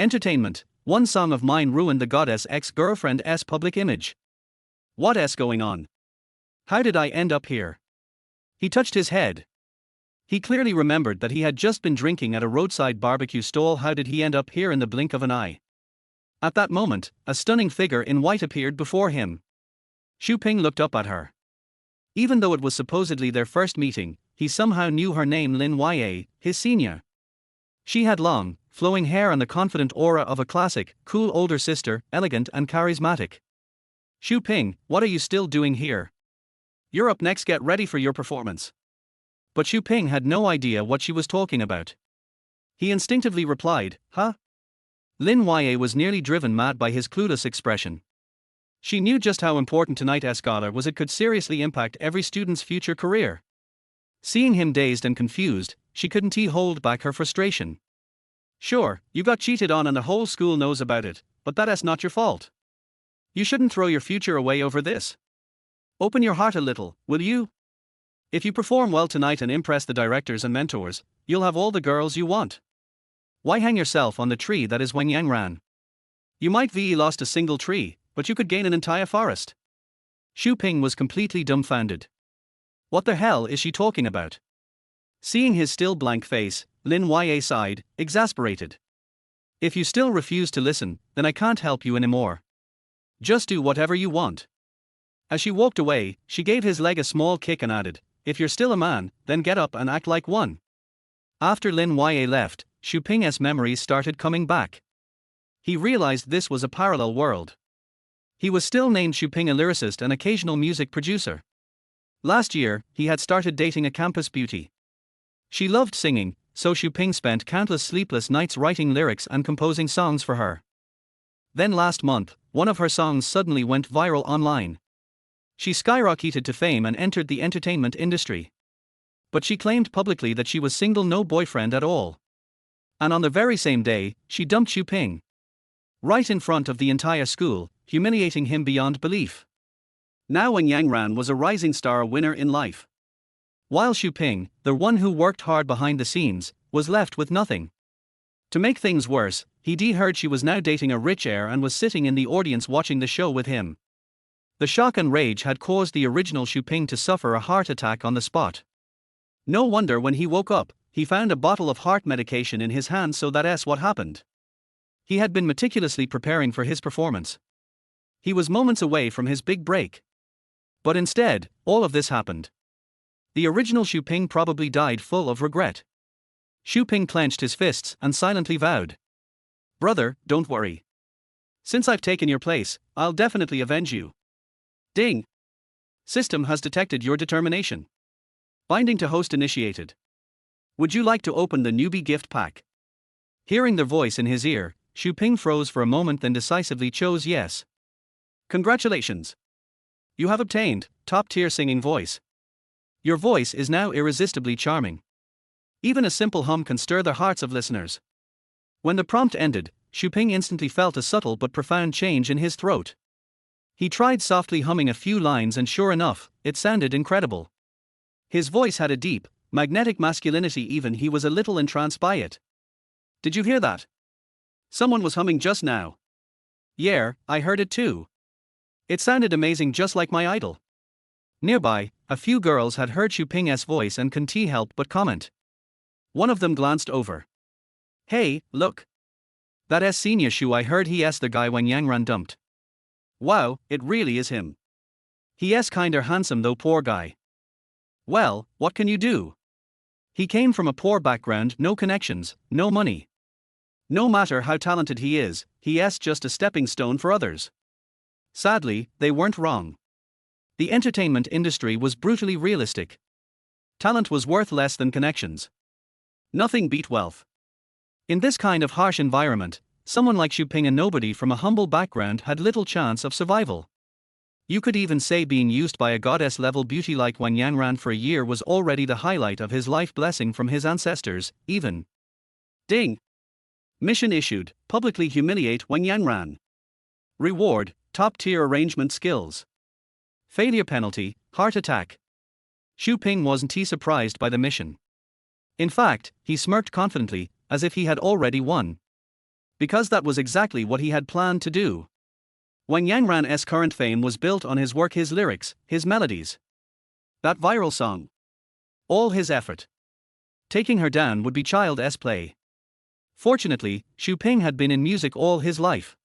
Entertainment. One song of mine ruined the goddess ex-girlfriend's public image. What's going on? How did I end up here? He touched his head. He clearly remembered that he had just been drinking at a roadside barbecue stall. How did he end up here in the blink of an eye? At that moment, a stunning figure in white appeared before him. Xu Ping looked up at her. Even though it was supposedly their first meeting, he somehow knew her name, Lin Ya, his senior. She had long, flowing hair and the confident aura of a classic, cool older sister, elegant and charismatic. Xu Ping, what are you still doing here? You're up next, get ready for your performance. But Xu Ping had no idea what she was talking about. He instinctively replied, huh? Lin Ya was nearly driven mad by his clueless expression. She knew just how important tonight's gala was. It could seriously impact every student's future career. Seeing him dazed and confused, she couldn't hold back her frustration. Sure, you got cheated on and the whole school knows about it, but that's not your fault. You shouldn't throw your future away over this. Open your heart a little, will you? If you perform well tonight and impress the directors and mentors, you'll have all the girls you want. Why hang yourself on the tree that is Wenyanran? You might ve lost a single tree, but you could gain an entire forest. Xu Ping was completely dumbfounded. What the hell is she talking about? Seeing his still blank face, Lin Ya sighed, exasperated. If you still refuse to listen, then I can't help you anymore. Just do whatever you want. As she walked away, she gave his leg a small kick and added, if you're still a man, then get up and act like one. After Lin Ya left, Xu Ping's memories started coming back. He realized this was a parallel world. He was still named Xu Ping, a lyricist and occasional music producer. Last year, he had started dating a campus beauty. She loved singing, so Xu Ping spent countless sleepless nights writing lyrics and composing songs for her. Then last month, one of her songs suddenly went viral online. She skyrocketed to fame and entered the entertainment industry. But she claimed publicly that she was single, no boyfriend at all. And on the very same day, she dumped Xu Ping. Right in front of the entire school, humiliating him beyond belief. Now Wenyanran was a rising star, winner in life. While Xu Ping, the one who worked hard behind the scenes, was left with nothing. To make things worse, he heard she was now dating a rich heir and was sitting in the audience watching the show with him. The shock and rage had caused the original Xu Ping to suffer a heart attack on the spot. No wonder when he woke up, he found a bottle of heart medication in his hand. So that's what happened. He had been meticulously preparing for his performance. He was moments away from his big break. But instead, all of this happened. The original Xu Ping probably died full of regret. Xu Ping clenched his fists and silently vowed, brother, don't worry. Since I've taken your place, I'll definitely avenge you. Ding! System has detected your determination. Binding to host initiated. Would you like to open the newbie gift pack? Hearing the voice in his ear, Xu Ping froze for a moment, then decisively chose yes. Congratulations! You have obtained top-tier singing voice. Your voice is now irresistibly charming. Even a simple hum can stir the hearts of listeners. When the prompt ended, Xu Ping instantly felt a subtle but profound change in his throat. He tried softly humming a few lines and sure enough, it sounded incredible. His voice had a deep, magnetic masculinity, even he was a little entranced by it. Did you hear that? Someone was humming just now. Yeah, I heard it too. It sounded amazing, just like my idol. Nearby, a few girls had heard Xu Ping's voice and couldn't help but comment. One of them glanced over. Hey, look. That's senior Xu. I heard he the guy Wenyanran dumped. Wow, it really is him. He's kinda handsome though, poor guy. Well, what can you do? He came from a poor background, no connections, no money. No matter how talented he is, he's just a stepping stone for others. Sadly, they weren't wrong. The entertainment industry was brutally realistic. Talent was worth less than connections. Nothing beat wealth. In this kind of harsh environment, someone like Xu Ping, a nobody from a humble background, had little chance of survival. You could even say being used by a goddess-level beauty like Wenyanran for a year was already the highlight of his life, blessing from his ancestors, even. Ding! Mission issued, publicly humiliate Wenyanran. Reward, top-tier arrangement skills. Failure penalty, heart attack. Xu Ping wasn't surprised by the mission. In fact, he smirked confidently, as if he had already won. because that was exactly what he had planned to do. Wang Yangran's current fame was built on his work, his lyrics, his melodies. That viral song. All his effort. Taking her down would be child's play. Fortunately, Xu Ping had been in music all his life.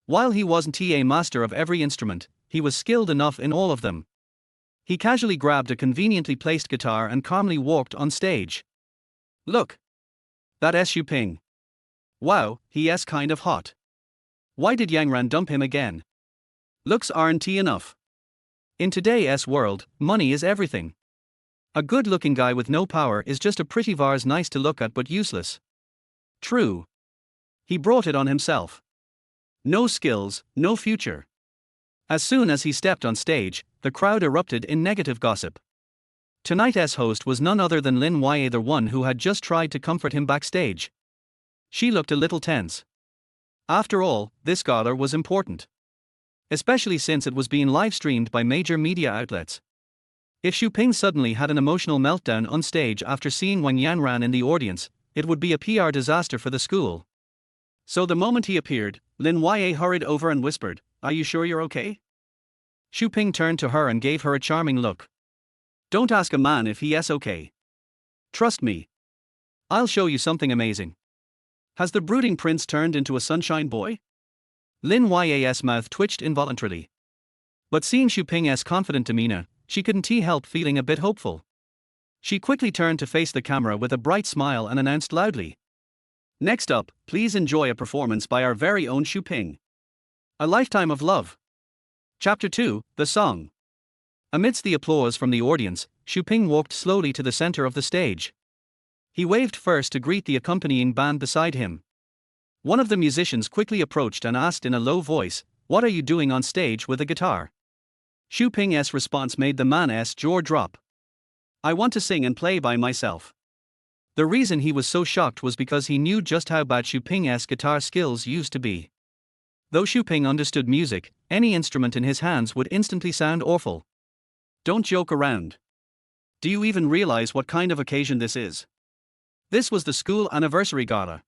While he wasn't a master of every instrument, he was skilled enough in all of them. He casually grabbed a conveniently placed guitar and calmly walked on stage. Look. That's Xu Ping. Wow, he's kind of hot. Why did Yangran dump him again? Looks aren't enough. In today's world, money is everything. A good-looking guy with no power is just a pretty vase, nice to look at but useless. True. He brought it on himself. No skills, no future. As soon as he stepped on stage, the crowd erupted in negative gossip. Tonight's host was none other than Lin Ya, the one who had just tried to comfort him backstage. She looked a little tense. After all, this gala was important. Especially since it was being live-streamed by major media outlets. If Xu Ping suddenly had an emotional meltdown on stage after seeing Wang Yangran in the audience, it would be a PR disaster for the school. So the moment he appeared, Lin Ya hurried over and whispered, "Are you sure you're okay?" Xu Ping turned to her and gave her a charming look. "Don't ask a man if he's okay. Trust me. I'll show you something amazing." Has the brooding prince turned into a sunshine boy? Lin Ya's mouth twitched involuntarily. But seeing Xu Ping's confident demeanor, she couldn't help feeling a bit hopeful. She quickly turned to face the camera with a bright smile and announced loudly. "Next up, please enjoy a performance by our very own Xu Ping. A Lifetime of Love." Chapter 2, The Song. Amidst the applause from the audience, Xu Ping walked slowly to the center of the stage. He waved first to greet the accompanying band beside him. One of the musicians quickly approached and asked in a low voice, "What are you doing on stage with a guitar?" Xu Ping's response made the man's jaw drop. "I want to sing and play by myself." The reason he was so shocked was because he knew just how bad Xu Ping's guitar skills used to be. Though Xu Ping understood music, any instrument in his hands would instantly sound awful. Don't joke around. Do you even realize what kind of occasion this is? This was the school anniversary gala.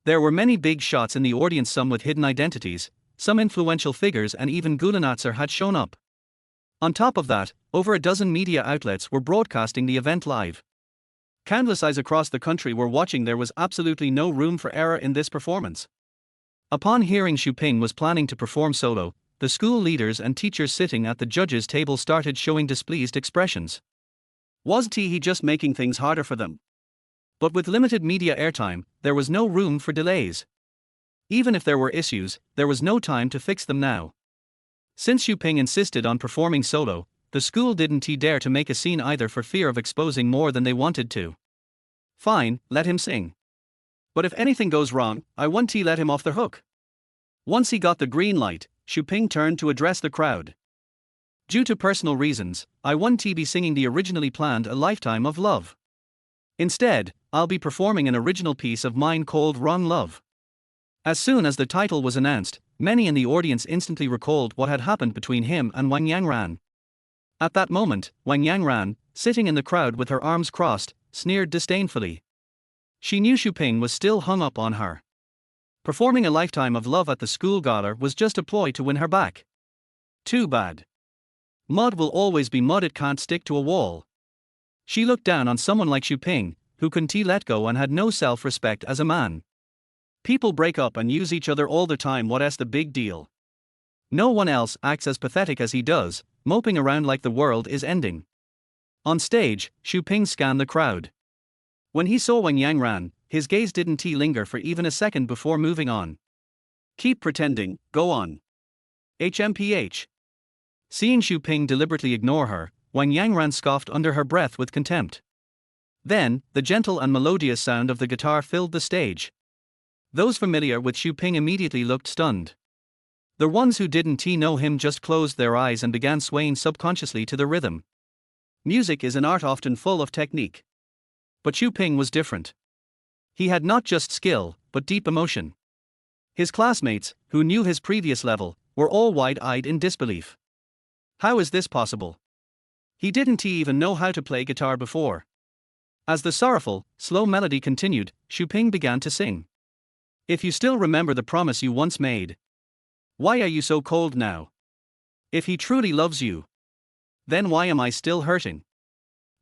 There were many big shots in the audience, some with hidden identities, some influential figures, and even Gulanatzer had shown up. On top of that, over a dozen media outlets were broadcasting the event live. Countless eyes across the country were watching. There was absolutely no room for error in this performance. Upon hearing Xu Ping was planning to perform solo, the school leaders and teachers sitting at the judges' table started showing displeased expressions. Wasn't he just making things harder for them? But with limited media airtime, there was no room for delays. Even if there were issues, there was no time to fix them now. Since Xu Ping insisted on performing solo, the school didn't dare to make a scene either for fear of exposing more than they wanted to. Fine, let him sing. But if anything goes wrong, I won't let him off the hook. Once he got the green light, Xu Ping turned to address the crowd. Due to personal reasons, I won't be singing the originally planned A Lifetime of Love. Instead, I'll be performing an original piece of mine called Wrong Love. As soon as the title was announced, many in the audience instantly recalled what had happened between him and Wang Yangran. At that moment, Wang Yangran, sitting in the crowd with her arms crossed, sneered disdainfully. She knew Xu Ping was still hung up on her. Performing A Lifetime of Love at the school gala was just a ploy to win her back. Too bad. Mud will always be mud, it can't stick to a wall. She looked down on someone like Xu Ping, who couldn't let go and had no self-respect as a man. People break up and use each other all the time, what's the big deal? No one else acts as pathetic as he does, moping around like the world is ending. On stage, Xu Ping scanned the crowd. When he saw Wang Yangran, his gaze didn't linger for even a second before moving on. Keep pretending, go on. HMPH. Seeing Xu Ping deliberately ignore her, Wang Yangran scoffed under her breath with contempt. Then, the gentle and melodious sound of the guitar filled the stage. Those familiar with Xu Ping immediately looked stunned. The ones who didn't know him just closed their eyes and began swaying subconsciously to the rhythm. Music is an art often full of technique. But Xu Ping was different. He had not just skill, but deep emotion. His classmates, who knew his previous level, were all wide-eyed in disbelief. How is this possible? He didn't even know how to play guitar before. As the sorrowful, slow melody continued, Xu Ping began to sing. If you still remember the promise you once made, why are you so cold now? If he truly loves you, then why am I still hurting?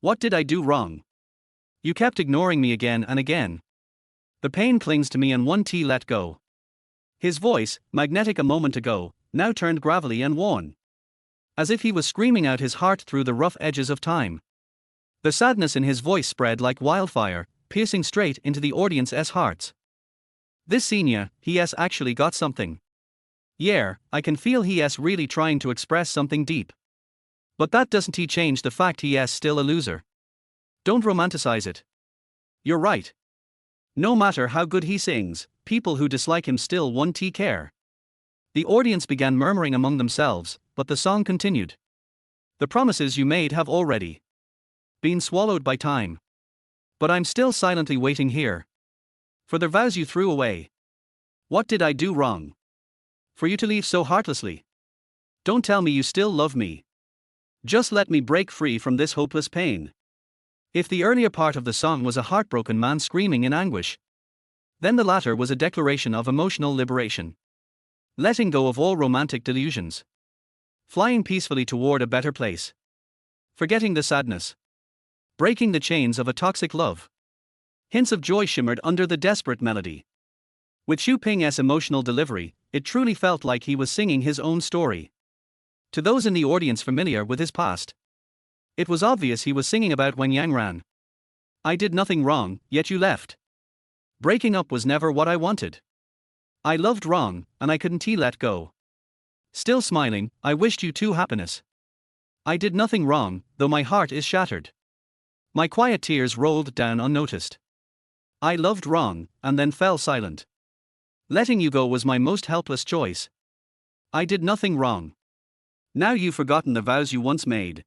What did I do wrong? You kept ignoring me again and again. The pain clings to me and won't let go. His voice, magnetic a moment ago, now turned gravelly and worn, as if he was screaming out his heart through the rough edges of time. The sadness in his voice spread like wildfire, piercing straight into the audience's hearts. This senior, he has actually got something. Yeah, I can feel he is really trying to express something deep. But that doesn't change the fact he is still a loser. Don't romanticize it. You're right. No matter how good he sings, people who dislike him still won't care. The audience began murmuring among themselves, but the song continued. The promises you made have already been swallowed by time. But I'm still silently waiting here for the vows you threw away. What did I do wrong for you to leave so heartlessly? Don't tell me you still love me. Just let me break free from this hopeless pain. If the earlier part of the song was a heartbroken man screaming in anguish, then the latter was a declaration of emotional liberation. Letting go of all romantic delusions. Flying peacefully toward a better place. Forgetting the sadness. Breaking the chains of a toxic love. Hints of joy shimmered under the desperate melody. With Xu Ping's emotional delivery, it truly felt like he was singing his own story. To those in the audience familiar with his past, it was obvious he was singing about when Yang ran. I did nothing wrong, yet you left. Breaking up was never what I wanted. I loved wrong, and I couldn't let go. Still smiling, I wished you two happiness. I did nothing wrong, though my heart is shattered. My quiet tears rolled down unnoticed. I loved wrong, and then fell silent. Letting you go was my most helpless choice. I did nothing wrong. Now you've forgotten the vows you once made.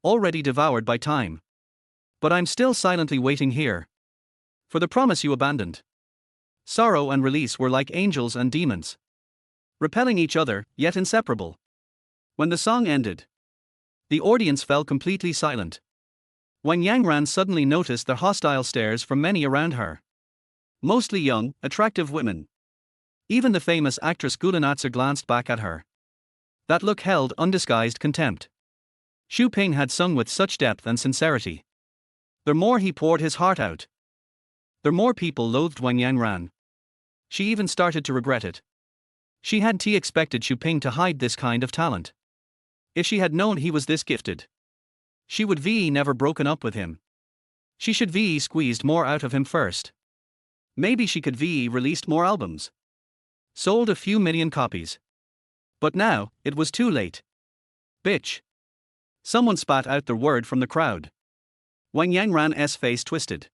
Already devoured by time. But I'm still silently waiting here for the promise you abandoned. Sorrow and release were like angels and demons, repelling each other, yet inseparable. When the song ended, the audience fell completely silent. When Yang Ran suddenly noticed the hostile stares from many around her. Mostly young, attractive women. Even the famous actress Gulanatser glanced back at her. That look held undisguised contempt. Xu Ping had sung with such depth and sincerity. The more he poured his heart out, the more people loathed Wang Yang. She even started to regret it. She had expected Xu Ping to hide this kind of talent. If she had known he was this gifted, she would never broken up with him. She should squeezed more out of him first. Maybe she could released more albums. Sold a few million copies. But now, it was too late. Bitch. Someone spat out the word from the crowd. Wang Yangran's face twisted.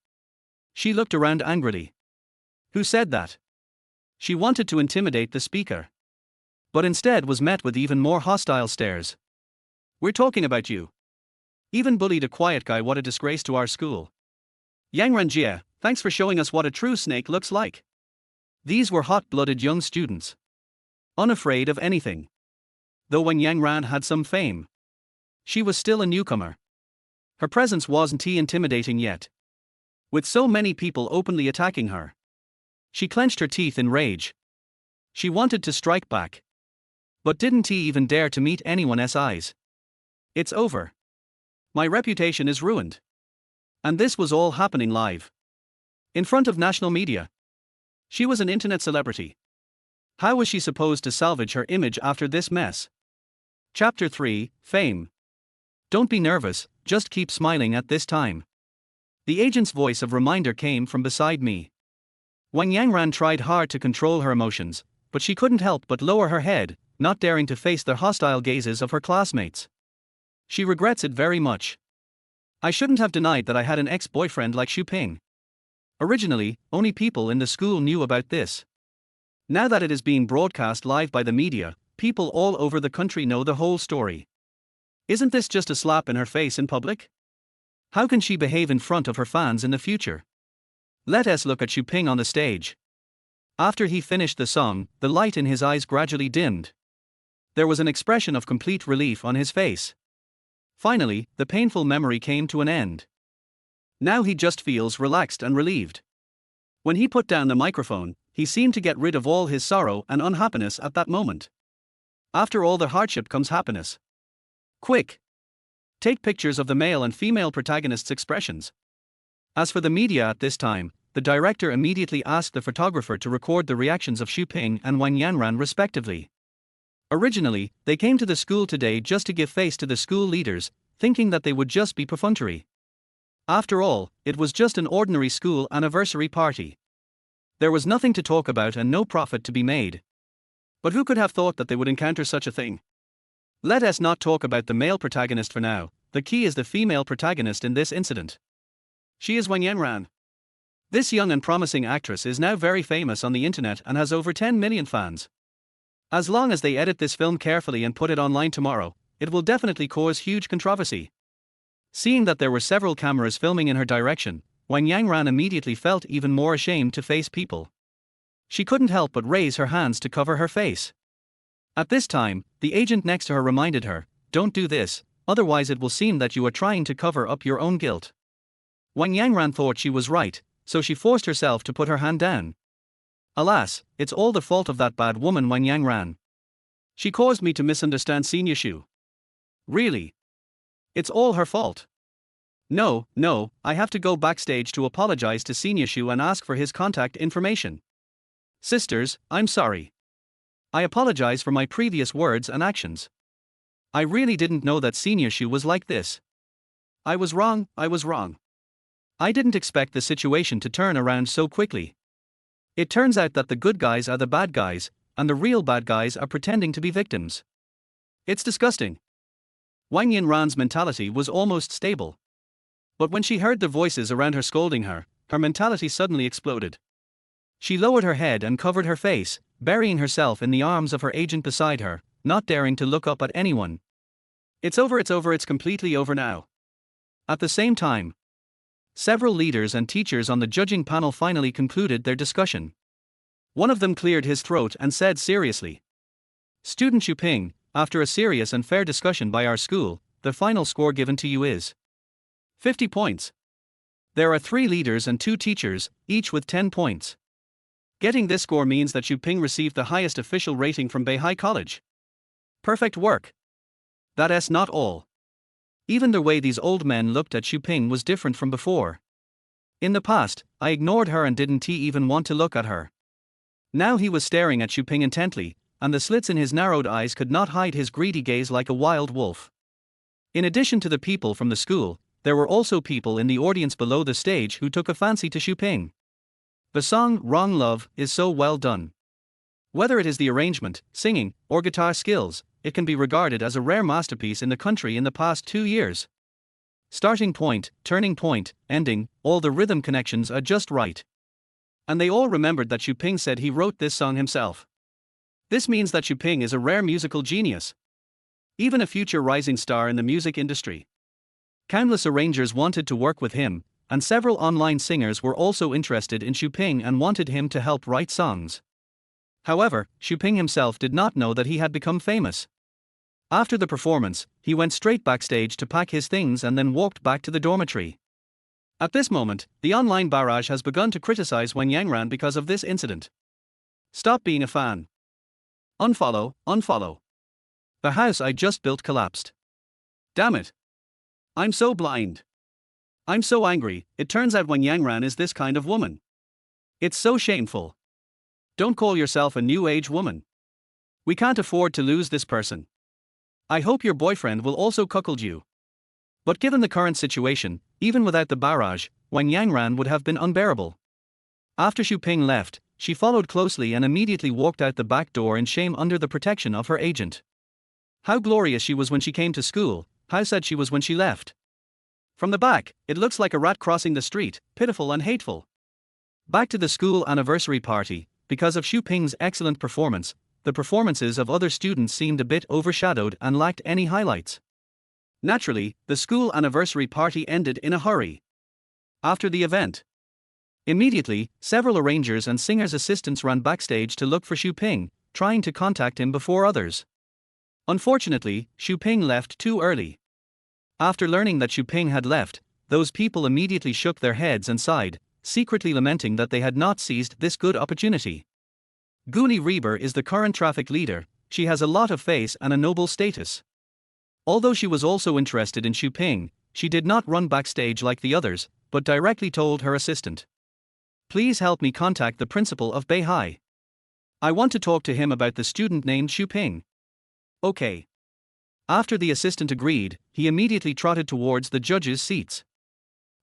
She looked around angrily. Who said that? She wanted to intimidate the speaker, but instead was met with even more hostile stares. We're talking about you. Even bullied a quiet guy. What a disgrace to our school. Yang Ranjie, thanks for showing us what a true snake looks like. These were hot-blooded young students, unafraid of anything. Though when Yang Ran had some fame, she was still a newcomer. Her presence wasn't intimidating yet. With so many people openly attacking her, she clenched her teeth in rage. She wanted to strike back, but didn't even dare to meet anyone's eyes. It's over. My reputation is ruined. And this was all happening live, in front of national media. She was an internet celebrity. How was she supposed to salvage her image after this mess? Chapter 3, Fame. Don't be nervous, just keep smiling at this time. The agent's voice of reminder came from beside me. Wang Yangran tried hard to control her emotions, but she couldn't help but lower her head, not daring to face the hostile gazes of her classmates. She regrets it very much. I shouldn't have denied that I had an ex-boyfriend like Xu Ping. Originally, only people in the school knew about this. Now that it is being broadcast live by the media, people all over the country know the whole story. Isn't this just a slap in her face in public? How can she behave in front of her fans in the future? Let us look at Xu Ping on the stage. After he finished the song, the light in his eyes gradually dimmed. There was an expression of complete relief on his face. Finally, the painful memory came to an end. Now he just feels relaxed and relieved. When he put down the microphone, he seemed to get rid of all his sorrow and unhappiness at that moment. After all the hardship comes happiness. Quick! Take pictures of the male and female protagonists' expressions. As for the media at this time, the director immediately asked the photographer to record the reactions of Xu Ping and Wang Yanran respectively. Originally, they came to the school today just to give face to the school leaders, thinking that they would just be perfunctory. After all, it was just an ordinary school anniversary party. There was nothing to talk about and no profit to be made. But who could have thought that they would encounter such a thing? Let us not talk about the male protagonist for now, the key is the female protagonist in this incident. She is Wang Yanran. This young and promising actress is now very famous on the internet and has over 10 million fans. As long as they edit this film carefully and put it online tomorrow, it will definitely cause huge controversy. Seeing that there were several cameras filming in her direction, Wang Yanran immediately felt even more ashamed to face people. She couldn't help but raise her hands to cover her face. At this time, the agent next to her reminded her, "Don't do this, otherwise it will seem that you are trying to cover up your own guilt." Wang Yanran thought she was right, so she forced herself to put her hand down. Alas, it's all the fault of that bad woman Wang Yanran. She caused me to misunderstand Lin Ya. Really? It's all her fault. No, I have to go backstage to apologize to Lin Ya and ask for his contact information. Sisters, I'm sorry. I apologize for my previous words and actions. I really didn't know that Lin Ya was like this. I was wrong. I didn't expect the situation to turn around so quickly. It turns out that the good guys are the bad guys, and the real bad guys are pretending to be victims. It's disgusting. Wang Yanran's mentality was almost stable. But when she heard the voices around her scolding her, her mentality suddenly exploded. She lowered her head and covered her face, burying herself in the arms of her agent beside her, not daring to look up at anyone. It's over, it's completely over now. At the same time, several leaders and teachers on the judging panel finally concluded their discussion. One of them cleared his throat and said seriously, "Student Xu Ping, after a serious and fair discussion by our school, the final score given to you is 50 points. There are 3 leaders and 2 teachers, each with 10 points. Getting this score means that Xu Ping received the highest official rating from Beihai College. Perfect work. That's not all. Even the way these old men looked at Xu Ping was different from before. In the past, I ignored her and didn't even want to look at her. Now he was staring at Xu Ping intently, and the slits in his narrowed eyes could not hide his greedy gaze like a wild wolf." In addition to the people from the school, there were also people in the audience below the stage who took a fancy to Xu Ping. The song "Wrong Love" is so well done. Whether it is the arrangement, singing, or guitar skills, it can be regarded as a rare masterpiece in the country in the past 2 years. Starting point, turning point, ending, all the rhythm connections are just right. And they all remembered that Xu Ping said he wrote this song himself. This means that Xu Ping is a rare musical genius. Even a future rising star in the music industry. Countless arrangers wanted to work with him, and several online singers were also interested in Xu Ping and wanted him to help write songs. However, Xu Ping himself did not know that he had become famous. After the performance, he went straight backstage to pack his things and then walked back to the dormitory. At this moment, the online barrage has begun to criticize Wang Yanran because of this incident. Stop being a fan. Unfollow. The house I just built collapsed. Damn it. I'm so blind. I'm so angry. It turns out Wang Yanran is this kind of woman. It's so shameful. Don't call yourself a new age woman. We can't afford to lose this person. I hope your boyfriend will also cuckold you. But given the current situation, even without the barrage, Wang Yanran would have been unbearable. After Xu Ping left, she followed closely and immediately walked out the back door in shame under the protection of her agent. How glorious she was when she came to school, how sad she was when she left. From the back, it looks like a rat crossing the street, pitiful and hateful. Back to the school anniversary party, because of Xu Ping's excellent performance, the performances of other students seemed a bit overshadowed and lacked any highlights. Naturally, the school anniversary party ended in a hurry. After the event, immediately, several arrangers and singers' assistants ran backstage to look for Xu Ping, trying to contact him before others. Unfortunately, Xu Ping left too early. After learning that Xu Ping had left, those people immediately shook their heads and sighed, secretly lamenting that they had not seized this good opportunity. Goonie Reber is the current traffic leader. She has a lot of face and a noble status. Although she was also interested in Xu Ping, she did not run backstage like the others, but directly told her assistant, "Please help me contact the principal of Beihai. I want to talk to him about the student named Xu Ping." Okay. After the assistant agreed, he immediately trotted towards the judges' seats.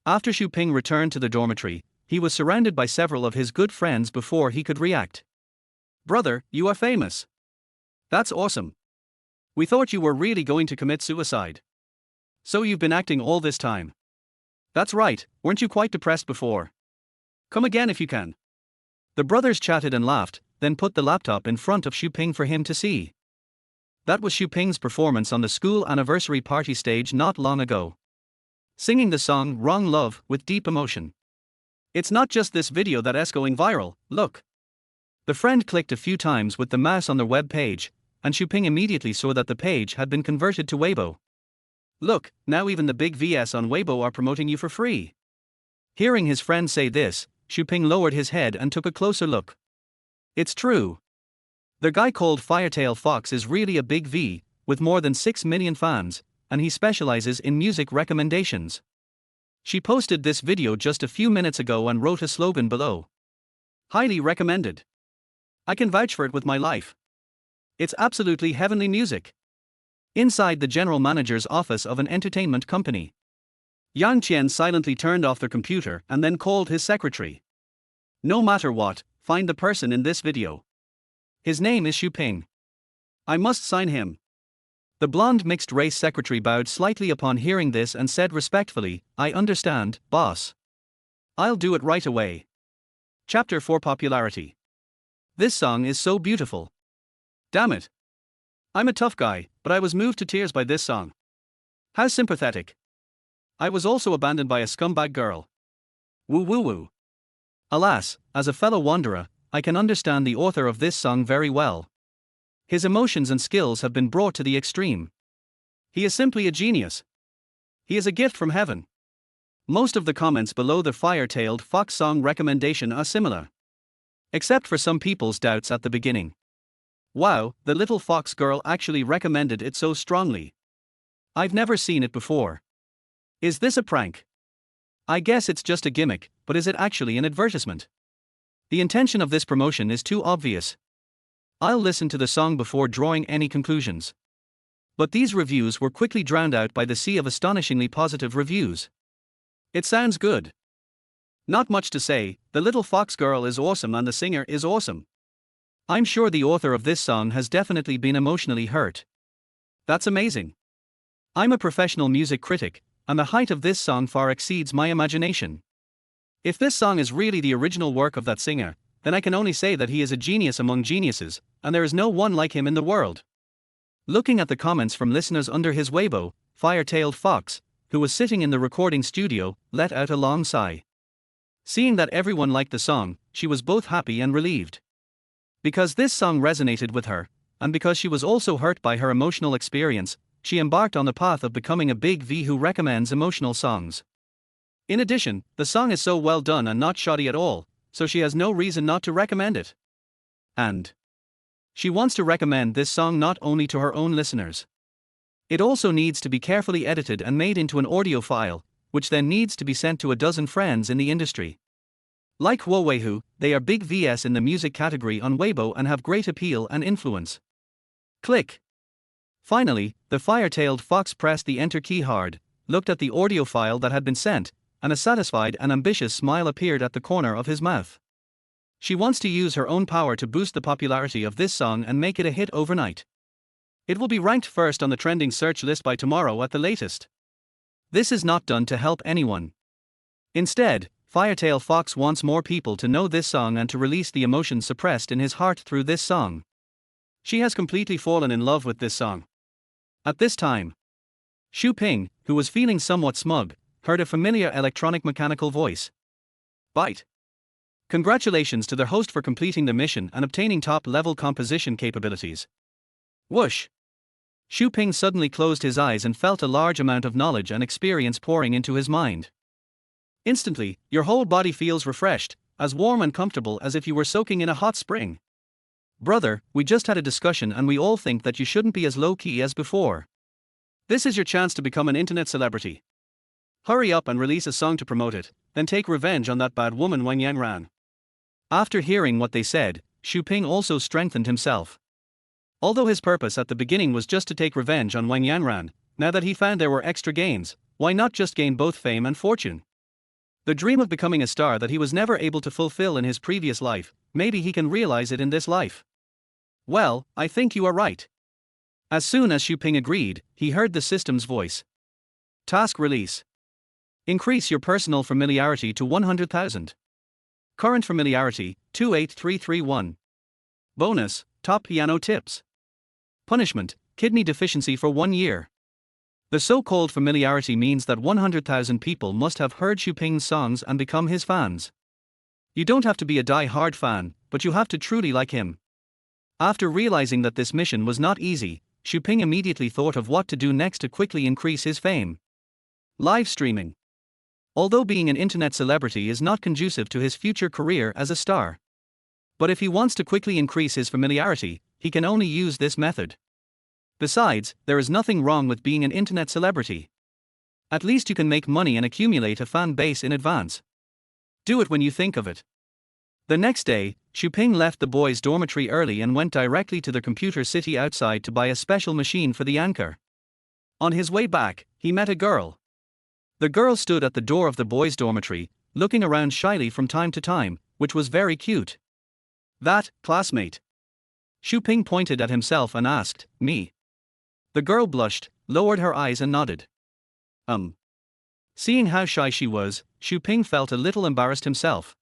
After Xu Ping returned to the dormitory, he was surrounded by several of his good friends before he could react. "Brother, you are famous. That's awesome. We thought you were really going to commit suicide. So you've been acting all this time. That's right, weren't you quite depressed before? Come again if you can." The brothers chatted and laughed, then put the laptop in front of Xu Ping for him to see. That was Xu Ping's performance on the school anniversary party stage not long ago. Singing the song Wrong Love with deep emotion. It's not just this video that's going viral, look. The friend clicked a few times with the mouse on their web page, and Xu Ping immediately saw that the page had been converted to Weibo. Look, now even the big VS on Weibo are promoting you for free. Hearing his friend say this, Xu Ping lowered his head and took a closer look. It's true. The guy called Firetail Fox is really a big V, with more than 6 million fans, and he specializes in music recommendations. She posted this video just a few minutes ago and wrote a slogan below. Highly recommended. I can vouch for it with my life. It's absolutely heavenly music. Inside the general manager's office of an entertainment company, Yang Qian silently turned off their computer and then called his secretary. No matter what, find the person in this video. His name is Xu Ping. I must sign him. The blonde mixed-race secretary bowed slightly upon hearing this and said respectfully, "I understand, boss. I'll do it right away." Chapter 4 Popularity. This song is so beautiful. Damn it. I'm a tough guy, but I was moved to tears by this song. How sympathetic. I was also abandoned by a scumbag girl. Woo woo woo. Alas, as a fellow wanderer, I can understand the author of this song very well. His emotions and skills have been brought to the extreme. He is simply a genius. He is a gift from heaven. Most of the comments below the Fire-Tailed Fox song recommendation are similar. Except for some people's doubts at the beginning. Wow, the little fox girl actually recommended it so strongly. I've never seen it before. Is this a prank? I guess it's just a gimmick, but is it actually an advertisement? The intention of this promotion is too obvious. I'll listen to the song before drawing any conclusions. But these reviews were quickly drowned out by the sea of astonishingly positive reviews. It sounds good. Not much to say, the little fox girl is awesome and the singer is awesome. I'm sure the author of this song has definitely been emotionally hurt. That's amazing. I'm a professional music critic, and the height of this song far exceeds my imagination. If this song is really the original work of that singer, then I can only say that he is a genius among geniuses, and there is no one like him in the world. Looking at the comments from listeners under his Weibo, Fire-Tailed Fox, who was sitting in the recording studio, let out a long sigh. Seeing that everyone liked the song, she was both happy and relieved. Because this song resonated with her, and because she was also hurt by her emotional experience, she embarked on the path of becoming a big V who recommends emotional songs. In addition, the song is so well done and not shoddy at all, so she has no reason not to recommend it. And she wants to recommend this song not only to her own listeners. It also needs to be carefully edited and made into an audio file, which then needs to be sent to a dozen friends in the industry. Like Huoweihu, they are big VS in the music category on Weibo and have great appeal and influence. Click. Finally, the Fire-Tailed Fox pressed the enter key hard, looked at the audio file that had been sent, and a satisfied and ambitious smile appeared at the corner of his mouth. She wants to use her own power to boost the popularity of this song and make it a hit overnight. It will be ranked first on the trending search list by tomorrow at the latest. This is not done to help anyone. Instead, Firetail Fox wants more people to know this song and to release the emotions suppressed in his heart through this song. She has completely fallen in love with this song. At this time, Xu Ping, who was feeling somewhat smug, heard a familiar electronic mechanical voice. Bite. Congratulations to the host for completing the mission and obtaining top-level composition capabilities. Whoosh. Xu Ping suddenly closed his eyes and felt a large amount of knowledge and experience pouring into his mind. Instantly, your whole body feels refreshed, as warm and comfortable as if you were soaking in a hot spring. Brother, we just had a discussion and we all think that you shouldn't be as low-key as before. This is your chance to become an internet celebrity. Hurry up and release a song to promote it, then take revenge on that bad woman Wang Yanran. After hearing what they said, Xu Ping also strengthened himself. Although his purpose at the beginning was just to take revenge on Wang Yanran, now that he found there were extra gains, why not just gain both fame and fortune? The dream of becoming a star that he was never able to fulfill in his previous life, maybe he can realize it in this life. Well, I think you are right. As soon as Xu Ping agreed, he heard the system's voice. Task release. Increase your personal familiarity to 100,000. Current familiarity, 28331. Bonus, top piano tips. Punishment, kidney deficiency for 1 year. The so-called familiarity means that 100,000 people must have heard Xu Ping's songs and become his fans. You don't have to be a die-hard fan, but you have to truly like him. After realizing that this mission was not easy, Xu Ping immediately thought of what to do next to quickly increase his fame. Live streaming. Although being an internet celebrity is not conducive to his future career as a star. But if he wants to quickly increase his familiarity, he can only use this method. Besides, there is nothing wrong with being an internet celebrity. At least you can make money and accumulate a fan base in advance. Do it when you think of it. The next day, Xu Ping left the boys' dormitory early and went directly to the computer city outside to buy a special machine for the anchor. On his way back, he met a girl. The girl stood at the door of the boys' dormitory, looking around shyly from time to time, which was very cute. That, classmate. Xu Ping pointed at himself and asked, me. The girl blushed, lowered her eyes and nodded. Seeing how shy she was, Xu Ping felt a little embarrassed himself.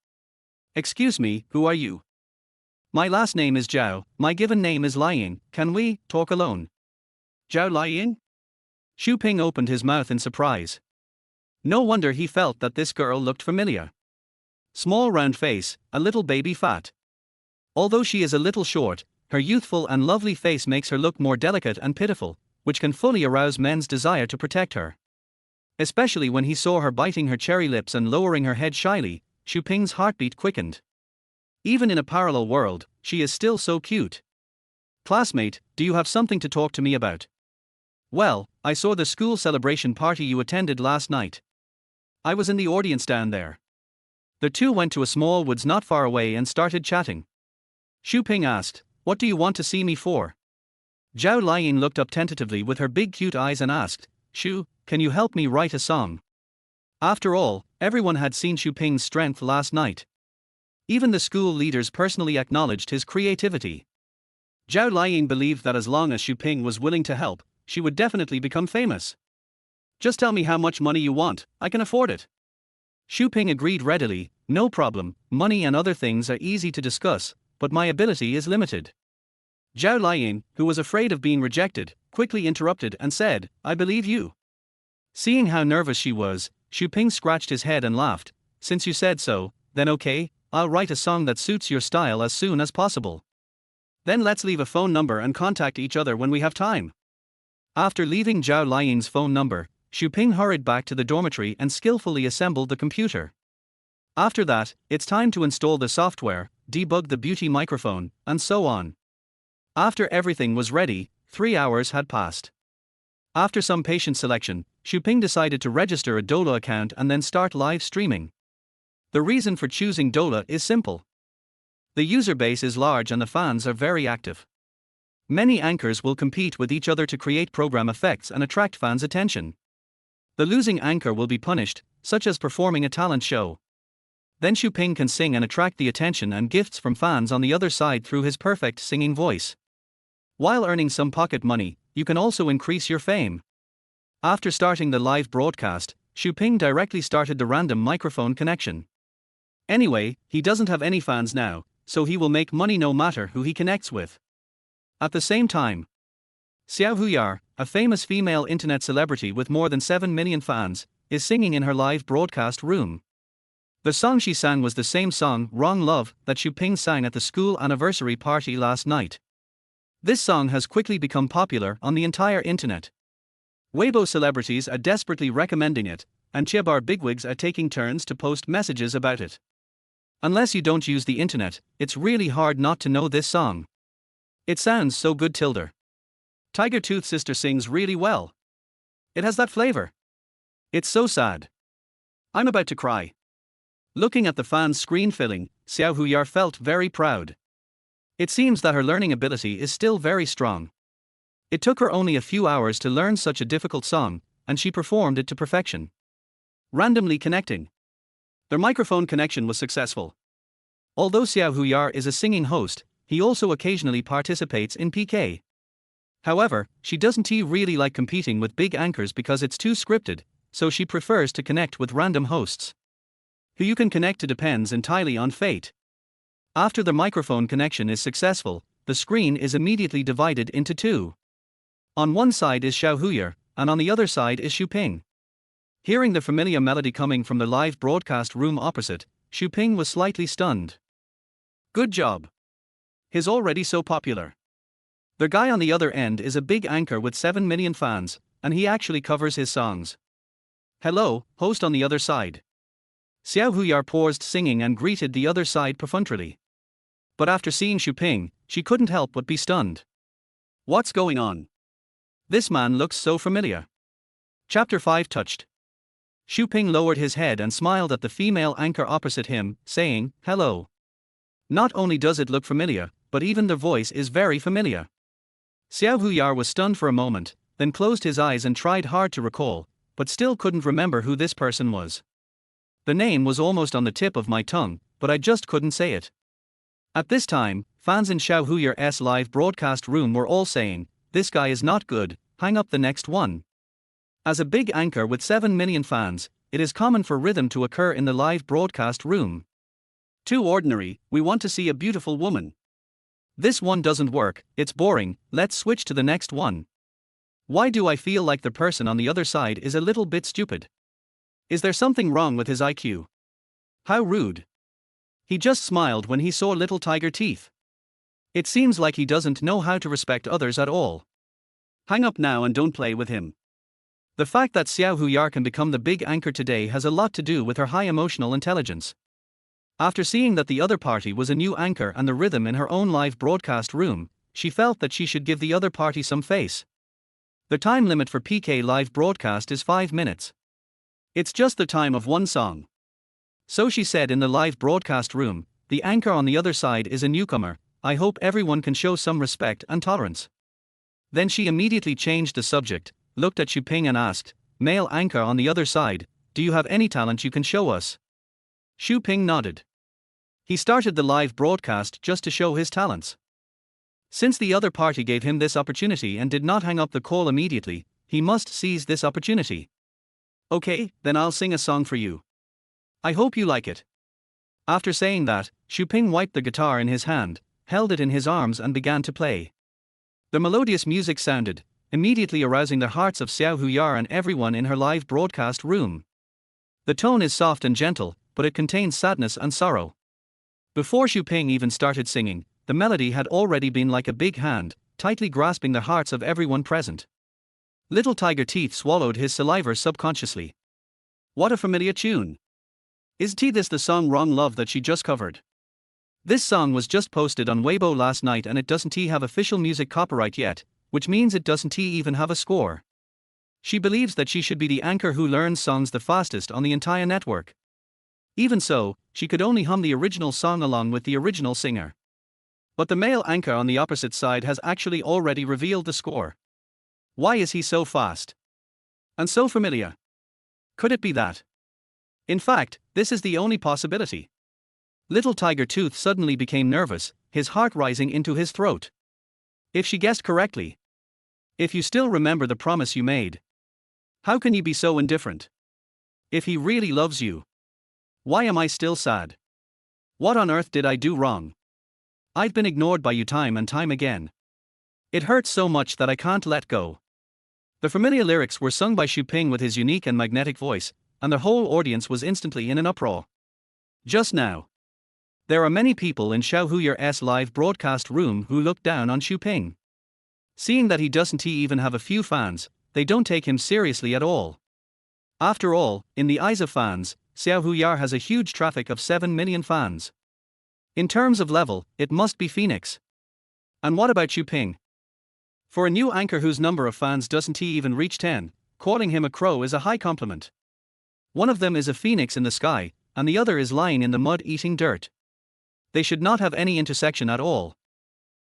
Excuse me, who are you? My last name is Zhao, my given name is Liang, can we talk alone? Zhao Liang? Xu Ping opened his mouth in surprise. No wonder he felt that this girl looked familiar. Small round face, a little baby fat. Although she is a little short, her youthful and lovely face makes her look more delicate and pitiful, which can fully arouse men's desire to protect her. Especially when he saw her biting her cherry lips and lowering her head shyly, Xu Ping's heartbeat quickened. Even in a parallel world, she is still so cute. Classmate, do you have something to talk to me about? Well, I saw the school celebration party you attended last night. I was in the audience down there. The two went to a small woods not far away and started chatting. Xu Ping asked, what do you want to see me for? Zhao Liang looked up tentatively with her big cute eyes and asked, Xu, can you help me write a song? After all, everyone had seen Xu Ping's strength last night. Even the school leaders personally acknowledged his creativity. Zhao Liang believed that as long as Xu Ping was willing to help, she would definitely become famous. Just tell me how much money you want, I can afford it. Xu Ping agreed readily, no problem, money and other things are easy to discuss, but my ability is limited. Zhao Liang, who was afraid of being rejected, quickly interrupted and said, I believe you. Seeing how nervous she was, Xu Ping scratched his head and laughed, since you said so, then okay, I'll write a song that suits your style as soon as possible. Then let's leave a phone number and contact each other when we have time. After leaving Zhao Liang's phone number, Xu Ping hurried back to the dormitory and skillfully assembled the computer. After that, it's time to install the software, debug the beauty microphone, and so on. After everything was ready, 3 hours had passed. After some patient selection, Xu Ping decided to register a Dola account and then start live streaming. The reason for choosing Dola is simple. The user base is large and the fans are very active. Many anchors will compete with each other to create program effects and attract fans' attention. The losing anchor will be punished, such as performing a talent show. Then Xu Ping can sing and attract the attention and gifts from fans on the other side through his perfect singing voice. While earning some pocket money, you can also increase your fame. After starting the live broadcast, Xu Ping directly started the random microphone connection. Anyway, he doesn't have any fans now, so he will make money no matter who he connects with. At the same time, Xiao Huyar, a famous female internet celebrity with more than 7 million fans, is singing in her live broadcast room. The song she sang was the same song, Wrong Love, that Xu Ping sang at the school anniversary party last night. This song has quickly become popular on the entire internet. Weibo celebrities are desperately recommending it, and Chebar bigwigs are taking turns to post messages about it. Unless you don't use the internet, it's really hard not to know this song. It sounds so good, Tilder. Tiger Tooth's sister sings really well. It has that flavor. It's so sad. I'm about to cry. Looking at the fans' screen filling, Xiao Huyar felt very proud. It seems that her learning ability is still very strong. It took her only a few hours to learn such a difficult song, and she performed it to perfection. Randomly connecting. Their microphone connection was successful. Although Xiao Huyar is a singing host, he also occasionally participates in PK. However, she doesn't really like competing with big anchors because it's too scripted, so she prefers to connect with random hosts. Who you can connect to depends entirely on fate. After the microphone connection is successful, the screen is immediately divided into two. On one side is Xiao Huyar, and on the other side is Xu Ping. Hearing the familiar melody coming from the live broadcast room opposite, Xu Ping was slightly stunned. Good job. He's already so popular. The guy on the other end is a big anchor with 7 million fans, and he actually covers his songs. Hello, host on the other side. Xiao Huyar paused singing and greeted the other side perfunctorily. But after seeing Xu Ping, she couldn't help but be stunned. What's going on? This man looks so familiar. Chapter 5 touched. Xu Ping lowered his head and smiled at the female anchor opposite him, saying, "Hello." Not only does it look familiar, but even the voice is very familiar. Xiao Huyar was stunned for a moment, then closed his eyes and tried hard to recall, but still couldn't remember who this person was. The name was almost on the tip of my tongue, but I just couldn't say it. At this time, fans in Xiao Huyar's live broadcast room were all saying, "This guy is not good, hang up the next one." As a big anchor with 7 million fans, it is common for rhythm to occur in the live broadcast room. Too ordinary, we want to see a beautiful woman. This one doesn't work, it's boring, let's switch to the next one. Why do I feel like the person on the other side is a little bit stupid? Is there something wrong with his IQ? How rude. He just smiled when he saw little tiger teeth. It seems like he doesn't know how to respect others at all. Hang up now and don't play with him. The fact that Xiao Huyar can become the big anchor today has a lot to do with her high emotional intelligence. After seeing that the other party was a new anchor and the rhythm in her own live broadcast room, she felt that she should give the other party some face. The time limit for PK live broadcast is 5 minutes. It's just the time of one song. So she said in the live broadcast room, "The anchor on the other side is a newcomer, I hope everyone can show some respect and tolerance." Then she immediately changed the subject, looked at Xu Ping and asked, "Male anchor on the other side, do you have any talent you can show us?" Xu Ping nodded. He started the live broadcast just to show his talents. Since the other party gave him this opportunity and did not hang up the call immediately, he must seize this opportunity. "Okay, then I'll sing a song for you. I hope you like it." After saying that, Xu Ping wiped the guitar in his hand, held it in his arms and began to play. The melodious music sounded, immediately arousing the hearts of Xiao Huyar and everyone in her live broadcast room. The tone is soft and gentle, but it contains sadness and sorrow. Before Xu Ping even started singing, the melody had already been like a big hand, tightly grasping the hearts of everyone present. Little Tiger Teeth swallowed his saliva subconsciously. What a familiar tune. Isn't this the song Wrong Love that she just covered? This song was just posted on Weibo last night and it doesn't have official music copyright yet, which means it doesn't even have a score. She believes that she should be the anchor who learns songs the fastest on the entire network. Even so, she could only hum the original song along with the original singer. But the male anchor on the opposite side has actually already revealed the score. Why is he so fast? And so familiar? Could it be that? In fact, this is the only possibility. Little Tiger Tooth suddenly became nervous, his heart rising into his throat. If she guessed correctly. If you still remember the promise you made. How can you be so indifferent? If he really loves you. Why am I still sad? What on earth did I do wrong? I've been ignored by you time and time again. It hurts so much that I can't let go. The familiar lyrics were sung by Xu Ping with his unique and magnetic voice, and the whole audience was instantly in an uproar. Just now. There are many people in Xiao Huyar's live broadcast room who look down on Xu Ping. Seeing that he doesn't even have a few fans, they don't take him seriously at all. After all, in the eyes of fans, Xiao Huyar has a huge traffic of 7 million fans. In terms of level, it must be Phoenix. And what about Xu Ping? For a new anchor whose number of fans doesn't even reach 10, calling him a crow is a high compliment. One of them is a phoenix in the sky, and the other is lying in the mud eating dirt. They should not have any intersection at all.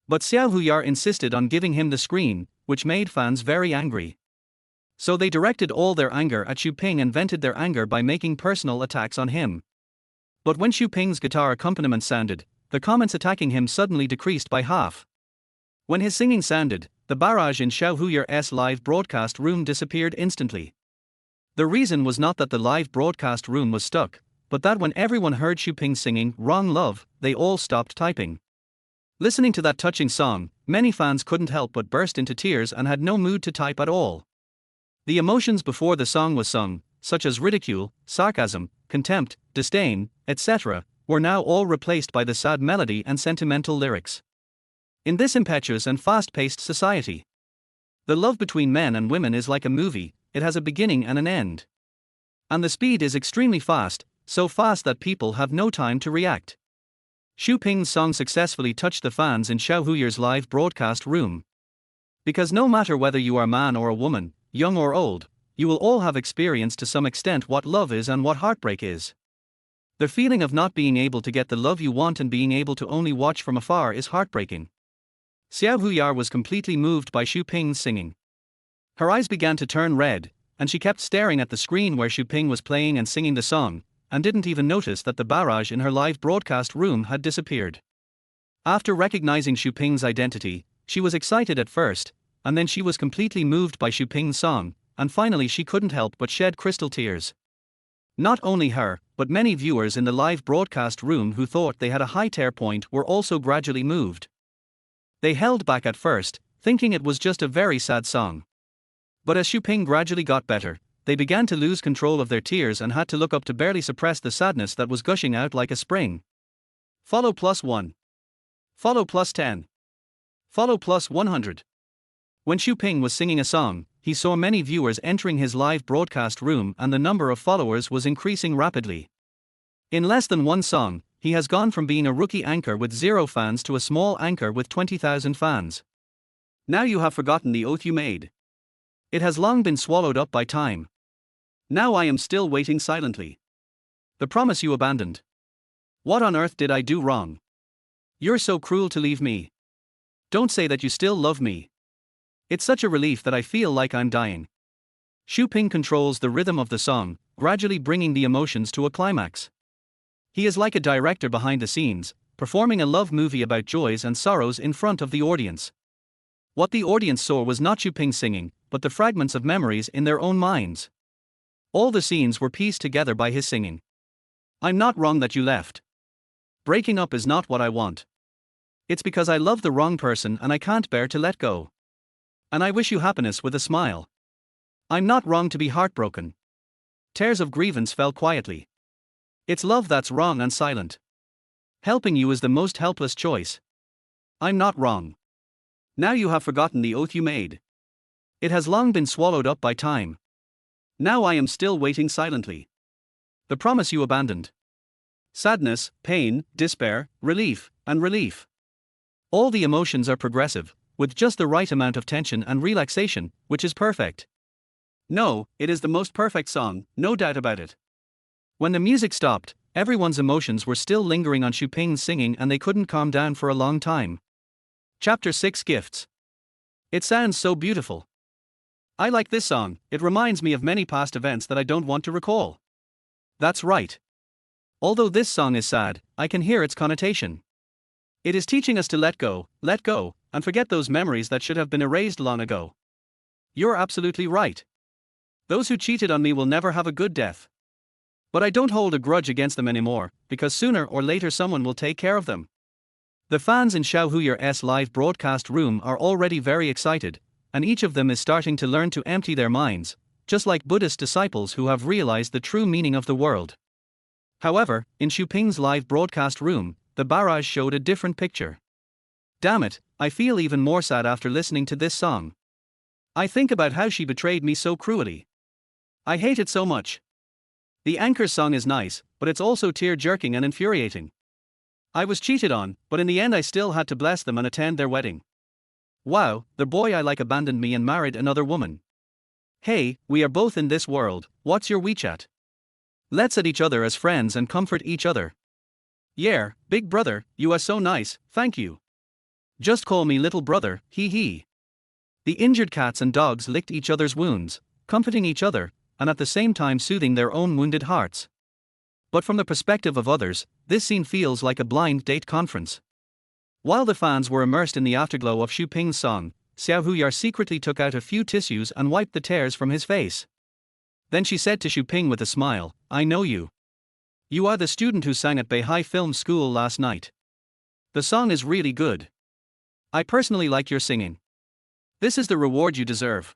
But Xiao Huyar insisted on giving him the screen, which made fans very angry. So they directed all their anger at Xu Ping and vented their anger by making personal attacks on him. But when Xu Ping's guitar accompaniment sounded, the comments attacking him suddenly decreased by half. When his singing sounded, the barrage in Xiao Huyar's live broadcast room disappeared instantly. The reason was not that the live broadcast room was stuck, but that when everyone heard Xu Ping singing Wrong Love, they all stopped typing. Listening to that touching song, many fans couldn't help but burst into tears and had no mood to type at all. The emotions before the song was sung, such as ridicule, sarcasm, contempt, disdain, etc., were now all replaced by the sad melody and sentimental lyrics. In this impetuous and fast-paced society, the love between men and women is like a movie, it has a beginning and an end. And the speed is extremely fast, so fast that people have no time to react. Xu Ping's song successfully touched the fans in Xiao Huyar's live broadcast room. Because no matter whether you are a man or a woman, young or old, you will all have experienced to some extent what love is and what heartbreak is. The feeling of not being able to get the love you want and being able to only watch from afar is heartbreaking. Xiao Huyar was completely moved by Xu Ping's singing. Her eyes began to turn red, and she kept staring at the screen where Xu Ping was playing and singing the song, and didn't even notice that the barrage in her live broadcast room had disappeared. After recognizing Xu Ping's identity, she was excited at first, and then she was completely moved by Xu Ping's song, and finally she couldn't help but shed crystal tears. Not only her, but many viewers in the live broadcast room who thought they had a high tear point were also gradually moved. They held back at first, thinking it was just a very sad song. But as Xu Ping gradually got better, they began to lose control of their tears and had to look up to barely suppress the sadness that was gushing out like a spring. Follow +1. Follow +10. Follow +100. When Xu Ping was singing a song, he saw many viewers entering his live broadcast room and the number of followers was increasing rapidly. In less than one song, he has gone from being a rookie anchor with 0 fans to a small anchor with 20,000 fans. Now you have forgotten the oath you made. It has long been swallowed up by time. Now I am still waiting silently. The promise you abandoned. What on earth did I do wrong? You're so cruel to leave me. Don't say that you still love me. It's such a relief that I feel like I'm dying. Xu Ping controls the rhythm of the song, gradually bringing the emotions to a climax. He is like a director behind the scenes, performing a love movie about joys and sorrows in front of the audience. What the audience saw was not Xu Ping singing, but the fragments of memories in their own minds. All the scenes were pieced together by his singing. I'm not wrong that you left. Breaking up is not what I want. It's because I love the wrong person and I can't bear to let go. And I wish you happiness with a smile. I'm not wrong to be heartbroken. Tears of grievance fell quietly. It's love that's wrong and silent. Helping you is the most helpless choice. I'm not wrong. Now you have forgotten the oath you made. It has long been swallowed up by time. Now I am still waiting silently. The promise you abandoned. Sadness, pain, despair, relief, and relief. All the emotions are progressive, with just the right amount of tension and relaxation, which is perfect. No, it is the most perfect song, no doubt about it. When the music stopped, everyone's emotions were still lingering on Xu Ping's singing and they couldn't calm down for a long time. Chapter 6 Gifts. It sounds so beautiful. I like this song, it reminds me of many past events that I don't want to recall. That's right. Although this song is sad, I can hear its connotation. It is teaching us to let go, and forget those memories that should have been erased long ago. You're absolutely right. Those who cheated on me will never have a good death. But I don't hold a grudge against them anymore, because sooner or later someone will take care of them. The fans in Xiao Huyar's live broadcast room are already very excited, and each of them is starting to learn to empty their minds, just like Buddhist disciples who have realized the true meaning of the world. However, in Xu Ping's live broadcast room, the barrage showed a different picture. Damn it, I feel even more sad after listening to this song. I think about how she betrayed me so cruelly. I hate it so much. The anchor's song is nice, but it's also tear-jerking and infuriating. I was cheated on, but in the end I still had to bless them and attend their wedding. Wow, the boy I like abandoned me and married another woman. Hey, we are both in this world, what's your WeChat? Let's add each other as friends and comfort each other. Yeah, big brother, you are so nice, thank you. Just call me little brother, hee hee. The injured cats and dogs licked each other's wounds, comforting each other, and at the same time soothing their own wounded hearts. But from the perspective of others, this scene feels like a blind date conference. While the fans were immersed in the afterglow of Xu Ping's song, Xiao Huyar secretly took out a few tissues and wiped the tears from his face. Then she said to Xu Ping with a smile, I know you. You are the student who sang at Beihai Film School last night. The song is really good. I personally like your singing. This is the reward you deserve.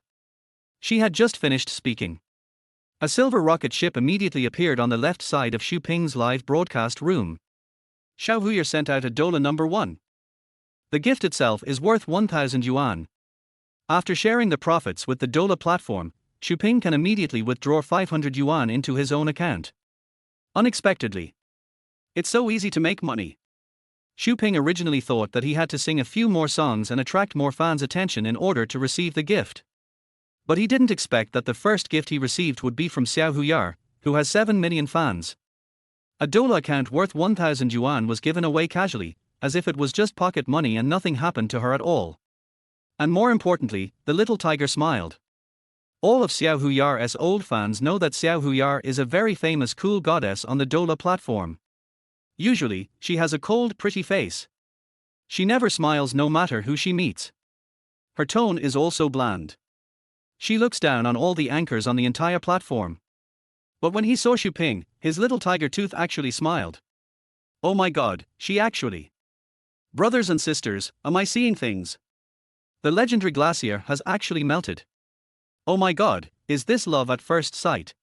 She had just finished speaking. A silver rocket ship immediately appeared on the left side of Xu Ping's live broadcast room. Xiao Huyar sent out a dola number 1. The gift itself is worth 1,000 yuan. After sharing the profits with the dola platform, Xu Ping can immediately withdraw 500 yuan into his own account. Unexpectedly. It's so easy to make money. Xu Ping originally thought that he had to sing a few more songs and attract more fans' attention in order to receive the gift. But he didn't expect that the first gift he received would be from Xiao Huyar, who has 7 million fans. A dola account worth 1,000 yuan was given away casually, as if it was just pocket money and nothing happened to her at all. And more importantly, the little tiger smiled. All of Xiao Huyar's old fans know that Xiao Huyar is a very famous cool goddess on the dola platform. Usually, she has a cold, pretty face. She never smiles no matter who she meets. Her tone is also bland. She looks down on all the anchors on the entire platform. But when he saw Xu Ping, his little tiger tooth actually smiled. Oh my god, she actually. Brothers and sisters, am I seeing things? The legendary glacier has actually melted. Oh my god, is this love at first sight?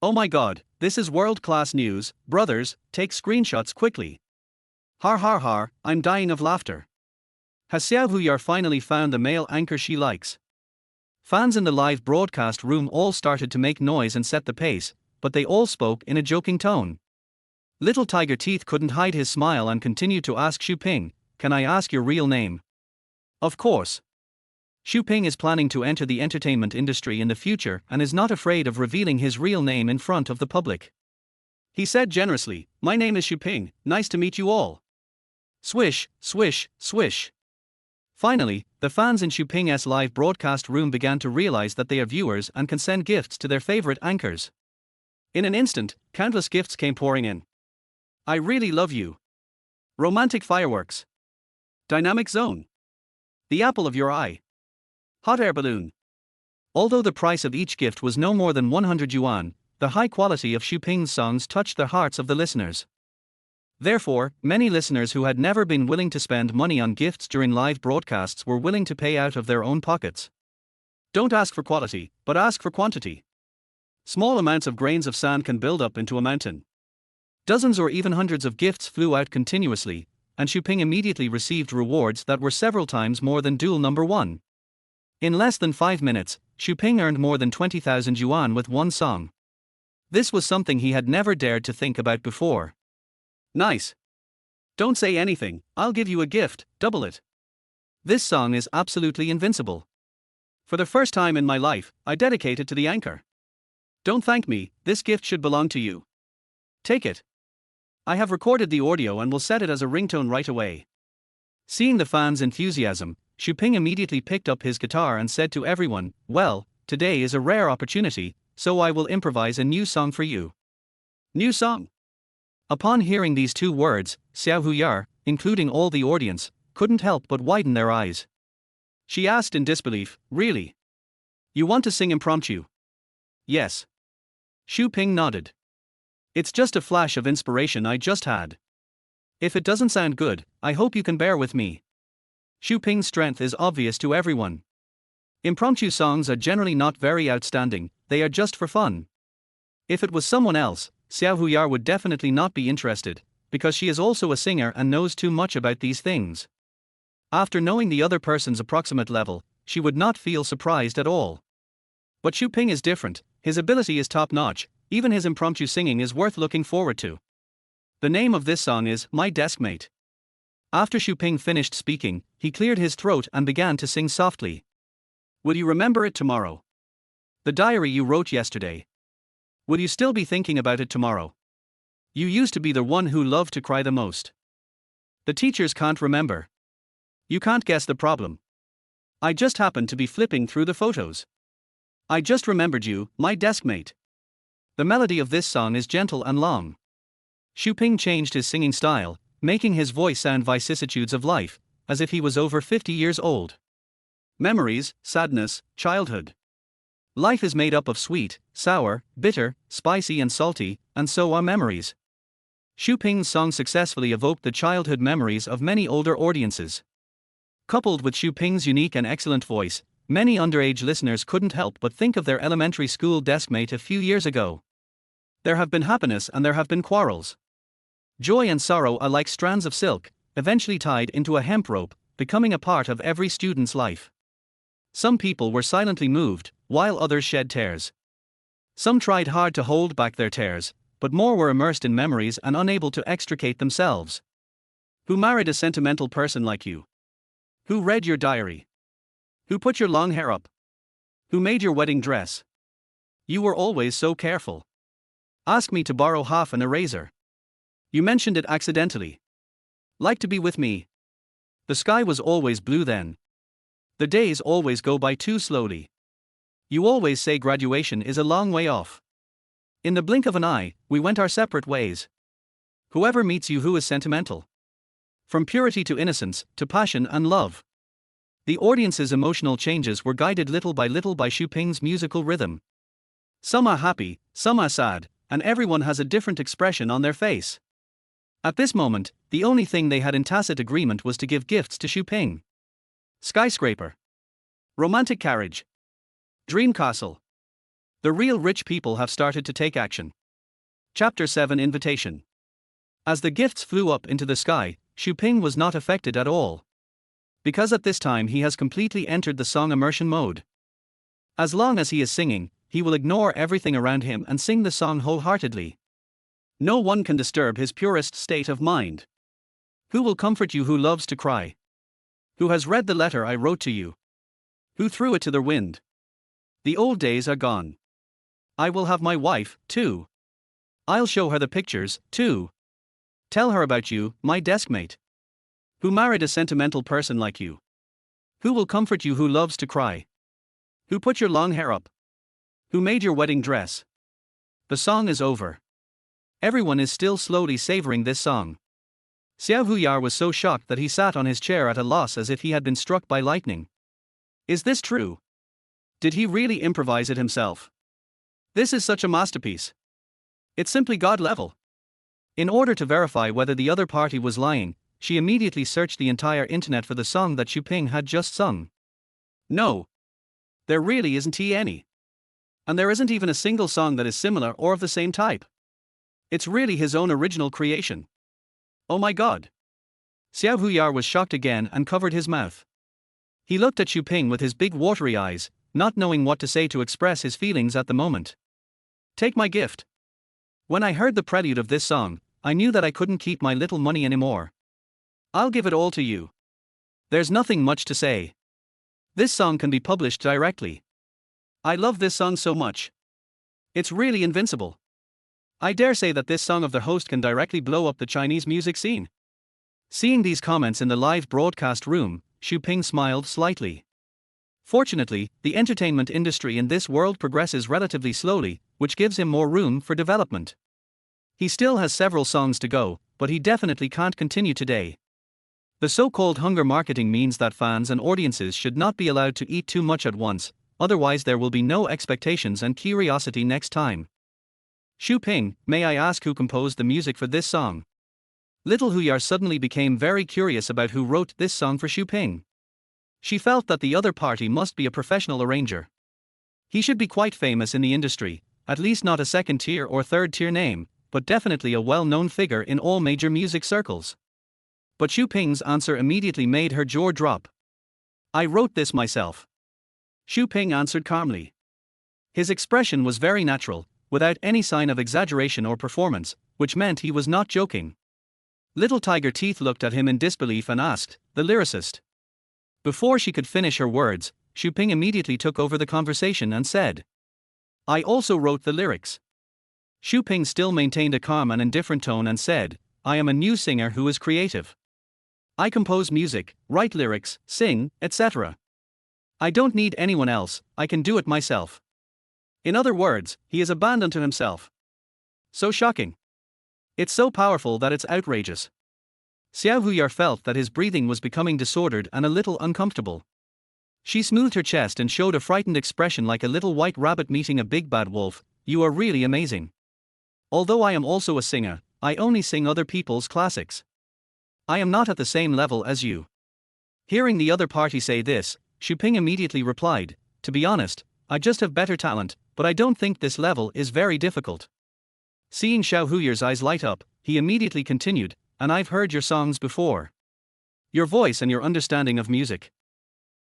Oh my god, this is world-class news, brothers, take screenshots quickly. Har har har, I'm dying of laughter. Has Xiao Huyar finally found the male anchor she likes? Fans in the live broadcast room all started to make noise and set the pace, but they all spoke in a joking tone. Little Tiger Teeth couldn't hide his smile and continued to ask Xu Ping, can I ask your real name? Of course. Xu Ping is planning to enter the entertainment industry in the future and is not afraid of revealing his real name in front of the public. He said generously, my name is Xu Ping, nice to meet you all. Swish, swish, swish. Finally, the fans in Xu Ping's live broadcast room began to realize that they are viewers and can send gifts to their favorite anchors. In an instant, countless gifts came pouring in. I really love you. Romantic fireworks. Dynamic zone. The apple of your eye. Hot air balloon. Although the price of each gift was no more than 100 yuan, the high quality of Xu Ping's songs touched the hearts of the listeners. Therefore, many listeners who had never been willing to spend money on gifts during live broadcasts were willing to pay out of their own pockets. Don't ask for quality, but ask for quantity. Small amounts of grains of sand can build up into a mountain. Dozens or even hundreds of gifts flew out continuously, and Xu Ping immediately received rewards that were several times more than duel number 1. In less than 5 minutes, Xu Ping earned more than 20,000 yuan with one song. This was something he had never dared to think about before. Nice. Don't say anything, I'll give you a gift, double it. This song is absolutely invincible. For the first time in my life, I dedicate it to the anchor. Don't thank me, this gift should belong to you. Take it. I have recorded the audio and will set it as a ringtone right away. Seeing the fans' enthusiasm, Xu Ping immediately picked up his guitar and said to everyone, well, today is a rare opportunity, so I will improvise a new song for you. New song. Upon hearing these 2 words, Xiao Huyar, including all the audience, couldn't help but widen their eyes. She asked in disbelief, really? You want to sing impromptu? Yes. Xu Ping nodded. It's just a flash of inspiration I just had. If it doesn't sound good, I hope you can bear with me. Xu Ping's strength is obvious to everyone. Impromptu songs are generally not very outstanding, they are just for fun. If it was someone else, Xiao Huyar would definitely not be interested, because she is also a singer and knows too much about these things. After knowing the other person's approximate level, she would not feel surprised at all. But Xu Ping is different, His ability is top-notch, even his impromptu singing is worth looking forward to. The name of this song is My Deskmate. After Xu finished speaking, he cleared his throat and began to sing softly. Will you remember it tomorrow? The diary you wrote yesterday. Will you still be thinking about it tomorrow? You used to be the one who loved to cry the most. The teachers can't remember. You can't guess the problem. I just happened to be flipping through the photos. I just remembered you, my deskmate. The melody of this song is gentle and long. Xu changed his singing style, making his voice sound vicissitudes of life, as if he was over 50 years old. Memories, sadness, childhood. Life is made up of sweet, sour, bitter, spicy and salty, and so are memories. Xu song successfully evoked the childhood memories of many older audiences. Coupled with Xu unique and excellent voice, many underage listeners couldn't help but think of their elementary school deskmate a few years ago. There have been happiness and there have been quarrels. Joy and sorrow are like strands of silk, eventually tied into a hemp rope, becoming a part of every student's life. Some people were silently moved, while others shed tears. Some tried hard to hold back their tears, but more were immersed in memories and unable to extricate themselves. Who married a sentimental person like you? Who read your diary? Who put your long hair up? Who made your wedding dress? You were always so careful. Ask me to borrow half an eraser. You mentioned it accidentally. Like to be with me. The sky was always blue then. The days always go by too slowly. You always say graduation is a long way off. In the blink of an eye, we went our separate ways. Whoever meets you who is sentimental. From purity to innocence, to passion and love. The audience's emotional changes were guided little by Xu musical rhythm. Some are happy, some are sad, and everyone has a different expression on their face. At this moment, the only thing they had in tacit agreement was to give gifts to Xu. Skyscraper. Romantic carriage. Dream castle. The real rich people have started to take action. Chapter 7 Invitation. As the gifts flew up into the sky, Xu was not affected at all. Because at this time he has completely entered the song immersion mode. As long as he is singing, he will ignore everything around him and sing the song wholeheartedly. No one can disturb his purest state of mind. Who will comfort you who loves to cry? Who has read the letter I wrote to you? Who threw it to the wind? The old days are gone. I will have my wife, too. I'll show her the pictures, too. Tell her about you, my deskmate. Who married a sentimental person like you? Who will comfort you who loves to cry? Who put your long hair up? Who made your wedding dress? The song is over. Everyone is still slowly savoring this song. Xiao Huyar was so shocked that he sat on his chair at a loss as if he had been struck by lightning. Is this true? Did he really improvise it himself? This is such a masterpiece. It's simply God level. In order to verify whether the other party was lying, she immediately searched the entire internet for the song that Xu had just sung. No. There really isn't any. And there isn't even a single song that is similar or of the same type. It's really his own original creation. Oh my God. Xiao Huyar was shocked again and covered his mouth. He looked at Xu with his big watery eyes, not knowing what to say to express his feelings at the moment. Take my gift. When I heard the prelude of this song, I knew that I couldn't keep my little money anymore. I'll give it all to you. There's nothing much to say. This song can be published directly. I love this song so much. It's really invincible. I dare say that this song of the host can directly blow up the Chinese music scene. Seeing these comments in the live broadcast room, Xu smiled slightly. Fortunately, the entertainment industry in this world progresses relatively slowly, which gives him more room for development. He still has several songs to go, but he definitely can't continue today. The so-called hunger marketing means that fans and audiences should not be allowed to eat too much at once, otherwise there will be no expectations and curiosity next time. Xu, may I ask who composed the music for this song? Little Huyar suddenly became very curious about who wrote this song for Xu. She felt that the other party must be a professional arranger. He should be quite famous in the industry, at least not a second-tier or third-tier name, but definitely a well-known figure in all major music circles. But Xu answer immediately made her jaw drop. I wrote this myself. Xu answered calmly. His expression was very natural, without any sign of exaggeration or performance, which meant he was not joking. Little Tiger Teeth looked at him in disbelief and asked, "The lyricist?" Before she could finish her words, Xu Ping immediately took over the conversation and said, "I also wrote the lyrics." Xu Ping still maintained a calm and indifferent tone and said, "I am a new singer who is creative. I compose music, write lyrics, sing, etc. I don't need anyone else, I can do it myself." In other words, he is abandoned to himself. So shocking. It's so powerful that it's outrageous. Xiao Huyar felt that his breathing was becoming disordered and a little uncomfortable. She smoothed her chest and showed a frightened expression like a little white rabbit meeting a big bad wolf. "You are really amazing. Although I am also a singer, I only sing other people's classics. I am not at the same level as you." Hearing the other party say this, Xu Ping immediately replied, "To be honest, I just have better talent, but I don't think this level is very difficult." Seeing Xiao Huyar's eyes light up, he immediately continued, "And I've heard your songs before. Your voice and your understanding of music.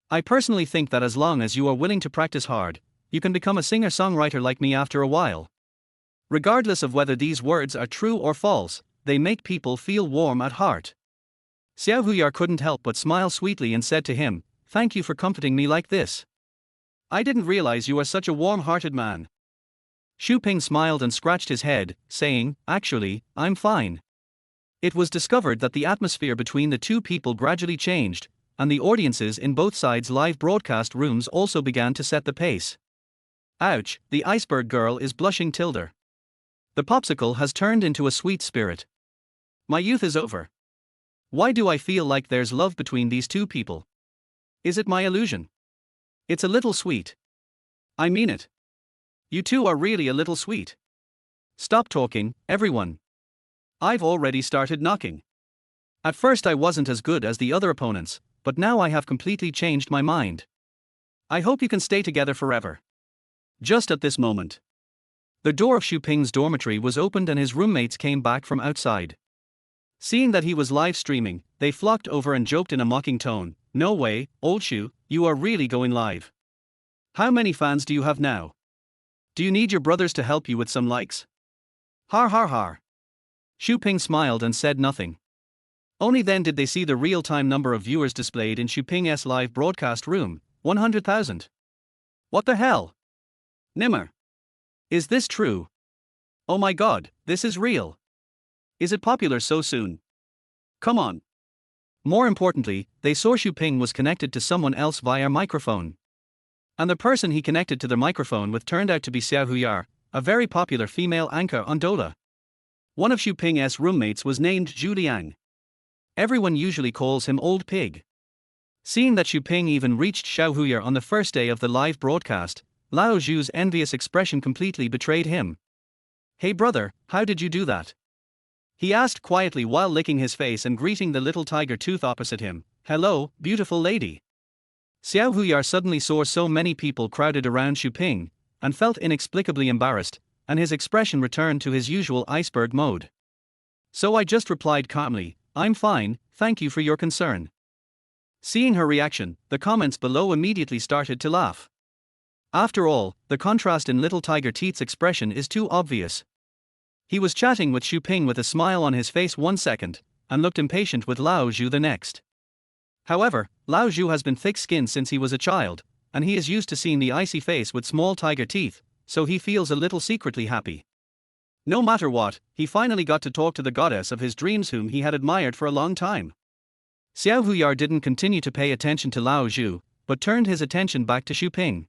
I personally think that as long as you are willing to practice hard, you can become a singer-songwriter like me after a while. Regardless of whether these words are true or false, they make people feel warm at heart." Xiao Huyar couldn't help but smile sweetly and said to him, "Thank you for comforting me like this. I didn't realize you are such a warm-hearted man." Xu Ping smiled and scratched his head, saying, "Actually, I'm fine." It was discovered that the atmosphere between the two people gradually changed, and the audiences in both sides' live broadcast rooms also began to set the pace. Ouch, the iceberg girl is blushing tilde. The popsicle has turned into a sweet spirit. My youth is over. Why do I feel like there's love between these two people? Is it my illusion? It's a little sweet. I mean it. You two are really a little sweet. Stop talking, everyone. I've already started knocking. At first I wasn't as good as the other opponents, but now I have completely changed my mind. I hope you can stay together forever." Just at this moment, the door of Xu Ping's dormitory was opened and his roommates came back from outside. Seeing that he was live streaming, they flocked over and joked in a mocking tone, "No way, old Xu, you are really going live. How many fans do you have now? Do you need your brothers to help you with some likes?" Har har har. Xu Ping smiled and said nothing. Only then did they see the real-time number of viewers displayed in Xu Ping's live broadcast room, 100,000. What the hell? Nimmer. Is this true? Oh my god, this is real. Is it popular so soon? Come on. More importantly, they saw Xu Ping was connected to someone else via microphone. And the person he connected to the microphone with turned out to be Xiao Huyar, a very popular female anchor on Dola. One of Xu Ping's roommates was named Zhu Liang. Everyone usually calls him Old Pig. Seeing that Xu Ping even reached Xiao Huyar on the first day of the live broadcast, Lao Zhu's envious expression completely betrayed him. "Hey brother, how did you do that?" he asked quietly while licking his face and greeting the little tiger tooth opposite him. "Hello, beautiful lady." Xiao Huyar suddenly saw so many people crowded around Xu Ping, and felt inexplicably embarrassed, and his expression returned to his usual iceberg mode. So I just replied calmly, "I'm fine, thank you for your concern." Seeing her reaction, the comments below immediately started to laugh. After all, the contrast in Little Tiger Teeth's expression is too obvious. He was chatting with Xu Ping with a smile on his face one second, and looked impatient with Lao Zhu the next. However, Lao Zhu has been thick-skinned since he was a child, and he is used to seeing the icy face with small tiger teeth, so he feels a little secretly happy. No matter what, he finally got to talk to the goddess of his dreams whom he had admired for a long time. Xiao Huyar didn't continue to pay attention to Lao Zhu, but turned his attention back to Xu Ping.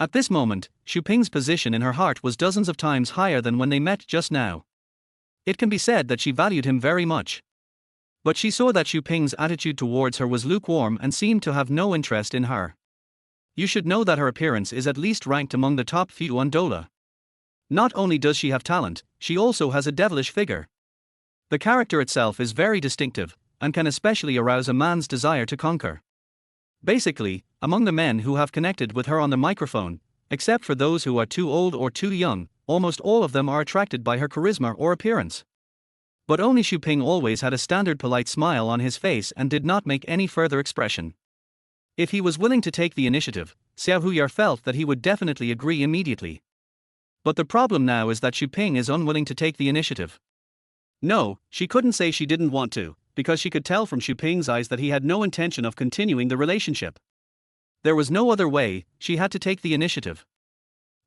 At this moment, Xu Ping's position in her heart was dozens of times higher than when they met just now. It can be said that she valued him very much. But she saw that Xu Ping's attitude towards her was lukewarm and seemed to have no interest in her. You should know that her appearance is at least ranked among the top few on Dola. Not only does she have talent, she also has a devilish figure. The character itself is very distinctive, and can especially arouse a man's desire to conquer. Basically, among the men who have connected with her on the microphone, except for those who are too old or too young, almost all of them are attracted by her charisma or appearance. But only Xu Ping always had a standard polite smile on his face and did not make any further expression. If he was willing to take the initiative, Xiao Huyar felt that he would definitely agree immediately. But the problem now is that Xu Ping is unwilling to take the initiative. No, she couldn't say she didn't want to, because she could tell from Xu Ping's eyes that he had no intention of continuing the relationship. There was no other way, she had to take the initiative.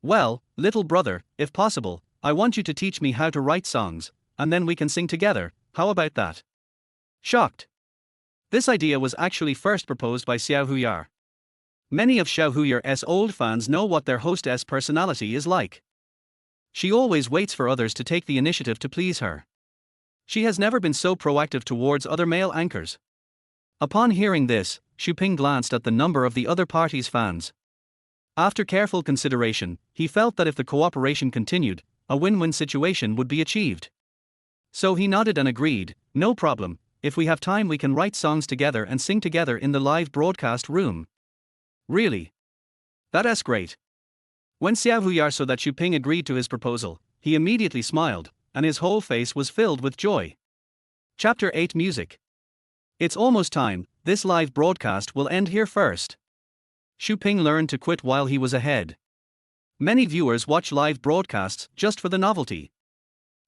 Well, little brother, if possible, I want you to teach me how to write songs, and then we can sing together, how about that? Shocked. This idea was actually first proposed by Xiao Huyar. Many of Xiao Huyar's old fans know what their hostess personality is like. She always waits for others to take the initiative to please her. She has never been so proactive towards other male anchors. Upon hearing this, Xu Ping glanced at the number of the other party's fans. After careful consideration, he felt that if the cooperation continued, a win-win situation would be achieved. So he nodded and agreed, no problem, if we have time we can write songs together and sing together in the live broadcast room. Really? That's great. When Xiao Huyar saw that Xu Ping agreed to his proposal, he immediately smiled, and his whole face was filled with joy. Chapter 8 Music. It's almost time, this live broadcast will end here first. Xu Ping learned to quit while he was ahead. Many viewers watch live broadcasts just for the novelty.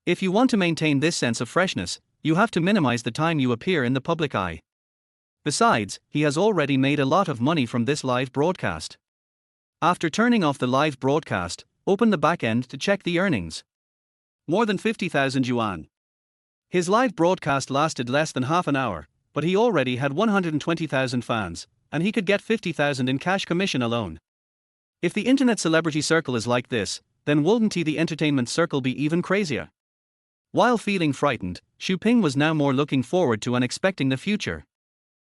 If you want to maintain this sense of freshness, you have to minimize the time you appear in the public eye. Besides, he has already made a lot of money from this live broadcast. After turning off the live broadcast, open the back end to check the earnings. More than 50,000 yuan. His live broadcast lasted less than half an hour, but he already had 120,000 fans, and he could get 50,000 in cash commission alone. If the internet celebrity circle is like this, then wouldn't the entertainment circle be even crazier? While feeling frightened, Xu Ping was now more looking forward to and expecting the future.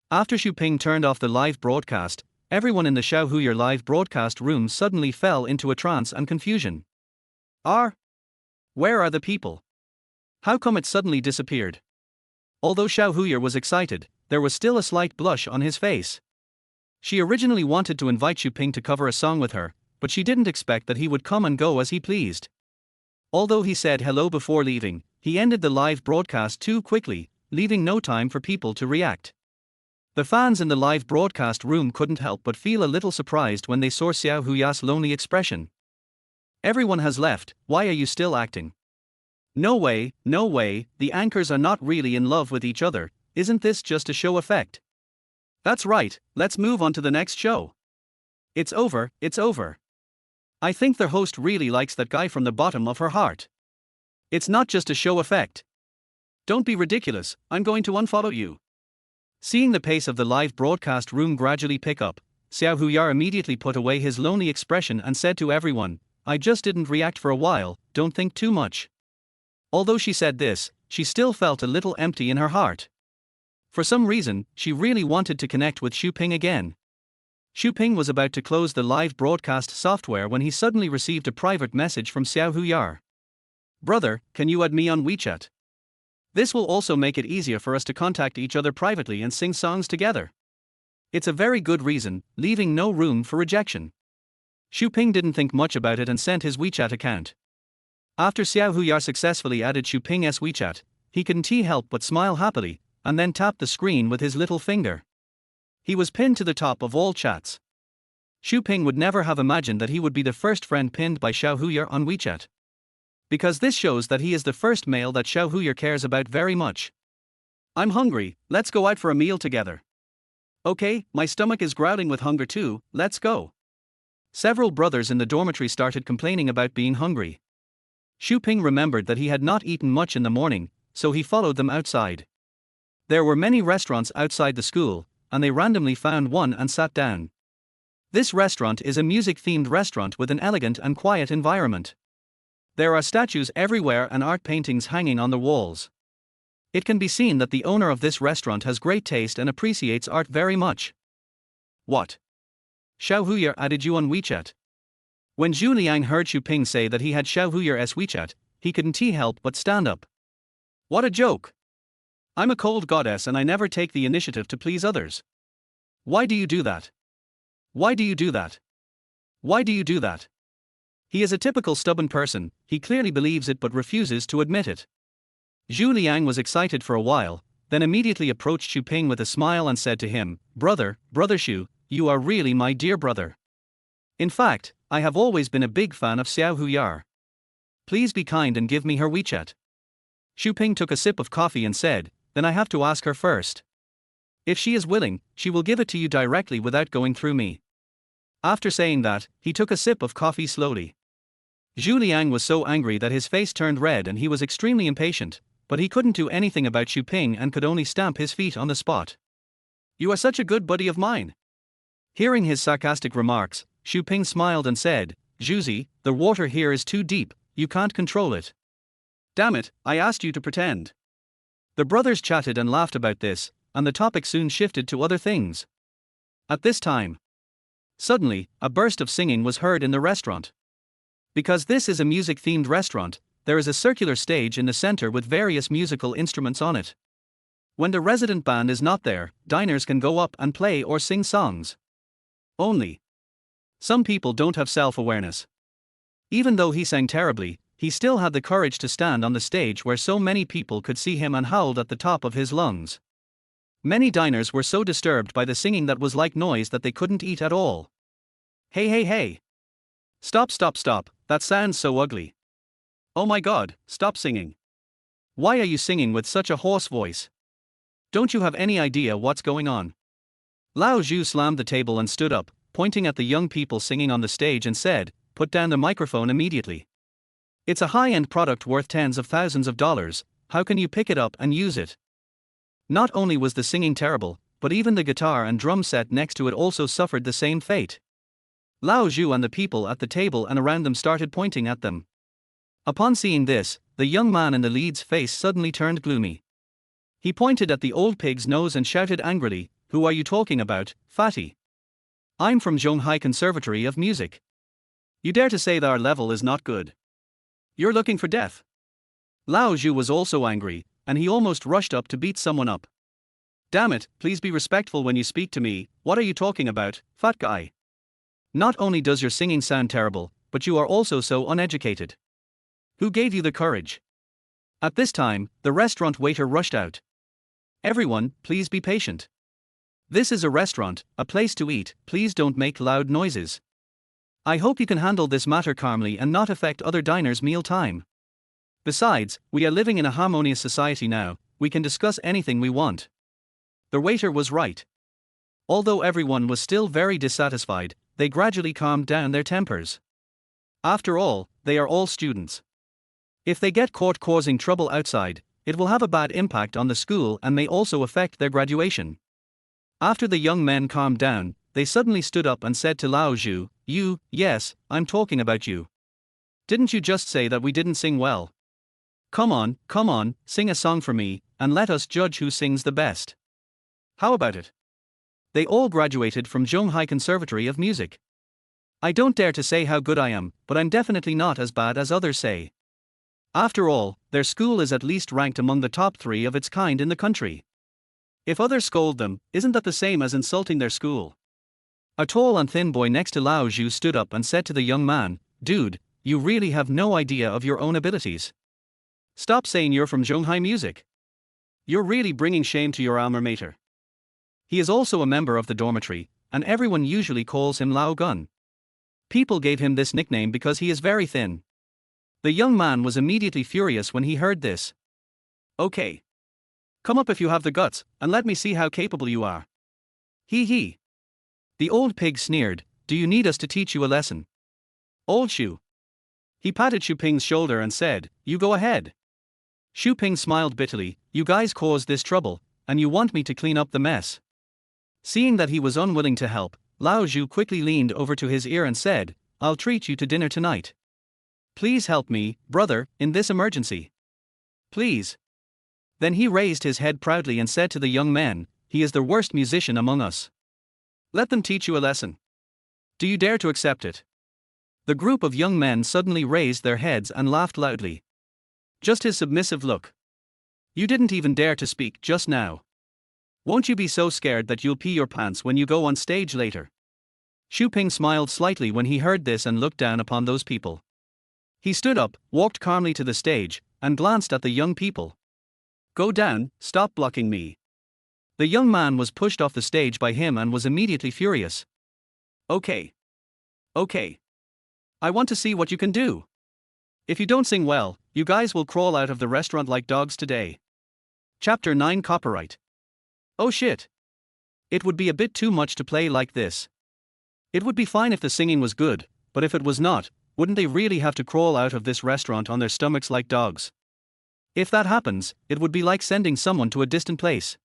After Xu Ping turned off the live broadcast, everyone in the Xiao Huyar live broadcast room suddenly fell into a trance and confusion. Where are the people? How come it suddenly disappeared? Although Xiao Huyar was excited, there was still a slight blush on his face. She originally wanted to invite Xu Ping to cover a song with her, but she didn't expect that he would come and go as he pleased. Although he said hello before leaving, he ended the live broadcast too quickly, leaving no time for people to react. The fans in the live broadcast room couldn't help but feel a little surprised when they saw Xiao Huyar's lonely expression. Everyone has left, why are you still acting? No way, the anchors are not really in love with each other, isn't this just a show effect? That's right, let's move on to the next show. It's over. I think their host really likes that guy from the bottom of her heart. It's not just a show effect. Don't be ridiculous, I'm going to unfollow you. Seeing the pace of the live broadcast room gradually pick up, Xiao Huyar immediately put away his lonely expression and said to everyone, I just didn't react for a while, don't think too much. Although she said this, she still felt a little empty in her heart. For some reason, she really wanted to connect with Xu Ping again. Xu Ping was about to close the live broadcast software when he suddenly received a private message from Xiao Huyar. Brother, can you add me on WeChat? This will also make it easier for us to contact each other privately and sing songs together. It's a very good reason, leaving no room for rejection. Xu Ping didn't think much about it and sent his WeChat account. After Xiao Huyar successfully added Xu Ping's WeChat, he couldn't help but smile happily, and then tapped the screen with his little finger. He was pinned to the top of all chats. Xu Ping would never have imagined that he would be the first friend pinned by Xiao Huyar on WeChat. Because this shows that he is the first male that Xiao Huyar cares about very much. I'm hungry, let's go out for a meal together. Okay, my stomach is growling with hunger too, let's go. Several brothers in the dormitory started complaining about being hungry. Xu Ping remembered that he had not eaten much in the morning, so he followed them outside. There were many restaurants outside the school, and they randomly found one and sat down. This restaurant is a music-themed restaurant with an elegant and quiet environment. There are statues everywhere and art paintings hanging on the walls. It can be seen that the owner of this restaurant has great taste and appreciates art very much. What? Xiao Huyar added you on WeChat? When Zhu Liang heard Xu Ping say that he had Xiao Huyar's WeChat, he couldn't help but stand up. What a joke! I'm a cold goddess and I never take the initiative to please others. Why do you do that? Why do you do that? Why do you do that? He is a typical stubborn person, he clearly believes it but refuses to admit it. Zhu Liang was excited for a while, then immediately approached Xu Ping with a smile and said to him, Brother Xu, you are really my dear brother. In fact, I have always been a big fan of Xiao Huyar. Please be kind and give me her WeChat. Xu Ping took a sip of coffee and said, then I have to ask her first. If she is willing, she will give it to you directly without going through me. After saying that, he took a sip of coffee slowly. Zhu Liang was so angry that his face turned red and he was extremely impatient, but he couldn't do anything about Xu Ping and could only stamp his feet on the spot. You are such a good buddy of mine. Hearing his sarcastic remarks, Xu Ping smiled and said, Zhuzi, the water here is too deep, you can't control it. Damn it, I asked you to pretend. The brothers chatted and laughed about this, and the topic soon shifted to other things. At this time, suddenly, a burst of singing was heard in the restaurant. Because this is a music-themed restaurant, there is a circular stage in the center with various musical instruments on it. When the resident band is not there, diners can go up and play or sing songs. Only, some people don't have self-awareness. Even though he sang terribly, he still had the courage to stand on the stage where so many people could see him and howled at the top of his lungs. Many diners were so disturbed by the singing that was like noise that they couldn't eat at all. Hey hey hey! Stop, that sounds so ugly. Oh my god, stop singing. Why are you singing with such a hoarse voice? Don't you have any idea what's going on? Lao Zhu slammed the table and stood up, pointing at the young people singing on the stage and said, put down the microphone immediately. It's a high-end product worth tens of thousands of dollars, how can you pick it up and use it? Not only was the singing terrible, but even the guitar and drum set next to it also suffered the same fate. Lao Zhu and the people at the table and around them started pointing at them. Upon seeing this, the young man in the lead's face suddenly turned gloomy. He pointed at the old pig's nose and shouted angrily, who are you talking about, fatty? I'm from Zhonghai Conservatory of Music. You dare to say that our level is not good? You're looking for death. Lao Zhu was also angry, and he almost rushed up to beat someone up. Damn it, please be respectful when you speak to me, what are you talking about, fat guy? Not only does your singing sound terrible, but you are also so uneducated. Who gave you the courage? At this time, the restaurant waiter rushed out. Everyone, please be patient. This is a restaurant, a place to eat, please don't make loud noises. I hope you can handle this matter calmly and not affect other diners' meal time. Besides, we are living in a harmonious society now, we can discuss anything we want. The waiter was right. Although everyone was still very dissatisfied, they gradually calmed down their tempers. After all, they are all students. If they get caught causing trouble outside, it will have a bad impact on the school and may also affect their graduation. After the young men calmed down, they suddenly stood up and said to Lao Zhu, yes, I'm talking about you. Didn't you just say that we didn't sing well? Come on, sing a song for me, and let us judge who sings the best. How about it? They all graduated from Zhonghai Conservatory of Music. I don't dare to say how good I am, but I'm definitely not as bad as others say. After all, their school is at least ranked among the top 3 of its kind in the country. If others scold them, isn't that the same as insulting their school? A tall and thin boy next to Lao Zhu stood up and said to the young man, dude, you really have no idea of your own abilities. Stop saying you're from Zhonghai Music. You're really bringing shame to your alma mater. He is also a member of the dormitory, and everyone usually calls him Lao Gun. People gave him this nickname because he is very thin. The young man was immediately furious when he heard this. Okay. Come up if you have the guts, and let me see how capable you are. Hee. The old pig sneered, do you need us to teach you a lesson? Old Shu. He patted Xu Ping's shoulder and said, you go ahead. Xu Ping smiled bitterly, you guys caused this trouble, and you want me to clean up the mess. Seeing that he was unwilling to help, Lao Zhu quickly leaned over to his ear and said, I'll treat you to dinner tonight. Please help me, brother, in this emergency. Please. Then he raised his head proudly and said to the young men, he is the worst musician among us. Let them teach you a lesson. Do you dare to accept it? The group of young men suddenly raised their heads and laughed loudly. Just his submissive look. You didn't even dare to speak just now. Won't you be so scared that you'll pee your pants when you go on stage later? Xu Ping smiled slightly when he heard this and looked down upon those people. He stood up, walked calmly to the stage, and glanced at the young people. Go down, stop blocking me. The young man was pushed off the stage by him and was immediately furious. Okay. Okay. I want to see what you can do. If you don't sing well, you guys will crawl out of the restaurant like dogs today. Chapter 9 Copyright. Oh shit. It would be a bit too much to play like this. It would be fine if the singing was good, but if it was not, wouldn't they really have to crawl out of this restaurant on their stomachs like dogs? If that happens, it would be like sending someone to a distant place.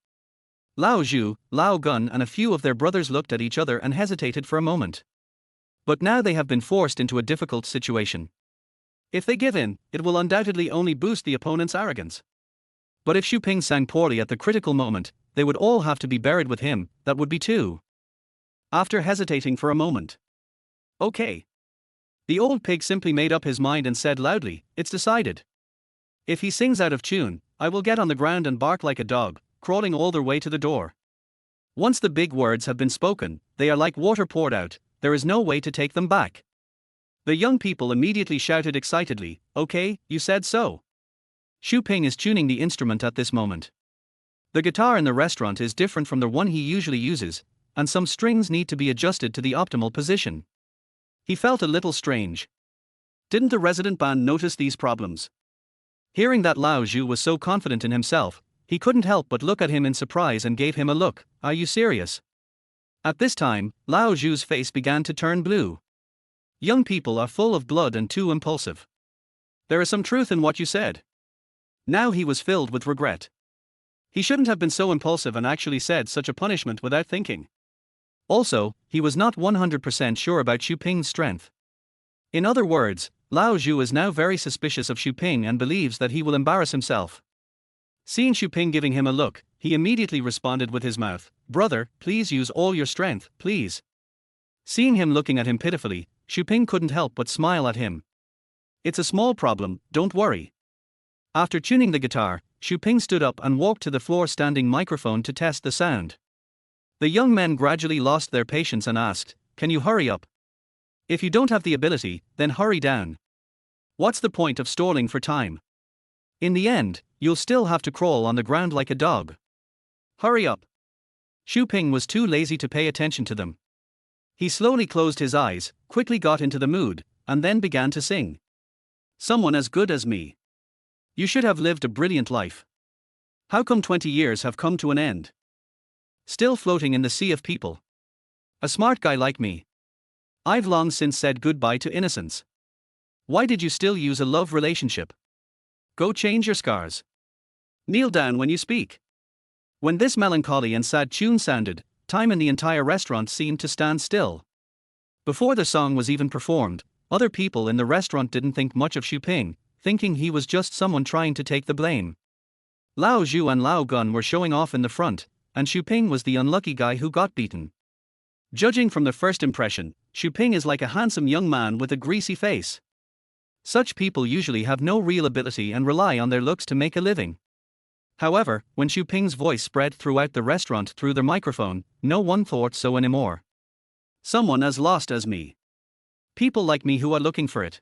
Lao Zhu, Lao Gun, and a few of their brothers looked at each other and hesitated for a moment. But now they have been forced into a difficult situation. If they give in, it will undoubtedly only boost the opponent's arrogance. But if Xu Ping sang poorly at the critical moment, they would all have to be buried with him. That would be too. After hesitating for a moment. Okay. The old pig simply made up his mind and said loudly, "It's decided. If he sings out of tune, I will get on the ground and bark like a dog, crawling all their way to the door." Once the big words have been spoken, they are like water poured out, there is no way to take them back. The young people immediately shouted excitedly, "Okay, you said so." Xu Ping is tuning the instrument at this moment. The guitar in the restaurant is different from the one he usually uses, and some strings need to be adjusted to the optimal position. He felt a little strange. Didn't the resident band notice these problems? Hearing that Lao Zhu was so confident in himself, he couldn't help but look at him in surprise and gave him a look. "Are you serious?" At this time, Lao Zhu's face began to turn blue. Young people are full of blood and too impulsive. There is some truth in what you said. Now he was filled with regret. He shouldn't have been so impulsive and actually said such a punishment without thinking. Also, he was not 100% sure about Xu Ping's strength. In other words, Lao Zhu is now very suspicious of Xu Ping and believes that he will embarrass himself. Seeing Xu Ping giving him a look, he immediately responded with his mouth, "Brother, please use all your strength, please." Seeing him looking at him pitifully, Xu Ping couldn't help but smile at him. "It's a small problem, don't worry." After tuning the guitar, Xu Ping stood up and walked to the floor standing microphone to test the sound. The young men gradually lost their patience and asked, "Can you hurry up? If you don't have the ability, then hurry down. What's the point of stalling for time? In the end, you'll still have to crawl on the ground like a dog. Hurry up." Xu Ping was too lazy to pay attention to them. He slowly closed his eyes, quickly got into the mood, and then began to sing. "Someone as good as me. You should have lived a brilliant life. How come 20 years have come to an end? Still floating in the sea of people. A smart guy like me. I've long since said goodbye to innocence. Why did you still use a love relationship? Go change your scars. Kneel down when you speak." When this melancholy and sad tune sounded, time in the entire restaurant seemed to stand still. Before the song was even performed, other people in the restaurant didn't think much of Xu Ping, thinking he was just someone trying to take the blame. Lao Zhu and Lao Gun were showing off in the front, and Xu Ping was the unlucky guy who got beaten. Judging from the first impression, Xu Ping is like a handsome young man with a greasy face. Such people usually have no real ability and rely on their looks to make a living. However, when Xu Ping's voice spread throughout the restaurant through the microphone, no one thought so anymore. "Someone as lost as me. People like me who are looking for it.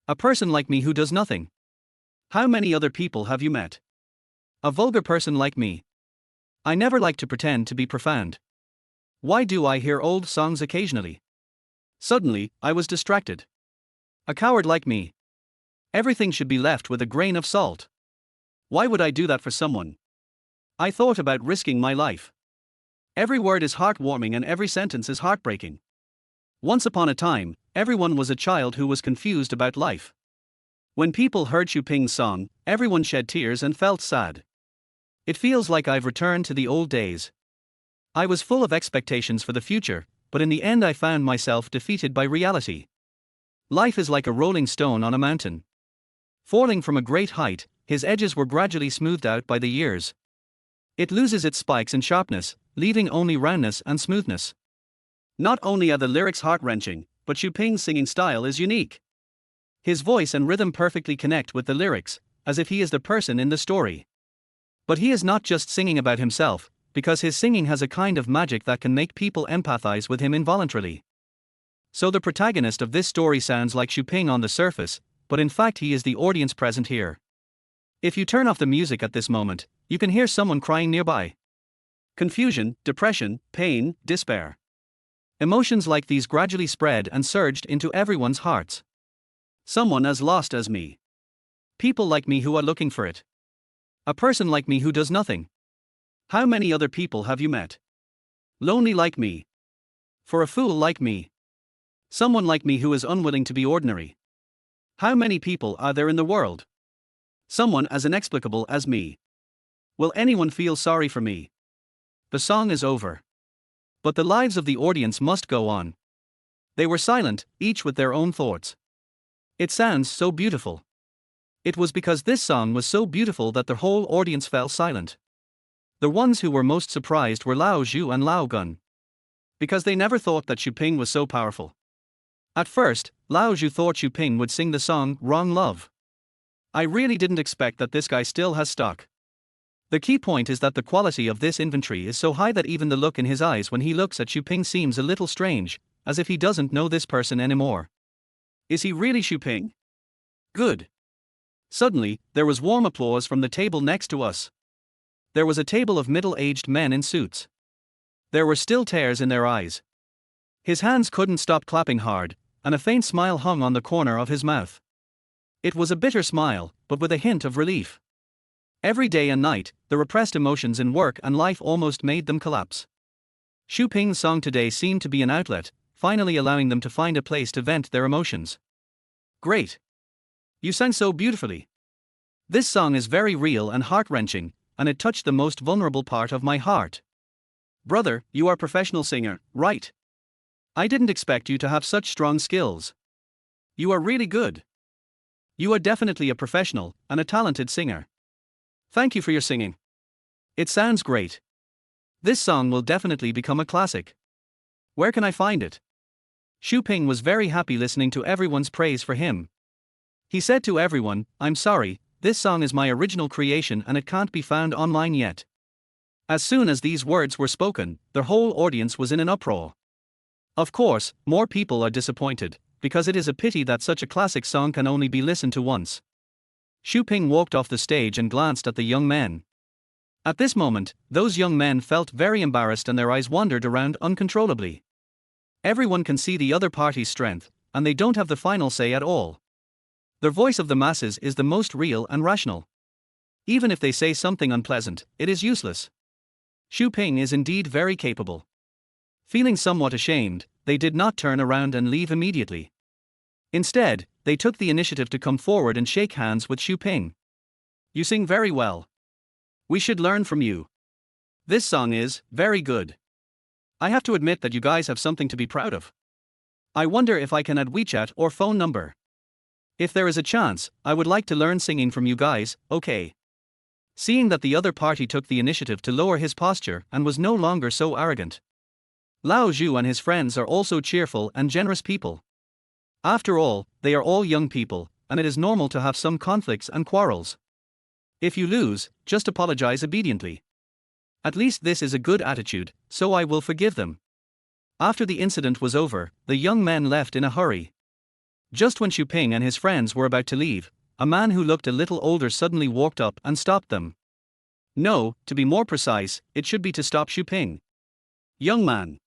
A person like me who does nothing. How many other people have you met? A vulgar person like me. I never like to pretend to be profound. Why do I hear old songs occasionally? Suddenly, I was distracted. A coward like me. Everything should be left with a grain of salt. Why would I do that for someone? I thought about risking my life. Every word is heartwarming and every sentence is heartbreaking. Once upon a time, everyone was a child who was confused about life. When people heard Xu Ping's song, everyone shed tears and felt sad. It feels like I've returned to the old days. I was full of expectations for the future, but in the end I found myself defeated by reality. Life is like a rolling stone on a mountain. Falling from a great height, his edges were gradually smoothed out by the years. It loses its spikes and sharpness, leaving only roundness and smoothness. Not only are the lyrics heart-wrenching, but Xu Ping's singing style is unique. His voice and rhythm perfectly connect with the lyrics, as if he is the person in the story. But he is not just singing about himself, because his singing has a kind of magic that can make people empathize with him involuntarily. So the protagonist of this story sounds like Xu Ping on the surface, but in fact he is the audience present here. If you turn off the music at this moment, you can hear someone crying nearby. confusion, depression, pain, despair. Emotions like these gradually spread and surged into everyone's hearts. Someone as lost as me. People like me who are looking for it. A person like me who does nothing. How many other people have you met? Lonely like me. For a fool like me. Someone like me who is unwilling to be ordinary. How many people are there in the world? Someone as inexplicable as me. Will anyone feel sorry for me? The song is over. But the lives of the audience must go on. They were silent, each with their own thoughts. It sounds so beautiful. It was because this song was so beautiful that the whole audience fell silent. The ones who were most surprised were Lao Zhu and Lao Gun. Because they never thought that Xu Ping was so powerful. At first, Lao Zhu thought Xu Ping would sing the song Wrong Love. I really didn't expect that this guy still has stock. The key point is that the quality of this inventory is so high that even the look in his eyes when he looks at Xu Ping seems a little strange, as if he doesn't know this person anymore. Is he really Xu Ping? Good. Suddenly, there was warm applause from the table next to us. There was a table of middle-aged men in suits. There were still tears in their eyes. His hands couldn't stop clapping hard, and a faint smile hung on the corner of his mouth. It was a bitter smile, but with a hint of relief. Every day and night, the repressed emotions in work and life almost made them collapse. Xu Ping's song today seemed to be an outlet, finally allowing them to find a place to vent their emotions. Great! You sang so beautifully. This song is very real and heart-wrenching, and it touched the most vulnerable part of my heart. Brother, you are a professional singer, right? I didn't expect you to have such strong skills. You are really good. You are definitely a professional and a talented singer. Thank you for your singing. It sounds great. This song will definitely become a classic. Where can I find it? Xu Ping was very happy listening to everyone's praise for him. He said to everyone, I'm sorry, this song is my original creation and it can't be found online yet. As soon as these words were spoken, the whole audience was in an uproar. Of course, more people are disappointed, because it is a pity that such a classic song can only be listened to once. Xu Ping walked off the stage and glanced at the young men. At this moment, those young men felt very embarrassed and their eyes wandered around uncontrollably. Everyone can see the other party's strength, and they don't have the final say at all. The voice of the masses is the most real and rational. Even if they say something unpleasant, it is useless. Xu Ping is indeed very capable. Feeling somewhat ashamed, they did not turn around and leave immediately. Instead, they took the initiative to come forward and shake hands with Xu Ping. You sing very well. We should learn from you. This song is very good. I have to admit that you guys have something to be proud of. I wonder if I can add WeChat or phone number. If there is a chance, I would like to learn singing from you guys, okay? Seeing that the other party took the initiative to lower his posture and was no longer so arrogant. Lao Zhu and his friends are also cheerful and generous people. After all, they are all young people, and it is normal to have some conflicts and quarrels. If you lose, just apologize obediently. At least this is a good attitude, so I will forgive them. After the incident was over, the young men left in a hurry. Just when Xu Ping and his friends were about to leave, a man who looked a little older suddenly walked up and stopped them. No, to be more precise, it should be to stop Xu Ping. Young man.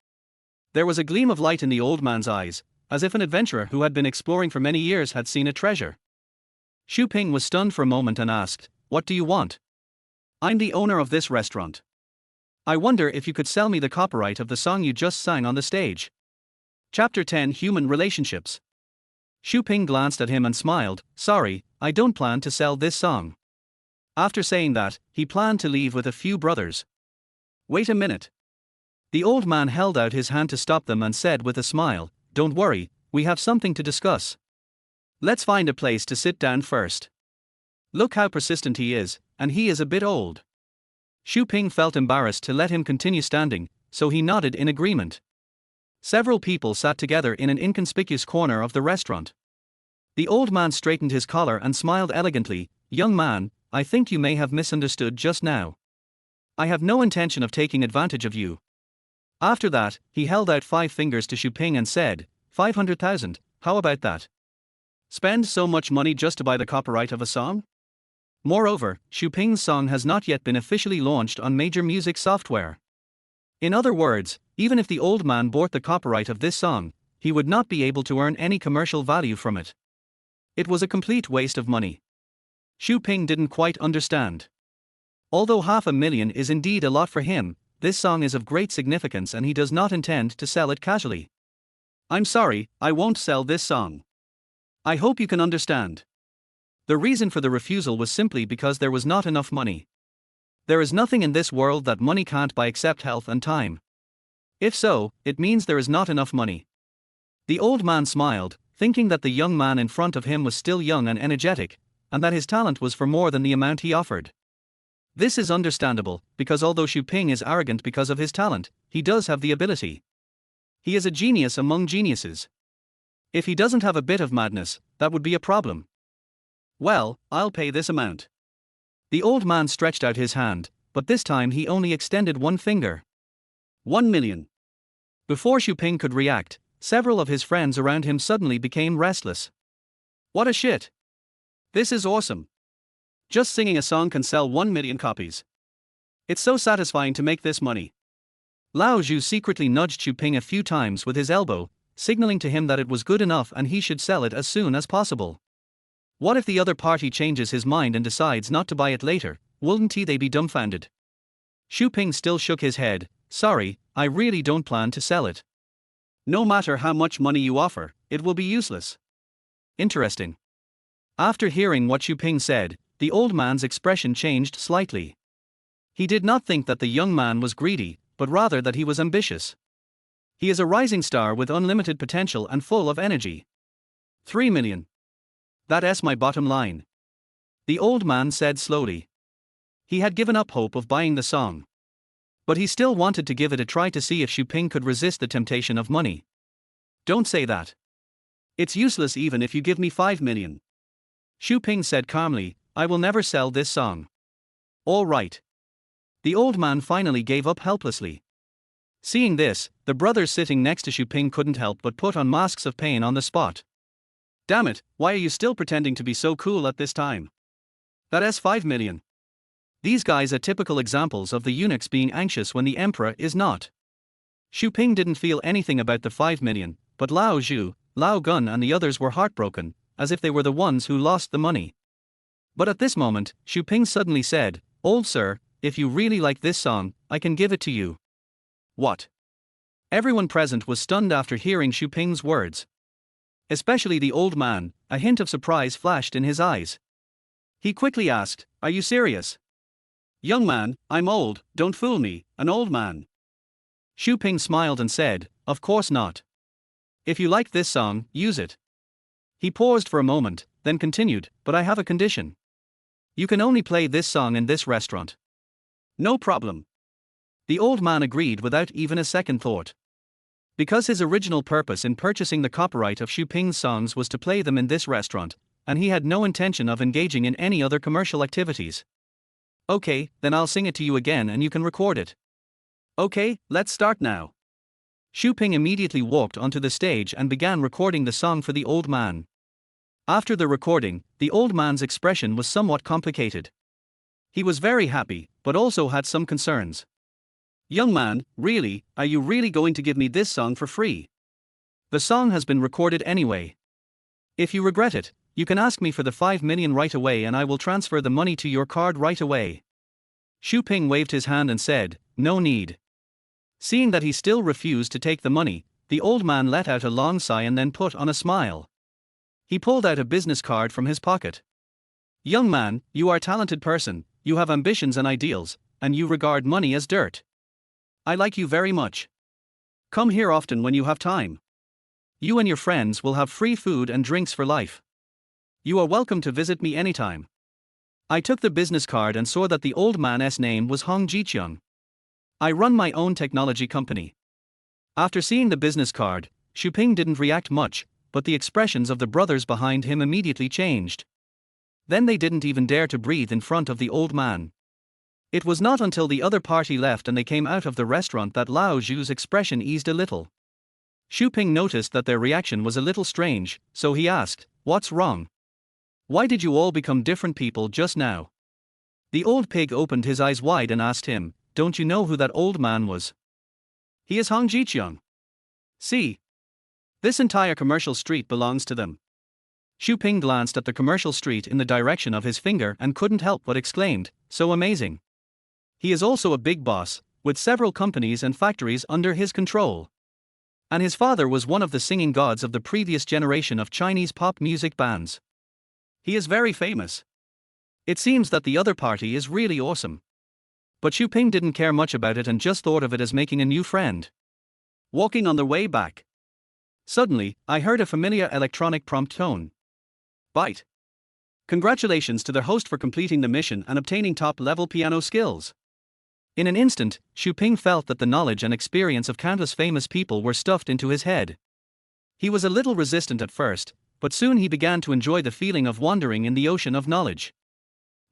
There was a gleam of light in the old man's eyes, as if an adventurer who had been exploring for many years had seen a treasure. Xu Ping was stunned for a moment and asked, What do you want? I'm the owner of this restaurant. I wonder if you could sell me the copyright of the song you just sang on the stage. Chapter 10 Human Relationships. Xu Ping glanced at him and smiled, Sorry, I don't plan to sell this song. After saying that, he planned to leave with a few brothers. Wait a minute. The old man held out his hand to stop them and said with a smile, Don't worry, we have something to discuss. Let's find a place to sit down first. Look how persistent he is, and he is a bit old. Xu Ping felt embarrassed to let him continue standing, so he nodded in agreement. Several people sat together in an inconspicuous corner of the restaurant. The old man straightened his collar and smiled elegantly, Young man, I think you may have misunderstood just now. I have no intention of taking advantage of you. After that, he held out 5 fingers to Xu Ping and said, 500,000, how about that? Spend so much money just to buy the copyright of a song? Moreover, Xu Ping's song has not yet been officially launched on major music software. In other words, even if the old man bought the copyright of this song, he would not be able to earn any commercial value from it. It was a complete waste of money. Xu Ping didn't quite understand. Although $500,000 is indeed a lot for him, this song is of great significance and he does not intend to sell it casually. I'm sorry, I won't sell this song. I hope you can understand. The reason for the refusal was simply because there was not enough money. There is nothing in this world that money can't buy except health and time. If so, it means there is not enough money. The old man smiled, thinking that the young man in front of him was still young and energetic, and that his talent was for more than the amount he offered. This is understandable, because although Xu Ping is arrogant because of his talent, he does have the ability. He is a genius among geniuses. If he doesn't have a bit of madness, that would be a problem. Well, I'll pay this amount. The old man stretched out his hand, but this time he only extended one finger. 1 million. Before Xu Ping could react, several of his friends around him suddenly became restless. What a shit! This is awesome. Just singing a song can sell 1 million copies. It's so satisfying to make this money. Lao Zhu secretly nudged Xu Ping a few times with his elbow, signaling to him that it was good enough and he should sell it as soon as possible. What if the other party changes his mind and decides not to buy it later? Wouldn't they be dumbfounded? Xu Ping still shook his head. Sorry, I really don't plan to sell it. No matter how much money you offer, it will be useless. Interesting. After hearing what Xu Ping said, the old man's expression changed slightly. He did not think that the young man was greedy, but rather that he was ambitious. He is a rising star with unlimited potential and full of energy. 3 million. That's my bottom line. The old man said slowly. He had given up hope of buying the song. But he still wanted to give it a try to see if Xu Ping could resist the temptation of money. Don't say that. It's useless even if you give me 5 million. Xu Ping said calmly, I will never sell this song. All right. The old man finally gave up helplessly. Seeing this, the brothers sitting next to Xu Ping couldn't help but put on masks of pain on the spot. Damn it, why are you still pretending to be so cool at this time? That's 5 million. These guys are typical examples of the eunuchs being anxious when the emperor is not. Xu Ping didn't feel anything about the 5 million, but Lao Zhu, Lao Gun and the others were heartbroken, as if they were the ones who lost the money. But at this moment, Xu Ping suddenly said, Old sir, if you really like this song, I can give it to you. What? Everyone present was stunned after hearing Xu Ping's words. Especially the old man, a hint of surprise flashed in his eyes. He quickly asked, Are you serious? Young man, I'm old, don't fool me, an old man. Xu Ping smiled and said, Of course not. If you like this song, use it. He paused for a moment, then continued, But I have a condition. You can only play this song in this restaurant. No problem. The old man agreed without even a second thought. Because his original purpose in purchasing the copyright of Xu Ping's songs was to play them in this restaurant, and he had no intention of engaging in any other commercial activities. Okay, then I'll sing it to you again and you can record it. Okay, let's start now. Xu Ping immediately walked onto the stage and began recording the song for the old man. After the recording, the old man's expression was somewhat complicated. He was very happy, but also had some concerns. Young man, really, are you really going to give me this song for free? The song has been recorded anyway. If you regret it, you can ask me for the 5 million right away and I will transfer the money to your card right away. Xu Ping waved his hand and said, No need. Seeing that he still refused to take the money, the old man let out a long sigh and then put on a smile. He pulled out a business card from his pocket. Young man, you are a talented person, you have ambitions and ideals, and you regard money as dirt. I like you very much. Come here often when you have time. You and your friends will have free food and drinks for life. You are welcome to visit me anytime. I took the business card and saw that the old man's name was Hong Jiqiang. I run my own technology company. After seeing the business card, Xu Ping didn't react much, but the expressions of the brothers behind him immediately changed. Then they didn't even dare to breathe in front of the old man. It was not until the other party left and they came out of the restaurant that Lao Zhu's expression eased a little. Xu Ping noticed that their reaction was a little strange, so he asked, What's wrong? Why did you all become different people just now? The old pig opened his eyes wide and asked him, Don't you know who that old man was? He is Hong Jiqiang. See. This entire commercial street belongs to them. Xu Ping glanced at the commercial street in the direction of his finger and couldn't help but exclaimed, so amazing. He is also a big boss, with several companies and factories under his control. And his father was one of the singing gods of the previous generation of Chinese pop music bands. He is very famous. It seems that the other party is really awesome. But Xu Ping didn't care much about it and just thought of it as making a new friend. Walking on the way back. Suddenly, I heard a familiar electronic prompt tone. Byte. Congratulations to the host for completing the mission and obtaining top-level piano skills. In an instant, Xu Ping felt that the knowledge and experience of countless famous people were stuffed into his head. He was a little resistant at first, but soon he began to enjoy the feeling of wandering in the ocean of knowledge.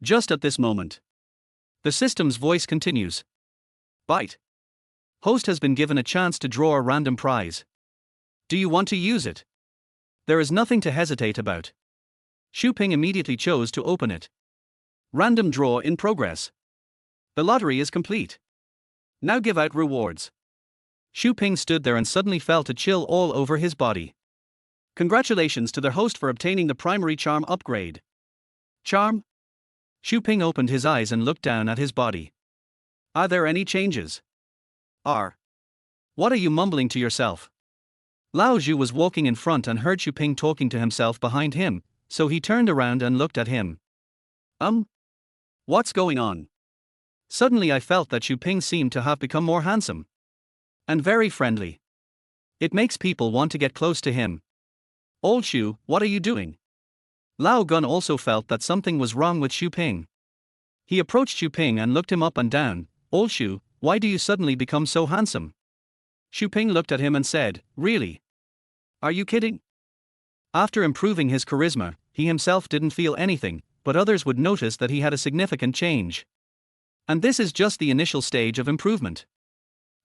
Just at this moment, the system's voice continues. Byte. Host has been given a chance to draw a random prize. Do you want to use it? There is nothing to hesitate about. Xu Ping immediately chose to open it. Random draw in progress. The lottery is complete. Now give out rewards. Xu Ping stood there and suddenly felt a chill all over his body. Congratulations to the host for obtaining the primary charm upgrade. Charm? Xu Ping opened his eyes and looked down at his body. Are there any changes? What are you mumbling to yourself? Lao Zhu was walking in front and heard Xu Ping talking to himself behind him, so he turned around and looked at him. What's going on? Suddenly I felt that Xu Ping seemed to have become more handsome. And very friendly. It makes people want to get close to him. Old Xu, what are you doing? Lao Gun also felt that something was wrong with Xu Ping. He approached Xu Ping and looked him up and down. Old Xu, why do you suddenly become so handsome? Xu Ping looked at him and said, really? Are you kidding? After improving his charisma, he himself didn't feel anything, but others would notice that he had a significant change. And this is just the initial stage of improvement.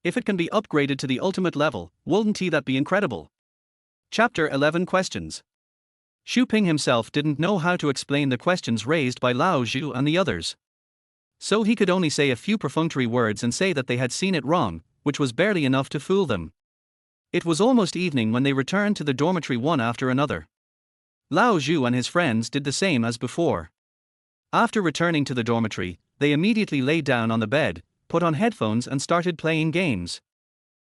If it can be upgraded to the ultimate level, wouldn't that be incredible? Chapter 11 Questions. Xu Ping himself didn't know how to explain the questions raised by Lao Zhu and the others. So he could only say a few perfunctory words and say that they had seen it wrong, which was barely enough to fool them. It was almost evening when they returned to the dormitory one after another. Lao Zhu and his friends did the same as before. After returning to the dormitory, they immediately lay down on the bed, put on headphones and started playing games.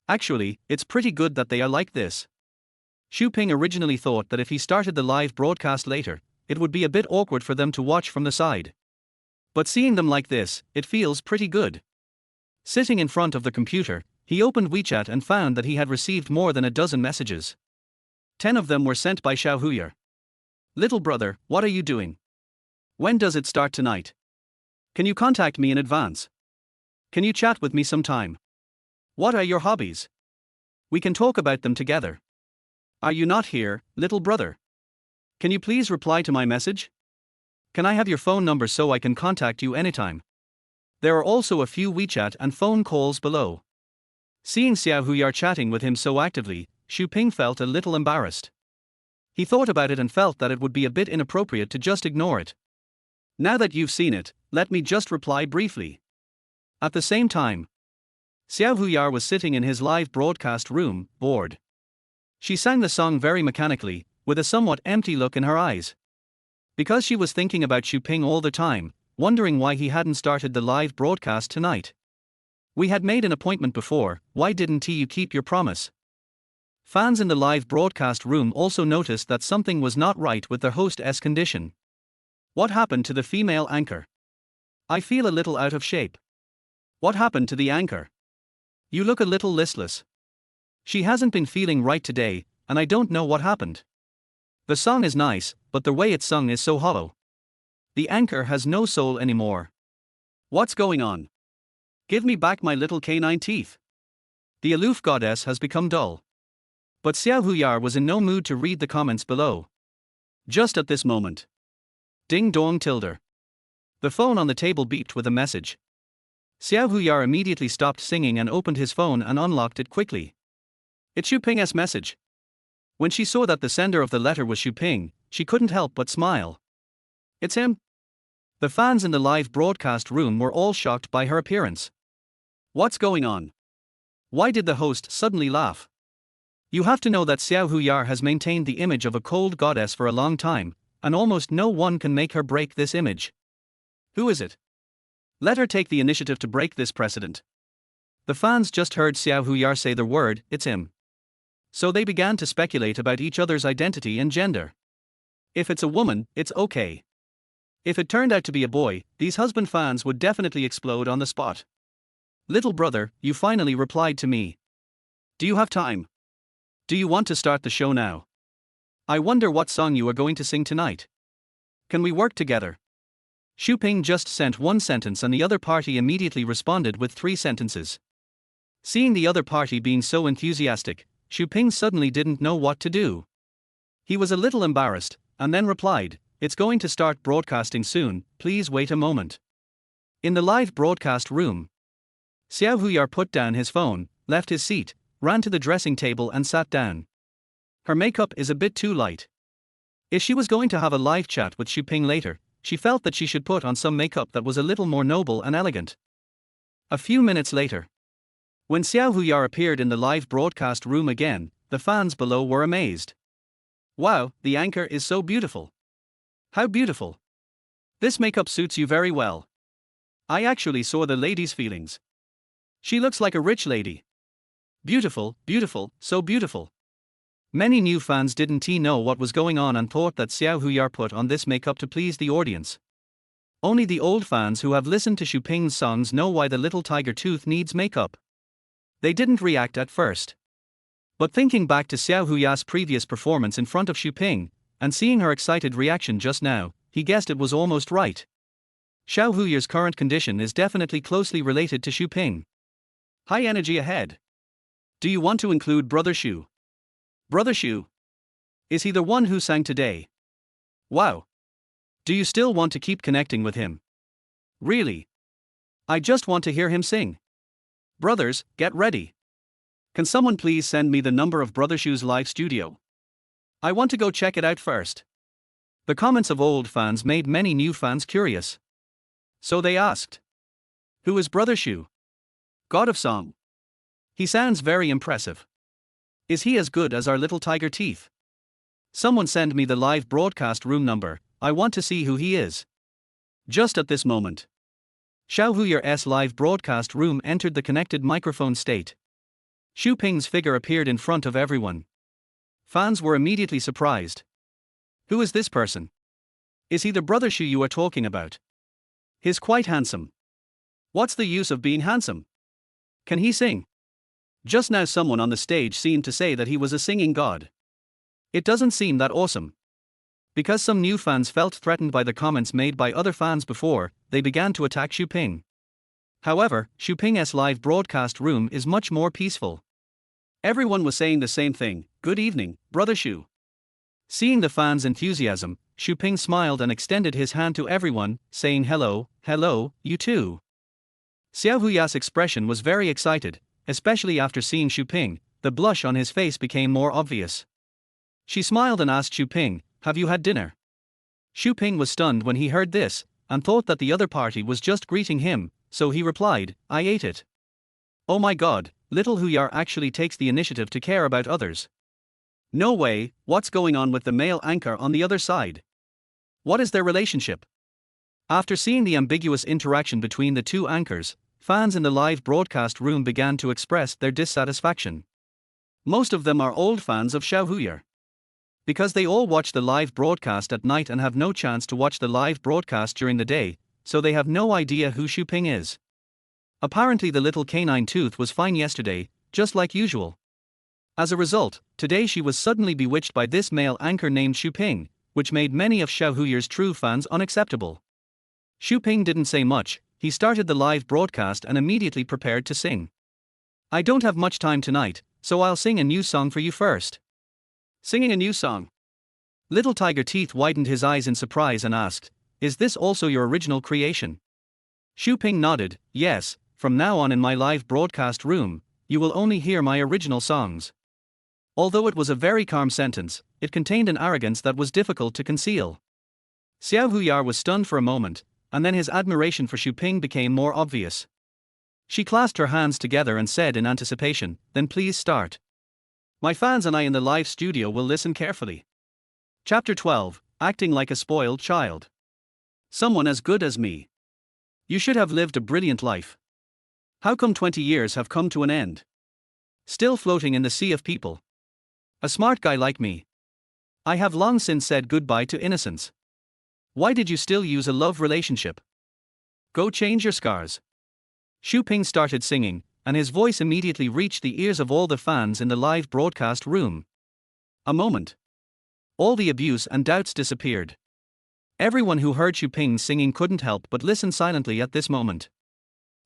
Actually, it's pretty good that they are like this. Xu Ping originally thought that if he started the live broadcast later, it would be a bit awkward for them to watch from the side. But seeing them like this, it feels pretty good. Sitting in front of the computer, he opened WeChat and found that he had received more than a dozen messages. 10 of them were sent by Xiao Huyer. Little brother, what are you doing? When does it start tonight? Can you contact me in advance? Can you chat with me sometime? What are your hobbies? We can talk about them together. Are you not here, little brother? Can you please reply to my message? Can I have your phone number so I can contact you anytime? There are also a few WeChat and phone calls below. Seeing Xiao Huyar chatting with him so actively, Xu Ping felt a little embarrassed. He thought about it and felt that it would be a bit inappropriate to just ignore it. Now that you've seen it, let me just reply briefly. At the same time, Xiao Huyar was sitting in his live broadcast room, bored. She sang the song very mechanically, with a somewhat empty look in her eyes. Because she was thinking about Xu Ping all the time, wondering why he hadn't started the live broadcast tonight. We had made an appointment before, why didn't you keep your promise? Fans in the live broadcast room also noticed that something was not right with their hostess condition. What happened to the female anchor? I feel a little out of shape. What happened to the anchor? You look a little listless. She hasn't been feeling right today, and I don't know what happened. The song is nice, but the way it's sung is so hollow. The anchor has no soul anymore. What's going on? Give me back my little canine teeth. The aloof goddess has become dull. But Xiao Huyar was in no mood to read the comments below. Just at this moment. Ding dong tilde. The phone on the table beeped with a message. Xiao Huyar immediately stopped singing and opened his phone and unlocked it quickly. It's Xu Ping's message. When she saw that the sender of the letter was Xu Ping, she couldn't help but smile. It's him. The fans in the live broadcast room were all shocked by her appearance. What's going on? Why did the host suddenly laugh? You have to know that Xiao Huyar has maintained the image of a cold goddess for a long time, and almost no one can make her break this image. Who is it? Let her take the initiative to break this precedent. The fans just heard Xiao Huyar say the word, it's him. So they began to speculate about each other's identity and gender. If it's a woman, it's okay. If it turned out to be a boy, these husband fans would definitely explode on the spot. Little brother, you finally replied to me. Do you have time? Do you want to start the show now? I wonder what song you are going to sing tonight. Can we work together? Xu Ping just sent one sentence and the other party immediately responded with 3 sentences. Seeing the other party being so enthusiastic, Xu Ping suddenly didn't know what to do. He was a little embarrassed, and then replied, it's going to start broadcasting soon, please wait a moment. In the live broadcast room, Xiao Huyar put down his phone, left his seat, ran to the dressing table and sat down. Her makeup is a bit too light. If she was going to have a live chat with Xu Ping later, she felt that she should put on some makeup that was a little more noble and elegant. A few minutes later, when Xiao Huyar appeared in the live broadcast room again, the fans below were amazed. Wow, the anchor is so beautiful. How beautiful. This makeup suits you very well. I actually saw the lady's feelings. She looks like a rich lady. Beautiful, beautiful, so beautiful. Many new fans didn't know what was going on and thought that Xiao Huyar put on this makeup to please the audience. Only the old fans who have listened to Xu Ping's songs know why the little tiger tooth needs makeup. They didn't react at first. But thinking back to Xiao Huyar's previous performance in front of Xu Ping, and seeing her excited reaction just now, he guessed it was almost right. Xiao Huyar's current condition is definitely closely related to Xu Ping. High energy ahead. Do you want to include Brother Xu? Brother Xu? Is he the one who sang today? Wow. Do you still want to keep connecting with him? Really? I just want to hear him sing. Brothers, get ready. Can someone please send me the number of Brother Xu's live studio? I want to go check it out first. The comments of old fans made many new fans curious. So they asked, who is Brother Xu? God of Song. He sounds very impressive. Is he as good as our little tiger teeth? Someone send me the live broadcast room number, I want to see who he is. Just at this moment, Xiao Huyar's live broadcast room entered the connected microphone state. Xu Ping's figure appeared in front of everyone. Fans were immediately surprised. Who is this person? Is he the Brother Xu you are talking about? He's quite handsome. What's the use of being handsome? Can he sing? Just now someone on the stage seemed to say that he was a singing god. It doesn't seem that awesome. Because some new fans felt threatened by the comments made by other fans before, they began to attack Xu Ping. However, Xu Ping's live broadcast room is much more peaceful. Everyone was saying the same thing, good evening, Brother Xu. Seeing the fans' enthusiasm, Xu Ping smiled and extended his hand to everyone, saying hello, hello, you too. Xiao Huyar's expression was very excited, especially after seeing Xu Ping. The blush on his face became more obvious. She smiled and asked Xu Ping, have you had dinner? Xu Ping was stunned when he heard this, and thought that the other party was just greeting him, so he replied, I ate it. Oh my god, little Huyar actually takes the initiative to care about others. No way, what's going on with the male anchor on the other side? What is their relationship? After seeing the ambiguous interaction between the two anchors, fans in the live broadcast room began to express their dissatisfaction. Most of them are old fans of Xiao Huyar. Because they all watch the live broadcast at night and have no chance to watch the live broadcast during the day, so they have no idea who Xu Ping is. Apparently the little canine tooth was fine yesterday, just like usual. As a result, today she was suddenly bewitched by this male anchor named Xu Ping, which made many of Xiao Huyar's true fans unacceptable. Xu Ping didn't say much, he started the live broadcast and immediately prepared to sing. I don't have much time tonight, so I'll sing a new song for you first. Singing a new song. Little Tiger Teeth widened his eyes in surprise and asked, is this also your original creation? Xu Ping nodded, yes, from now on in my live broadcast room, you will only hear my original songs. Although it was a very calm sentence, it contained an arrogance that was difficult to conceal. Xiao Huyar was stunned for a moment, and then his admiration for Xu Ping became more obvious. She clasped her hands together and said in anticipation, "Then please start. My fans and I in the live studio will listen carefully." Chapter 12, Acting Like a Spoiled Child. Someone as good as me. You should have lived a brilliant life. How come 20 years have come to an end? Still floating in the sea of people. A smart guy like me. I have long since said goodbye to innocence. Why did you still use a love relationship? Go change your scars. Xu Ping started singing, and his voice immediately reached the ears of all the fans in the live broadcast room. A moment. All the abuse and doubts disappeared. Everyone who heard Xu Ping singing couldn't help but listen silently at this moment.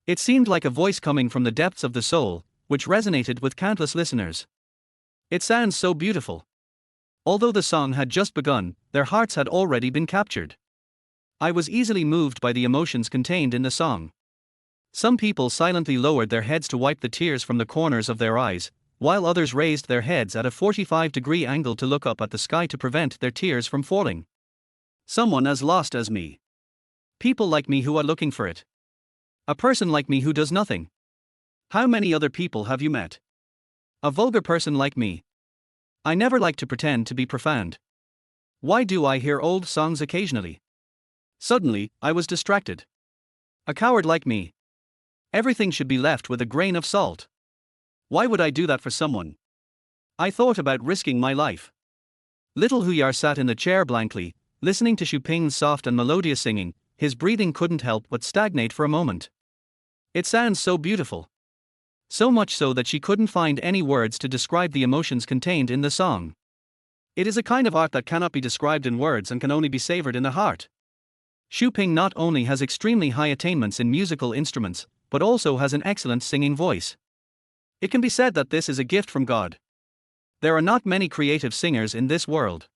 It seemed like a voice coming from the depths of the soul, which resonated with countless listeners. It sounds so beautiful. Although the song had just begun, their hearts had already been captured. I was easily moved by the emotions contained in the song. Some people silently lowered their heads to wipe the tears from the corners of their eyes, while others raised their heads at a 45-degree angle to look up at the sky to prevent their tears from falling. Someone as lost as me. People like me who are looking for it. A person like me who does nothing. How many other people have you met? A vulgar person like me. I never like to pretend to be profound. Why do I hear old songs occasionally? Suddenly, I was distracted. A coward like me. Everything should be left with a grain of salt. Why would I do that for someone? I thought about risking my life. Little Huyar sat in the chair blankly, listening to Xu Ping's soft and melodious singing. His breathing couldn't help but stagnate for a moment. It sounds so beautiful. So much so that she couldn't find any words to describe the emotions contained in the song. It is a kind of art that cannot be described in words and can only be savored in the heart. Xu Ping not only has extremely high attainments in musical instruments, but also has an excellent singing voice. It can be said that this is a gift from God. There are not many creative singers in this world.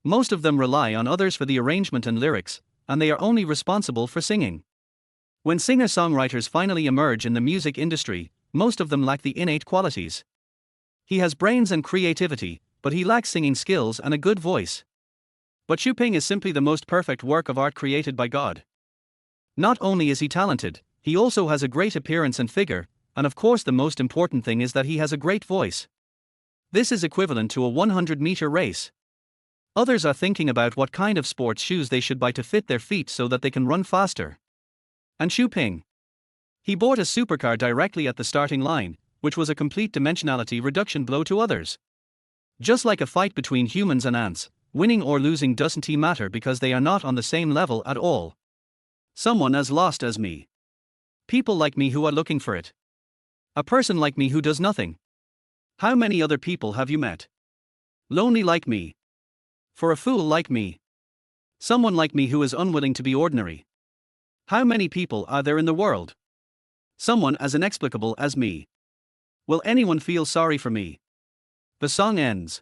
Most of them rely on others for the arrangement and lyrics, and they are only responsible for singing. When singer-songwriters finally emerge in the music industry, most of them lack the innate qualities. He has brains and creativity, but he lacks singing skills and a good voice. But Xu Ping is simply the most perfect work of art created by God. Not only is he talented, he also has a great appearance and figure, and of course the most important thing is that he has a great voice. This is equivalent to a 100-meter race. Others are thinking about what kind of sports shoes they should buy to fit their feet so that they can run faster. And Xu Ping. He bought a supercar directly at the starting line, which was a complete dimensionality reduction blow to others. Just like a fight between humans and ants, winning or losing doesn't matter because they are not on the same level at all. Someone as lost as me. People like me who are looking for it. A person like me who does nothing. How many other people have you met? Lonely like me. For a fool like me. Someone like me who is unwilling to be ordinary. How many people are there in the world? Someone as inexplicable as me. Will anyone feel sorry for me? The song ends.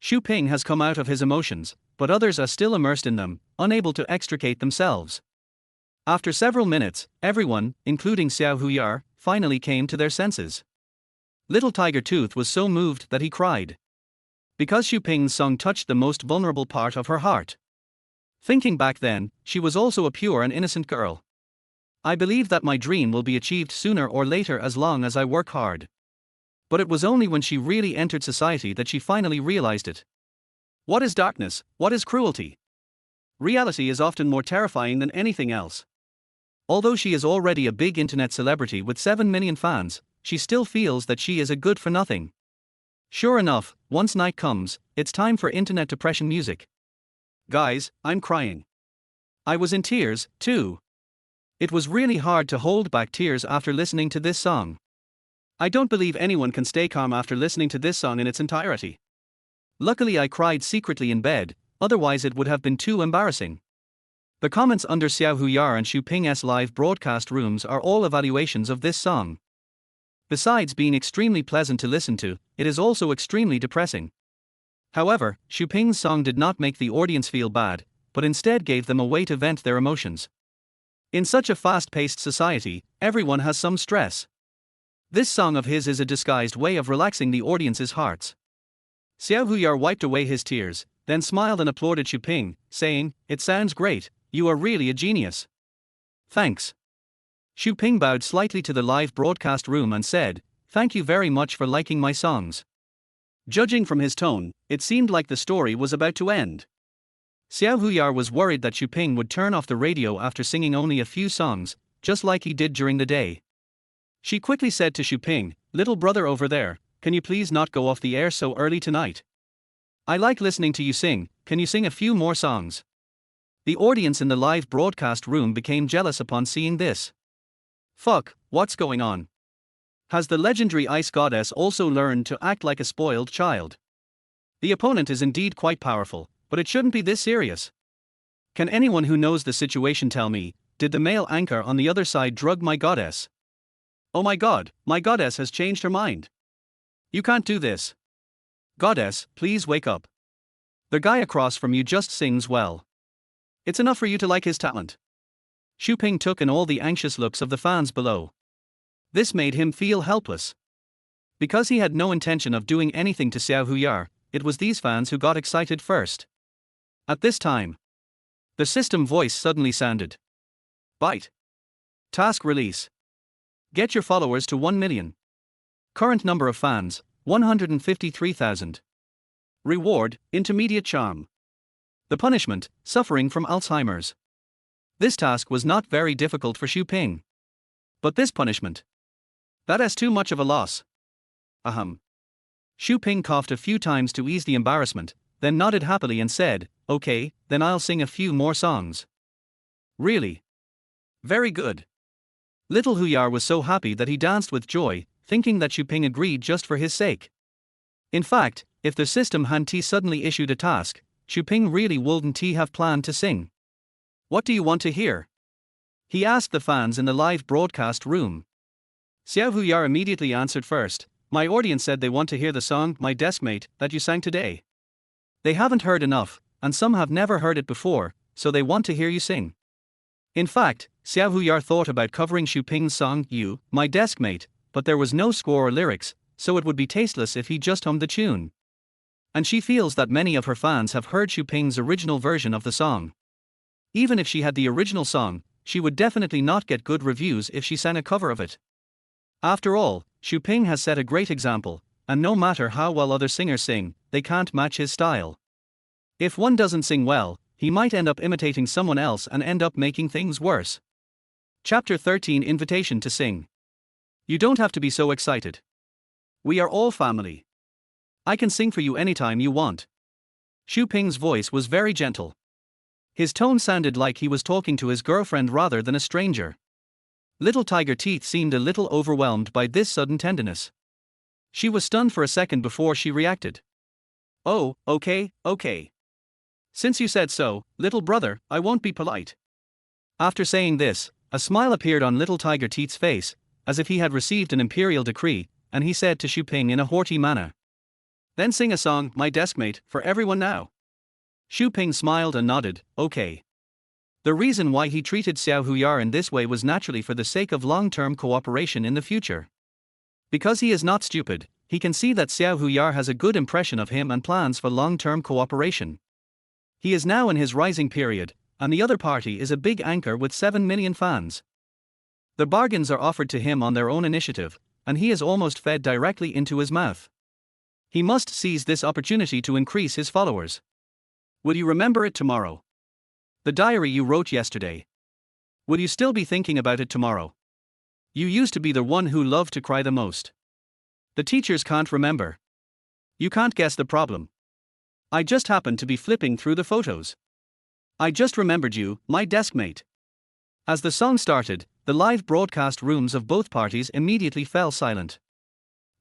Xu Ping has come out of his emotions, but others are still immersed in them, unable to extricate themselves. After several minutes, everyone, including Xiao Huyar, finally came to their senses. Little Tiger Tooth was so moved that he cried. Because Xu Ping's song touched the most vulnerable part of her heart. Thinking back then, she was also a pure and innocent girl. I believe that my dream will be achieved sooner or later as long as I work hard. But it was only when she really entered society that she finally realized it. What is darkness? What is cruelty? Reality is often more terrifying than anything else. Although she is already a big internet celebrity with 7 million fans, she still feels that she is a good for nothing. Sure enough, once night comes, it's time for internet depression music. Guys, I'm crying. I was in tears, too. It was really hard to hold back tears after listening to this song. I don't believe anyone can stay calm after listening to this song in its entirety. Luckily I cried secretly in bed, otherwise it would have been too embarrassing. The comments under Xiao Huyar and Xu Ping's live broadcast rooms are all evaluations of this song. Besides being extremely pleasant to listen to, it is also extremely depressing. However, Xu Ping's song did not make the audience feel bad, but instead gave them a way to vent their emotions. In such a fast-paced society, everyone has some stress. This song of his is a disguised way of relaxing the audience's hearts. Xiao Huyar wiped away his tears, then smiled and applauded Xu Ping, saying, "It sounds great, you are really a genius." Thanks. Xu Ping bowed slightly to the live broadcast room and said, "Thank you very much for liking my songs." Judging from his tone, it seemed like the story was about to end. Xiao Huyar was worried that Xu Ping would turn off the radio after singing only a few songs, just like he did during the day. She quickly said to Xu Ping, "Little brother over there, can you please not go off the air so early tonight? I like listening to you sing, can you sing a few more songs?" The audience in the live broadcast room became jealous upon seeing this. Fuck, what's going on? Has the legendary ice goddess also learned to act like a spoiled child? The opponent is indeed quite powerful, but it shouldn't be this serious. Can anyone who knows the situation tell me, did the male anchor on the other side drug my goddess? Oh my goddess has changed her mind. You can't do this. Goddess, please wake up. The guy across from you just sings well. It's enough for you to like his talent. Xu Ping took in all the anxious looks of the fans below. This made him feel helpless. Because he had no intention of doing anything to Xiao Huyar, it was these fans who got excited first. At this time, the system voice suddenly sounded. Byte. Task release. Get your followers to 1 million. Current number of fans, 153,000. Reward, intermediate charm. The punishment, suffering from Alzheimer's. This task was not very difficult for Xu Ping. But this punishment. That is too much of a loss. Ahem. Xu Ping coughed a few times to ease the embarrassment, then nodded happily and said, "Okay, then I'll sing a few more songs." Really? Very good. Little Huyar was so happy that he danced with joy, thinking that Xu Ping agreed just for his sake. In fact, if the system hadn't suddenly issued a task, Xu Ping really wouldn't have planned to sing. What do you want to hear? He asked the fans in the live broadcast room. Xiao Huyar immediately answered first, "My audience said they want to hear the song, My Deskmate, that you sang today. They haven't heard enough, and some have never heard it before, so they want to hear you sing." In fact, Xiao Huyar thought about covering Xu Ping's song, You, My Deskmate, but there was no score or lyrics, so it would be tasteless if he just hummed the tune. And she feels that many of her fans have heard Xu Ping's original version of the song. Even if she had the original song, she would definitely not get good reviews if she sang a cover of it. After all, Xu Ping has set a great example, and no matter how well other singers sing, they can't match his style. If one doesn't sing well, he might end up imitating someone else and end up making things worse. Chapter 13 Invitation to Sing. You don't have to be so excited. We are all family. I can sing for you anytime you want. Xu Ping's voice was very gentle. His tone sounded like he was talking to his girlfriend rather than a stranger. Little Tiger Teeth seemed a little overwhelmed by this sudden tenderness. She was stunned for a second before she reacted. "Oh, okay. Since you said so, little brother, I won't be polite." After saying this, a smile appeared on Little Tiger Teeth's face, as if he had received an imperial decree, and he said to Xu Ping in a haughty manner, "Then sing a song, My Deskmate, for everyone now." Xu Ping smiled and nodded, "Okay." The reason why he treated Xiao Huyar in this way was naturally for the sake of long-term cooperation in the future. Because he is not stupid, he can see that Xiao Huyar has a good impression of him and plans for long-term cooperation. He is now in his rising period, and the other party is a big anchor with 7 million fans. The bargains are offered to him on their own initiative, and he is almost fed directly into his mouth. He must seize this opportunity to increase his followers. Will you remember it tomorrow? The diary you wrote yesterday. Will you still be thinking about it tomorrow? You used to be the one who loved to cry the most. The teachers can't remember. You can't guess the problem. I just happened to be flipping through the photos. I just remembered you, my deskmate. As the song started, the live broadcast rooms of both parties immediately fell silent.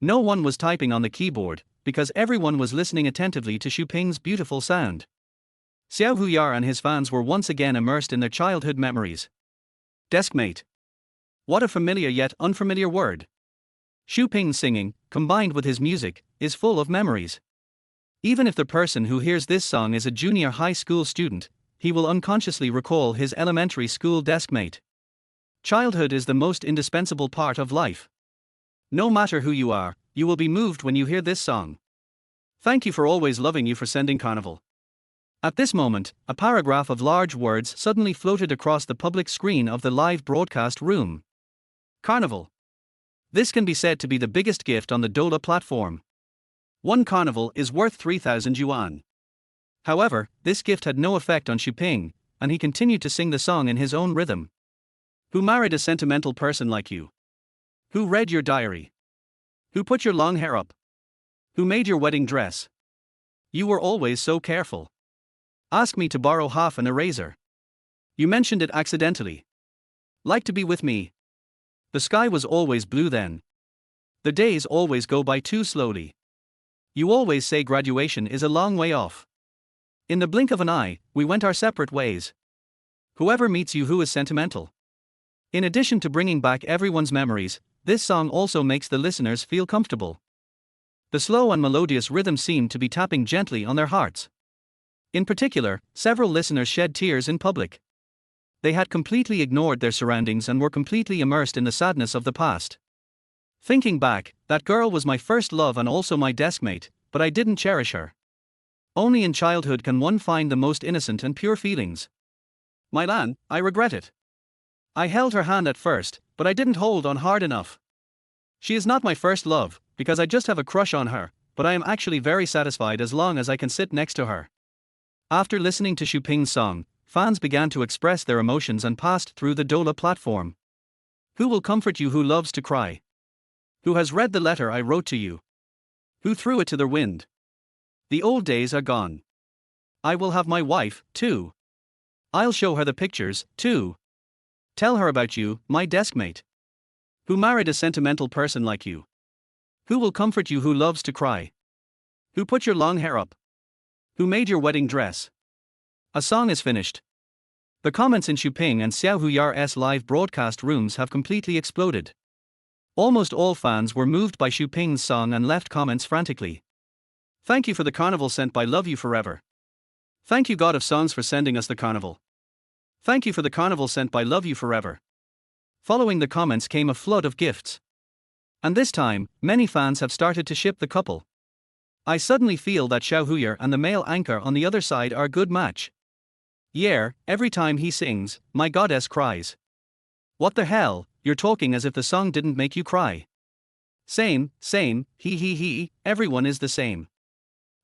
No one was typing on the keyboard, because everyone was listening attentively to Xu Ping's beautiful sound. Xiao Huyar and his fans were once again immersed in their childhood memories. Deskmate. What a familiar yet unfamiliar word. Xu Ping's singing, combined with his music, is full of memories. Even if the person who hears this song is a junior high school student, he will unconsciously recall his elementary school deskmate. Childhood is the most indispensable part of life. No matter who you are, you will be moved when you hear this song. Thank you for always loving you for sending Carnival. At this moment, a paragraph of large words suddenly floated across the public screen of the live broadcast room. Carnival. This can be said to be the biggest gift on the Dola platform. One carnival is worth 3,000 yuan. However, this gift had no effect on Xuping, and he continued to sing the song in his own rhythm. Who married a sentimental person like you? Who read your diary? Who put your long hair up? Who made your wedding dress? You were always so careful. Ask me to borrow half an eraser. You mentioned it accidentally. Like to be with me. The sky was always blue then. The days always go by too slowly. You always say graduation is a long way off. In the blink of an eye, we went our separate ways. Whoever meets you who is sentimental. In addition to bringing back everyone's memories, this song also makes the listeners feel comfortable. The slow and melodious rhythm seemed to be tapping gently on their hearts. In particular, several listeners shed tears in public. They had completely ignored their surroundings and were completely immersed in the sadness of the past. Thinking back, that girl was my first love and also my deskmate, but I didn't cherish her. Only in childhood can one find the most innocent and pure feelings. My Lan, I regret it. I held her hand at first, but I didn't hold on hard enough. She is not my first love, because I just have a crush on her, but I am actually very satisfied as long as I can sit next to her. After listening to Xuping's song, fans began to express their emotions and passed through the Dola platform. Who will comfort you who loves to cry? Who has read the letter I wrote to you? Who threw it to the wind? The old days are gone. I will have my wife, too. I'll show her the pictures, too. Tell her about you, my deskmate. Who married a sentimental person like you? Who will comfort you who loves to cry? Who put your long hair up? Who made your wedding dress? A song is finished. The comments in Xuping and Xiao Huyar's live broadcast rooms have completely exploded. Almost all fans were moved by Xuping's song and left comments frantically. Thank you for the carnival sent by Love You Forever. Thank you God of Songs for sending us the carnival. Thank you for the carnival sent by Love You Forever. Following the comments came a flood of gifts. And this time, many fans have started to ship the couple. I suddenly feel that Xiao Huyar and the male anchor on the other side are a good match. Yeah, every time he sings, my goddess cries. What the hell, you're talking as if the song didn't make you cry. Same, he, everyone is the same.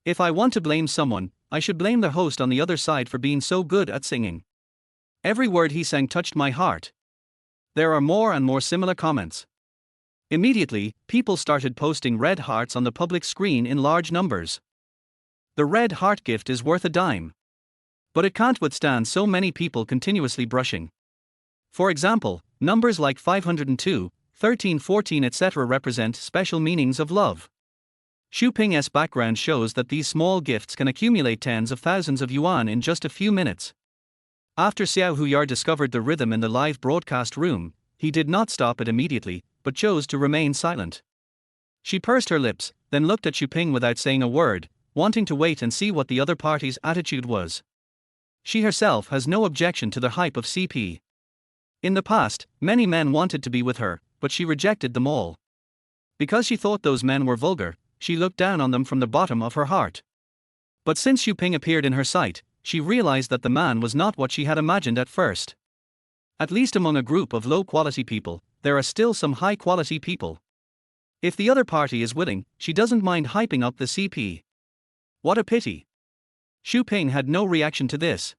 If I want to blame someone, I should blame the host on the other side for being so good at singing. Every word he sang touched my heart. There are more and more similar comments. Immediately, people started posting red hearts on the public screen in large numbers. The red heart gift is worth a dime. But it can't withstand so many people continuously brushing. For example, numbers like 502, 13, 14, etc. represent special meanings of love. Xuping's background shows that these small gifts can accumulate tens of thousands of yuan in just a few minutes. After Xiao Huyar discovered the rhythm in the live broadcast room, he did not stop it immediately, but chose to remain silent. She pursed her lips, then looked at Xuping without saying a word, wanting to wait and see what the other party's attitude was. She herself has no objection to the hype of CP. In the past, many men wanted to be with her, but she rejected them all. Because she thought those men were vulgar, she looked down on them from the bottom of her heart. But since Xuping appeared in her sight, she realized that the man was not what she had imagined at first. At least among a group of low-quality people, there are still some high-quality people. If the other party is willing, she doesn't mind hyping up the CP. What a pity. Xuping had no reaction to this.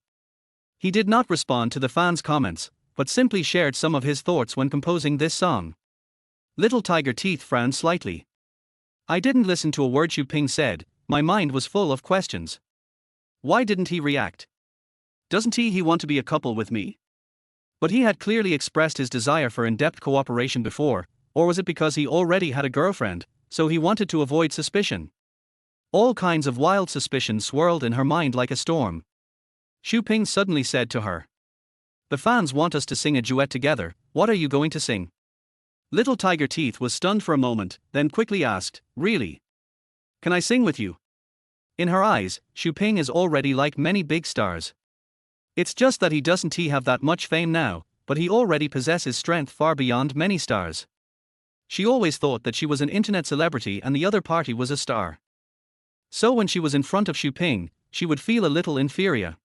He did not respond to the fans' comments, but simply shared some of his thoughts when composing this song. Little Tiger Teeth frowned slightly. I didn't listen to a word Xuping said, my mind was full of questions. Why didn't he react? Doesn't he want to be a couple with me? But he had clearly expressed his desire for in-depth cooperation before, or was it because he already had a girlfriend, so he wanted to avoid suspicion? All kinds of wild suspicions swirled in her mind like a storm. Xuping suddenly said to her, "The fans want us to sing a duet together, what are you going to sing?" Little Tiger Teeth was stunned for a moment, then quickly asked, "Really? Can I sing with you?" In her eyes, Xuping is already like many big stars. It's just that he doesn't have that much fame now, but he already possesses strength far beyond many stars. She always thought that she was an internet celebrity and the other party was a star. So when she was in front of Xuping, she would feel a little inferior.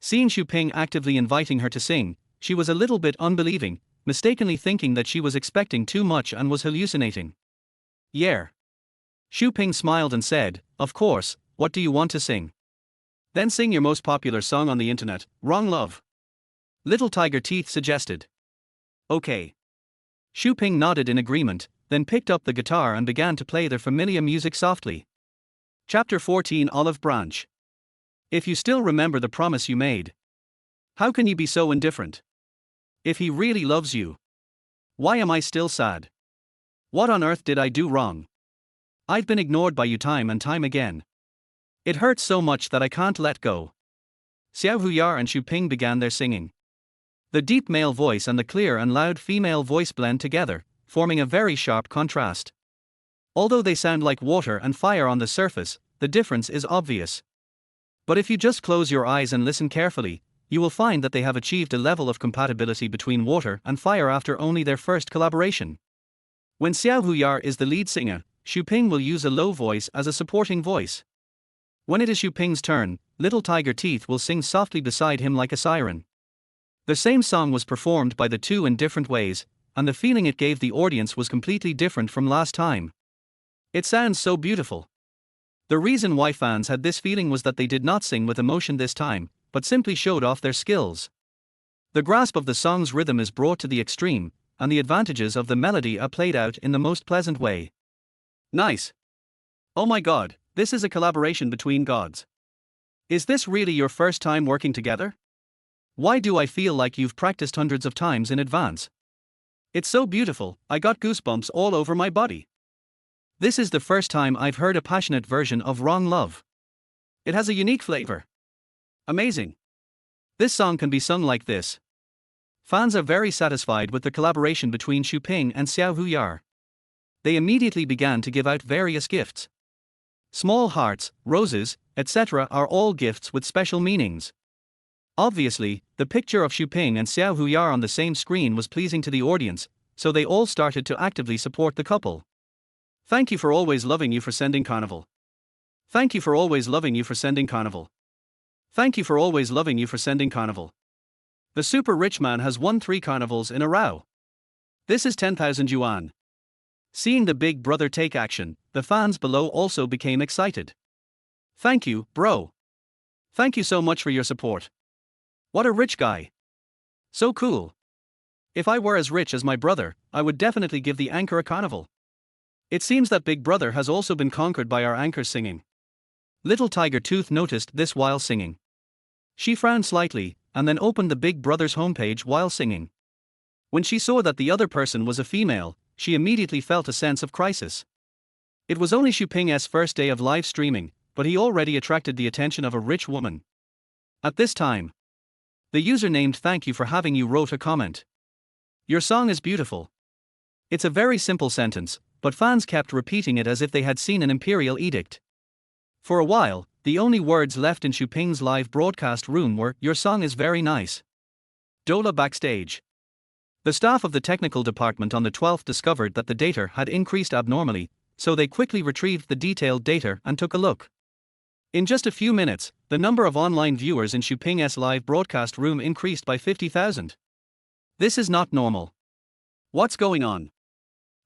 Seeing Xuping actively inviting her to sing, she was a little bit unbelieving, mistakenly thinking that she was expecting too much and was hallucinating. Yeah. Xu Ping smiled and said, "Of course, what do you want to sing?" "Then sing your most popular song on the internet, Wrong Love," Little Tiger Teeth suggested. "Okay." Xu Ping nodded in agreement, then picked up the guitar and began to play their familiar music softly. Chapter 14 Olive Branch. If you still remember the promise you made. How can you be so indifferent? If he really loves you, why am I still sad? What on earth did I do wrong? I've been ignored by you time and time again. It hurts so much that I can't let go. Xiao Huyar and Xu Ping began their singing. The deep male voice and the clear and loud female voice blend together, forming a very sharp contrast. Although they sound like water and fire on the surface, the difference is obvious. But if you just close your eyes and listen carefully, you will find that they have achieved a level of compatibility between water and fire after only their first collaboration. When Xiao Huyar is the lead singer, Xu Ping will use a low voice as a supporting voice. When it is Xu Ping's turn, Little Tiger Teeth will sing softly beside him like a siren. The same song was performed by the two in different ways, and the feeling it gave the audience was completely different from last time. It sounds so beautiful. The reason why fans had this feeling was that they did not sing with emotion this time, but simply showed off their skills. The grasp of the song's rhythm is brought to the extreme, and the advantages of the melody are played out in the most pleasant way. Nice. Oh my god, this is a collaboration between gods. Is this really your first time working together? Why do I feel like you've practiced hundreds of times in advance? It's so beautiful, I got goosebumps all over my body. This is the first time I've heard a passionate version of Wrong Love. It has a unique flavor. Amazing. This song can be sung like this. Fans are very satisfied with the collaboration between Xu Ping and Xiao Huyar. They immediately began to give out various gifts. Small hearts, roses, etc. are all gifts with special meanings. Obviously, the picture of Xu Ping and Xiao Huyar on the same screen was pleasing to the audience, so they all started to actively support the couple. Thank you for always loving you for sending carnival. Thank you for always loving you for sending carnival. Thank you for always loving you for sending carnival. The super rich man has won 3 carnivals in a row. This is 10,000 yuan. Seeing the big brother take action, the fans below also became excited. Thank you, bro. Thank you so much for your support. What a rich guy. So cool. If I were as rich as my brother, I would definitely give the anchor a carnival. It seems that Big Brother has also been conquered by our anchor's singing. Little Tiger Tooth noticed this while singing. She frowned slightly, and then opened the Big Brother's homepage while singing. When she saw that the other person was a female, she immediately felt a sense of crisis. It was only Xu Ping's first day of live streaming, but he already attracted the attention of a rich woman. At this time, the user named Thank You for Having You wrote a comment. Your song is beautiful. It's a very simple sentence, but fans kept repeating it as if they had seen an imperial edict. For a while, the only words left in Xu Ping's live broadcast room were, "Your song is very nice." Dola backstage. The staff of the technical department on the 12th discovered that the data had increased abnormally, so they quickly retrieved the detailed data and took a look. In just a few minutes, the number of online viewers in Xu Ping's live broadcast room increased by 50,000. This is not normal. What's going on?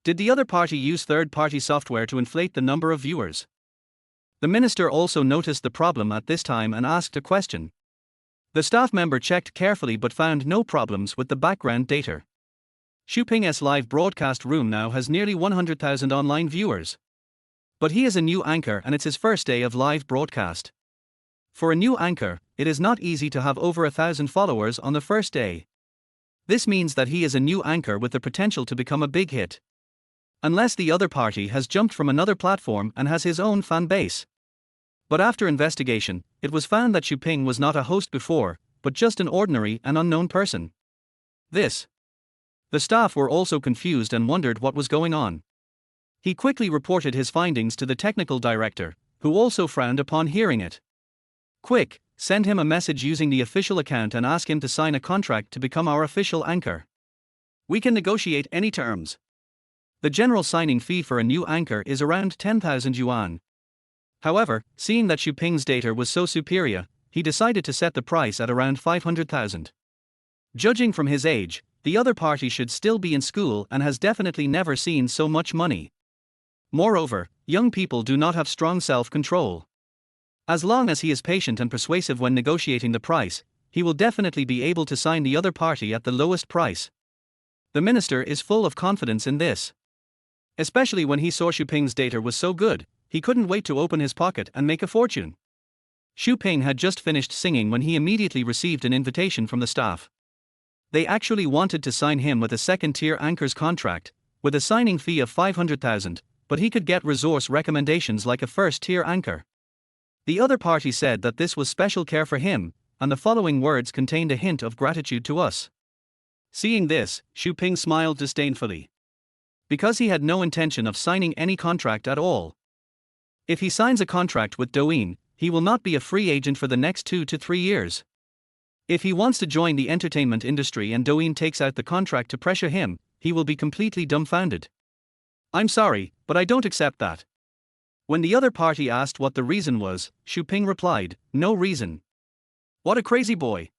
Did the other party use third-party software to inflate the number of viewers? The minister also noticed the problem at this time and asked a question. The staff member checked carefully but found no problems with the background data. Xu Ping's live broadcast room now has nearly 100,000 online viewers. But he is a new anchor and it's his first day of live broadcast. For a new anchor, it is not easy to have over 1,000 followers on the first day. This means that he is a new anchor with the potential to become a big hit. Unless the other party has jumped from another platform and has his own fan base. But after investigation, it was found that Xu Ping was not a host before, but just an ordinary and unknown person. The staff were also confused and wondered what was going on. He quickly reported his findings to the technical director, who also frowned upon hearing it. Quick, send him a message using the official account and ask him to sign a contract to become our official anchor. We can negotiate any terms. The general signing fee for a new anchor is around 10,000 yuan. However, seeing that Xu Ping's data was so superior, he decided to set the price at around 500,000. Judging from his age, the other party should still be in school and has definitely never seen so much money. Moreover, young people do not have strong self-control. As long as he is patient and persuasive when negotiating the price, he will definitely be able to sign the other party at the lowest price. The minister is full of confidence in this. Especially when he saw Xu Ping's data was so good, he couldn't wait to open his pocket and make a fortune. Xu Ping had just finished singing when he immediately received an invitation from the staff. They actually wanted to sign him with a second-tier anchor's contract, with a signing fee of 500,000, but he could get resource recommendations like a first-tier anchor. The other party said that this was special care for him, and the following words contained a hint of gratitude to us. Seeing this, Xu Ping smiled disdainfully. Because he had no intention of signing any contract at all. If he signs a contract with Douyin, he will not be a free agent for the next 2 to 3 years. If he wants to join the entertainment industry and Douyin takes out the contract to pressure him, he will be completely dumbfounded. I'm sorry, but I don't accept that. When the other party asked what the reason was, Xu Ping replied, no reason. What a crazy boy.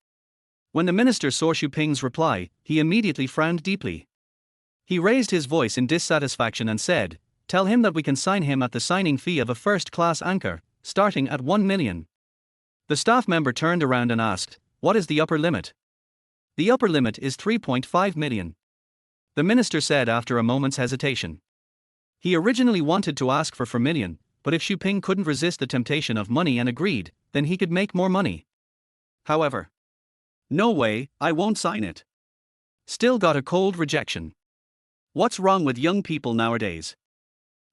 When the minister saw Xu Ping's reply, he immediately frowned deeply. He raised his voice in dissatisfaction and said, tell him that we can sign him at the signing fee of a first-class anchor, starting at 1 million. The staff member turned around and asked, what is the upper limit? The upper limit is 3.5 million. The minister said after a moment's hesitation. He originally wanted to ask for 4 million, but if Xu Ping couldn't resist the temptation of money and agreed, then he could make more money. However, no way, I won't sign it. Still got a cold rejection. What's wrong with young people nowadays?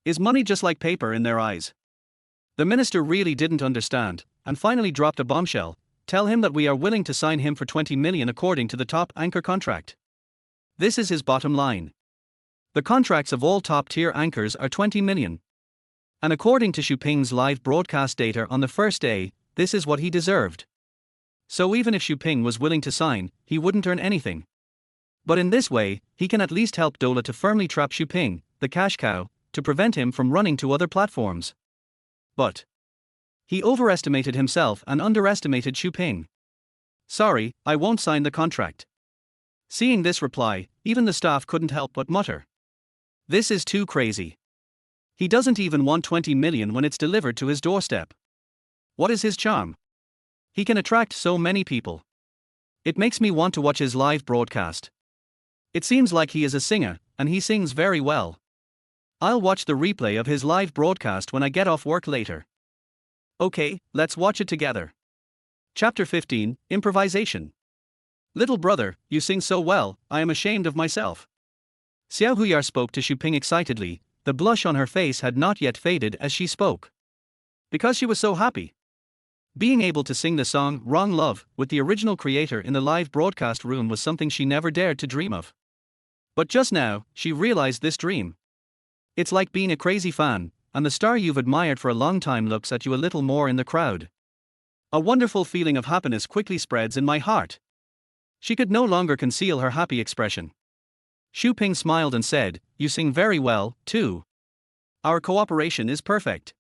Is money just like paper in their eyes? The minister really didn't understand, and finally dropped a bombshell. Tell him that we are willing to sign him for 20 million according to the top anchor contract. This is his bottom line. The contracts of all top-tier anchors are 20 million. And according to Xu Ping's live broadcast data on the first day, this is what he deserved. So even if Xu Ping was willing to sign, he wouldn't earn anything. But in this way, he can at least help Dola to firmly trap Xu Ping, the cash cow, to prevent him from running to other platforms. But he overestimated himself and underestimated Xu Ping. Sorry, I won't sign the contract. Seeing this reply, even the staff couldn't help but mutter. This is too crazy. He doesn't even want 20 million when it's delivered to his doorstep. What is his charm? He can attract so many people. It makes me want to watch his live broadcast. It seems like he is a singer, and he sings very well. I'll watch the replay of his live broadcast when I get off work later. Okay, let's watch it together. Chapter 15, Improvisation. Little brother, you sing so well, I am ashamed of myself. Xiao Huyar spoke to Xu Ping excitedly, the blush on her face had not yet faded as she spoke. Because she was so happy. Being able to sing the song Wrong Love with the original creator in the live broadcast room was something she never dared to dream of. But just now, she realized this dream. It's like being a crazy fan, and the star you've admired for a long time looks at you a little more in the crowd. A wonderful feeling of happiness quickly spreads in my heart. She could no longer conceal her happy expression. Xu Ping smiled and said, you sing very well, too. Our cooperation is perfect.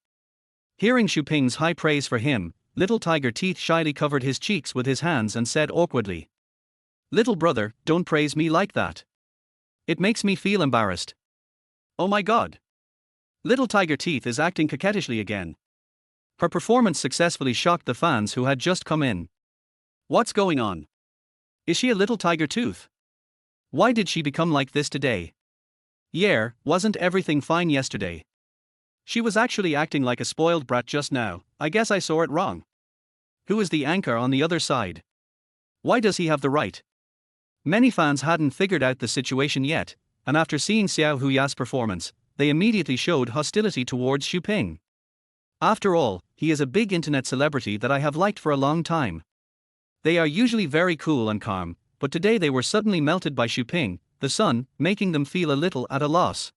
Hearing Xu Ping's high praise for him, Little Tiger Teeth shyly covered his cheeks with his hands and said awkwardly. Little brother, don't praise me like that. It makes me feel embarrassed. Oh my god. Little Tiger Teeth is acting coquettishly again. Her performance successfully shocked the fans who had just come in. What's going on? Is she a little tiger tooth? Why did she become like this today? Yeah, wasn't everything fine yesterday? She was actually acting like a spoiled brat just now, I guess I saw it wrong. Who is the anchor on the other side? Why does he have the right? Many fans hadn't figured out the situation yet, and after seeing Xiao Huya's performance, they immediately showed hostility towards Xu Ping. After all, he is a big internet celebrity that I have liked for a long time. They are usually very cool and calm, but today they were suddenly melted by Xu Ping, the sun, making them feel a little at a loss.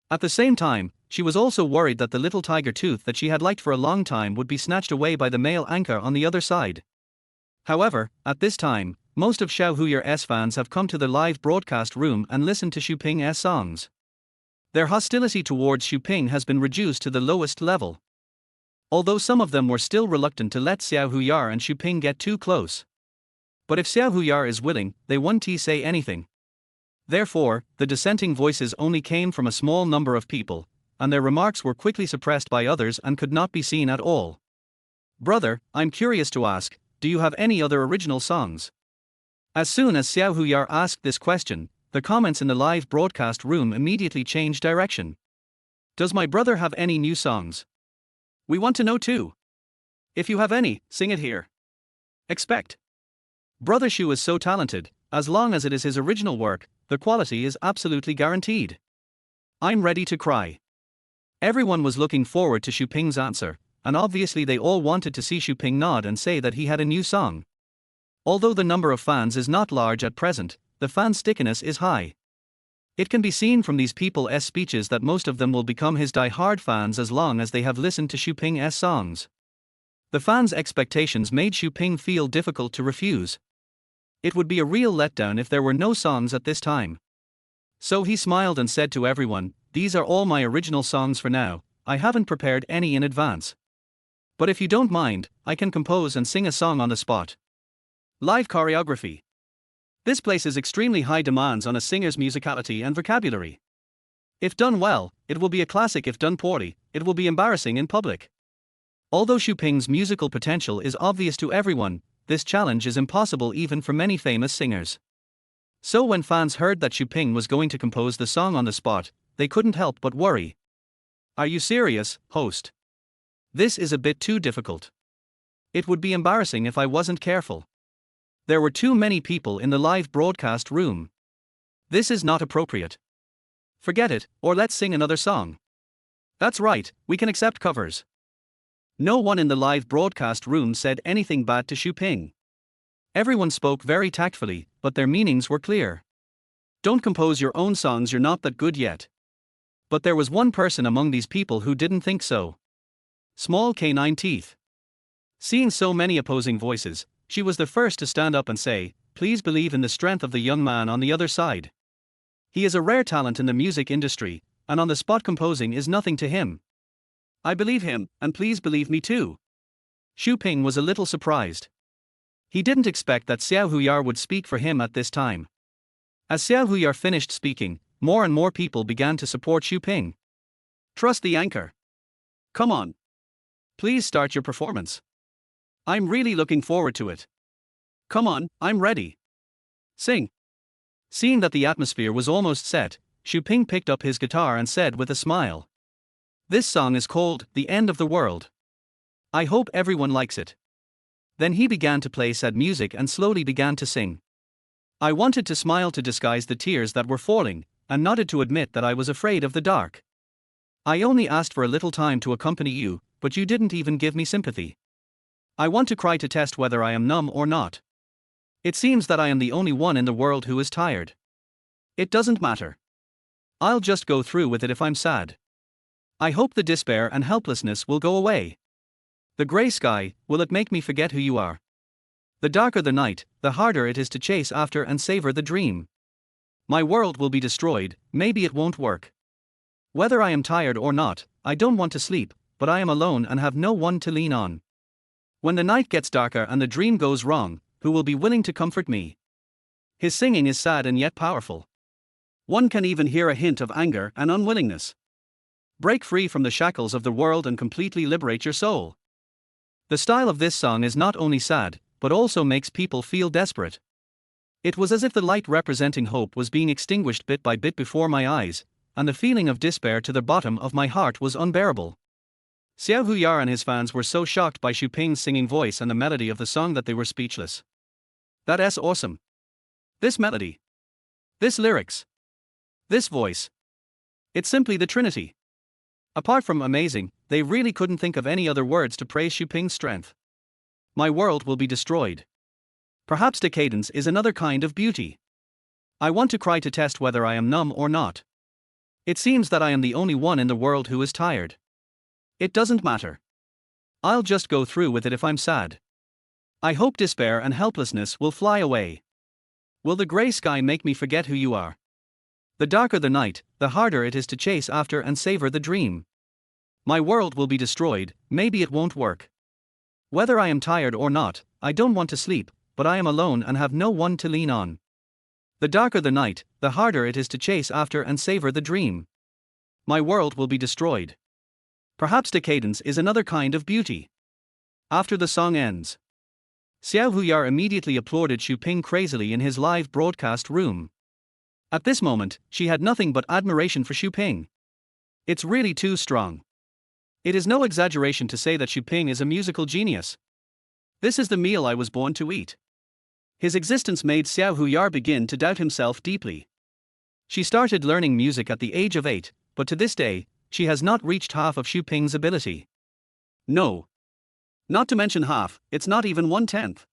At the same time, she was also worried that the little tiger tooth that she had liked for a long time would be snatched away by the male anchor on the other side. However, at this time, most of Xiao Huyar's fans have come to the live broadcast room and listened to Xu Ping's songs. Their hostility towards Xu Ping has been reduced to the lowest level. Although some of them were still reluctant to let Xiao Huyar and Xu Ping get too close. But if Xiao Huyar is willing, they won't say anything. Therefore, the dissenting voices only came from a small number of people, and their remarks were quickly suppressed by others and could not be seen at all. Brother, I'm curious to ask, do you have any other original songs? As soon as Xiao Huyar asked this question, the comments in the live broadcast room immediately changed direction. Does my brother have any new songs? We want to know too. If you have any, sing it here. Expect. Brother Shu is so talented, as long as it is his original work, the quality is absolutely guaranteed. I'm ready to cry. Everyone was looking forward to Xu Ping's answer, and obviously they all wanted to see Xu Ping nod and say that he had a new song. Although the number of fans is not large at present, the fan stickiness is high. It can be seen from these people's speeches that most of them will become his die-hard fans as long as they have listened to Xu Ping's songs. The fans' expectations made Xu Ping feel difficult to refuse. It would be a real letdown if there were no songs at this time. So he smiled and said to everyone, "These are all my original songs for now, I haven't prepared any in advance. But if you don't mind, I can compose and sing a song on the spot." Live choreography. This places extremely high demands on a singer's musicality and vocabulary. If done well, it will be a classic. If done poorly, it will be embarrassing in public. Although Xu Ping's musical potential is obvious to everyone, this challenge is impossible even for many famous singers. So when fans heard that Xu Ping was going to compose the song on the spot, they couldn't help but worry. Are you serious, host? This is a bit too difficult. It would be embarrassing if I wasn't careful. There were too many people in the live broadcast room. This is not appropriate. Forget it, or let's sing another song. That's right, we can accept covers. No one in the live broadcast room said anything bad to Xu Ping. Everyone spoke very tactfully, but their meanings were clear. Don't compose your own songs, you're not that good yet. But there was one person among these people who didn't think so. Small K9 Teeth. Seeing so many opposing voices, she was the first to stand up and say, "Please believe in the strength of the young man on the other side. He is a rare talent in the music industry, and on the spot composing is nothing to him. I believe him, and please believe me too." Xu Ping was a little surprised. He didn't expect that Xiao Huyar would speak for him at this time. As Xiao Huyar finished speaking, more and more people began to support Xu Ping. Trust the anchor. Come on. Please start your performance. I'm really looking forward to it. Come on, I'm ready. Sing. Seeing that the atmosphere was almost set, Xu Ping picked up his guitar and said with a smile, "This song is called The End of the World. I hope everyone likes it." Then he began to play sad music and slowly began to sing. I wanted to smile to disguise the tears that were falling, and nodded to admit that I was afraid of the dark. I only asked for a little time to accompany you, but you didn't even give me sympathy. I want to cry to test whether I am numb or not. It seems that I am the only one in the world who is tired. It doesn't matter. I'll just go through with it if I'm sad. I hope the despair and helplessness will go away. The gray sky, will it make me forget who you are? The darker the night, the harder it is to chase after and savor the dream. My world will be destroyed, maybe it won't work. Whether I am tired or not, I don't want to sleep, but I am alone and have no one to lean on. When the night gets darker and the dream goes wrong, who will be willing to comfort me? His singing is sad and yet powerful. One can even hear a hint of anger and unwillingness. Break free from the shackles of the world and completely liberate your soul. The style of this song is not only sad, but also makes people feel desperate. It was as if the light representing hope was being extinguished bit by bit before my eyes, and the feeling of despair to the bottom of my heart was unbearable. Xiao Huyar and his fans were so shocked by Xu Ping's singing voice and the melody of the song that they were speechless. That's awesome. This melody. This lyrics. This voice. It's simply the Trinity. Apart from amazing, they really couldn't think of any other words to praise Xu Ping's strength. My world will be destroyed. Perhaps decadence is another kind of beauty. I want to cry to test whether I am numb or not. It seems that I am the only one in the world who is tired. It doesn't matter. I'll just go through with it if I'm sad. I hope despair and helplessness will fly away. Will the gray sky make me forget who you are? The darker the night, the harder it is to chase after and savor the dream. My world will be destroyed, maybe it won't work. Whether I am tired or not, I don't want to sleep, but I am alone and have no one to lean on. The darker the night, the harder it is to chase after and savor the dream. My world will be destroyed. Perhaps decadence is another kind of beauty. After the song ends, Xiao Huyar immediately applauded Xu Ping crazily in his live broadcast room. At this moment, she had nothing but admiration for Xu Ping. It's really too strong. It is no exaggeration to say that Xu Ping is a musical genius. This is the meal I was born to eat. His existence made Xiao Huyar begin to doubt himself deeply. She started learning music at the age of 8, but to this day, she has not reached half of Xu Ping's ability. No. Not to mention half, it's not even 1/10.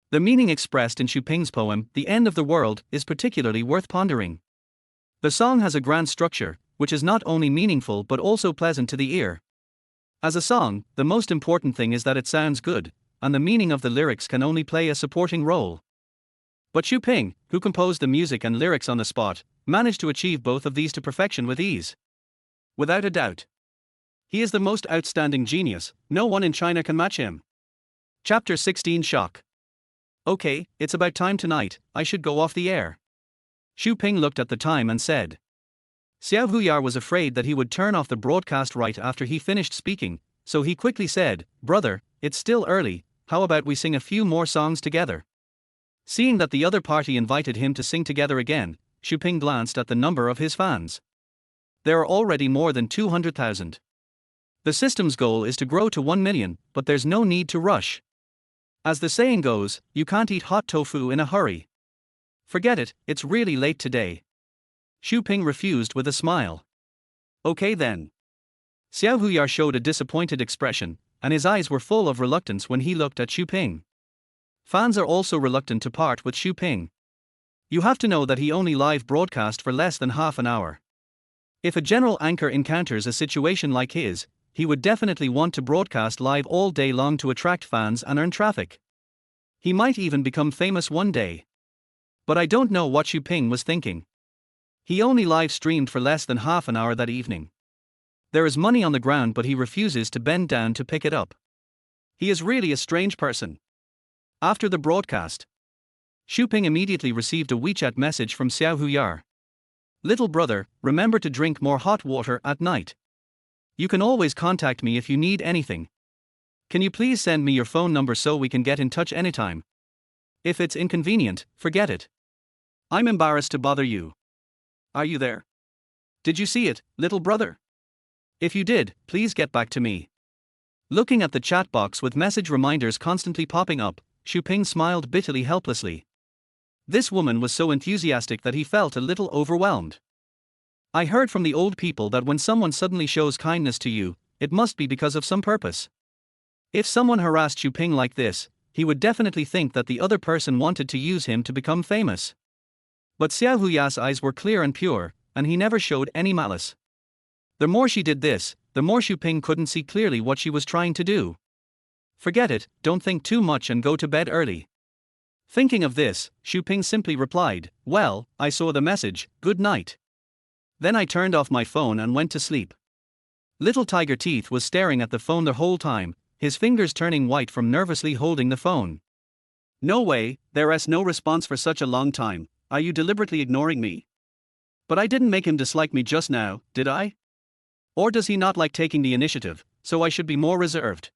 The meaning expressed in Xu Ping's poem, The End of the World, is particularly worth pondering. The song has a grand structure, which is not only meaningful but also pleasant to the ear. As a song, the most important thing is that it sounds good, and the meaning of the lyrics can only play a supporting role. But Xu Ping, who composed the music and lyrics on the spot, managed to achieve both of these to perfection with ease. Without a doubt. He is the most outstanding genius, no one in China can match him. Chapter 16 Shock. Okay, it's about time tonight, I should go off the air. Xu Ping looked at the time and said. Xiao Huyar was afraid that he would turn off the broadcast right after he finished speaking, so he quickly said, Brother, it's still early, how about we sing a few more songs together? Seeing that the other party invited him to sing together again, Xu Ping glanced at the number of his fans. There are already more than 200,000. The system's goal is to grow to 1 million, but there's no need to rush. As the saying goes, you can't eat hot tofu in a hurry. Forget it, it's really late today. Xu Ping refused with a smile. Okay then. Xiao Huyar showed a disappointed expression, and his eyes were full of reluctance when he looked at Xu Ping. Fans are also reluctant to part with Xu Ping. You have to know that he only live broadcast for less than half an hour. If a general anchor encounters a situation like his, he would definitely want to broadcast live all day long to attract fans and earn traffic. He might even become famous one day. But I don't know what Xu Ping was thinking. He only live streamed for less than half an hour that evening. There is money on the ground but he refuses to bend down to pick it up. He is really a strange person. After the broadcast, Xu Ping immediately received a WeChat message from Xiao Huyar. Little brother, remember to drink more hot water at night. You can always contact me if you need anything. Can you please send me your phone number so we can get in touch anytime? If it's inconvenient, forget it. I'm embarrassed to bother you. Are you there? Did you see it, little brother? If you did, please get back to me. Looking at the chat box with message reminders constantly popping up, Xu Ping smiled bitterly helplessly. This woman was so enthusiastic that he felt a little overwhelmed. I heard from the old people that when someone suddenly shows kindness to you, it must be because of some purpose. If someone harassed Xu Ping like this, he would definitely think that the other person wanted to use him to become famous. But Xiao Huyar's eyes were clear and pure, and he never showed any malice. The more she did this, the more Xu Ping couldn't see clearly what she was trying to do. Forget it, don't think too much and go to bed early. Thinking of this, Xu Ping simply replied, Well, I saw the message, good night. Then I turned off my phone and went to sleep. Little Tiger Teeth was staring at the phone the whole time, his fingers turning white from nervously holding the phone. No way, there's no response for such a long time, are you deliberately ignoring me? But I didn't make him dislike me just now, did I? Or does he not like taking the initiative, so I should be more reserved?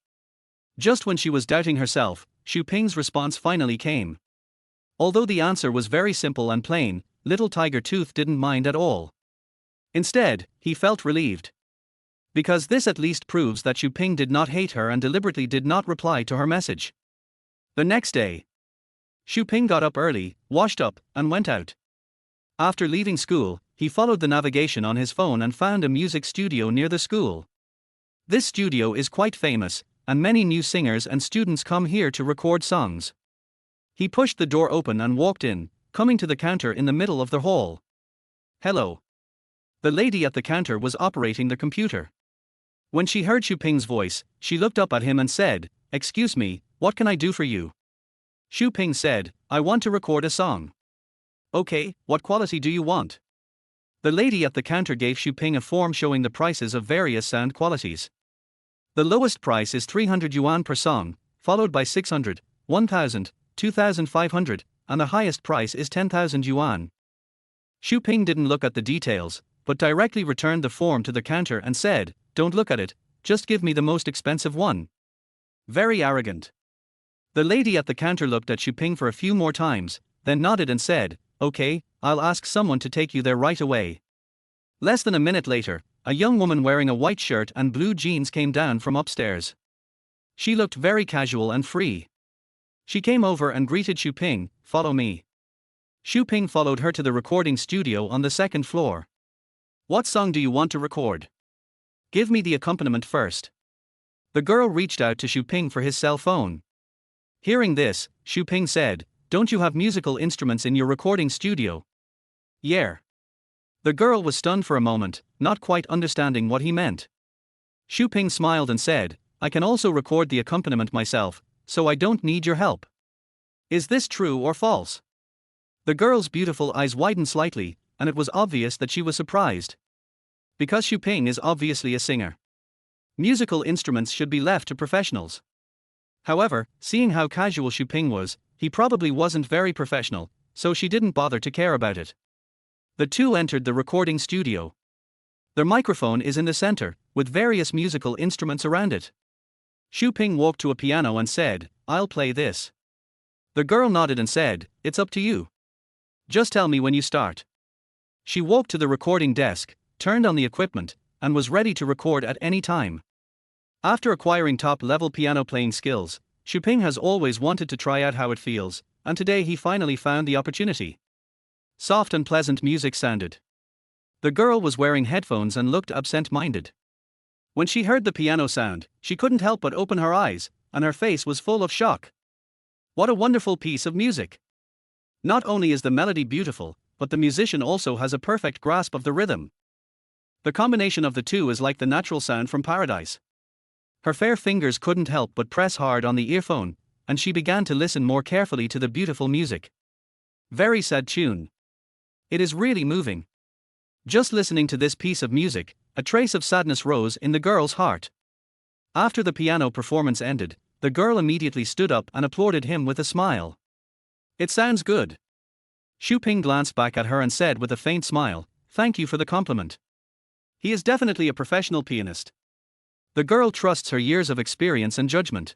Just when she was doubting herself, Xu Ping's response finally came. Although the answer was very simple and plain, Little Tiger Tooth didn't mind at all. Instead, he felt relieved. Because this at least proves that Xu Ping did not hate her and deliberately did not reply to her message. The next day, Xu Ping got up early, washed up, and went out. After leaving school, he followed the navigation on his phone and found a music studio near the school. This studio is quite famous, and many new singers and students come here to record songs. He pushed the door open and walked in, coming to the counter in the middle of the hall. Hello. The lady at the counter was operating the computer. When she heard Xu Ping's voice, she looked up at him and said, Excuse me, what can I do for you? Xu Ping said, I want to record a song. Okay, what quality do you want? The lady at the counter gave Xu Ping a form showing the prices of various sound qualities. The lowest price is 300 yuan per song, followed by 600, 1000, 2500, and the highest price is 10,000 yuan. Xu Ping didn't look at the details, but directly returned the form to the counter and said, "Don't look at it, just give me the most expensive one." Very arrogant. The lady at the counter looked at Xu Ping for a few more times, then nodded and said, "Okay, I'll ask someone to take you there right away." Less than a minute later, a young woman wearing a white shirt and blue jeans came down from upstairs. She looked very casual and free. She came over and greeted Xu Ping, "Follow me." Xu Ping followed her to the recording studio on the second floor. "What song do you want to record? Give me the accompaniment first." The girl reached out to Xu Ping for his cell phone. Hearing this, Xu Ping said, "Don't you have musical instruments in your recording studio?" "Yeah." The girl was stunned for a moment, not quite understanding what he meant. Xu Ping smiled and said, "I can also record the accompaniment myself, so I don't need your help." Is this true or false? The girl's beautiful eyes widened slightly, and it was obvious that she was surprised. Because Xu Ping is obviously a singer. Musical instruments should be left to professionals. However, seeing how casual Xu Ping was, he probably wasn't very professional, so she didn't bother to care about it. The two entered the recording studio. Their microphone is in the center, with various musical instruments around it. Xu Ping walked to a piano and said, "I'll play this." The girl nodded and said, "It's up to you. Just tell me when you start." She walked to the recording desk, turned on the equipment, and was ready to record at any time. After acquiring top-level piano playing skills, Xu Ping has always wanted to try out how it feels, and today he finally found the opportunity. Soft and pleasant music sounded. The girl was wearing headphones and looked absent-minded. When she heard the piano sound, she couldn't help but open her eyes, and her face was full of shock. What a wonderful piece of music! Not only is the melody beautiful, but the musician also has a perfect grasp of the rhythm. The combination of the two is like the natural sound from paradise. Her fair fingers couldn't help but press hard on the earphone, and she began to listen more carefully to the beautiful music. Very sad tune. It is really moving. Just listening to this piece of music, a trace of sadness rose in the girl's heart. After the piano performance ended, the girl immediately stood up and applauded him with a smile. "It sounds good." Xu Ping glanced back at her and said with a faint smile, "Thank you for the compliment. He is definitely a professional pianist." The girl trusts her years of experience and judgment.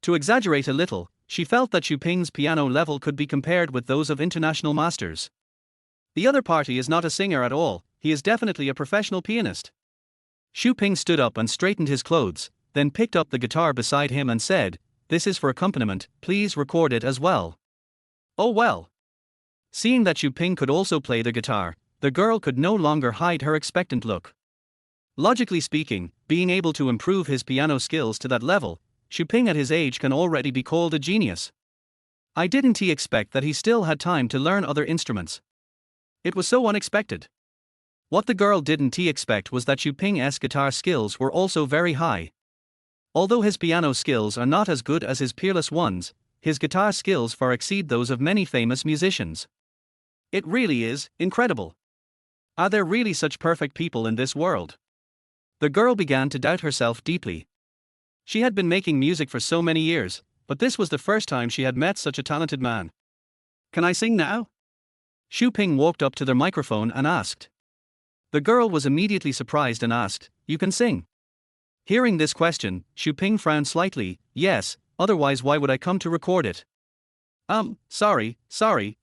To exaggerate a little, she felt that Xu Ping's piano level could be compared with those of international masters. The other party is not a singer at all, he is definitely a professional pianist. Xu Ping stood up and straightened his clothes, then picked up the guitar beside him and said, "This is for accompaniment, please record it as well." Oh well. Seeing that Xu Ping could also play the guitar, the girl could no longer hide her expectant look. Logically speaking, being able to improve his piano skills to that level, Xu Ping at his age can already be called a genius. Didn't he expect that he still had time to learn other instruments? It was so unexpected. What the girl didn't expect was that Xu Ping's guitar skills were also very high. Although his piano skills are not as good as his peerless ones, his guitar skills far exceed those of many famous musicians. It really is incredible. Are there really such perfect people in this world? The girl began to doubt herself deeply. She had been making music for so many years, but this was the first time she had met such a talented man. "Can I sing now?" Xu Ping walked up to their microphone and asked. The girl was immediately surprised and asked, "You can sing?" Hearing this question, Xu Ping frowned slightly. "Yes, otherwise why would I come to record it?" Sorry,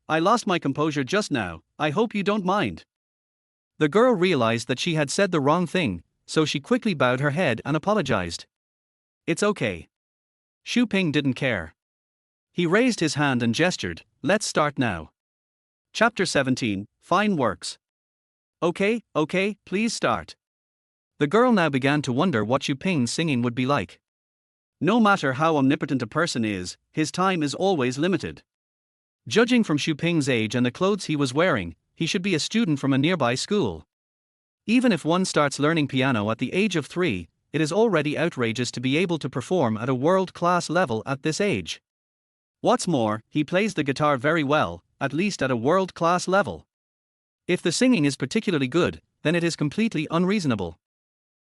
I lost my composure just now, I hope you don't mind." The girl realized that she had said the wrong thing, so she quickly bowed her head and apologized. "It's okay." Xu Ping didn't care. He raised his hand and gestured, "Let's start now." Chapter 17, Fine Works. Okay, please start." The girl now began to wonder what Xu Ping's singing would be like. No matter how omnipotent a person is, his time is always limited. Judging from Xu Ping's age and the clothes he was wearing, he should be a student from a nearby school. Even if one starts learning piano at the age of 3, it is already outrageous to be able to perform at a world-class level at this age. What's more, he plays the guitar very well, at least at a world-class level. If the singing is particularly good, then it is completely unreasonable.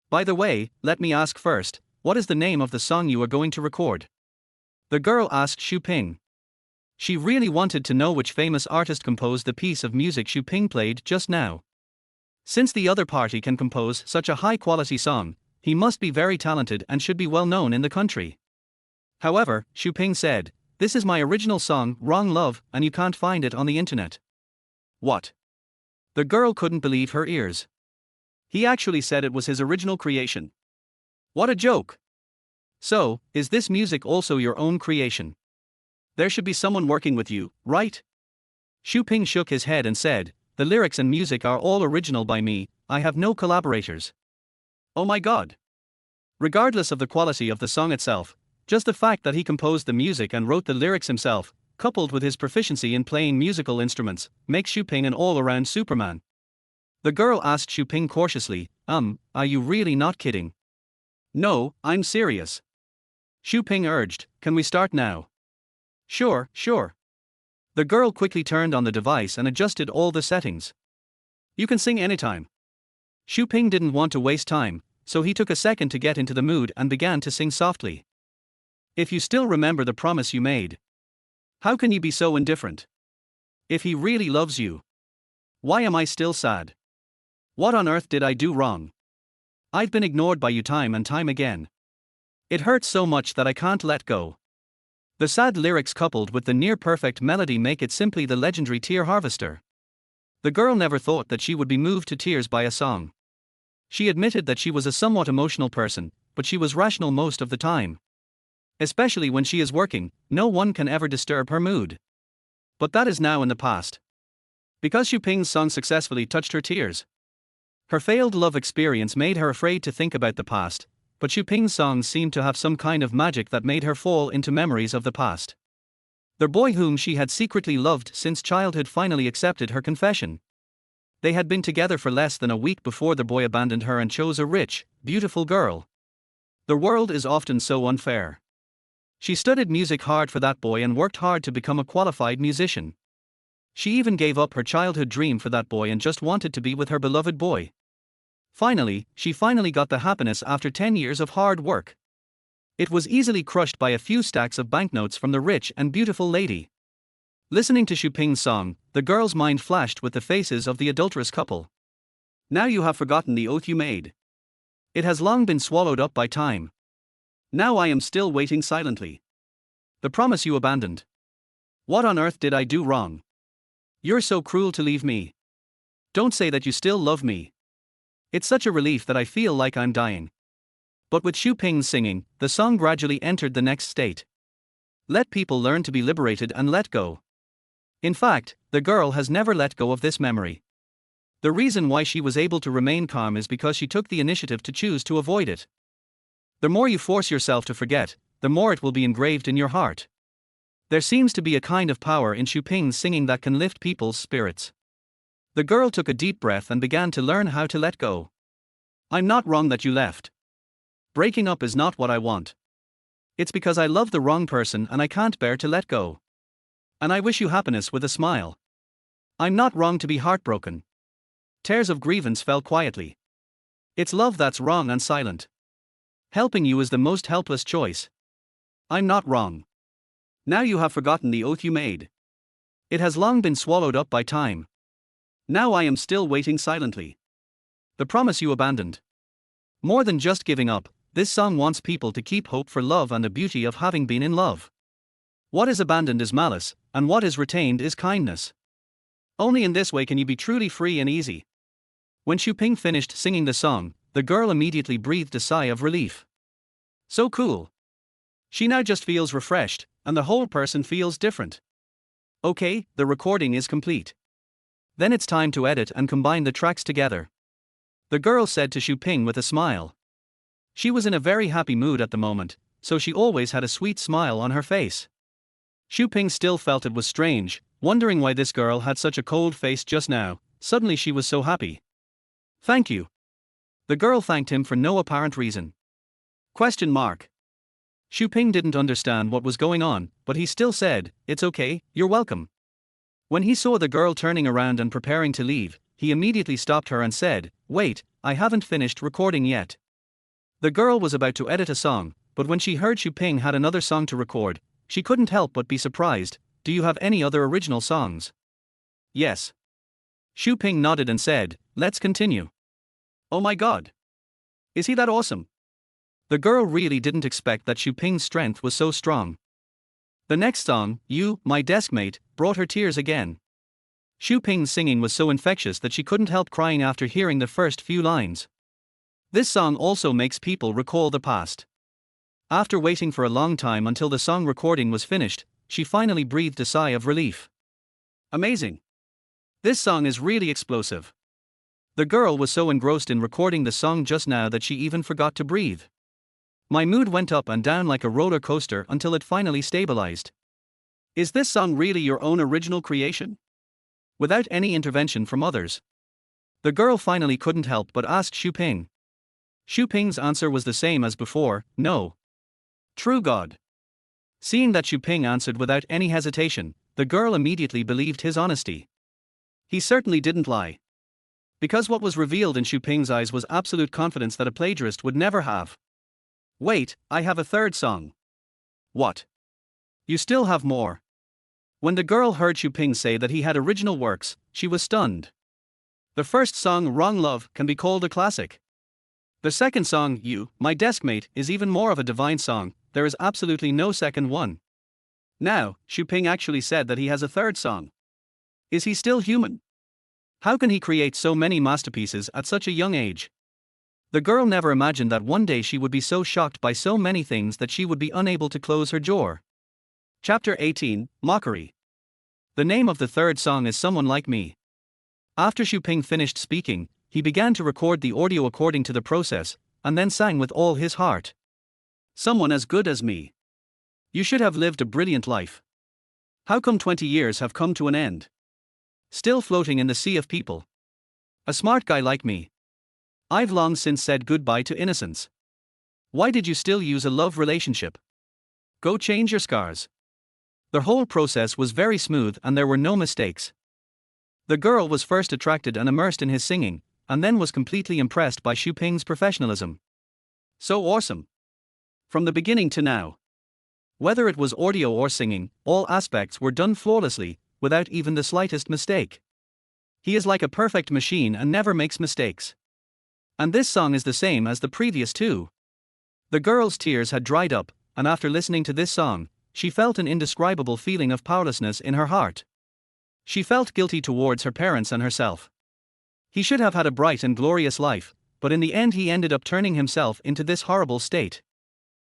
By the way, let me ask first, what is the name of the song you are going to record? The girl asked Xu Ping. She really wanted to know which famous artist composed the piece of music Xu Ping played just now. Since the other party can compose such a high-quality song, he must be very talented and should be well known in the country. However, Xu Ping said, "This is my original song, Wrong Love, and you can't find it on the internet." What? The girl couldn't believe her ears. He actually said it was his original creation. What a joke! So, is this music also your own creation? There should be someone working with you, right? Xu Ping shook his head and said, "The lyrics and music are all original by me, I have no collaborators." Oh my god! Regardless of the quality of the song itself, just the fact that he composed the music and wrote the lyrics himself, coupled with his proficiency in playing musical instruments, makes Xu Ping an all-around Superman. The girl asked Xu Ping cautiously, are you really not kidding?" "No, I'm serious." Xu Ping urged, "Can we start now?" Sure. The girl quickly turned on the device and adjusted all the settings. "You can sing anytime." Xu Ping didn't want to waste time, so he took a second to get into the mood and began to sing softly. "If you still remember the promise you made. How can you be so indifferent? If he really loves you. Why am I still sad? What on earth did I do wrong? I've been ignored by you time and time again. It hurts so much that I can't let go." The sad lyrics coupled with the near-perfect melody make it simply the legendary tear harvester. The girl never thought that she would be moved to tears by a song. She admitted that she was a somewhat emotional person, but she was rational most of the time. Especially when she is working, no one can ever disturb her mood. But that is now in the past. Because Xu Ping's song successfully touched her tears. Her failed love experience made her afraid to think about the past, but Xu Ping's songs seemed to have some kind of magic that made her fall into memories of the past. The boy whom she had secretly loved since childhood finally accepted her confession. They had been together for less than a week before the boy abandoned her and chose a rich, beautiful girl. The world is often so unfair. She studied music hard for that boy and worked hard to become a qualified musician. She even gave up her childhood dream for that boy and just wanted to be with her beloved boy. She finally got the happiness after 10 years of hard work. It was easily crushed by a few stacks of banknotes from the rich and beautiful lady. Listening to Xu Ping's song, the girl's mind flashed with the faces of the adulterous couple. "Now you have forgotten the oath you made. It has long been swallowed up by time. Now I am still waiting silently. The promise you abandoned. What on earth did I do wrong? You're so cruel to leave me. Don't say that you still love me. It's such a relief that I feel like I'm dying." But with Xu Ping's singing, the song gradually entered the next state. Let people learn to be liberated and let go. In fact, the girl has never let go of this memory. The reason why she was able to remain calm is because she took the initiative to choose to avoid it. The more you force yourself to forget, the more it will be engraved in your heart. There seems to be a kind of power in Xu Ping's singing that can lift people's spirits. The girl took a deep breath and began to learn how to let go. "I'm not wrong that you left. Breaking up is not what I want. It's because I love the wrong person and I can't bear to let go. And I wish you happiness with a smile. I'm not wrong to be heartbroken." Tears of grievance fell quietly. It's love that's wrong and silent. Helping you is the most helpless choice. I'm not wrong. Now you have forgotten the oath you made. It has long been swallowed up by time. Now I am still waiting silently. The promise you abandoned. More than just giving up, this song wants people to keep hope for love and the beauty of having been in love. What is abandoned is malice, and what is retained is kindness. Only in this way can you be truly free and easy. When Xu Ping finished singing the song, the girl immediately breathed a sigh of relief. So cool. She now just feels refreshed, and the whole person feels different. Okay, the recording is complete. Then it's time to edit and combine the tracks together. The girl said to Xu Ping with a smile. She was in a very happy mood at the moment, so she always had a sweet smile on her face. Xu Ping still felt it was strange, wondering why this girl had such a cold face just now. Suddenly she was so happy. "Thank you." The girl thanked him for no apparent reason. Xu Ping didn't understand what was going on, but he still said, "It's okay, you're welcome." When he saw the girl turning around and preparing to leave, he immediately stopped her and said, "Wait, I haven't finished recording yet." The girl was about to edit a song, but when she heard Xu Ping had another song to record, she couldn't help but be surprised. do you have any other original songs? Yes. Xu Ping nodded and said, let's continue. Oh my god. Is he that awesome? The girl really didn't expect that Xu Ping's strength was so strong. The next song, You, My Deskmate, brought her tears again. Xu Ping's singing was so infectious that she couldn't help crying after hearing the first few lines. This song also makes people recall the past. After waiting for a long time until the song recording was finished, she finally breathed a sigh of relief. Amazing. This song is really explosive. The girl was so engrossed in recording the song just now that she even forgot to breathe. My mood went up and down like a roller coaster until it finally stabilized. Is this song really your own original creation? Without any intervention from others. The girl finally couldn't help but ask Xu Ping. Xu Ping's answer was the same as before, no. True God. Seeing that Xu Ping answered without any hesitation, the girl immediately believed his honesty. He certainly didn't lie. Because what was revealed in Xu Ping's eyes was absolute confidence that a plagiarist would never have. Wait, I have a third song. What? You still have more? When the girl heard Xu Ping say that he had original works, she was stunned. The first song, Wrong Love, can be called a classic. The second song, You, My Deskmate, is even more of a divine song, there is absolutely no second one. Now, Xu Ping actually said that he has a third song. Is he still human? How can he create so many masterpieces at such a young age? The girl never imagined that one day she would be so shocked by so many things that she would be unable to close her jaw. Chapter 18, Mockery. The name of the third song is Someone Like Me. After Xu Ping finished speaking, he began to record the audio according to the process, and then sang with all his heart. Someone as good as me. You should have lived a brilliant life. How come 20 years have come to an end? Still floating in the sea of people. A smart guy like me. I've long since said goodbye to innocence. Why did you still use a love relationship? Go change your scars. The whole process was very smooth and there were no mistakes. The girl was first attracted and immersed in his singing, and then was completely impressed by Xu Ping's professionalism. So awesome. From the beginning to now. Whether it was audio or singing, all aspects were done flawlessly, without even the slightest mistake. He is like a perfect machine and never makes mistakes. And this song is the same as the previous two. The girl's tears had dried up, and after listening to this song, she felt an indescribable feeling of powerlessness in her heart. She felt guilty towards her parents and herself. He should have had a bright and glorious life, but in the end he ended up turning himself into this horrible state.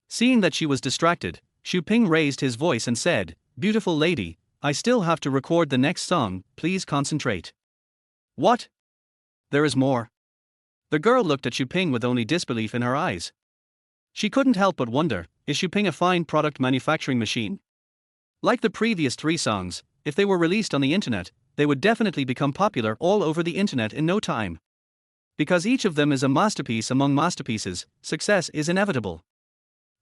Seeing that she was distracted, Xu Ping raised his voice and said, "Beautiful lady, I still have to record the next song, please concentrate." What? There is more. The girl looked at Xu Ping with only disbelief in her eyes. She couldn't help but wonder, is Xu Ping a fine product manufacturing machine? Like the previous three songs, if they were released on the internet, they would definitely become popular all over the internet in no time. Because each of them is a masterpiece among masterpieces, success is inevitable.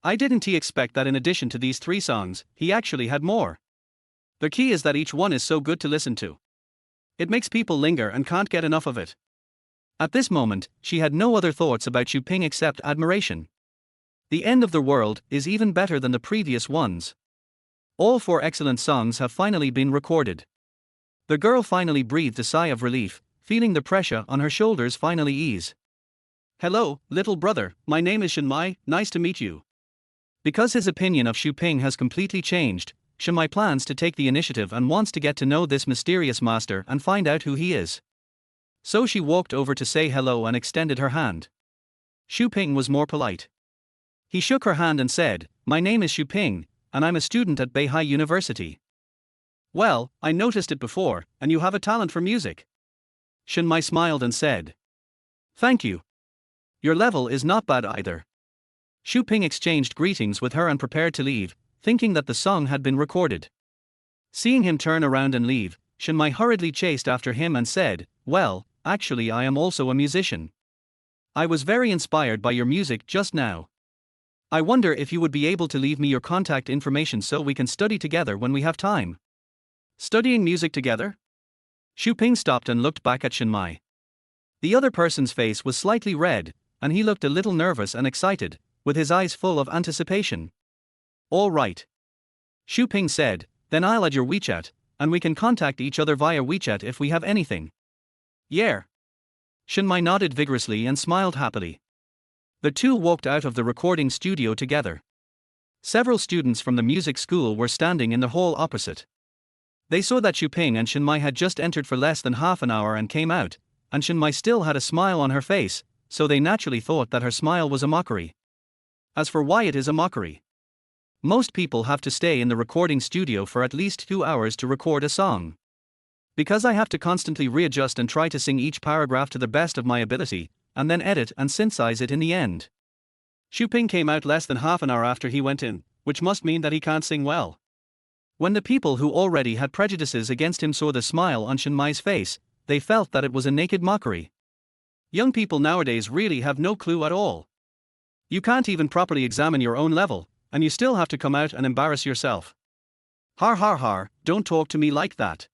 I didn't expect that in addition to these three songs, he actually had more. The key is that each one is so good to listen to. It makes people linger and can't get enough of it. At this moment, she had no other thoughts about Xu Ping except admiration. The End of the World is even better than the previous ones. All four excellent songs have finally been recorded. The girl finally breathed a sigh of relief, feeling the pressure on her shoulders finally ease. Hello, little brother, my name is Shenmai, nice to meet you. Because his opinion of Xu Ping has completely changed, Shenmai plans to take the initiative and wants to get to know this mysterious master and find out who he is. So she walked over to say hello and extended her hand. Xu Ping was more polite. He shook her hand and said, "My name is Xu Ping, and I'm a student at Beihai University." Well, I noticed it before, and you have a talent for music. Shenmai smiled and said, "Thank you. Your level is not bad either." Xu Ping exchanged greetings with her and prepared to leave, thinking that the song had been recorded. Seeing him turn around and leave, Shenmai hurriedly chased after him and said, "Well, actually I am also a musician. I was very inspired by your music just now. I wonder if you would be able to leave me your contact information so we can study together when we have time." Studying music together? Xu Ping stopped and looked back at Shenmai. The other person's face was slightly red, and he looked a little nervous and excited, with his eyes full of anticipation. "All right," Xu Ping said, Then I'll add your WeChat, and we can contact each other via WeChat if we have anything. Yeah. Shinmai nodded vigorously and smiled happily. The two walked out of the recording studio together. Several students from the music school were standing in the hall opposite. They saw that Xuping and Shinmai had just entered for less than half an hour and came out, and Shinmai still had a smile on her face, so they naturally thought that her smile was a mockery. As for why it is a mockery, most people have to stay in the recording studio for at least 2 hours to record a song. Because I have to constantly readjust and try to sing each paragraph to the best of my ability, and then edit and synthesize it in the end. Xuping came out less than half an hour after he went in, which must mean that he can't sing well. When the people who already had prejudices against him saw the smile on Shinmai's face, they felt that it was a naked mockery. Young people nowadays really have no clue at all. You can't even properly examine your own level, and you still have to come out and embarrass yourself. Har har har, don't talk to me like that.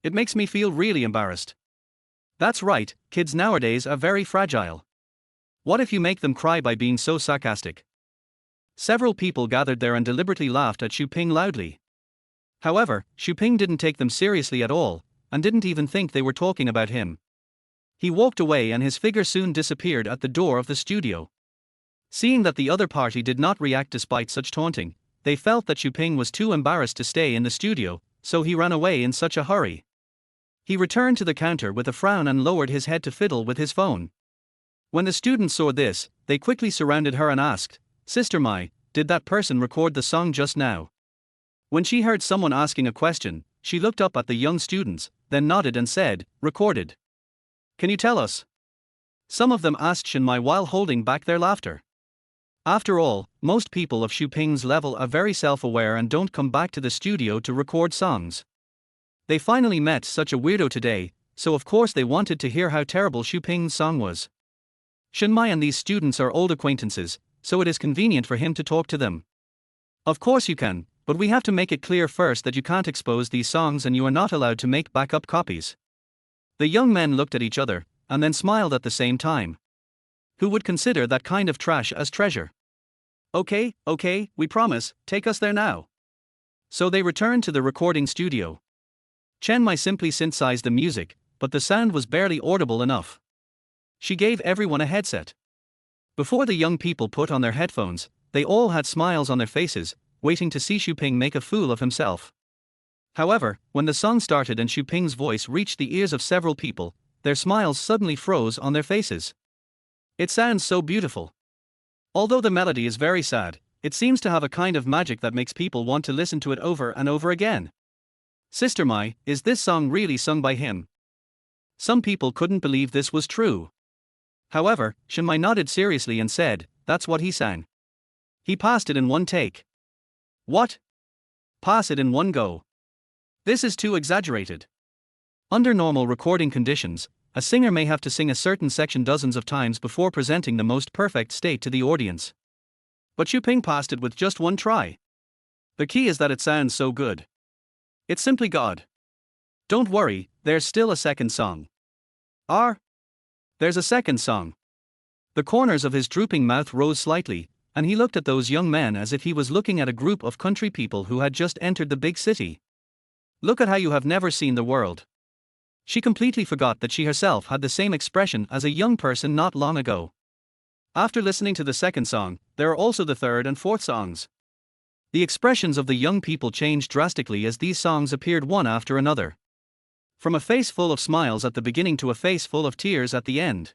It makes me feel really embarrassed. That's right, kids nowadays are very fragile. What if you make them cry by being so sarcastic? Several people gathered there and deliberately laughed at Xuping loudly. However, Xuping didn't take them seriously at all, and didn't even think they were talking about him. He walked away and his figure soon disappeared at the door of the studio. Seeing that the other party did not react despite such taunting, they felt that Xuping was too embarrassed to stay in the studio, so he ran away in such a hurry. He returned to the counter with a frown and lowered his head to fiddle with his phone. When the students saw this, they quickly surrounded her and asked, "Sister Mai, did that person record the song just now?" When she heard someone asking a question, she looked up at the young students, then nodded and said, "Recorded." "Can you tell us?" Some of them asked Shinmai while holding back their laughter. After all, most people of Xuping's level are very self-aware and don't come back to the studio to record songs. They finally met such a weirdo today, so of course they wanted to hear how terrible Xuping's song was. Shinmai and these students are old acquaintances, so it is convenient for him to talk to them. "Of course you can, but we have to make it clear first that you can't expose these songs and you are not allowed to make backup copies." The young men looked at each other, and then smiled at the same time. Who would consider that kind of trash as treasure? Okay, we promise, take us there now." So they returned to the recording studio. Chen Mai simply synthesized the music, but the sound was barely audible enough. She gave everyone a headset. Before the young people put on their headphones, they all had smiles on their faces, waiting to see Xuping make a fool of himself. However, when the song started and Xuping's voice reached the ears of several people, their smiles suddenly froze on their faces. It sounds so beautiful. Although the melody is very sad, it seems to have a kind of magic that makes people want to listen to it over and over again. "Sister Mai, is this song really sung by him?" Some people couldn't believe this was true. However, Shinmai nodded seriously and said, "That's what he sang. He passed it in one take." "What? Pass it in one go? This is too exaggerated." Under normal recording conditions, a singer may have to sing a certain section dozens of times before presenting the most perfect state to the audience. But Xuping passed it with just one try. The key is that it sounds so good. It's simply God. Don't worry, there's still a second song. There's a second song. The corners of his drooping mouth rose slightly, and he looked at those young men as if he was looking at a group of country people who had just entered the big city. "Look at how you have never seen the world." She completely forgot that she herself had the same expression as a young person not long ago. After listening to the second song, there are also the third and fourth songs. The expressions of the young people changed drastically as these songs appeared one after another. From a face full of smiles at the beginning to a face full of tears at the end.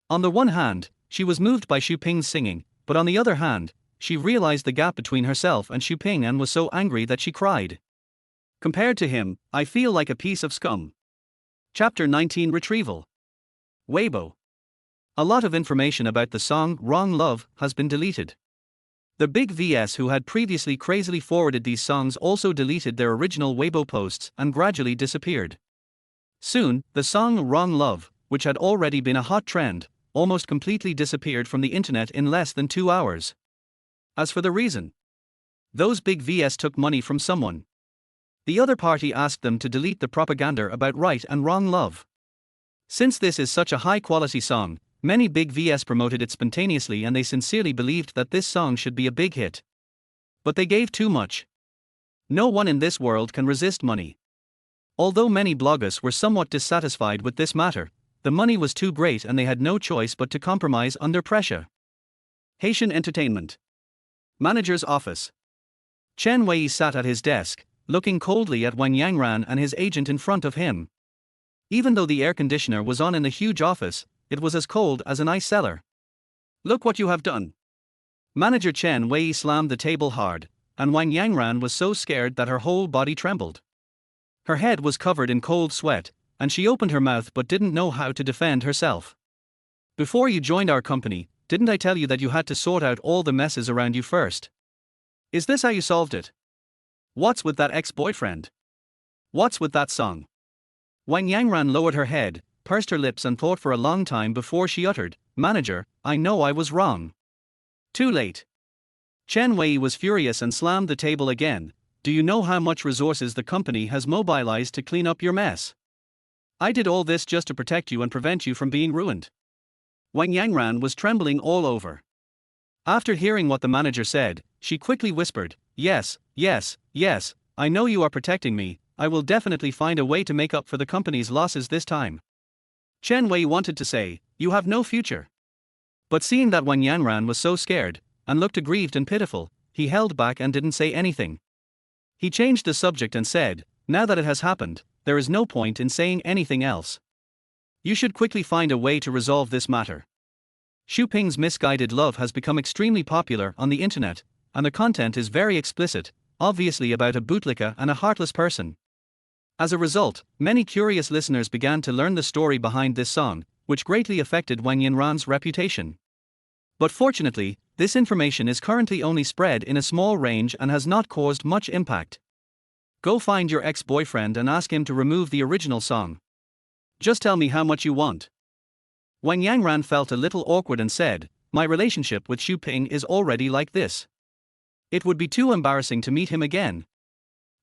On the one hand, she was moved by Xuping's singing, but on the other hand, she realized the gap between herself and Xuping and was so angry that she cried. Compared to him, I feel like a piece of scum. Chapter 19 Retrieval. Weibo. A lot of information about the song Wrong Love has been deleted. The big VS who had previously crazily forwarded these songs also deleted their original Weibo posts and gradually disappeared. Soon, the song Wrong Love, which had already been a hot trend, almost completely disappeared from the internet in less than 2 hours. As for the reason, those big VS took money from someone. The other party asked them to delete the propaganda about right and wrong love. Since this is such a high-quality song, many big VS promoted it spontaneously and they sincerely believed that this song should be a big hit. But they gave too much. No one in this world can resist money. Although many bloggers were somewhat dissatisfied with this matter, the money was too great and they had no choice but to compromise under pressure. Haitian Entertainment Manager's Office. Chen Wei sat at his desk, looking coldly at Wang Yangran and his agent in front of him. Even though the air conditioner was on in the huge office, it was as cold as an ice cellar. Look what you have done. Manager Chen Wei slammed the table hard, and Wang Yangran was so scared that her whole body trembled. Her head was covered in cold sweat, and she opened her mouth but didn't know how to defend herself. Before you joined our company, didn't I tell you that you had to sort out all the messes around you first? Is this how you solved it? What's with that ex-boyfriend? What's with that song? Wang Yangran lowered her head, pursed her lips and thought for a long time before she uttered, "Manager, I know I was wrong." Too late. Chen Wei was furious and slammed the table again. Do you know how much resources the company has mobilized to clean up your mess? I did all this just to protect you and prevent you from being ruined. Wang Yangran was trembling all over. After hearing what the manager said, she quickly whispered, yes, I know you are protecting me. I will definitely find a way to make up for the company's losses this time. Chen Wei wanted to say, you have no future. But seeing that Wang Yangran was so scared, and looked aggrieved and pitiful, he held back and didn't say anything. He changed the subject and said, now that it has happened, there is no point in saying anything else. You should quickly find a way to resolve this matter. Xu Ping's misguided love has become extremely popular on the internet, and the content is very explicit, obviously about a bootlicker and a heartless person. As a result, many curious listeners began to learn the story behind this song, which greatly affected Wang Yinran's reputation. But fortunately, this information is currently only spread in a small range and has not caused much impact. Go find your ex-boyfriend and ask him to remove the original song. Just tell me how much you want. Wang Yangran felt a little awkward and said, my relationship with Xu Ping is already like this. It would be too embarrassing to meet him again.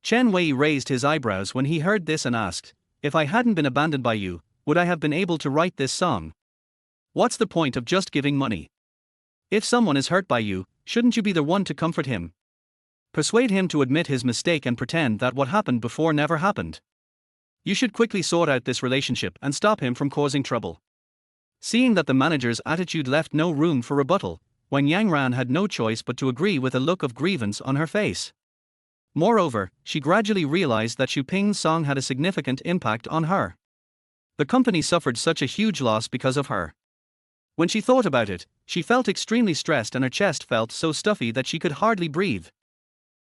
Chen Wei raised his eyebrows when he heard this and asked, if I hadn't been abandoned by you, would I have been able to write this song? What's the point of just giving money? If someone is hurt by you, shouldn't you be the one to comfort him? Persuade him to admit his mistake and pretend that what happened before never happened. You should quickly sort out this relationship and stop him from causing trouble. Seeing that the manager's attitude left no room for rebuttal, Wang Yangran had no choice but to agree with a look of grievance on her face. Moreover, she gradually realized that Xu Ping's song had a significant impact on her. The company suffered such a huge loss because of her. When she thought about it, she felt extremely stressed and her chest felt so stuffy that she could hardly breathe.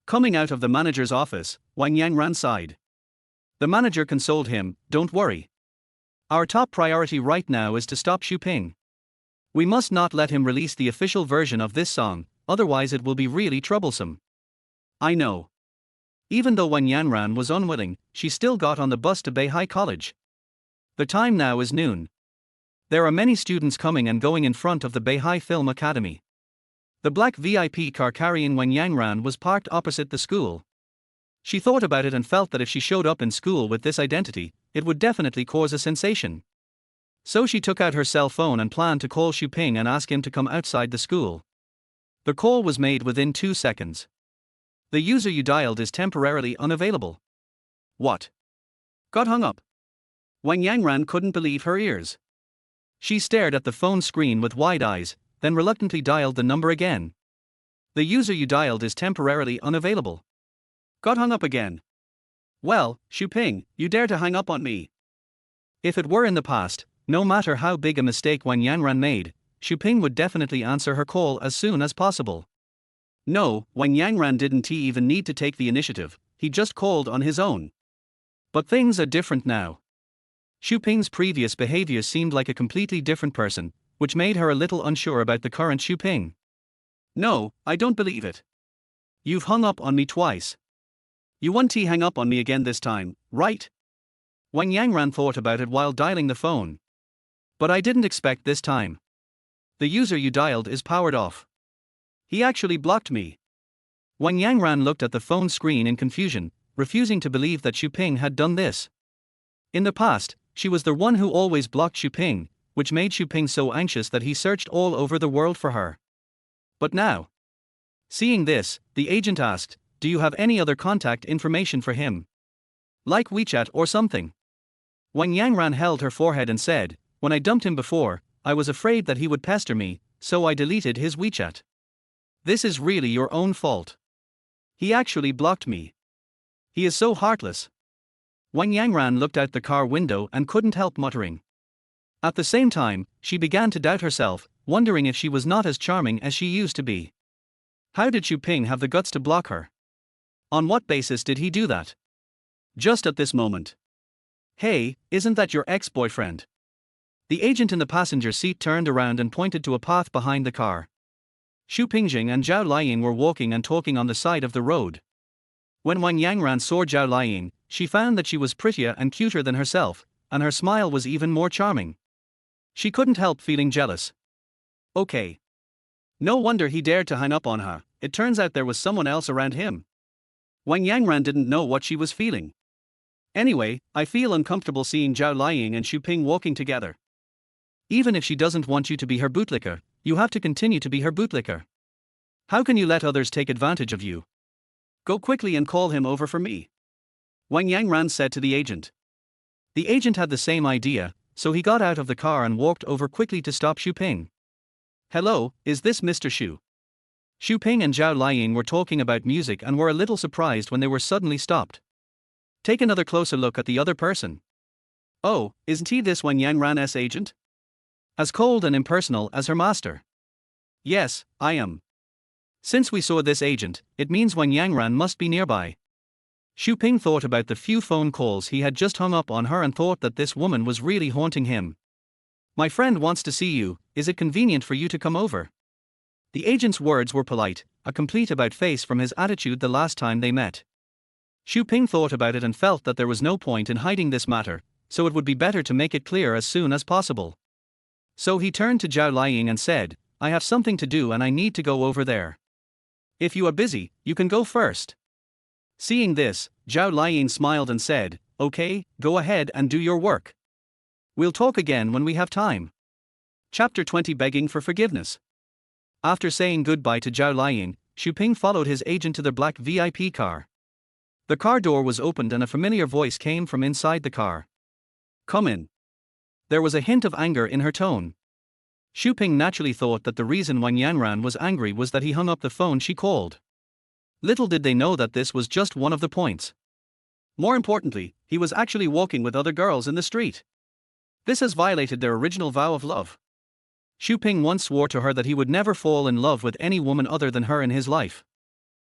Coming out of the manager's office, Wang Yangran sighed. The manager consoled him, don't worry. Our top priority right now is to stop Xu Ping. We must not let him release the official version of this song, otherwise it will be really troublesome. I know. Even though Wang Yangran was unwilling, she still got on the bus to Beihai College. The time now is noon. There are many students coming and going in front of the Beihai Film Academy. The black VIP car carrying Wang Yangran was parked opposite the school. She thought about it and felt that if she showed up in school with this identity, it would definitely cause a sensation. So she took out her cell phone and planned to call Xu Ping and ask him to come outside the school. The call was made within 2 seconds. The user you dialed is temporarily unavailable. What? Got hung up. Wang Yangran couldn't believe her ears. She stared at the phone screen with wide eyes, then reluctantly dialed the number again. The user you dialed is temporarily unavailable. Got hung up again. Well, Xu Ping, you dare to hang up on me. If it were in the past, no matter how big a mistake Wang Yangran made, Xu Ping would definitely answer her call as soon as possible. No, Wang Yangran didn't even need to take the initiative, he just called on his own. But things are different now. Xu Ping's previous behavior seemed like a completely different person, which made her a little unsure about the current Xu Ping. No, I don't believe it. You've hung up on me twice. You won't hang up on me again this time, right? Wang Yangran thought about it while dialing the phone. But I didn't expect this time. The user you dialed is powered off. He actually blocked me. Wang Yangran looked at the phone screen in confusion, refusing to believe that Xu Ping had done this. In the past, she was the one who always blocked Xu Ping, which made Xu Ping so anxious that he searched all over the world for her. But now, seeing this, the agent asked, do you have any other contact information for him? Like WeChat or something? Wang Yangran held her forehead and said, when I dumped him before, I was afraid that he would pester me, so I deleted his WeChat. This is really your own fault. He actually blocked me. He is so heartless. Wang Yangran looked out the car window and couldn't help muttering. At the same time, she began to doubt herself, wondering if she was not as charming as she used to be. How did Xu Ping have the guts to block her? On what basis did he do that? Just at this moment. Hey, isn't that your ex-boyfriend? The agent in the passenger seat turned around and pointed to a path behind the car. Xu Pingjing and Zhao Liang were walking and talking on the side of the road. When Wang Yangran saw Zhao Liang, she found that she was prettier and cuter than herself, and her smile was even more charming. She couldn't help feeling jealous. Okay. No wonder he dared to hang up on her, it turns out there was someone else around him. Wang Yangran didn't know what she was feeling. Anyway, I feel uncomfortable seeing Zhao Liang and Xu Ping walking together. Even if she doesn't want you to be her bootlicker, you have to continue to be her bootlicker. How can you let others take advantage of you? Go quickly and call him over for me. Wang Yangran said to the agent. The agent had the same idea, so he got out of the car and walked over quickly to stop Xu Ping. Hello, is this Mr. Xu? Xu Ping and Zhao Liang were talking about music and were a little surprised when they were suddenly stopped. Take another closer look at the other person. Oh, isn't he this Wang Yangran's agent? As cold and impersonal as her master. Yes, I am. Since we saw this agent, it means Wang Yangran must be nearby. Xu Ping thought about the few phone calls he had just hung up on her and thought that this woman was really haunting him. My friend wants to see you, is it convenient for you to come over? The agent's words were polite, a complete about-face from his attitude the last time they met. Xu Ping thought about it and felt that there was no point in hiding this matter, so it would be better to make it clear as soon as possible. So he turned to Zhao Liang and said, I have something to do and I need to go over there. If you are busy, you can go first. Seeing this, Zhao Liang smiled and said, okay, go ahead and do your work. We'll talk again when we have time. Chapter 20 Begging for Forgiveness. After saying goodbye to Zhao Liang, Xu Ping followed his agent to their black VIP car. The car door was opened and a familiar voice came from inside the car. Come in. There was a hint of anger in her tone. Xu Ping naturally thought that the reason Wang Yangran was angry was that he hung up the phone she called. Little did they know that this was just one of the points. More importantly, he was actually walking with other girls in the street. This has violated their original vow of love. Xu Ping once swore to her that he would never fall in love with any woman other than her in his life.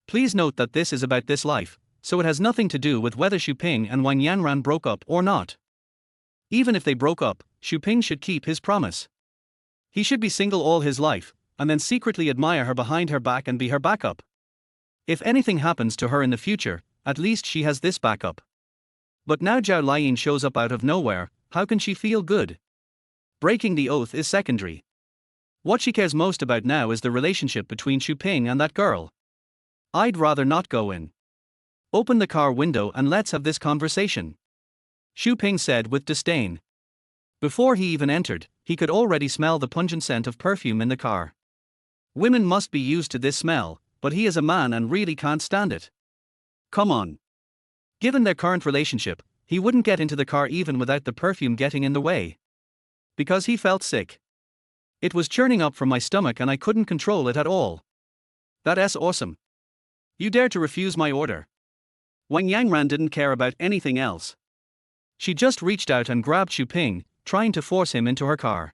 Please note that this is about this life, so it has nothing to do with whether Xu Ping and Wang Yangran broke up or not. Even if they broke up, Xu Ping should keep his promise. He should be single all his life, and then secretly admire her behind her back and be her backup. If anything happens to her in the future, at least she has this backup. But now Zhao Liang shows up out of nowhere, how can she feel good? Breaking the oath is secondary. What she cares most about now is the relationship between Xu Ping and that girl. I'd rather not go in. Open the car window and let's have this conversation. Xu Ping said with disdain. Before he even entered, he could already smell the pungent scent of perfume in the car. Women must be used to this smell, but he is a man and really can't stand it. Come on. Given their current relationship, he wouldn't get into the car even without the perfume getting in the way. Because he felt sick. It was churning up from my stomach and I couldn't control it at all. That's awesome. You dare to refuse my order. Wang Yangran didn't care about anything else. She just reached out and grabbed Xu Ping, trying to force him into her car.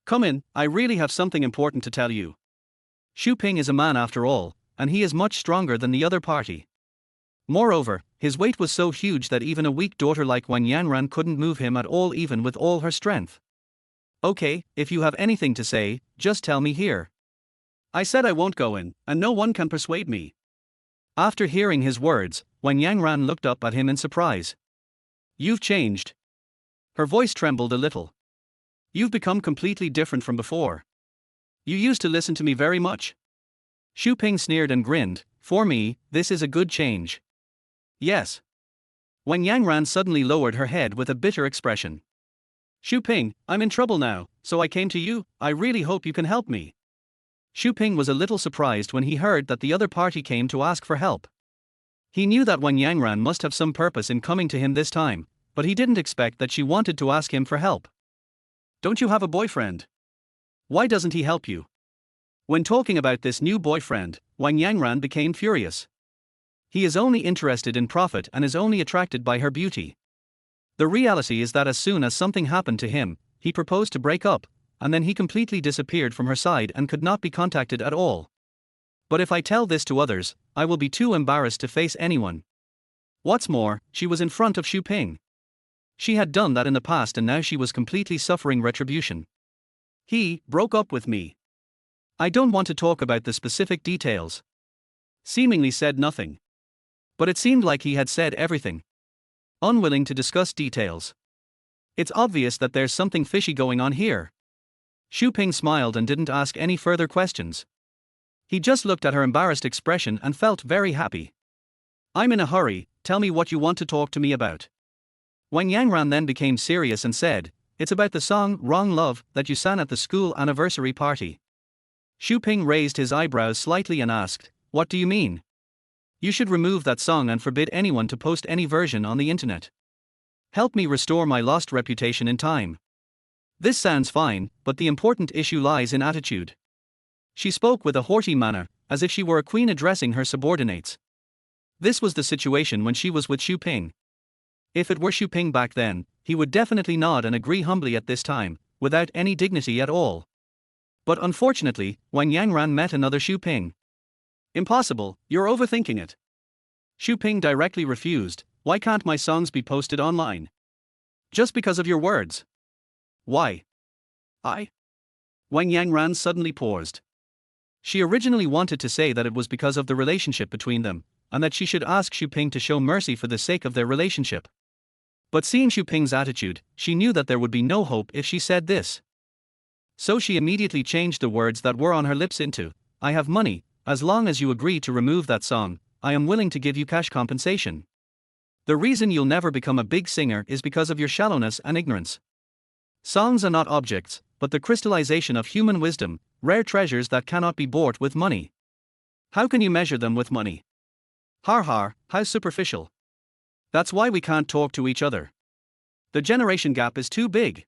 Come in, I really have something important to tell you. Xu Ping is a man after all, and he is much stronger than the other party. Moreover, his weight was so huge that even a weak daughter like Wang Yangran couldn't move him at all even with all her strength. Okay, if you have anything to say, just tell me here. I said I won't go in, and no one can persuade me. After hearing his words, Wang Yangran looked up at him in surprise. You've changed. Her voice trembled a little. You've become completely different from before. You used to listen to me very much. Xu Ping sneered and grinned, for me, this is a good change. Yes. Wang Yangran suddenly lowered her head with a bitter expression. Xu Ping, I'm in trouble now, so I came to you, I really hope you can help me. Xu Ping was a little surprised when he heard that the other party came to ask for help. He knew that Wang Yangran must have some purpose in coming to him this time, but he didn't expect that she wanted to ask him for help. Don't you have a boyfriend? Why doesn't he help you? When talking about this new boyfriend, Wang Yangran became furious. He is only interested in profit and is only attracted by her beauty. The reality is that as soon as something happened to him, he proposed to break up, and then he completely disappeared from her side and could not be contacted at all. But if I tell this to others, I will be too embarrassed to face anyone. What's more, she was in front of Xu Ping. She had done that in the past and now she was completely suffering retribution. He broke up with me. I don't want to talk about the specific details. Seemingly said nothing. But it seemed like he had said everything. Unwilling to discuss details. It's obvious that there's something fishy going on here. Xu Ping smiled and didn't ask any further questions. He just looked at her embarrassed expression and felt very happy. I'm in a hurry, tell me what you want to talk to me about. Wang Yangran then became serious and said, it's about the song Wrong Love that you sang at the school anniversary party. Xu Ping raised his eyebrows slightly and asked, what do you mean? You should remove that song and forbid anyone to post any version on the internet. Help me restore my lost reputation in time. This sounds fine, but the important issue lies in attitude. She spoke with a haughty manner, as if she were a queen addressing her subordinates. This was the situation when she was with Xu Ping. If it were Xu Ping back then, he would definitely nod and agree humbly at this time, without any dignity at all. But unfortunately, Wang Yangran met another Xu Ping. Impossible, you're overthinking it. Xu Ping directly refused, why can't my songs be posted online? Just because of your words. Why? Wang Yangran suddenly paused. She originally wanted to say that it was because of the relationship between them, and that she should ask Xu Ping to show mercy for the sake of their relationship. But seeing Xu Ping's attitude, she knew that there would be no hope if she said this. So she immediately changed the words that were on her lips into, I have money, as long as you agree to remove that song, I am willing to give you cash compensation. The reason you'll never become a big singer is because of your shallowness and ignorance. Songs are not objects, but the crystallization of human wisdom, rare treasures that cannot be bought with money. How can you measure them with money? Har, how superficial. That's why we can't talk to each other. The generation gap is too big.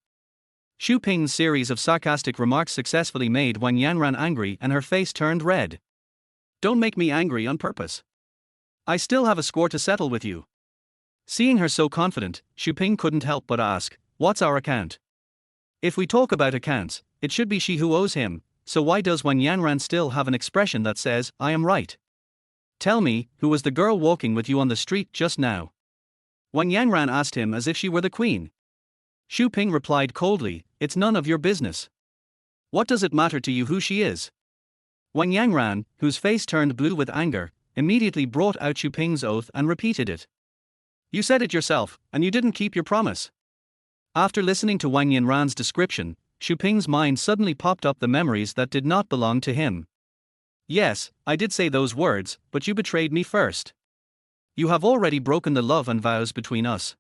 Xu Ping's series of sarcastic remarks successfully made Wang Yangran angry and her face turned red. Don't make me angry on purpose. I still have a score to settle with you. Seeing her so confident, Xu Ping couldn't help but ask, what's our account? If we talk about accounts, it should be she who owes him, so why does Wang Yangran still have an expression that says, I am right? Tell me, who was the girl walking with you on the street just now? Wang Yangran asked him as if she were the queen. Xu Ping replied coldly, it's none of your business. What does it matter to you who she is? Wang Yangran, whose face turned blue with anger, immediately brought out Xu Ping's oath and repeated it. You said it yourself, and you didn't keep your promise. After listening to Wang Yangran's description, Xu Ping's mind suddenly popped up the memories that did not belong to him. Yes, I did say those words, but you betrayed me first. You have already broken the love and vows between us.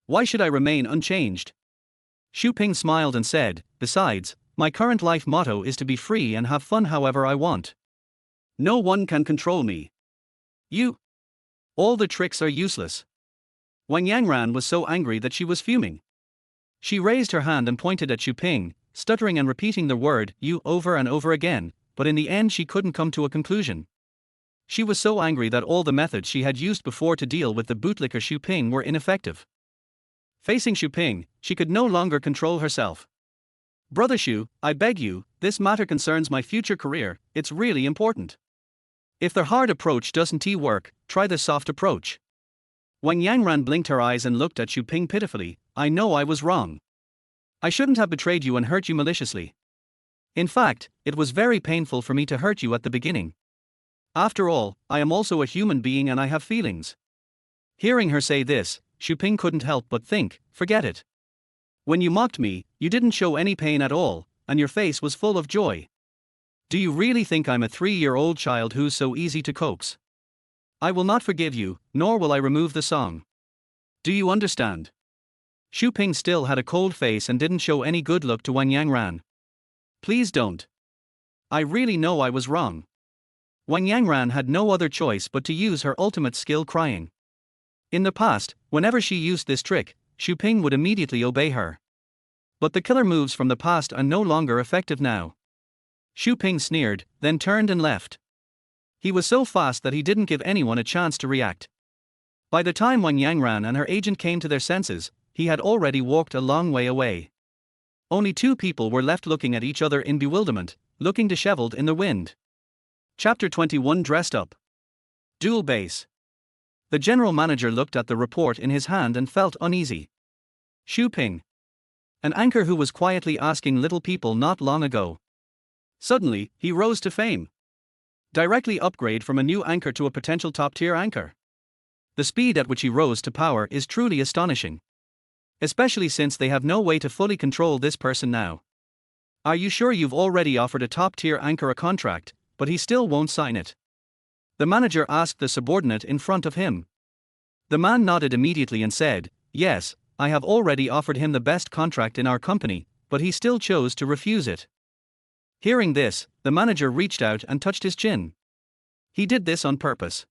Why should I remain unchanged? Xu Ping smiled and said, besides, my current life motto is to be free and have fun however I want. No one can control me. You. All the tricks are useless. Wang Yangran was so angry that she was fuming. She raised her hand and pointed at Xu Ping, stuttering and repeating the word you over and over again, but in the end she couldn't come to a conclusion. She was so angry that all the methods she had used before to deal with the bootlicker Xu Ping were ineffective. Facing Xu Ping, she could no longer control herself. Brother Xu, I beg you, this matter concerns my future career, it's really important. If the hard approach doesn't work, try the soft approach. Wang Yangran blinked her eyes and looked at Xu Ping pitifully, I know I was wrong. I shouldn't have betrayed you and hurt you maliciously. In fact, it was very painful for me to hurt you at the beginning. After all, I am also a human being and I have feelings. Hearing her say this, Xu Ping couldn't help but think, forget it. When you mocked me, you didn't show any pain at all, and your face was full of joy. Do you really think I'm a 3-year-old child who's so easy to coax? I will not forgive you, nor will I remove the song. Do you understand? Xu Ping still had a cold face and didn't show any good look to Wang Yangran. Please don't. I really know I was wrong. Wang Yangran had no other choice but to use her ultimate skill, crying. In the past, whenever she used this trick, Xu Ping would immediately obey her. But the killer moves from the past are no longer effective now. Xu Ping sneered, then turned and left. He was so fast that he didn't give anyone a chance to react. By the time Wang Yangran and her agent came to their senses, he had already walked a long way away. Only two people were left looking at each other in bewilderment, looking disheveled in the wind. Chapter 21 Dressed Up. Dual Base. The general manager looked at the report in his hand and felt uneasy. Xu Ping. An anchor who was quietly asking little people not long ago. Suddenly, he rose to fame. Directly upgrade from a new anchor to a potential top-tier anchor. The speed at which he rose to power is truly astonishing. Especially since they have no way to fully control this person now. Are you sure you've already offered a top-tier anchor a contract, but he still won't sign it? The manager asked the subordinate in front of him. The man nodded immediately and said, yes, I have already offered him the best contract in our company, but he still chose to refuse it. Hearing this, the manager reached out and touched his chin. He did this on purpose.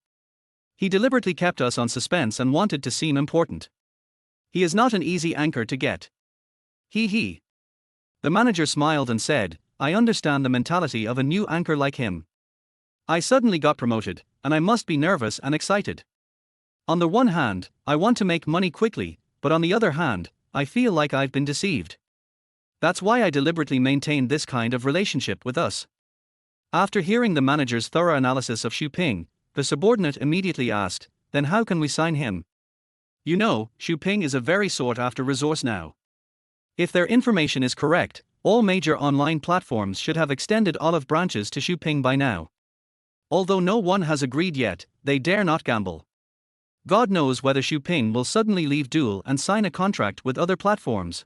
He deliberately kept us on suspense and wanted to seem important. He is not an easy anchor to get. He. The manager smiled and said, I understand the mentality of a new anchor like him. I suddenly got promoted, and I must be nervous and excited. On the one hand, I want to make money quickly, but on the other hand, I feel like I've been deceived. That's why I deliberately maintained this kind of relationship with us. After hearing the manager's thorough analysis of Xu Ping, the subordinate immediately asked, then how can we sign him? You know, Xu Ping is a very sought-after resource now. If their information is correct, all major online platforms should have extended olive branches to Xu Ping by now. Although no one has agreed yet, they dare not gamble. God knows whether Xu Ping will suddenly leave Duel and sign a contract with other platforms.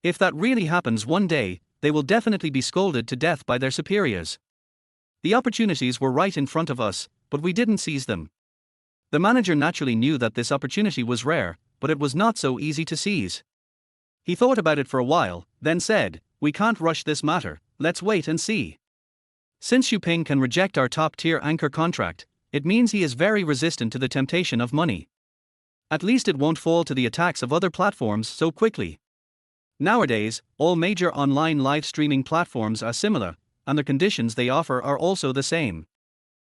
If that really happens one day, they will definitely be scolded to death by their superiors. The opportunities were right in front of us, but we didn't seize them. The manager naturally knew that this opportunity was rare, but it was not so easy to seize. He thought about it for a while, then said, we can't rush this matter, let's wait and see. Since Xu Ping can reject our top-tier anchor contract, it means he is very resistant to the temptation of money. At least it won't fall to the attacks of other platforms so quickly. Nowadays, all major online live streaming platforms are similar, and the conditions they offer are also the same.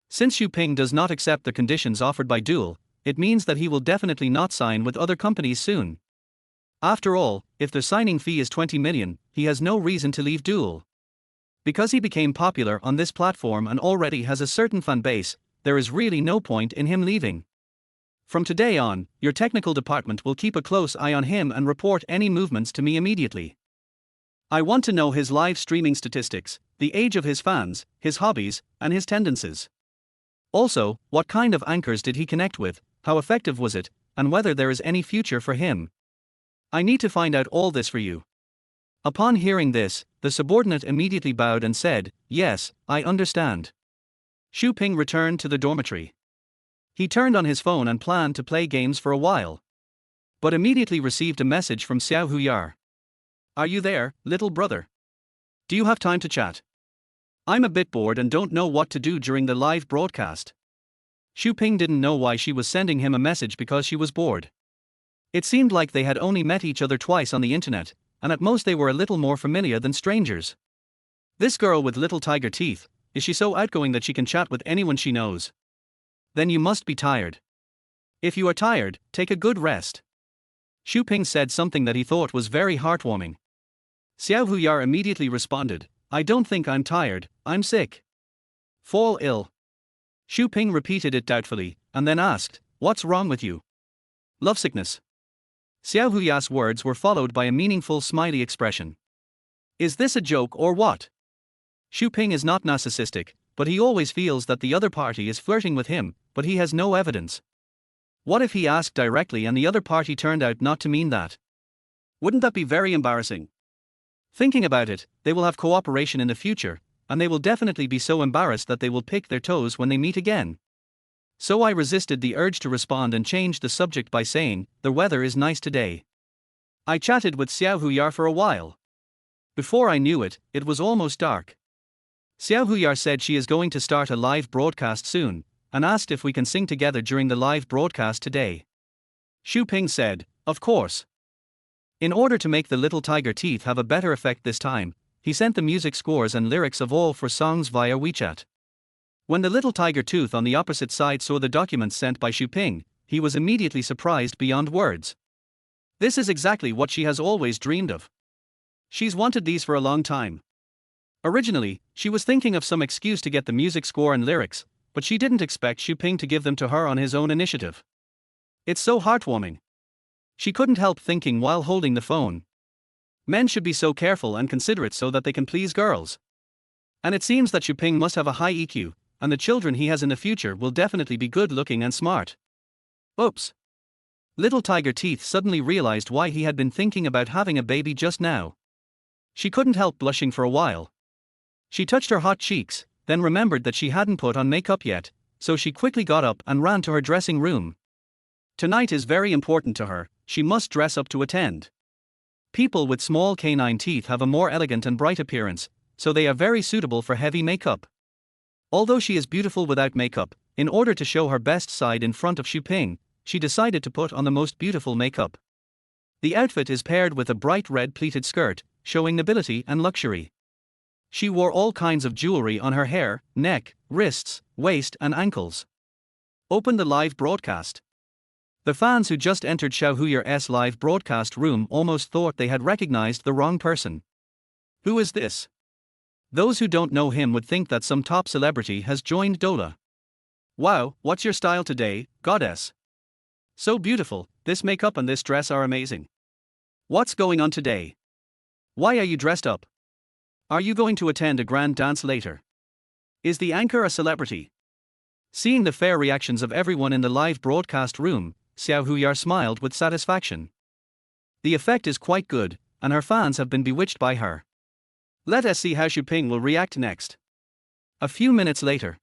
Since Xu Ping does not accept the conditions offered by Duel, it means that he will definitely not sign with other companies soon. After all, if the signing fee is 20 million, he has no reason to leave Duel. Because he became popular on this platform and already has a certain fan base, there is really no point in him leaving. From today on, your technical department will keep a close eye on him and report any movements to me immediately. I want to know his live streaming statistics, the age of his fans, his hobbies, and his tendencies. Also, what kind of anchors did he connect with, how effective was it, and whether there is any future for him. I need to find out all this for you. Upon hearing this, the subordinate immediately bowed and said, yes, I understand. Xu Ping returned to the dormitory. He turned on his phone and planned to play games for a while. But immediately received a message from Xiao Huyar. Are you there, little brother? Do you have time to chat? I'm a bit bored and don't know what to do during the live broadcast. Xu Ping didn't know why she was sending him a message because she was bored. It seemed like they had only met each other twice on the internet, and at most they were a little more familiar than strangers. This girl with little tiger teeth, is she so outgoing that she can chat with anyone she knows? Then you must be tired. If you are tired, take a good rest. Xu Ping said something that he thought was very heartwarming. Xiao Huyar immediately responded, I don't think I'm tired, I'm sick. Fall ill. Xu Ping repeated it doubtfully, and then asked, what's wrong with you? Lovesickness. Xiao Huyar's words were followed by a meaningful smiley expression. Is this a joke or what? Xu Ping is not narcissistic, but he always feels that the other party is flirting with him, but he has no evidence. What if he asked directly and the other party turned out not to mean that? Wouldn't that be very embarrassing? Thinking about it, they will have cooperation in the future, and they will definitely be so embarrassed that they will pick their toes when they meet again. So I resisted the urge to respond and changed the subject by saying, the weather is nice today. I chatted with Xiao Huyar for a while. Before I knew it, it was almost dark. Xiao Huyar said she is going to start a live broadcast soon, and asked if we can sing together during the live broadcast today. Xu Ping said, of course. In order to make the little tiger teeth have a better effect this time, he sent the music scores and lyrics of all 4 songs via WeChat. When the little tiger tooth on the opposite side saw the documents sent by Xu Ping, he was immediately surprised beyond words. This is exactly what she has always dreamed of. She's wanted these for a long time. Originally, she was thinking of some excuse to get the music score and lyrics, but she didn't expect Xu Ping to give them to her on his own initiative. It's so heartwarming. She couldn't help thinking while holding the phone. Men should be so careful and considerate so that they can please girls. And it seems that Xu Ping must have a high EQ, and the children he has in the future will definitely be good looking and smart. Oops. Little Tiger Teeth suddenly realized why he had been thinking about having a baby just now. She couldn't help blushing for a while. She touched her hot cheeks, then remembered that she hadn't put on makeup yet, so she quickly got up and ran to her dressing room. Tonight is very important to her, she must dress up to attend. People with small canine teeth have a more elegant and bright appearance, so they are very suitable for heavy makeup. Although she is beautiful without makeup, in order to show her best side in front of Xu Ping, she decided to put on the most beautiful makeup. The outfit is paired with a bright red pleated skirt, showing nobility and luxury. She wore all kinds of jewelry on her hair, neck, wrists, waist and ankles. Open the live broadcast. The fans who just entered Xiao Huyar's live broadcast room almost thought they had recognized the wrong person. Who is this? Those who don't know him would think that some top celebrity has joined Dola. Wow, what's your style today, goddess? So beautiful, this makeup and this dress are amazing. What's going on today? Why are you dressed up? Are you going to attend a grand dance later? Is the anchor a celebrity? Seeing the fair reactions of everyone in the live broadcast room, Xiao Huyar smiled with satisfaction. The effect is quite good, and her fans have been bewitched by her. Let us see how Xu Ping will react next. A few minutes later,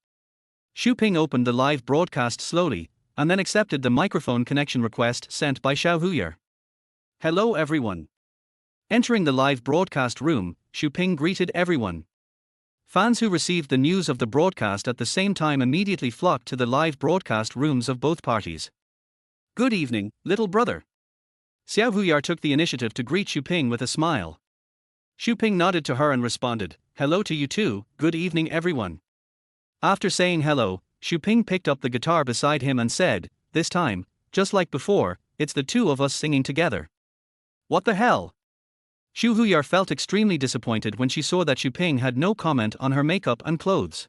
Xu Ping opened the live broadcast slowly, and then accepted the microphone connection request sent by Xiao Huyar. Hello everyone. Entering the live broadcast room, Xu Ping greeted everyone. Fans who received the news of the broadcast at the same time immediately flocked to the live broadcast rooms of both parties. Good evening, little brother. Xiao Huyar took the initiative to greet Xu Ping with a smile. Xu Ping nodded to her and responded, hello to you too, good evening everyone. After saying hello, Xu Ping picked up the guitar beside him and said, this time, just like before, it's the two of us singing together. What the hell? Xu Huyar felt extremely disappointed when she saw that Xu Ping had no comment on her makeup and clothes.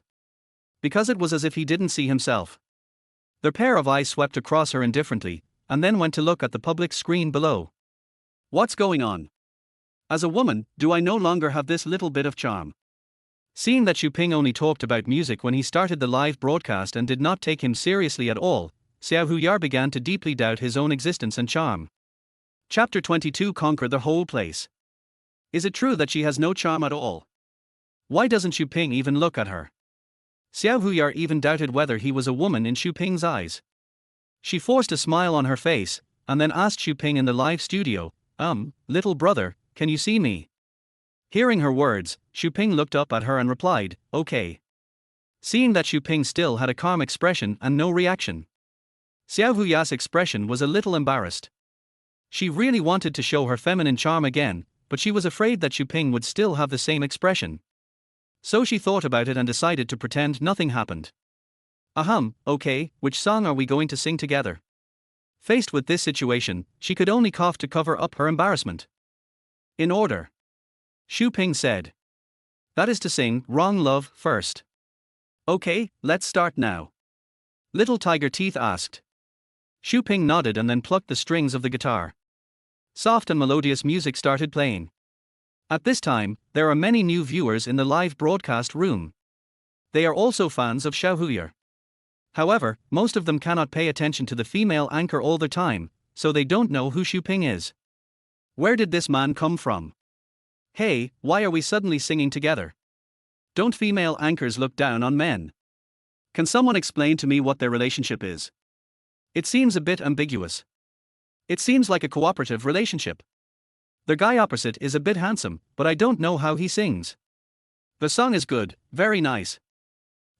Because it was as if he didn't see himself. Their pair of eyes swept across her indifferently, and then went to look at the public screen below. What's going on? As a woman, do I no longer have this little bit of charm? Seeing that Xu Ping only talked about music when he started the live broadcast and did not take him seriously at all, Xiao Huyar began to deeply doubt his own existence and charm. Chapter 22 Conquer the whole place. Is it true that she has no charm at all? Why doesn't Xu Ping even look at her? Xiao Huyar even doubted whether he was a woman in Xu Ping's eyes. She forced a smile on her face, and then asked Xu Ping in the live studio, little brother, can you see me? Hearing her words, Xu Ping looked up at her and replied, okay. Seeing that Xu Ping still had a calm expression and no reaction, Xiao Huyar's expression was a little embarrassed. She really wanted to show her feminine charm again, but she was afraid that Xu Ping would still have the same expression. So she thought about it and decided to pretend nothing happened. Okay, which song are we going to sing together? Faced with this situation, she could only cough to cover up her embarrassment. In order. Xu Ping said. That is to sing Wrong Love first. Okay, let's start now. Little Tiger Teeth asked. Xu Ping nodded and then plucked the strings of the guitar. Soft and melodious music started playing. At this time, there are many new viewers in the live broadcast room. They are also fans of Xiao Huyar. However, most of them cannot pay attention to the female anchor all the time, so they don't know who Xu Ping is. Where did this man come from? Hey, why are we suddenly singing together? Don't female anchors look down on men? Can someone explain to me what their relationship is? It seems a bit ambiguous. It seems like a cooperative relationship. The guy opposite is a bit handsome, but I don't know how he sings. The song is good, very nice.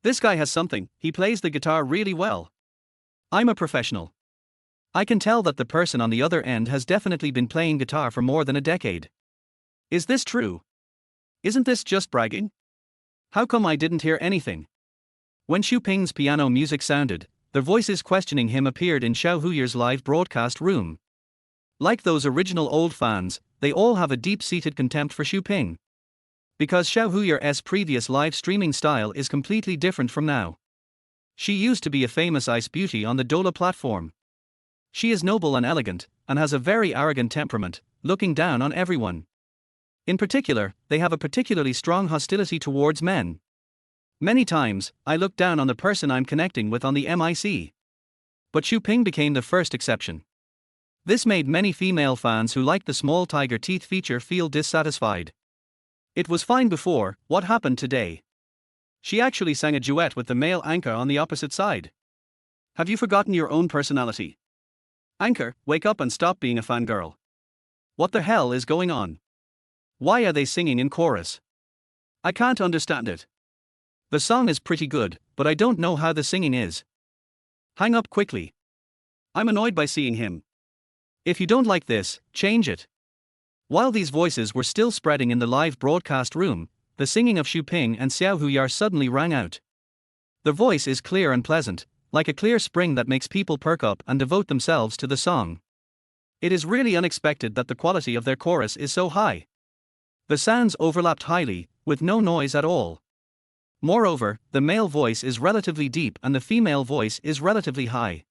This guy has something, he plays the guitar really well. I'm a professional. I can tell that the person on the other end has definitely been playing guitar for more than a decade. Is this true? Isn't this just bragging? How come I didn't hear anything? When Xu Ping's piano music sounded, the voices questioning him appeared in Xiao Huyer's live broadcast room. Like those original old fans, they all have a deep-seated contempt for Xu Ping. Because Xiao Huyer's previous live streaming style is completely different from now. She used to be a famous ice beauty on the Dola platform. She is noble and elegant, and has a very arrogant temperament, looking down on everyone. In particular, they have a particularly strong hostility towards men. Many times, I look down on the person I'm connecting with on the MIC. But Xu Ping became the first exception. This made many female fans who liked the small tiger teeth feature feel dissatisfied. It was fine before, what happened today? She actually sang a duet with the male anchor on the opposite side. Have you forgotten your own personality? Anchor, wake up and stop being a fangirl. What the hell is going on? Why are they singing in chorus? I can't understand it. The song is pretty good, but I don't know how the singing is. Hang up quickly. I'm annoyed by seeing him. If you don't like this, change it. While these voices were still spreading in the live broadcast room, the singing of Xu Ping and Xiao Huyar suddenly rang out. The voice is clear and pleasant, like a clear spring that makes people perk up and devote themselves to the song. It is really unexpected that the quality of their chorus is so high. The sounds overlapped highly, with no noise at all. Moreover, the male voice is relatively deep and the female voice is relatively high.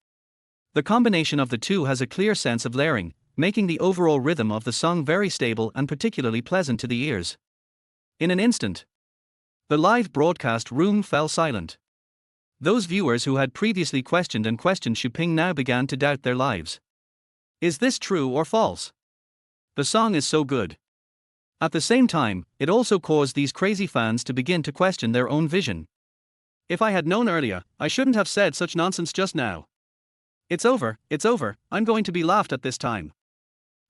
The combination of the two has a clear sense of layering, making the overall rhythm of the song very stable and particularly pleasant to the ears. In an instant, the live broadcast room fell silent. Those viewers who had previously questioned Xu Ping now began to doubt their lives. Is this true or false? The song is so good. At the same time, it also caused these crazy fans to begin to question their own vision. If I had known earlier, I shouldn't have said such nonsense just now. It's over, I'm going to be laughed at this time.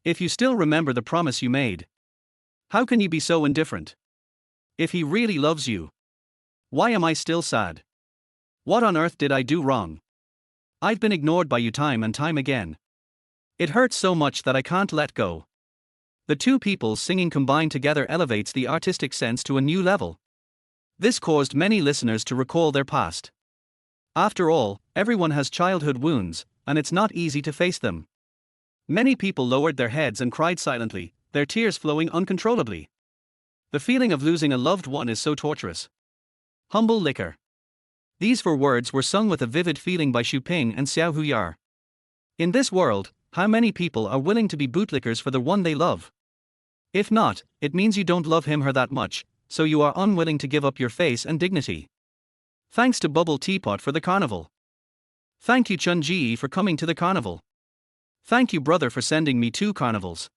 If you still remember the promise you made. How can you be so indifferent? If he really loves you. Why am I still sad? What on earth did I do wrong? I've been ignored by you time and time again. It hurts so much that I can't let go. The two people singing combined together elevates the artistic sense to a new level. This caused many listeners to recall their past. After all, everyone has childhood wounds, and it's not easy to face them. Many people lowered their heads and cried silently, their tears flowing uncontrollably. The feeling of losing a loved one is so torturous. Humble liquor. These four words were sung with a vivid feeling by Xu Ping and Xiao Huyar. In this world, how many people are willing to be bootlickers for the one they love? If not, it means you don't love him or her that much, so you are unwilling to give up your face and dignity. Thanks to Bubble Teapot for the carnival. Thank you Chun Ji for coming to the carnival. Thank you brother for sending me 2 carnivals.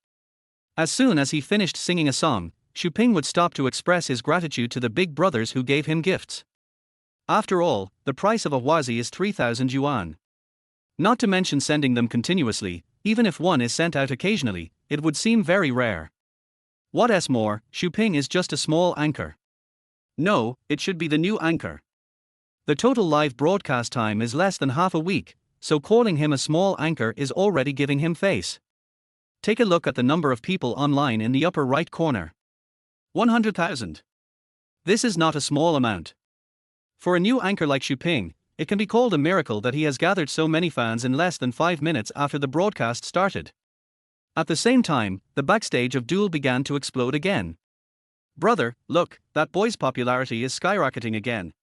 As soon as he finished singing a song, Xu Ping would stop to express his gratitude to the big brothers who gave him gifts. After all, the price of a huazi is 3,000 yuan. Not to mention sending them continuously, even if one is sent out occasionally, it would seem very rare. What's more, Xu Ping is just a small anchor. No, it should be the new anchor. The total live broadcast time is less than half a week, so calling him a small anchor is already giving him face. Take a look at the number of people online in the upper right corner. 100,000. This is not a small amount. For a new anchor like Xu Ping, it can be called a miracle that he has gathered so many fans in less than 5 minutes after the broadcast started. At the same time, the backstage of Duel began to explode again. Brother, look, that boy's popularity is skyrocketing again.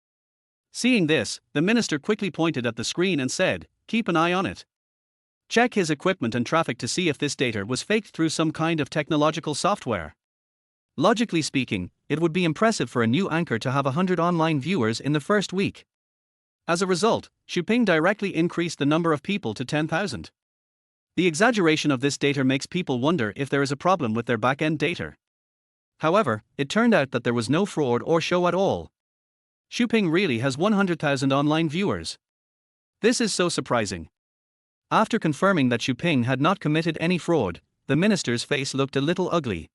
Seeing this, the minister quickly pointed at the screen and said, keep an eye on it. Check his equipment and traffic to see if this data was faked through some kind of technological software. Logically speaking, it would be impressive for a new anchor to have 100 online viewers in the first week. As a result, Xu Ping directly increased the number of people to 10,000. The exaggeration of this data makes people wonder if there is a problem with their back-end data. However, it turned out that there was no fraud or show at all. Xu Ping really has 100,000 online viewers. This is so surprising. After confirming that Xu Ping had not committed any fraud, the minister's face looked a little ugly.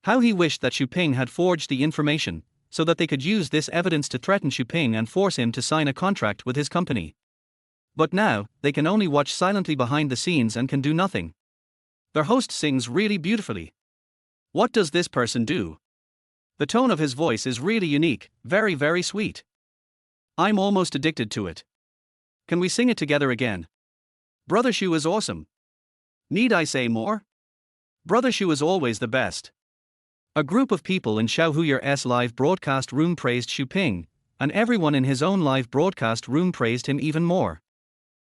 How he wished that Xu Ping had forged the information, so that they could use this evidence to threaten Xu Ping and force him to sign a contract with his company. But now, they can only watch silently behind the scenes and can do nothing. Their host sings really beautifully. What does this person do? The tone of his voice is really unique, very, very sweet. I'm almost addicted to it. Can we sing it together again? Brother Xu is awesome. Need I say more? Brother Xu is always the best. A group of people in Xiao Huyer's live broadcast room praised Xu Ping, and everyone in his own live broadcast room praised him even more.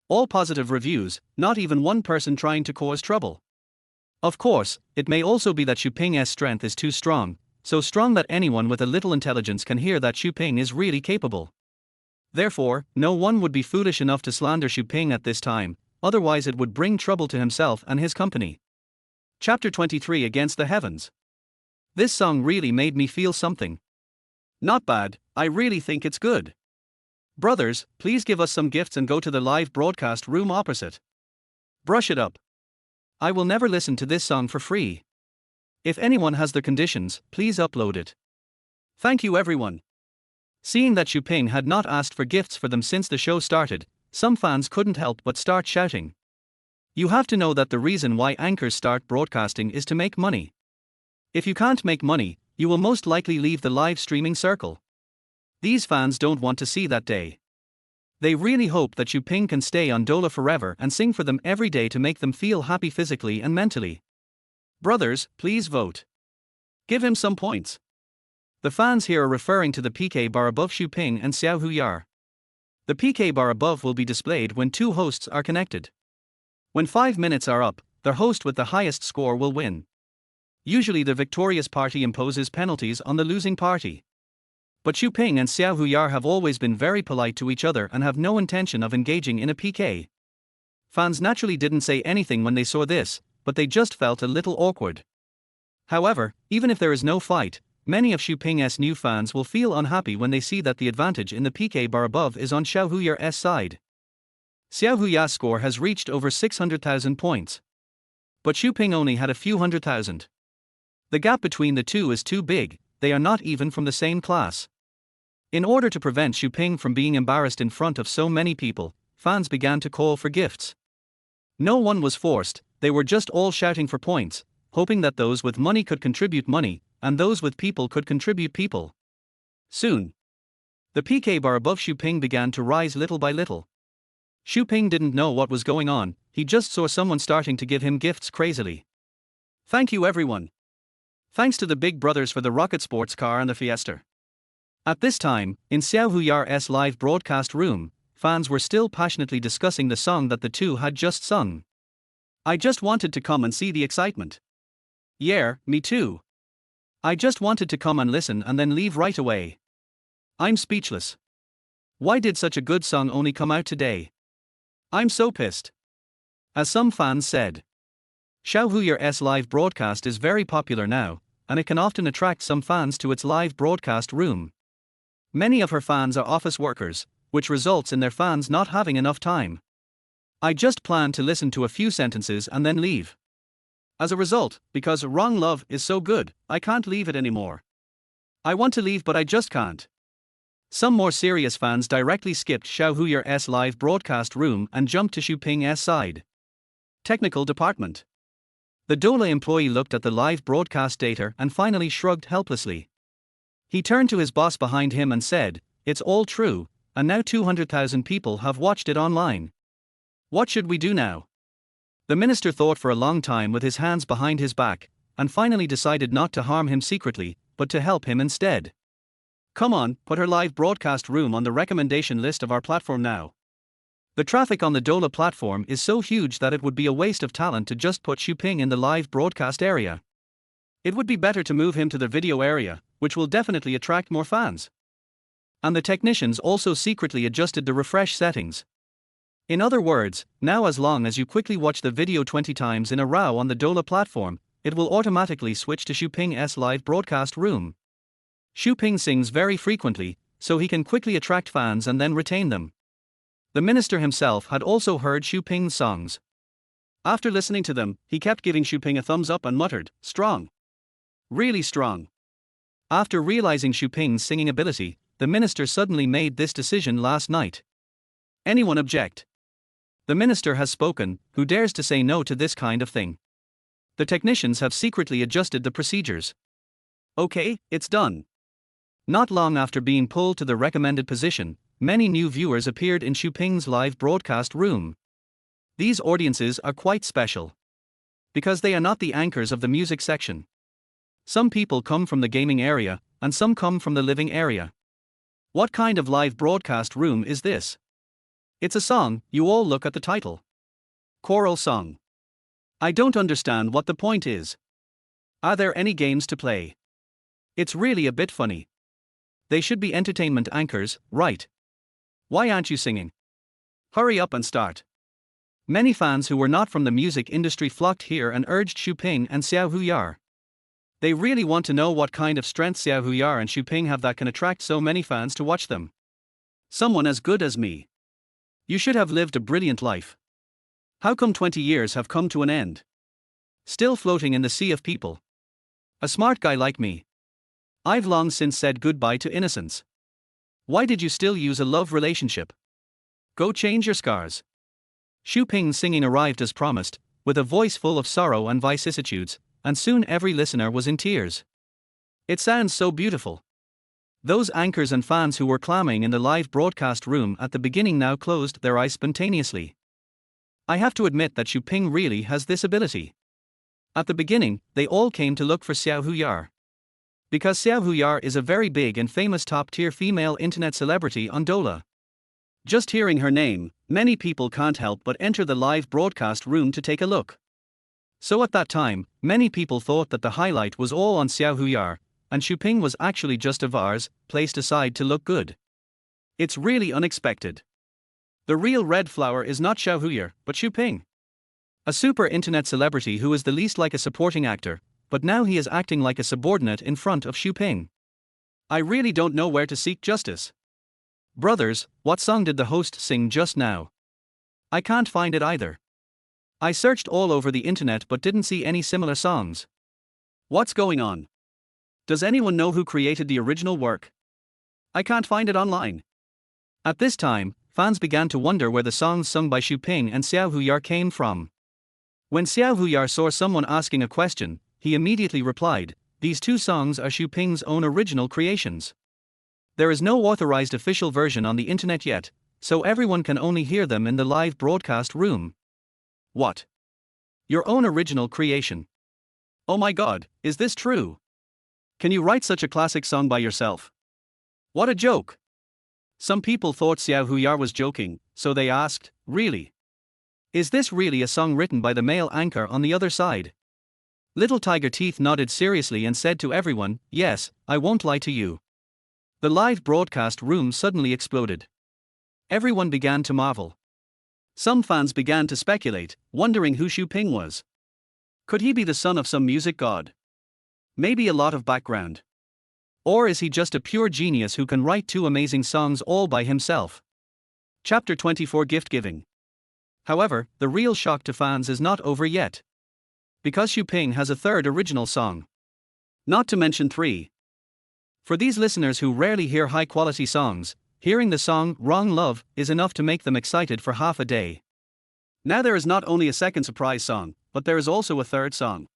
All positive reviews, not even one person trying to cause trouble. Of course, it may also be that Xu Ping's strength is too strong, so strong that anyone with a little intelligence can hear that Xu Ping is really capable. Therefore, no one would be foolish enough to slander Xu Ping at this time, otherwise it would bring trouble to himself and his company. Chapter 23 Against the Heavens. This song really made me feel something. Not bad, I really think it's good. Brothers, please give us some gifts and go to the live broadcast room opposite. Brush it up. I will never listen to this song for free. If anyone has the conditions, please upload it. Thank you everyone. Seeing that Xu Ping had not asked for gifts for them since the show started, some fans couldn't help but start shouting. You have to know that the reason why anchors start broadcasting is to make money. If you can't make money, you will most likely leave the live streaming circle. These fans don't want to see that day. They really hope that Xu Ping can stay on Dola forever and sing for them every day to make them feel happy physically and mentally. Brothers, please vote. Give him some points. The fans here are referring to the PK bar above Xu Ping and Xiao Huyar. The PK bar above will be displayed when two hosts are connected. When 5 minutes are up, the host with the highest score will win. Usually the victorious party imposes penalties on the losing party. But Xu Ping and Xiao Huyar have always been very polite to each other and have no intention of engaging in a PK. Fans naturally didn't say anything when they saw this, but they just felt a little awkward. However, even if there is no fight, many of Xu Ping's new fans will feel unhappy when they see that the advantage in the PK bar above is on Xiao Huyer's side. Xiao Huyer's score has reached over 600,000 points. But Xu Ping only had a few 100,000. The gap between the two is too big, they are not even from the same class. In order to prevent Xu Ping from being embarrassed in front of so many people, fans began to call for gifts. No one was forced, they were just all shouting for points, hoping that those with money could contribute money, and those with people could contribute people. Soon, the PK bar above Xu Ping began to rise little by little. Xu Ping didn't know what was going on, he just saw someone starting to give him gifts crazily. Thank you everyone. Thanks to the big brothers for the rocket sports car and the Fiesta. At this time, in Xiao Huyar's live broadcast room, fans were still passionately discussing the song that the two had just sung. I just wanted to come and see the excitement. Yeah, me too. I just wanted to come and listen and then leave right away. I'm speechless. Why did such a good song only come out today? I'm so pissed. As some fans said. Xiao Huyer's live broadcast is very popular now, and it can often attract some fans to its live broadcast room. Many of her fans are office workers, which results in their fans not having enough time. I just plan to listen to a few sentences and then leave. As a result, because Wrong Love is so good, I can't leave it anymore. I want to leave but I just can't. Some more serious fans directly skipped Xiao Huyer's live broadcast room and jumped to Xu Ping's side. Technical Department. The Dola employee looked at the live broadcast data and finally shrugged helplessly. He turned to his boss behind him and said, "It's all true, and now 200,000 people have watched it online. What should we do now?" The minister thought for a long time with his hands behind his back, and finally decided not to harm him secretly, but to help him instead. Come on, put her live broadcast room on the recommendation list of our platform now. The traffic on the Dola platform is so huge that it would be a waste of talent to just put Xu Ping in the live broadcast area. It would be better to move him to the video area, which will definitely attract more fans. And the technicians also secretly adjusted the refresh settings. In other words, now as long as you quickly watch the video 20 times in a row on the Dola platform, it will automatically switch to Xu Ping's live broadcast room. Xu Ping sings very frequently, so he can quickly attract fans and then retain them. The minister himself had also heard Xu Ping's songs. After listening to them, he kept giving Xu Ping a thumbs up and muttered, "Strong. Really strong." After realizing Xu Ping's singing ability, the minister suddenly made this decision last night. Anyone object? The minister has spoken, who dares to say no to this kind of thing? The technicians have secretly adjusted the procedures. Okay, it's done. Not long after being pulled to the recommended position, many new viewers appeared in Xu Ping's live broadcast room. These audiences are quite special, because they are not the anchors of the music section. Some people come from the gaming area, and some come from the living area. What kind of live broadcast room is this? It's a song, you all look at the title. Choral song. I don't understand what the point is. Are there any games to play? It's really a bit funny. They should be entertainment anchors, right? Why aren't you singing? Hurry up and start. Many fans who were not from the music industry flocked here and urged Xu Ping and Xiao Huyar. They really want to know what kind of strength Xiao Huyar and Xu Ping have that can attract so many fans to watch them. Someone as good as me. You should have lived a brilliant life. How come 20 years have come to an end? Still floating in the sea of people. A smart guy like me. I've long since said goodbye to innocence. Why did you still use a love relationship? Go change your scars. Xu Ping's singing arrived as promised, with a voice full of sorrow and vicissitudes, and soon every listener was in tears. It sounds so beautiful. Those anchors and fans who were clamming in the live broadcast room at the beginning now closed their eyes spontaneously. I have to admit that Xu Ping really has this ability. At the beginning, they all came to look for Xiao Huyar. Because Xiao Huyar is a very big and famous top-tier female internet celebrity on Dola. Just hearing her name, many people can't help but enter the live broadcast room to take a look. So at that time, many people thought that the highlight was all on Xiao Huyar, and Xu Ping was actually just a vase, placed aside to look good. It's really unexpected. The real red flower is not Xiao Huyar, but Xu Ping. A super internet celebrity who is the least like a supporting actor, but now he is acting like a subordinate in front of Xu Ping. I really don't know where to seek justice. Brothers, what song did the host sing just now? I can't find it either. I searched all over the internet but didn't see any similar songs. What's going on? Does anyone know who created the original work? I can't find it online. At this time, fans began to wonder where the songs sung by Xu Ping and Xiao Huyar came from. When Xiao Huyar saw someone asking a question, he immediately replied, "These two songs are Xu Ping's own original creations. There is no authorized official version on the internet yet, so everyone can only hear them in the live broadcast room." What? Your own original creation? Oh my god, is this true? Can you write such a classic song by yourself? What a joke! Some people thought Xiao Huyar was joking, so they asked, really? Is this really a song written by the male anchor on the other side? Little Tiger Teeth nodded seriously and said to everyone, yes, I won't lie to you. The live broadcast room suddenly exploded. Everyone began to marvel. Some fans began to speculate, wondering who Xu Ping was. Could he be the son of some music god? Maybe a lot of background. Or is he just a pure genius who can write two amazing songs all by himself? Chapter 24 Gift Giving. However, the real shock to fans is not over yet. Because Xu Ping has a third original song. Not to mention three. For these listeners who rarely hear high-quality songs, hearing the song Wrong Love is enough to make them excited for half a day. Now there is not only a second surprise song, but there is also a third song.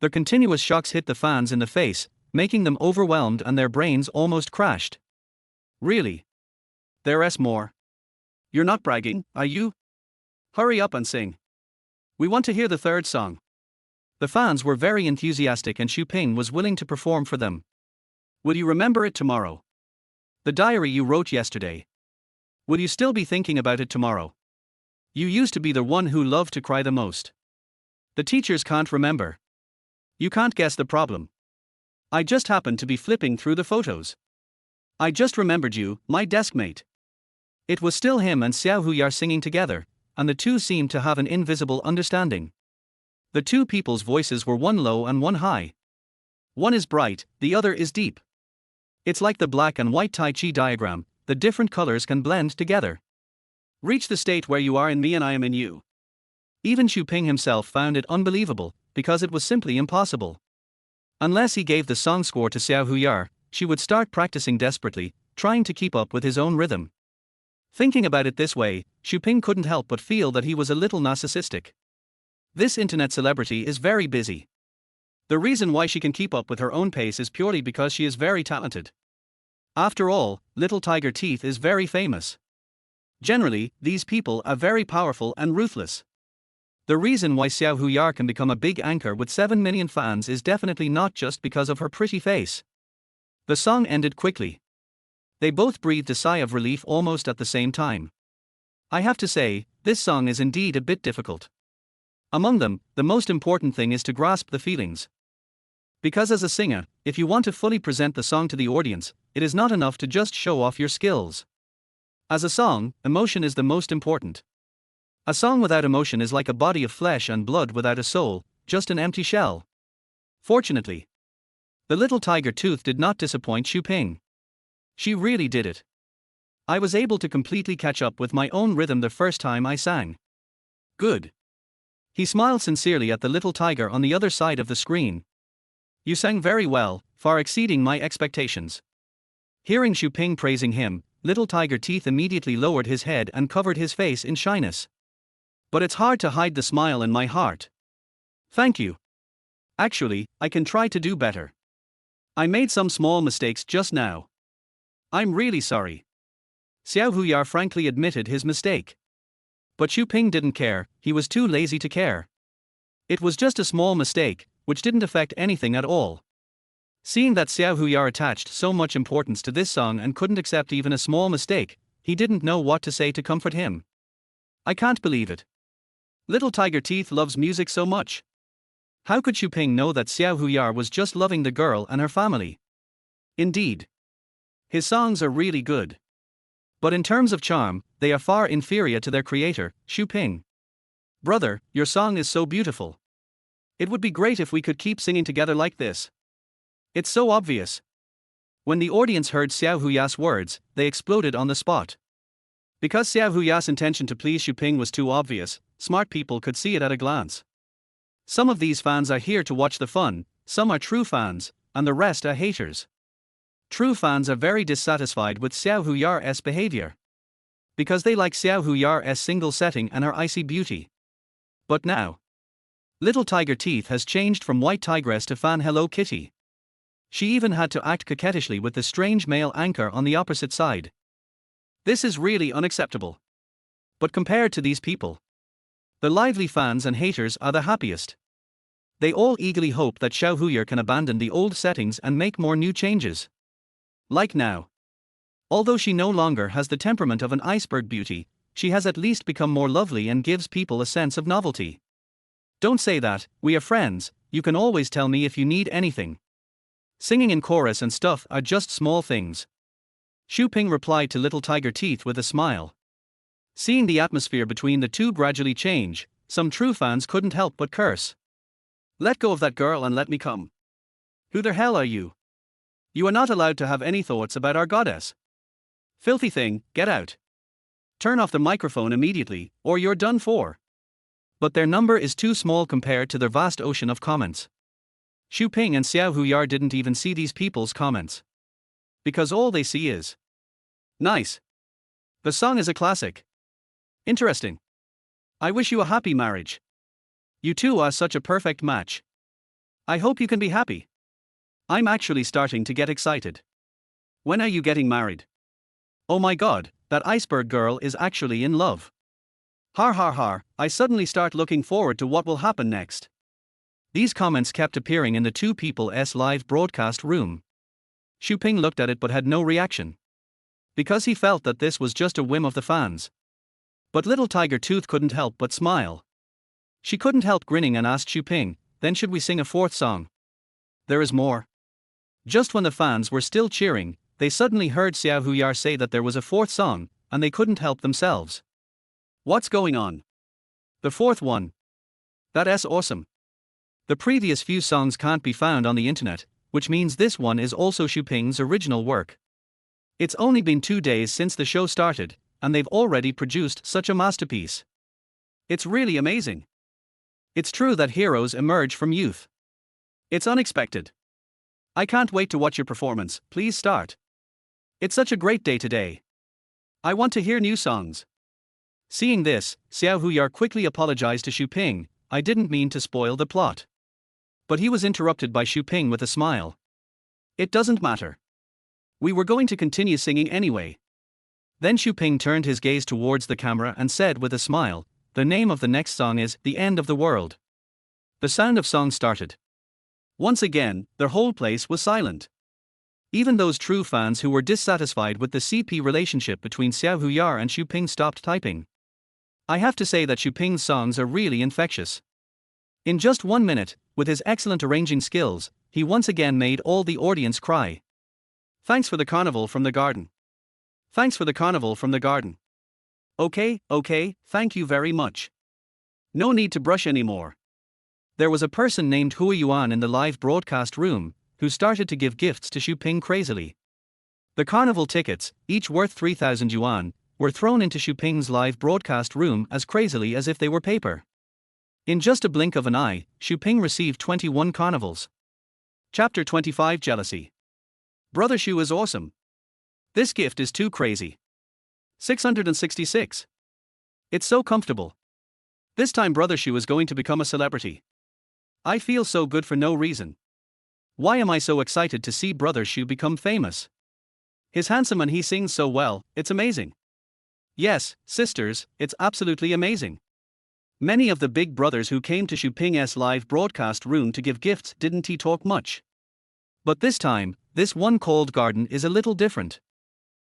The continuous shocks hit the fans in the face, making them overwhelmed and their brains almost crashed. Really? There's more. You're not bragging, are you? Hurry up and sing. We want to hear the third song. The fans were very enthusiastic and Xu Ping was willing to perform for them. Will you remember it tomorrow? The diary you wrote yesterday. Will you still be thinking about it tomorrow? You used to be the one who loved to cry the most. The teachers can't remember. You can't guess the problem. I just happened to be flipping through the photos. I just remembered you, my deskmate. It was still him and Xiao Huyar singing together, and the two seemed to have an invisible understanding. The two people's voices were one low and one high. One is bright, the other is deep. It's like the black and white Tai Chi diagram, the different colors can blend together. Reach the state where you are in me and I am in you. Even Xu Ping himself found it unbelievable, because it was simply impossible. Unless he gave the song score to Xiao Huyar, she would start practicing desperately, trying to keep up with his own rhythm. Thinking about it this way, Xu Ping couldn't help but feel that he was a little narcissistic. This internet celebrity is very busy. The reason why she can keep up with her own pace is purely because she is very talented. After all, Little Tiger Teeth is very famous. Generally, these people are very powerful and ruthless. The reason why Xiao Huyar can become a big anchor with 7 million fans is definitely not just because of her pretty face. The song ended quickly. They both breathed a sigh of relief almost at the same time. I have to say, this song is indeed a bit difficult. Among them, the most important thing is to grasp the feelings. Because as a singer, if you want to fully present the song to the audience, it is not enough to just show off your skills. As a song, emotion is the most important. A song without emotion is like a body of flesh and blood without a soul, just an empty shell. Fortunately, the Little Tiger Tooth did not disappoint Xu Ping. She really did it. I was able to completely catch up with my own rhythm the first time I sang. Good. He smiled sincerely at the little tiger on the other side of the screen. You sang very well, far exceeding my expectations. Hearing Xu Ping praising him, Little Tiger Teeth immediately lowered his head and covered his face in shyness. But it's hard to hide the smile in my heart. Thank you. Actually, I can try to do better. I made some small mistakes just now. I'm really sorry. Xiao Huyar frankly admitted his mistake. But Xu Ping didn't care, he was too lazy to care. It was just a small mistake, which didn't affect anything at all. Seeing that Xiao Huyar attached so much importance to this song and couldn't accept even a small mistake, he didn't know what to say to comfort him. I can't believe it. Little Tiger Teeth loves music so much. How could Xu Ping know that Xiao Huyar was just loving the girl and her family? Indeed. His songs are really good. But in terms of charm, they are far inferior to their creator, Xu Ping. Brother, your song is so beautiful. It would be great if we could keep singing together like this. It's so obvious. When the audience heard Xiao Huyar's words, they exploded on the spot. Because Xiao Huyar's intention to please Xu Ping was too obvious, smart people could see it at a glance. Some of these fans are here to watch the fun, some are true fans, and the rest are haters. True fans are very dissatisfied with Xiao Huyar's behavior. Because they like Xiao Huyar's single setting and her icy beauty. But now, Little Tiger Teeth has changed from white tigress to fan Hello Kitty. She even had to act coquettishly with the strange male anchor on the opposite side. This is really unacceptable. But compared to these people, the lively fans and haters are the happiest. They all eagerly hope that Xiao Huyar can abandon the old settings and make more new changes. Like now. Although she no longer has the temperament of an iceberg beauty, she has at least become more lovely and gives people a sense of novelty. Don't say that, we are friends, you can always tell me if you need anything. Singing in chorus and stuff are just small things. Xu Ping replied to Little Tiger Teeth with a smile. Seeing the atmosphere between the two gradually change, some true fans couldn't help but curse. Let go of that girl and let me come. Who the hell are you? You are not allowed to have any thoughts about our goddess. Filthy thing, get out. Turn off the microphone immediately, or you're done for. But their number is too small compared to their vast ocean of comments. Xu Ping and Xiao Huyar didn't even see these people's comments. Because all they see is nice. The song is a classic. Interesting. I wish you a happy marriage. You two are such a perfect match. I hope you can be happy. I'm actually starting to get excited. When are you getting married? Oh my god, that iceberg girl is actually in love. Har har har, I suddenly start looking forward to what will happen next. These comments kept appearing in the two people's live broadcast room. Xu Ping looked at it but had no reaction. Because he felt that this was just a whim of the fans. But Little Tiger Tooth couldn't help but smile. She couldn't help grinning and asked Xu Ping, then should we sing a fourth song? There is more. Just when the fans were still cheering, they suddenly heard Xiao Huyar say that there was a fourth song, and they couldn't help themselves. What's going on? The fourth one. That's awesome. The previous few songs can't be found on the internet, which means this one is also Xu Ping's original work. It's only been 2 days since the show started, and they've already produced such a masterpiece. It's really amazing. It's true that heroes emerge from youth. It's unexpected. I can't wait to watch your performance, please start. It's such a great day today. I want to hear new songs. Seeing this, Xiao Huyar quickly apologized to Xu Ping. I didn't mean to spoil the plot. But he was interrupted by Xu Ping with a smile. It doesn't matter. We were going to continue singing anyway. Then Xu Ping turned his gaze towards the camera and said with a smile, the name of the next song is The End of the World. The sound of song started. Once again, their whole place was silent. Even those true fans who were dissatisfied with the CP relationship between Xiao Huyar and Xu Ping stopped typing. I have to say that Xu Ping's songs are really infectious. In just 1 minute, with his excellent arranging skills, he once again made all the audience cry. Thanks for the carnival from the garden. Thanks for the carnival from the garden. Okay, thank you very much. No need to brush anymore. There was a person named Hui Yuan in the live broadcast room, who started to give gifts to Xu Ping crazily. The carnival tickets, each worth 3,000 yuan, were thrown into Xu Ping's live broadcast room as crazily as if they were paper. In just a blink of an eye, Xu Ping received 21 carnivals. Chapter 25 Jealousy. Brother Xu is awesome. This gift is too crazy. 666. It's so comfortable. This time Brother Xu is going to become a celebrity. I feel so good for no reason. Why am I so excited to see Brother Xu become famous? He's handsome and he sings so well, it's amazing. Yes, sisters, it's absolutely amazing. Many of the big brothers who came to Xu Ping's live broadcast room to give gifts didn't talk much. But this time, this one called Garden is a little different.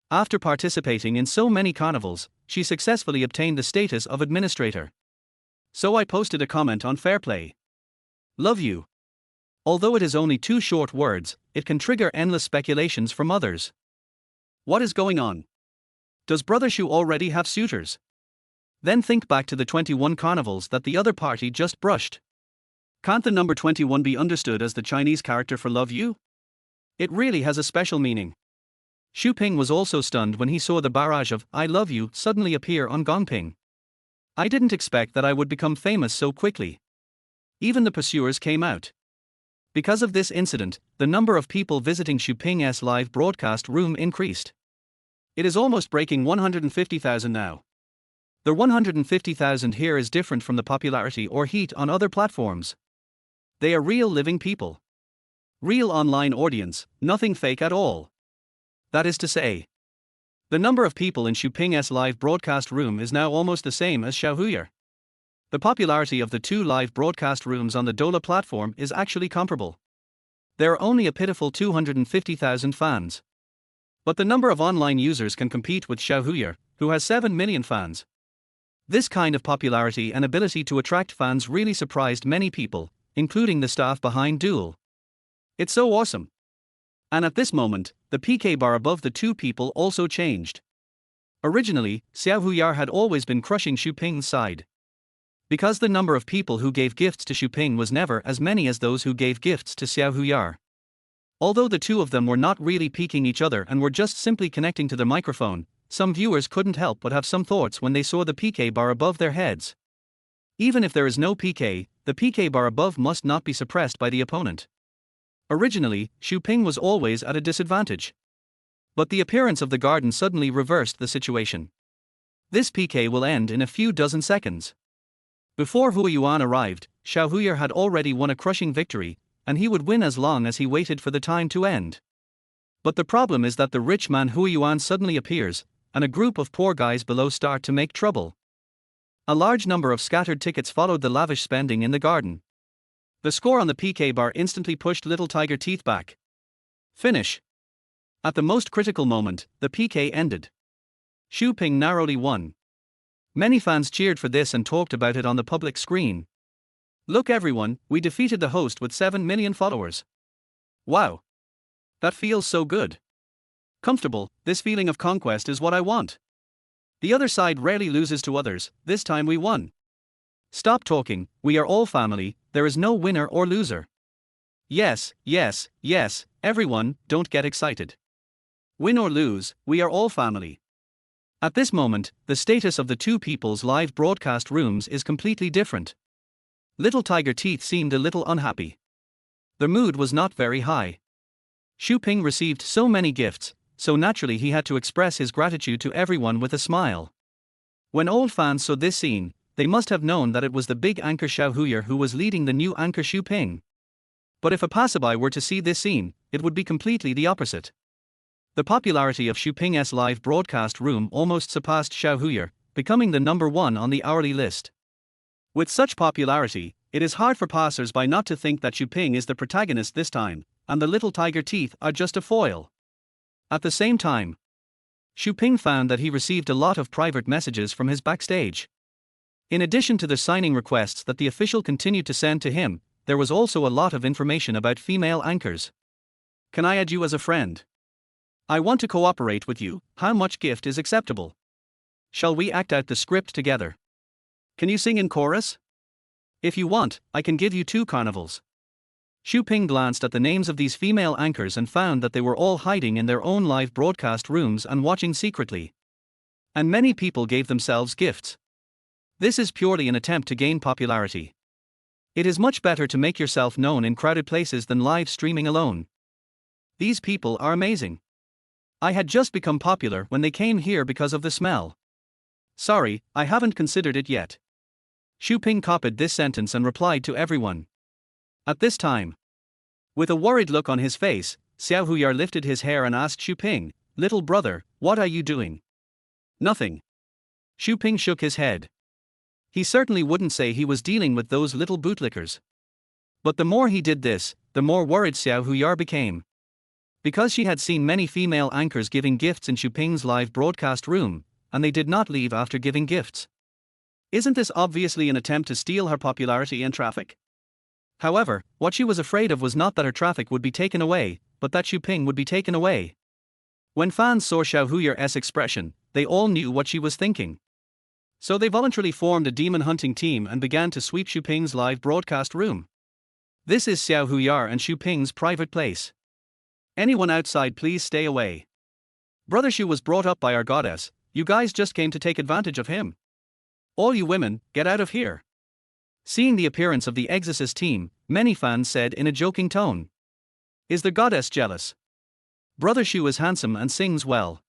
After participating in so many carnivals, she successfully obtained the status of administrator. So I posted a comment on Fair Play. Love you. Although it is only 2 short words, it can trigger endless speculations from others. What is going on? Does Brother Xu already have suitors? Then think back to the 21 carnivals that the other party just brushed. Can't the number 21 be understood as the Chinese character for love you? It really has a special meaning. Xu Ping was also stunned when he saw the barrage of I love you suddenly appear on Gongping. I didn't expect that I would become famous so quickly. Even the pursuers came out. Because of this incident, the number of people visiting Xu Ping's live broadcast room increased. It is almost breaking 150,000 now. The 150,000 here is different from the popularity or heat on other platforms. They are real living people. Real online audience, nothing fake at all. That is to say, the number of people in Xu Ping's live broadcast room is now almost the same as Xiao Huyar. The popularity of the 2 live broadcast rooms on the Dola platform is actually comparable. There are only a pitiful 250,000 fans. But the number of online users can compete with Xiao Huyar, who has 7 million fans. This kind of popularity and ability to attract fans really surprised many people, including the staff behind Duel. It's so awesome. And at this moment, the PK bar above the 2 people also changed. Originally, Xiao Huyar had always been crushing Xu Ping's side. Because the number of people who gave gifts to Xu Ping was never as many as those who gave gifts to Xiao Huyar. Although the 2 of them were not really peeking each other and were just simply connecting to the microphone, some viewers couldn't help but have some thoughts when they saw the PK bar above their heads. Even if there is no PK, the PK bar above must not be suppressed by the opponent. Originally, Xu Ping was always at a disadvantage. But the appearance of the garden suddenly reversed the situation. This PK will end in a few dozen seconds. Before Hui Yuan arrived, Xiao Huyar had already won a crushing victory, and he would win as long as he waited for the time to end. But the problem is that the rich man Hui Yuan suddenly appears, and a group of poor guys below start to make trouble. A large number of scattered tickets followed the lavish spending in the garden. The score on the PK bar instantly pushed Little Tiger Teeth back. Finish. At the most critical moment, the PK ended. Xu Ping narrowly won. Many fans cheered for this and talked about it on the public screen. Look everyone, we defeated the host with 7 million followers. Wow. That feels so good. Comfortable, this feeling of conquest is what I want. The other side rarely loses to others, this time we won. Stop talking, we are all family, there is no winner or loser. Yes, everyone, don't get excited. Win or lose, we are all family. At this moment, the status of the 2 people's live broadcast rooms is completely different. Little Tiger Teeth seemed a little unhappy. The mood was not very high. Xu Ping received so many gifts, so naturally he had to express his gratitude to everyone with a smile. When old fans saw this scene, they must have known that it was the big anchor Xiao Huyer who was leading the new anchor Xu Ping. But if a passerby were to see this scene, it would be completely the opposite. The popularity of Xu Ping's live broadcast room almost surpassed Xiao Huyer, becoming the number one on the hourly list. With such popularity, it is hard for passers-by not to think that Xu Ping is the protagonist this time, and the little tiger teeth are just a foil. At the same time, Xu Ping found that he received a lot of private messages from his backstage. In addition to the signing requests that the official continued to send to him, there was also a lot of information about female anchors. Can I add you as a friend? I want to cooperate with you. How much gift is acceptable? Shall we act out the script together? Can you sing in chorus? If you want, I can give you 2 carnivals. Xu Ping glanced at the names of these female anchors and found that they were all hiding in their own live broadcast rooms and watching secretly. And many people gave themselves gifts. This is purely an attempt to gain popularity. It is much better to make yourself known in crowded places than live streaming alone. These people are amazing. I had just become popular when they came here because of the smell. Sorry, I haven't considered it yet. Xu Ping copied this sentence and replied to everyone. At this time, with a worried look on his face, Xiao Huyer lifted his hair and asked Xu Ping, "Little brother, what are you doing?" "Nothing." Xu Ping shook his head. He certainly wouldn't say he was dealing with those little bootlickers. But the more he did this, the more worried Xiao Huyer became. Because she had seen many female anchors giving gifts in Xu Ping's live broadcast room, and they did not leave after giving gifts. Isn't this obviously an attempt to steal her popularity and traffic? However, what she was afraid of was not that her traffic would be taken away, but that Xu Ping would be taken away. When fans saw Xiao Huyer's expression, they all knew what she was thinking. So they voluntarily formed a demon hunting team and began to sweep Xu Ping's live broadcast room. This is Xiao Huyer and Xu Ping's private place. Anyone outside, please stay away. Brother Xu was brought up by our goddess, you guys just came to take advantage of him. All you women, get out of here. Seeing the appearance of the Exorcist team, many fans said in a joking tone. Is the goddess jealous? Brother Xu is handsome and sings well.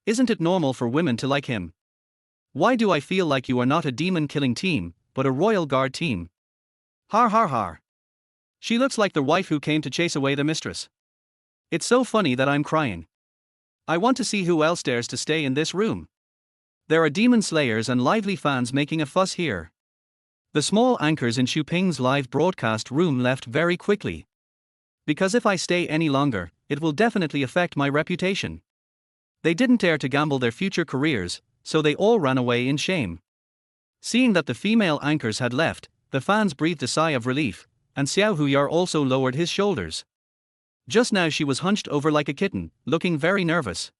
Isn't it normal for women to like him? Why do I feel like you are not a demon-killing team, but a royal guard team? Har har har. She looks like the wife who came to chase away the mistress. It's so funny that I'm crying. I want to see who else dares to stay in this room. There are demon slayers and lively fans making a fuss here. The small anchors in Xu Ping's live broadcast room left very quickly. Because if I stay any longer, it will definitely affect my reputation. They didn't dare to gamble their future careers, so they all ran away in shame. Seeing that the female anchors had left, the fans breathed a sigh of relief, and Xiao Huyer also lowered his shoulders. Just now she was hunched over like a kitten, looking very nervous.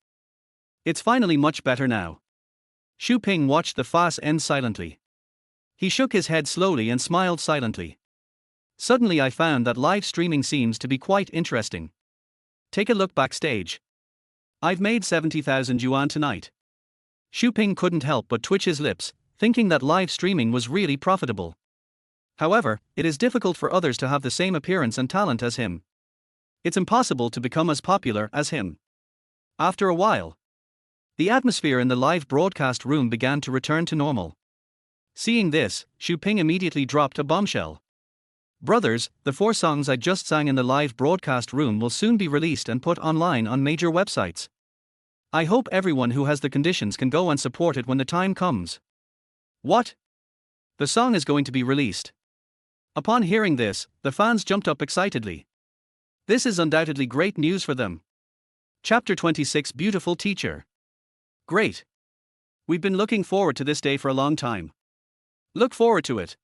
It's finally much better now. Xu Ping watched the farce end silently. He shook his head slowly and smiled silently. Suddenly I found that live streaming seems to be quite interesting. Take a look backstage. I've made 70,000 yuan tonight. Xu Ping couldn't help but twitch his lips, thinking that live streaming was really profitable. However, it is difficult for others to have the same appearance and talent as him. It's impossible to become as popular as him. After a while, the atmosphere in the live broadcast room began to return to normal. Seeing this, Xu Ping immediately dropped a bombshell. Brothers, the 4 songs I just sang in the live broadcast room will soon be released and put online on major websites. I hope everyone who has the conditions can go and support it when the time comes. What? The song is going to be released. Upon hearing this, the fans jumped up excitedly. This is undoubtedly great news for them. Chapter 26 Beautiful Teacher. Great. We've been looking forward to this day for a long time. Look forward to it.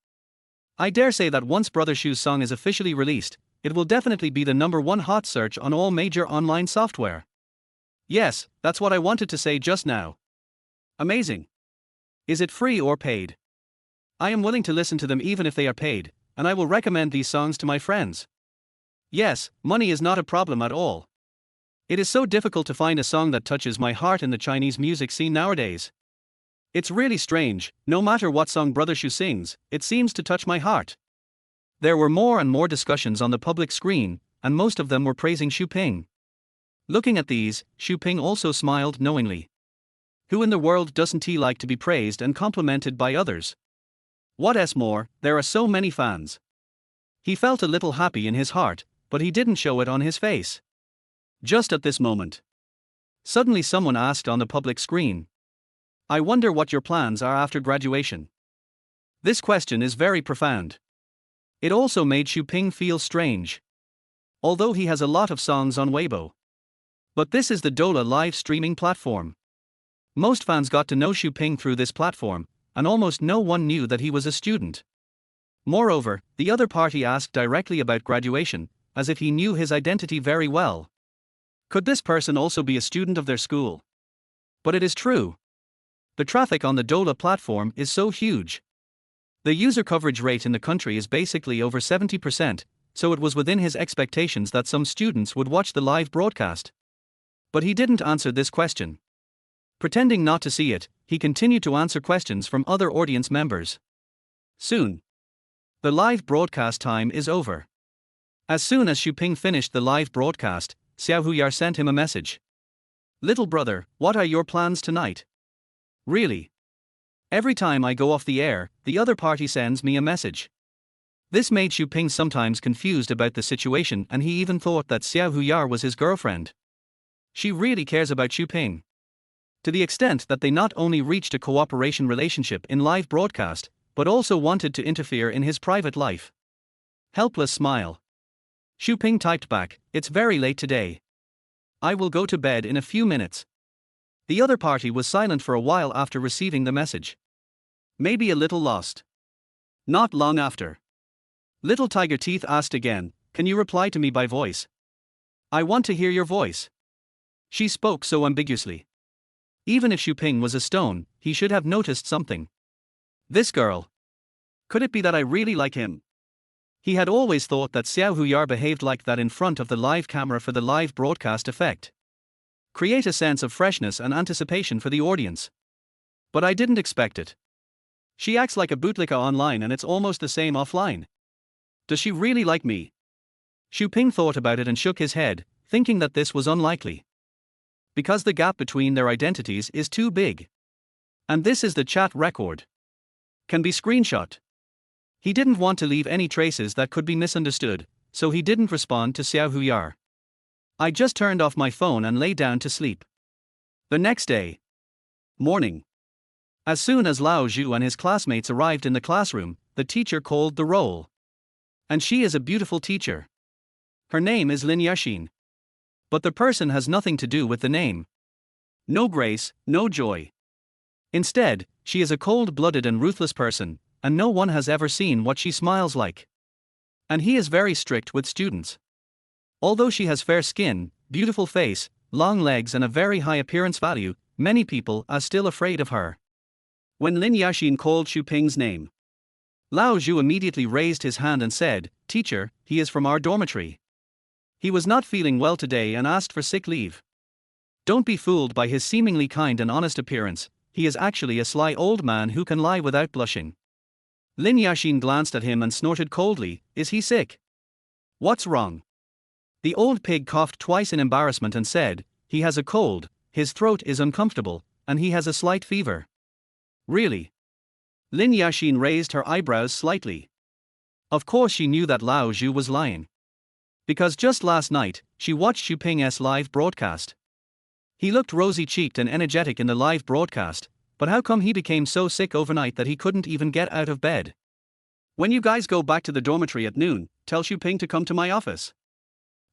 I dare say that once Brother Xu's song is officially released, it will definitely be the #1 hot search on all major online software. Yes, that's what I wanted to say just now. Amazing. Is it free or paid? I am willing to listen to them even if they are paid, and I will recommend these songs to my friends. Yes, money is not a problem at all. It is so difficult to find a song that touches my heart in the Chinese music scene nowadays. It's really strange, no matter what song Brother Xu sings, it seems to touch my heart. There were more and more discussions on the public screen, and most of them were praising Xu Ping. Looking at these, Xu Ping also smiled knowingly. Who in the world doesn't he like to be praised and complimented by others? What's more, there are so many fans. He felt a little happy in his heart, but he didn't show it on his face. Just at this moment, suddenly someone asked on the public screen, "I wonder what your plans are after graduation." This question is very profound. It also made Xu Ping feel strange. Although he has a lot of songs on Weibo. But this is the Dola live streaming platform. Most fans got to know Xu Ping through this platform, and almost no one knew that he was a student. Moreover, the other party asked directly about graduation, as if he knew his identity very well. Could this person also be a student of their school? But it is true. The traffic on the Dola platform is so huge. The user coverage rate in the country is basically over 70%, so it was within his expectations that some students would watch the live broadcast. But he didn't answer this question. Pretending not to see it, he continued to answer questions from other audience members. Soon, the live broadcast time is over. As soon as Xu Ping finished the live broadcast, Xiao Huyar sent him a message. "Little brother, what are your plans tonight?" Really? Every time I go off the air, the other party sends me a message. This made Xu Ping sometimes confused about the situation, and he even thought that Xiao Huyar was his girlfriend. She really cares about Xu Ping. To the extent that they not only reached a cooperation relationship in live broadcast, but also wanted to interfere in his private life. Helpless smile. Xu Ping typed back, "It's very late today. I will go to bed in a few minutes." The other party was silent for a while after receiving the message. Maybe a little lost. Not long after, Little Tiger Teeth asked again, "Can you reply to me by voice? I want to hear your voice." She spoke so ambiguously. Even if Xu Ping was a stone, he should have noticed something. This girl. Could it be that I really like him? He had always thought that Xiao Huyar behaved like that in front of the live camera for the live broadcast effect. Create a sense of freshness and anticipation for the audience. But I didn't expect it. She acts like a bootlicker online and it's almost the same offline. Does she really like me? Xu Ping thought about it and shook his head, thinking that this was unlikely. Because the gap between their identities is too big. And this is the chat record. Can be screenshot. He didn't want to leave any traces that could be misunderstood, so he didn't respond to Xiao Huyar. I just turned off my phone and lay down to sleep. The next day. Morning. As soon as Lao Zhu and his classmates arrived in the classroom, the teacher called the roll. And she is a beautiful teacher. Her name is Lin Ya. But the person has nothing to do with the name. No grace, no joy. Instead, she is a cold-blooded and ruthless person, and no one has ever seen what she smiles like. And he is very strict with students. Although she has fair skin, beautiful face, long legs and a very high appearance value, many people are still afraid of her. When Lin Yaxin called Xu Ping's name, Lao Zhu immediately raised his hand and said, "Teacher, he is from our dormitory. He was not feeling well today and asked for sick leave." Don't be fooled by his seemingly kind and honest appearance, he is actually a sly old man who can lie without blushing. Lin Yaxin glanced at him and snorted coldly, "Is he sick? What's wrong?" The old pig coughed twice in embarrassment and said, "He has a cold, his throat is uncomfortable, and he has a slight fever." Really? Lin Yaxin raised her eyebrows slightly. Of course she knew that Lao Zhu was lying. Because just last night, she watched Xu Ping's live broadcast. He looked rosy-cheeked and energetic in the live broadcast, but how come he became so sick overnight that he couldn't even get out of bed? "When you guys go back to the dormitory at noon, tell Xu Ping to come to my office."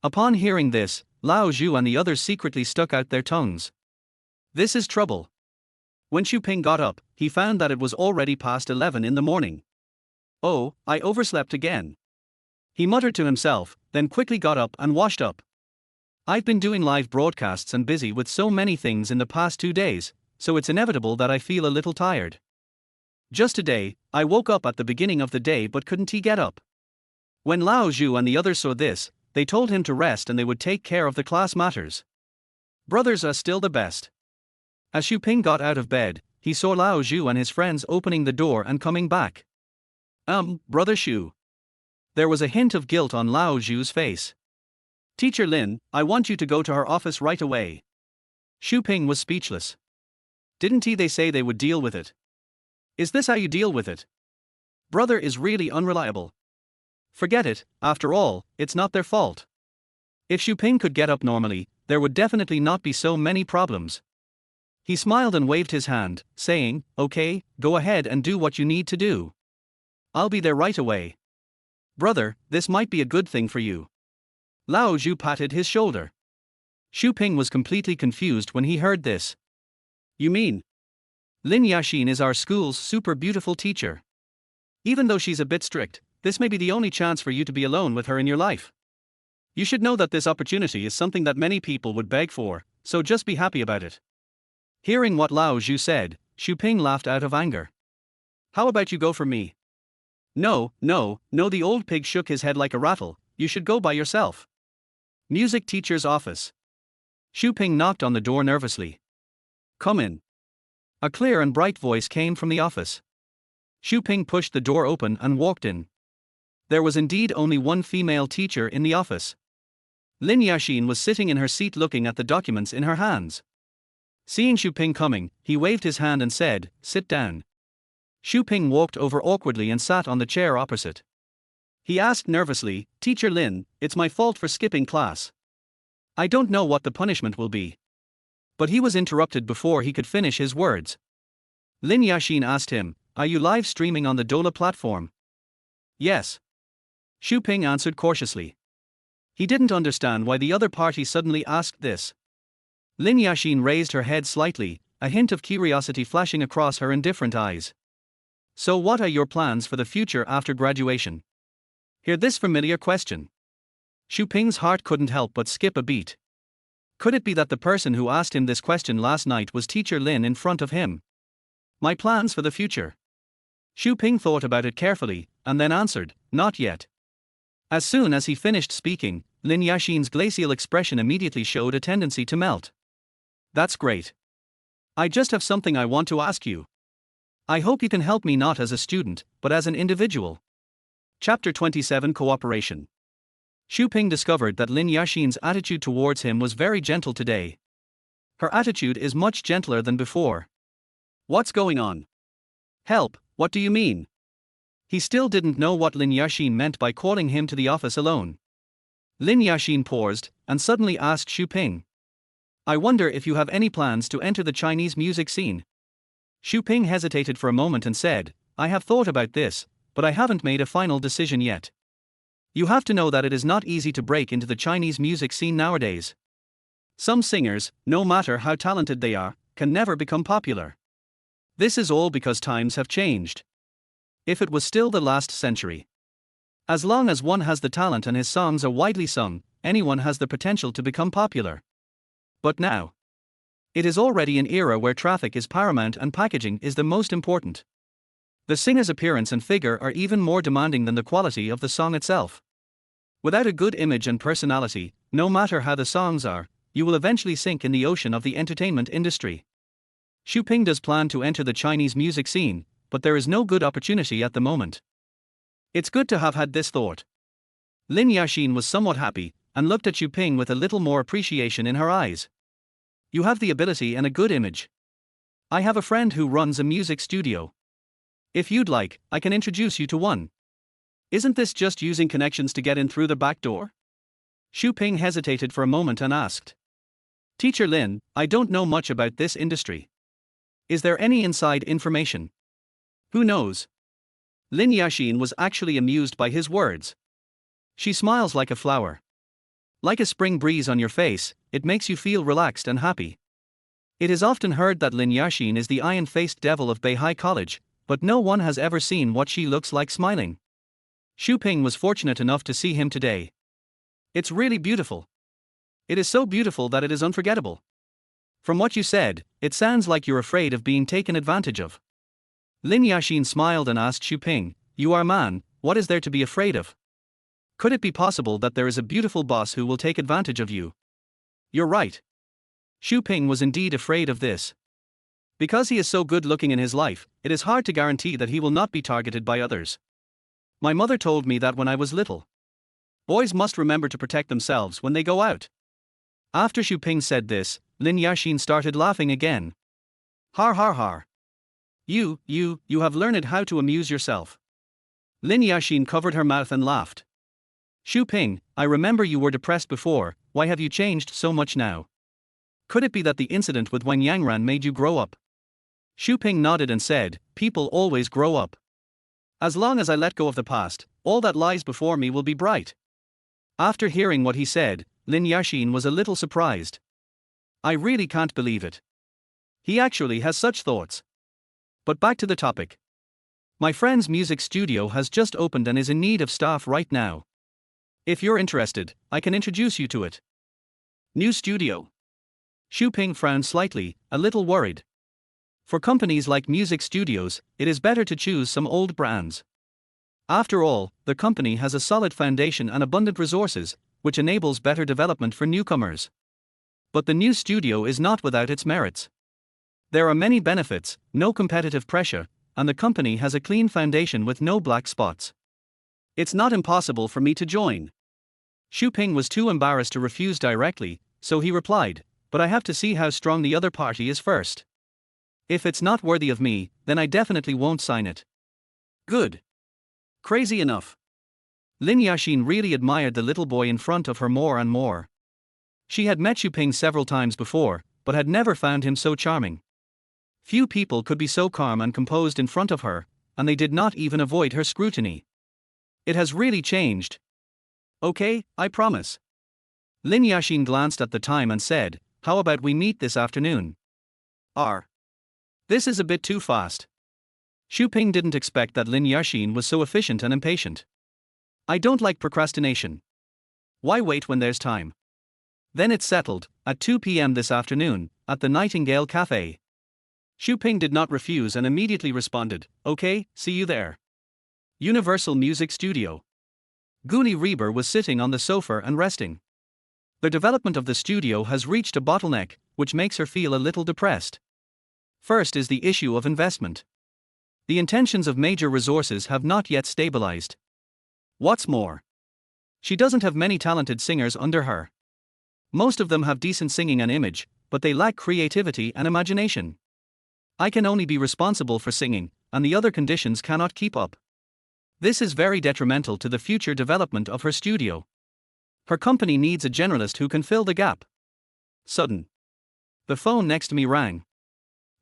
Upon hearing this, Lao Zhu and the others secretly stuck out their tongues. This is trouble. When Xu Ping got up, he found that it was already past 11 in the morning. "Oh, I overslept again," he muttered to himself, then quickly got up and washed up. "I've been doing live broadcasts and busy with so many things in the past 2 days, so it's inevitable that I feel a little tired. Just today, I woke up at the beginning of the day but couldn't he get up?" When Lao Zhu and the others saw this, they told him to rest and they would take care of the class matters. Brothers are still the best. As Xu Ping got out of bed, he saw Lao Zhu and his friends opening the door and coming back. Brother Xu." There was a hint of guilt on Lao Zhu's face. Teacher Lin, I want you to go to her office right away. Xu Ping was speechless. Didn't they say they would deal with it? Is this how you deal with it? Brother is really unreliable. Forget it, after all, it's not their fault. If Xu Ping could get up normally, there would definitely not be so many problems. He smiled and waved his hand, saying, "Okay, go ahead and do what you need to do. I'll be there right away." Brother, this might be a good thing for you. Lao Zhu patted his shoulder. Xu Ping was completely confused when he heard this. You mean? Lin Ya is our school's super beautiful teacher. Even though she's a bit strict, this may be the only chance for you to be alone with her in your life. You should know that this opportunity is something that many people would beg for, so just be happy about it. Hearing what Lao Zhu said, Xu Ping laughed out of anger. How about you go for me? No, the old pig shook his head like a rattle. You should go by yourself. Music teacher's office. Xu Ping knocked on the door nervously. Come in. A clear and bright voice came from the office. Xu Ping pushed the door open and walked in. There was indeed only one female teacher in the office. Lin Ya was sitting in her seat looking at the documents in her hands. Seeing Xu Ping coming, he waved his hand and said, "Sit down." Xu Ping walked over awkwardly and sat on the chair opposite. He asked nervously, "Teacher Lin, it's my fault for skipping class. I don't know what the punishment will be." But he was interrupted before he could finish his words. Lin Ya asked him, "Are you live streaming on the Dola platform?" "Yes." Xu Ping answered cautiously. He didn't understand why the other party suddenly asked this. Lin Ya raised her head slightly, a hint of curiosity flashing across her indifferent eyes. "So what are your plans for the future after graduation?" Hear this familiar question. Xu Ping's heart couldn't help but skip a beat. Could it be that the person who asked him this question last night was Teacher Lin in front of him? My plans for the future. Xu Ping thought about it carefully, and then answered, "Not yet." As soon as he finished speaking, Lin Yaxin's glacial expression immediately showed a tendency to melt. "That's great. I just have something I want to ask you. I hope you can help me not as a student, but as an individual." Chapter 27 Cooperation. Xu Ping discovered that Lin Yaxin's attitude towards him was very gentle today. Her attitude is much gentler than before. What's going on? Help, what do you mean? He still didn't know what Lin Yaxin meant by calling him to the office alone. Lin Yaxin paused, and suddenly asked Xu Ping, "I wonder if you have any plans to enter the Chinese music scene?" Xu Ping hesitated for a moment and said, "I have thought about this, but I haven't made a final decision yet. You have to know that it is not easy to break into the Chinese music scene nowadays. Some singers, no matter how talented they are, can never become popular. This is all because times have changed. If it was still the last century, as long as one has the talent and his songs are widely sung, anyone has the potential to become popular. But now, it is already an era where traffic is paramount and packaging is the most important. The singer's appearance and figure are even more demanding than the quality of the song itself. Without a good image and personality, no matter how the songs are, you will eventually sink in the ocean of the entertainment industry. Xu Ping does plan to enter the Chinese music scene, but there is no good opportunity at the moment. It's good to have had this thought. Lin Yaxin was somewhat happy, and looked at Xu Ping with a little more appreciation in her eyes. You have the ability and a good image. I have a friend who runs a music studio. If you'd like, I can introduce you to one. Isn't this just using connections to get in through the back door? Xu Ping hesitated for a moment and asked. Teacher Lin, I don't know much about this industry. Is there any inside information? Who knows? Lin Yaxin was actually amused by his words. She smiles like a flower. Like a spring breeze on your face, it makes you feel relaxed and happy. It is often heard that Lin Yaxin is the iron-faced devil of Beihai College, but no one has ever seen what she looks like smiling. Xu Ping was fortunate enough to see him today. It's really beautiful. It is so beautiful that it is unforgettable. From what you said, it sounds like you're afraid of being taken advantage of. Lin Yaxin smiled and asked Xu Ping, "You are man, what is there to be afraid of? Could it be possible that there is a beautiful boss who will take advantage of you?" You're right. Xu Ping was indeed afraid of this. Because he is so good looking in his life, it is hard to guarantee that he will not be targeted by others. My mother told me that when I was little. Boys must remember to protect themselves when they go out. After Xu Ping said this, Lin Ya started laughing again. Har har har. You have learned how to amuse yourself. Lin Ya covered her mouth and laughed. Xu Ping, I remember you were depressed before, why have you changed so much now? Could it be that the incident with Wang Yangran made you grow up? Xu Ping nodded and said, people always grow up. As long as I let go of the past, all that lies before me will be bright. After hearing what he said, Lin Ya was a little surprised. I really can't believe it. He actually has such thoughts. But back to the topic. My friend's music studio has just opened and is in need of staff right now. If you're interested, I can introduce you to it. New studio. Xu Ping frowned slightly, a little worried. For companies like music studios, it is better to choose some old brands. After all, the company has a solid foundation and abundant resources, which enables better development for newcomers. But the new studio is not without its merits. There are many benefits, no competitive pressure, and the company has a clean foundation with no black spots. It's not impossible for me to join. Xu Ping was too embarrassed to refuse directly, so he replied, but I have to see how strong the other party is first. If it's not worthy of me, then I definitely won't sign it. Good. Crazy enough. Lin Ya really admired the little boy in front of her more and more. She had met Xu Ping several times before, but had never found him so charming. Few people could be so calm and composed in front of her, and they did not even avoid her scrutiny. It has really changed. Okay, I promise. Lin Ya glanced at the time and said, how about we meet this afternoon? This is a bit too fast. Xu Ping didn't expect that Lin Ya was so efficient and impatient. I don't like procrastination. Why wait when there's time? Then it's settled, at 2 p.m. this afternoon, at the Nightingale Cafe. Xu Ping did not refuse and immediately responded, okay, see you there. Universal Music Studio. Guni Reber was sitting on the sofa and resting. The development of the studio has reached a bottleneck, which makes her feel a little depressed. First is the issue of investment. The intentions of major resources have not yet stabilized. What's more, she doesn't have many talented singers under her. Most of them have decent singing and image, but they lack creativity and imagination. I can only be responsible for singing, and the other conditions cannot keep up. This is very detrimental to the future development of her studio. Her company needs a generalist who can fill the gap. Sudden. The phone next to me rang.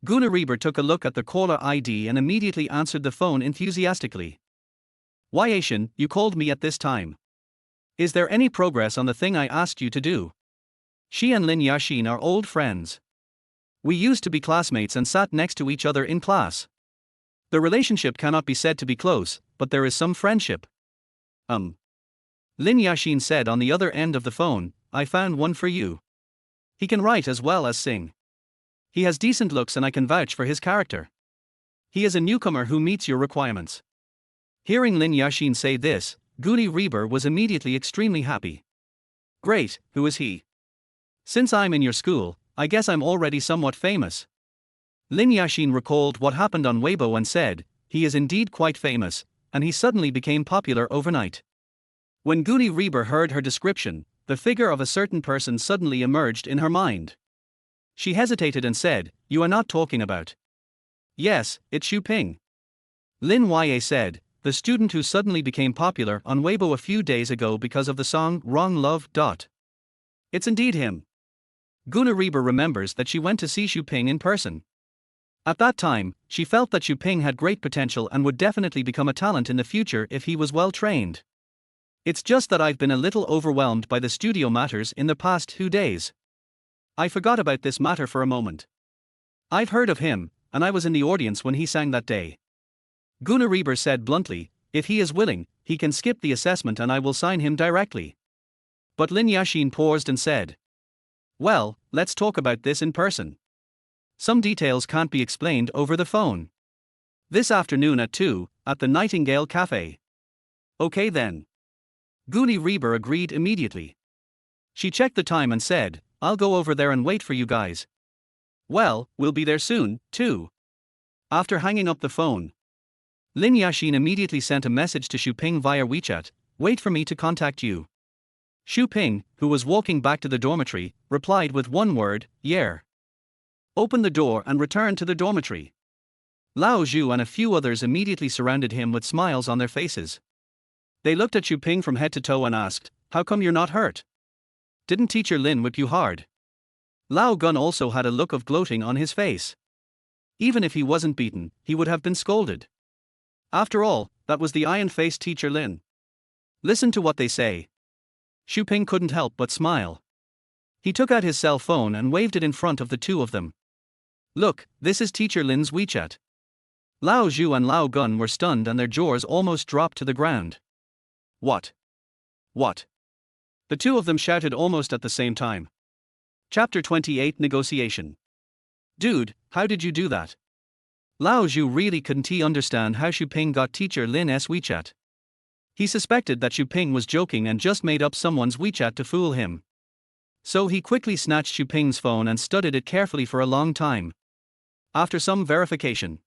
Guna Reber took a look at the caller ID and immediately answered the phone enthusiastically. Why Asian, you called me at this time. Is there any progress on the thing I asked you to do? She and Lin Ya are old friends. We used to be classmates and sat next to each other in class. The relationship cannot be said to be close, but there is some friendship. Lin Ya said on the other end of the phone, I found one for you. He can write as well as sing. He has decent looks and I can vouch for his character. He is a newcomer who meets your requirements. Hearing Lin Ya say this, Guni Reber was immediately extremely happy. Great, who is he? Since I'm in your school, I guess I'm already somewhat famous. Lin Ya recalled what happened on Weibo and said, he is indeed quite famous, and he suddenly became popular overnight. When Guni Reber heard her description, the figure of a certain person suddenly emerged in her mind. She hesitated and said, you are not talking about. Yes, it's Xu Ping. Lin Ya said, the student who suddenly became popular on Weibo a few days ago because of the song Wrong Love. It's indeed him. Guna Reber remembers that she went to see Xu Ping in person. At that time, she felt that Xu Ping had great potential and would definitely become a talent in the future if he was well trained. It's just that I've been a little overwhelmed by the studio matters in the past 2 days. I forgot about this matter for a moment. I've heard of him, and I was in the audience when he sang that day. Guna Reber said bluntly, if he is willing, he can skip the assessment and I will sign him directly. But Lin Ya paused and said, well, let's talk about this in person. Some details can't be explained over the phone. This afternoon at 2, at the Nightingale Cafe. Okay then. Guni Reber agreed immediately. She checked the time and said, I'll go over there and wait for you guys. Well, we'll be there soon, too. After hanging up the phone, Lin Ya immediately sent a message to Xu Ping via WeChat, wait for me to contact you. Xu Ping, who was walking back to the dormitory, replied with one word, "Yeah." Open the door and return to the dormitory. Lao Zhu and a few others immediately surrounded him with smiles on their faces. They looked at Xu Ping from head to toe and asked, "How come you're not hurt? Didn't teacher Lin whip you hard?" Lao Gun also had a look of gloating on his face. Even if he wasn't beaten, he would have been scolded. After all, that was the iron-faced teacher Lin. Listen to what they say. Xu Ping couldn't help but smile. He took out his cell phone and waved it in front of the two of them. "Look, this is teacher Lin's WeChat." Lao Zhu and Lao Gun were stunned and their jaws almost dropped to the ground. What? What? The two of them shouted almost at the same time. Chapter 28 Negotiation. Dude, how did you do that? Lao Zhu really couldn't understand how Xu Ping got teacher Lin's WeChat. He suspected that Xu Ping was joking and just made up someone's WeChat to fool him. So he quickly snatched Xu Ping's phone and studied it carefully for a long time. After some verification.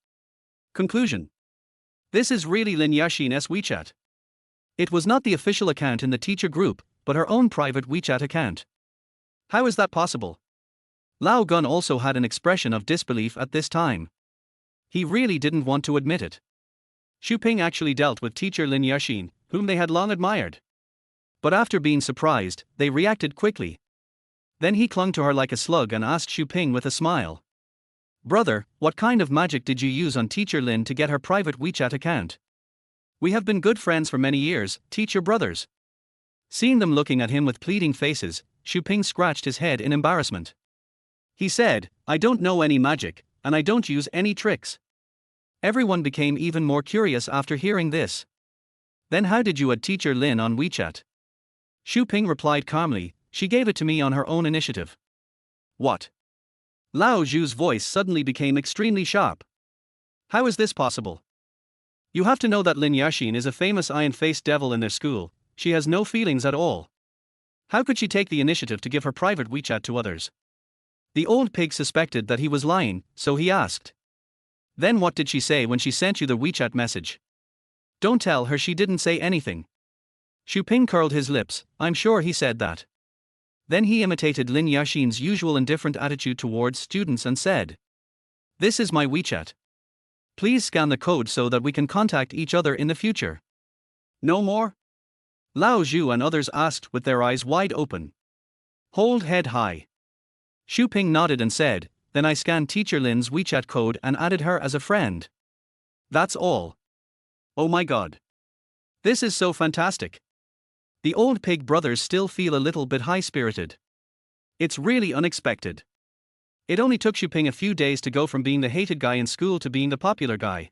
Conclusion. This is really Lin Ya's WeChat. It was not the official account in the teacher group, but her own private WeChat account. How is that possible? Lao Gun also had an expression of disbelief at this time. He really didn't want to admit it. Xu Ping actually dealt with teacher Lin Ya, whom they had long admired. But after being surprised, they reacted quickly. Then he clung to her like a slug and asked Xu Ping with a smile, "Brother, what kind of magic did you use on teacher Lin to get her private WeChat account? We have been good friends for many years, teacher brothers." Seeing them looking at him with pleading faces, Xu Ping scratched his head in embarrassment. He said, "I don't know any magic, and I don't use any tricks." Everyone became even more curious after hearing this. "Then how did you add teacher Lin on WeChat?" Xu Ping replied calmly, "She gave it to me on her own initiative." What? Lao Zhu's voice suddenly became extremely sharp. How is this possible? You have to know that Lin Ya is a famous iron-faced devil in their school. She has no feelings at all. How could she take the initiative to give her private WeChat to others? The old pig suspected that he was lying, so he asked, "Then what did she say when she sent you the WeChat message?" "Don't tell her she didn't say anything." Xu Ping curled his lips, "I'm sure he said that." Then he imitated Lin Ya's usual indifferent attitude towards students and said, "This is my WeChat. Please scan the code so that we can contact each other in the future." "No more?" Lao Zhu and others asked with their eyes wide open. "Hold head high." Xu Ping nodded and said, "Then I scanned teacher Lin's WeChat code and added her as a friend. That's all." Oh my god. This is so fantastic. The old pig brothers still feel a little bit high-spirited. It's really unexpected. It only took Xu Ping a few days to go from being the hated guy in school to being the popular guy.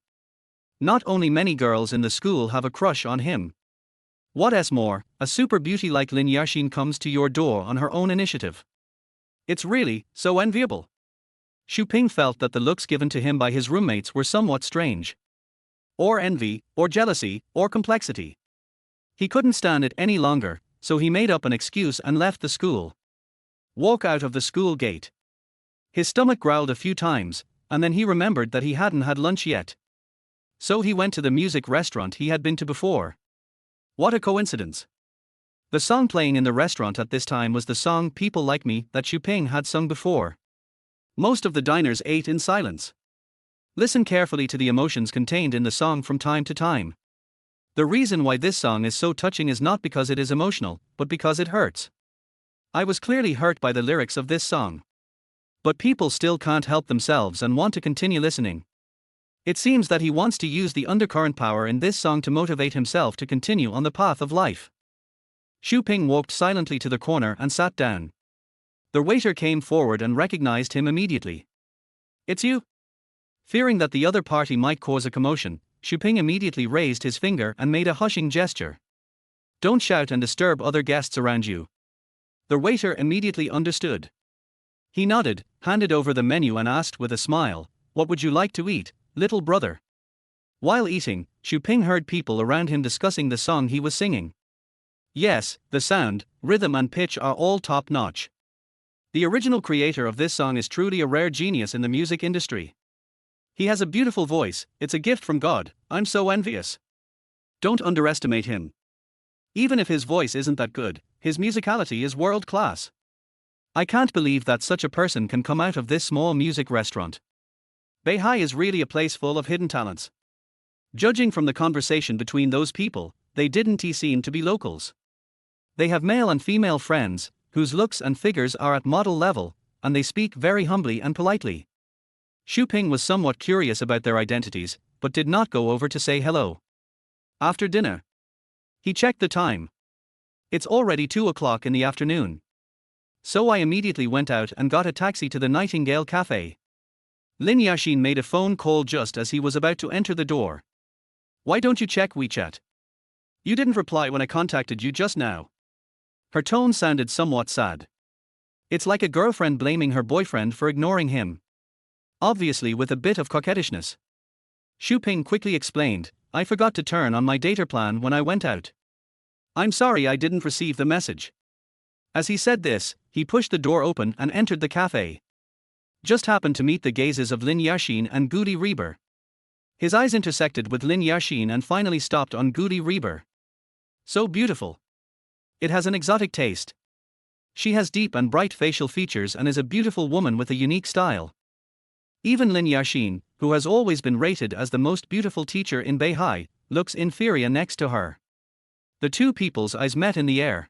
Not only many girls in the school have a crush on him. What's more, a super beauty like Lin Ya comes to your door on her own initiative. It's really so enviable. Xu Ping felt that the looks given to him by his roommates were somewhat strange. Or envy, or jealousy, or complexity. He couldn't stand it any longer, so he made up an excuse and left the school. Walk out of the school gate. His stomach growled a few times, and then he remembered that he hadn't had lunch yet. So he went to the music restaurant he had been to before. What a coincidence. The song playing in the restaurant at this time was the song "People Like Me" that Xu Ping had sung before. Most of the diners ate in silence. Listen carefully to the emotions contained in the song from time to time. The reason why this song is so touching is not because it is emotional, but because it hurts. I was clearly hurt by the lyrics of this song. But people still can't help themselves and want to continue listening. It seems that he wants to use the undercurrent power in this song to motivate himself to continue on the path of life. Xu Ping walked silently to the corner and sat down. The waiter came forward and recognized him immediately. "It's you?" Fearing that the other party might cause a commotion, Xu Ping immediately raised his finger and made a hushing gesture. "Don't shout and disturb other guests around you." The waiter immediately understood. He nodded, handed over the menu and asked with a smile, "What would you like to eat, little brother?" While eating, Xu Ping heard people around him discussing the song he was singing. Yes, the sound, rhythm and pitch are all top-notch. The original creator of this song is truly a rare genius in the music industry. He has a beautiful voice, it's a gift from God, I'm so envious. Don't underestimate him. Even if his voice isn't that good, his musicality is world class. I can't believe that such a person can come out of this small music restaurant. Beihai is really a place full of hidden talents. Judging from the conversation between those people, they didn't seem to be locals. They have male and female friends, whose looks and figures are at model level, and they speak very humbly and politely. Xu Ping was somewhat curious about their identities, but did not go over to say hello. After dinner, he checked the time. It's already 2 o'clock in the afternoon. So I immediately went out and got a taxi to the Nightingale Cafe. Lin Ya made a phone call just as he was about to enter the door. Why don't you check WeChat? You didn't reply when I contacted you just now. Her tone sounded somewhat sad. It's like a girlfriend blaming her boyfriend for ignoring him. Obviously with a bit of coquettishness. Xu Ping quickly explained, I forgot to turn on my data plan when I went out. I'm sorry I didn't receive the message. As he said this, he pushed the door open and entered the cafe. Just happened to meet the gazes of Lin Ya and Goody Reber. His eyes intersected with Lin Ya and finally stopped on Goody Reber. So beautiful. It has an exotic taste. She has deep and bright facial features and is a beautiful woman with a unique style. Even Lin Ya who has always been rated as the most beautiful teacher in Beihai, looks inferior next to her. The two people's eyes met in the air.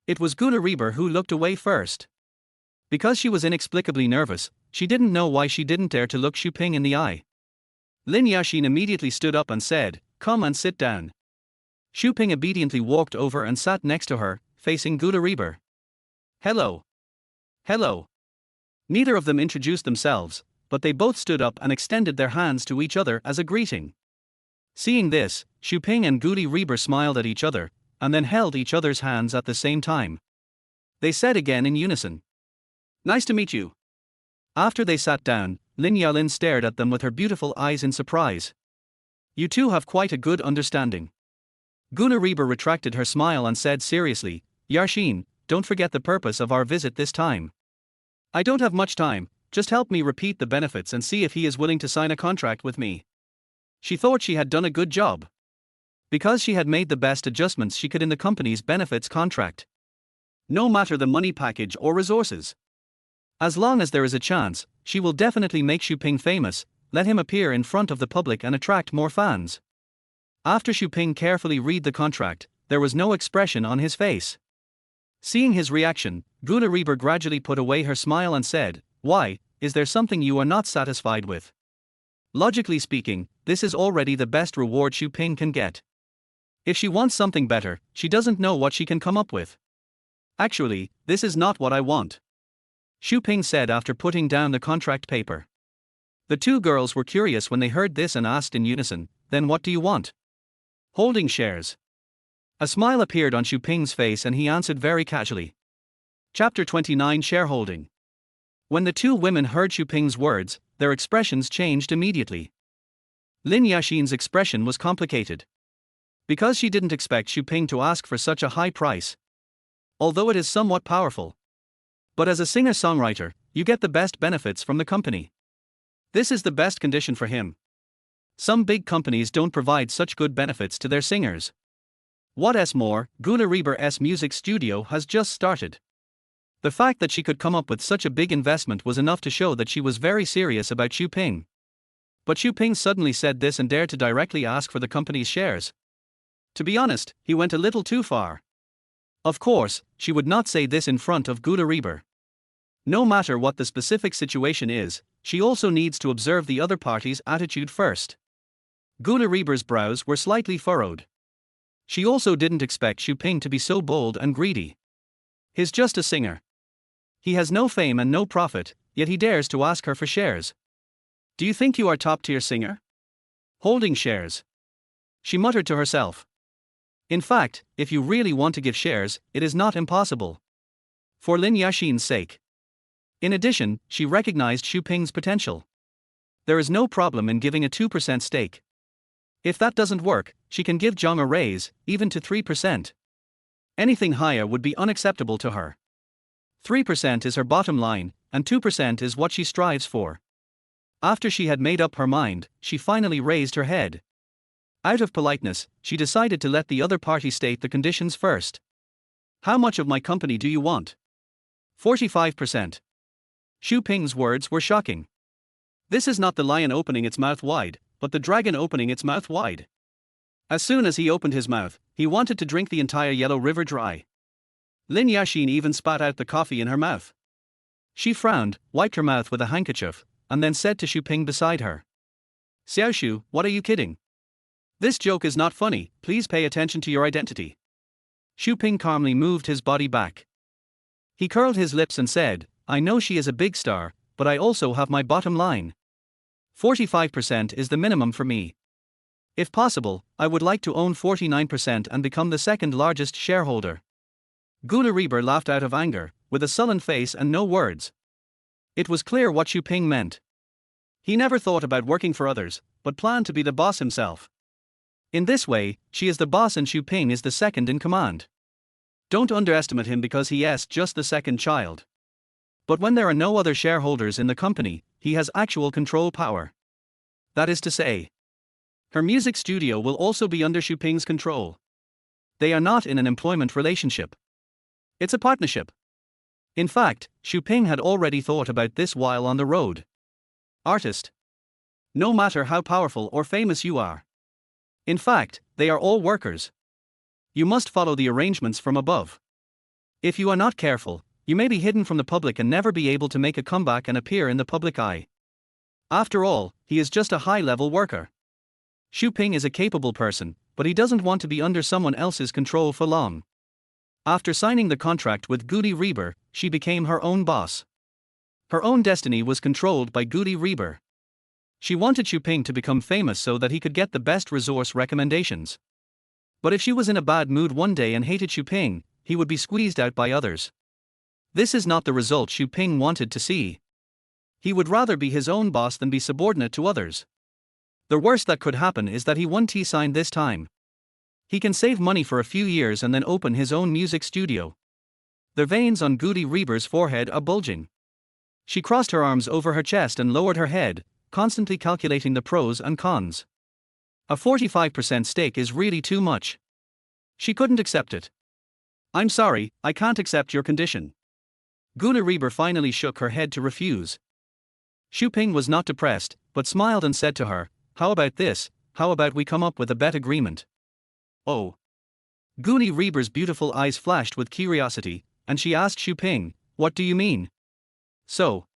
It was Goody Reber who looked away first. Because she was inexplicably nervous, she didn't know why she didn't dare to look Xu Ping in the eye. Lin Ya immediately stood up and said, Come and sit down. Xu Ping obediently walked over and sat next to her, facing Goody Reber. Hello. Hello. Neither of them introduced themselves, but they both stood up and extended their hands to each other as a greeting. Seeing this, Xu Ping and Goody Reber smiled at each other, and then held each other's hands at the same time. They said again in unison. Nice to meet you. After they sat down, Lin Ya stared at them with her beautiful eyes in surprise. You two have quite a good understanding. Goody Reber retracted her smile and said seriously, Yaxin, don't forget the purpose of our visit this time. I don't have much time, just help me repeat the benefits and see if he is willing to sign a contract with me. She thought she had done a good job. Because she had made the best adjustments she could in the company's benefits contract. No matter the money package or resources. As long as there is a chance, she will definitely make Xu Ping famous, let him appear in front of the public and attract more fans. After Xu Ping carefully read the contract, there was no expression on his face. Seeing his reaction, Goody Reber gradually put away her smile and said, Why, is there something you are not satisfied with? Logically speaking, this is already the best reward Xu Ping can get. If she wants something better, she doesn't know what she can come up with. Actually, this is not what I want. Xu Ping said after putting down the contract paper. The two girls were curious when they heard this and asked in unison, Then what do you want? Holding shares. A smile appeared on Xu Ping's face and he answered very casually. Chapter 29 Shareholding. When the two women heard Xu Ping's words, their expressions changed immediately. Lin Yaxin's expression was complicated. Because she didn't expect Xu Ping to ask for such a high price. Although it is somewhat powerful. But as a singer-songwriter, you get the best benefits from the company. This is the best condition for him. Some big companies don't provide such good benefits to their singers. What's more, Goody Reber's music studio has just started. The fact that she could come up with such a big investment was enough to show that she was very serious about Xu Ping. But Xu Ping suddenly said this and dared to directly ask for the company's shares. To be honest, he went a little too far. Of course, she would not say this in front of Goody Reber. No matter what the specific situation is, she also needs to observe the other party's attitude first. Goody Reber's brows were slightly furrowed. She also didn't expect Xu Ping to be so bold and greedy. He's just a singer. He has no fame and no profit, yet he dares to ask her for shares. Do you think you are top-tier singer? Holding shares. She muttered to herself. In fact, if you really want to give shares, it is not impossible. For Lin Yaxin's sake. In addition, she recognized Xu Ping's potential. There is no problem in giving a 2% stake. If that doesn't work, she can give Zhang a raise, even to 3%. Anything higher would be unacceptable to her. 3% is her bottom line, and 2% is what she strives for. After she had made up her mind, she finally raised her head. Out of politeness, she decided to let the other party state the conditions first. How much of my company do you want? 45%. Xu Ping's words were shocking. This is not the lion opening its mouth wide, but the dragon opening its mouth wide. As soon as he opened his mouth, he wanted to drink the entire Yellow River dry. Lin Ya even spat out the coffee in her mouth. She frowned, wiped her mouth with a handkerchief, and then said to Xu Ping beside her, Xiaoshu, what are you kidding? This joke is not funny, please pay attention to your identity. Xu Ping calmly moved his body back. He curled his lips and said, I know she is a big star, but I also have my bottom line. 45% is the minimum for me. If possible, I would like to own 49% and become the second largest shareholder. Gula Reber laughed out of anger, with a sullen face and no words. It was clear what Xu Ping meant. He never thought about working for others, but planned to be the boss himself. In this way, she is the boss and Xu Ping is the second in command. Don't underestimate him because he is just the second child. But when there are no other shareholders in the company, he has actual control power. That is to say, her music studio will also be under Xu Ping's control. They are not in an employment relationship. It's a partnership. In fact, Xu Ping had already thought about this while on the road. Artist. No matter how powerful or famous you are. In fact, they are all workers. You must follow the arrangements from above. If you are not careful, you may be hidden from the public and never be able to make a comeback and appear in the public eye. After all, he is just a high-level worker. Xu Ping is a capable person, but he doesn't want to be under someone else's control for long. After signing the contract with Gula Reber, she became her own boss. Her own destiny was controlled by Gula Reber. She wanted Xu Ping to become famous so that he could get the best resource recommendations. But if she was in a bad mood one day and hated Xu Ping, he would be squeezed out by others. This is not the result Xu Ping wanted to see. He would rather be his own boss than be subordinate to others. The worst that could happen is that he won't sign this time. He can save money for a few years and then open his own music studio. The veins on Gula Reber's forehead are bulging. She crossed her arms over her chest and lowered her head, constantly calculating the pros and cons. A 45% stake is really too much. She couldn't accept it. I'm sorry, I can't accept your condition. Gula Reber finally shook her head to refuse. Xu Ping was not depressed, but smiled and said to her, how about this, how about we come up with a bet agreement? Oh. Gula Reber's beautiful eyes flashed with curiosity, and she asked Xu Ping, what do you mean? So,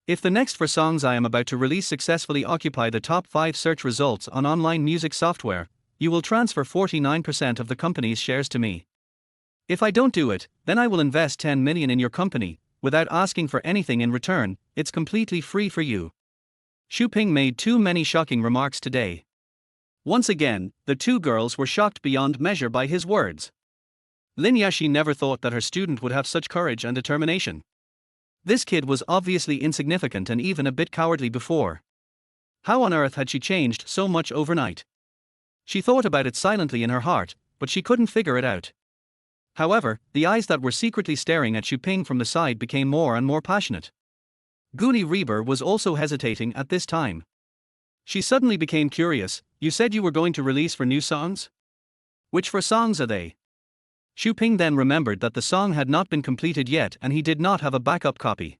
if the next 4 songs I am about to release successfully occupy the top 5 search results on online music software, you will transfer 49% of the company's shares to me. If I don't do it, then I will invest 10 million in your company, without asking for anything in return, it's completely free for you. Xu Ping made too many shocking remarks today. Once again, the two girls were shocked beyond measure by his words. Lin Ya never thought that her student would have such courage and determination. This kid was obviously insignificant and even a bit cowardly before. How on earth had she changed so much overnight? She thought about it silently in her heart, but she couldn't figure it out. However, the eyes that were secretly staring at Xu Ping from the side became more and more passionate. Gula Reber was also hesitating at this time. She suddenly became curious. You said you were going to release 4 new songs? Which 4 songs are they? Xu Ping then remembered that the song had not been completed yet and he did not have a backup copy.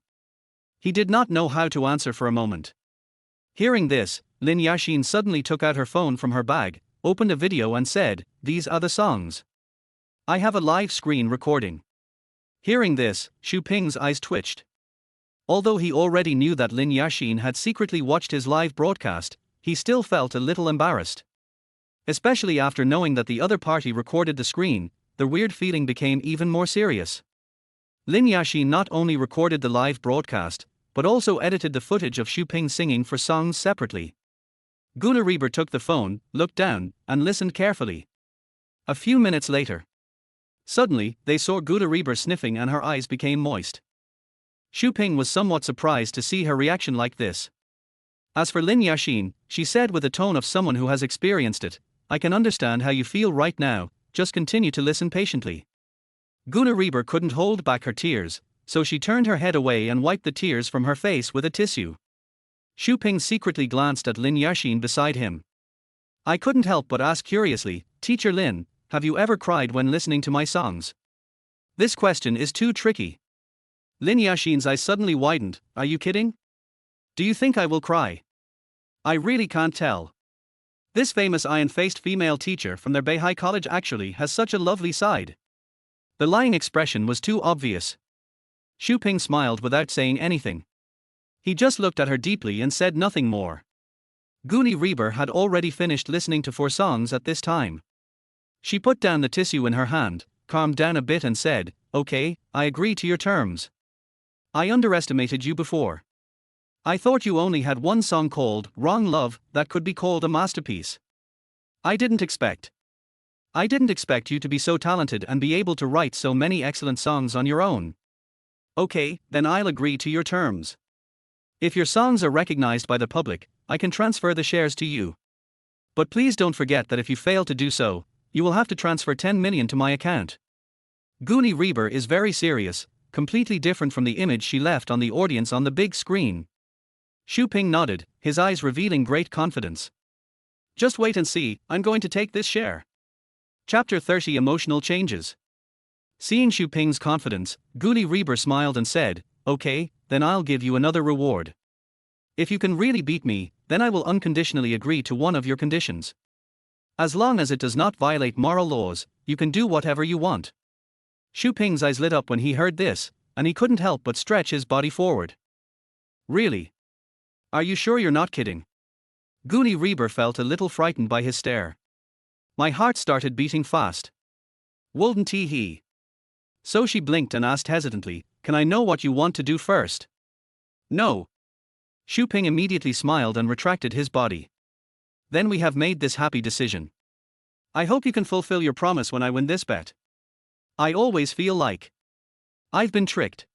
He did not know how to answer for a moment. Hearing this, Lin Ya suddenly took out her phone from her bag, opened a video and said, these are the songs. I have a live screen recording. Hearing this, Xu Ping's eyes twitched. Although he already knew that Lin Ya had secretly watched his live broadcast, he still felt a little embarrassed. Especially after knowing that the other party recorded the screen, the weird feeling became even more serious. Lin Ya not only recorded the live broadcast, but also edited the footage of Xu Ping singing 4 songs separately. Gula Reber took the phone, looked down, and listened carefully. A few minutes later, suddenly, they saw Gula Reber sniffing and her eyes became moist. Xu Ping was somewhat surprised to see her reaction like this. As for Lin Ya she said with the tone of someone who has experienced it, I can understand how you feel right now, just continue to listen patiently. Gula Reber couldn't hold back her tears, so she turned her head away and wiped the tears from her face with a tissue. Xu Ping secretly glanced at Lin Ya beside him. I couldn't help but ask curiously, Teacher Lin, have you ever cried when listening to my songs? This question is too tricky. Lin Ya's eyes suddenly widened. Are you kidding? Do you think I will cry? I really can't tell. This famous iron-faced female teacher from their Beihai college actually has such a lovely side. The lying expression was too obvious. Xu Ping smiled without saying anything. He just looked at her deeply and said nothing more. Guni Reber had already finished listening to 4 songs at this time. She put down the tissue in her hand, calmed down a bit and said, "Okay, I agree to your terms. I underestimated you before. I thought you only had one song called Wrong Love that could be called a masterpiece. I didn't expect you to be so talented and be able to write so many excellent songs on your own. Okay, then I'll agree to your terms. If your songs are recognized by the public, I can transfer the shares to you. But please don't forget that if you fail to do so, you will have to transfer 10 million to my account." Guni Reber is very serious, completely different from the image she left on the audience on the big screen. Xu Ping nodded, his eyes revealing great confidence. "Just wait and see, I'm going to take this share." Chapter 30 Emotional Changes. Seeing Xu Ping's confidence, Guni Reber smiled and said, "Okay, then I'll give you another reward. If you can really beat me, then I will unconditionally agree to one of your conditions. As long as it does not violate moral laws, you can do whatever you want." Xu Ping's eyes lit up when he heard this, and he couldn't help but stretch his body forward. "Really? Are you sure you're not kidding?" Guni Reber felt a little frightened by his stare. My heart started beating fast. "Wouldn't he?" So she blinked and asked hesitantly, "Can I know what you want to do first?" "No." Xu Ping immediately smiled and retracted his body. "Then we have made this happy decision. I hope you can fulfill your promise when I win this bet. I always feel like I've been tricked."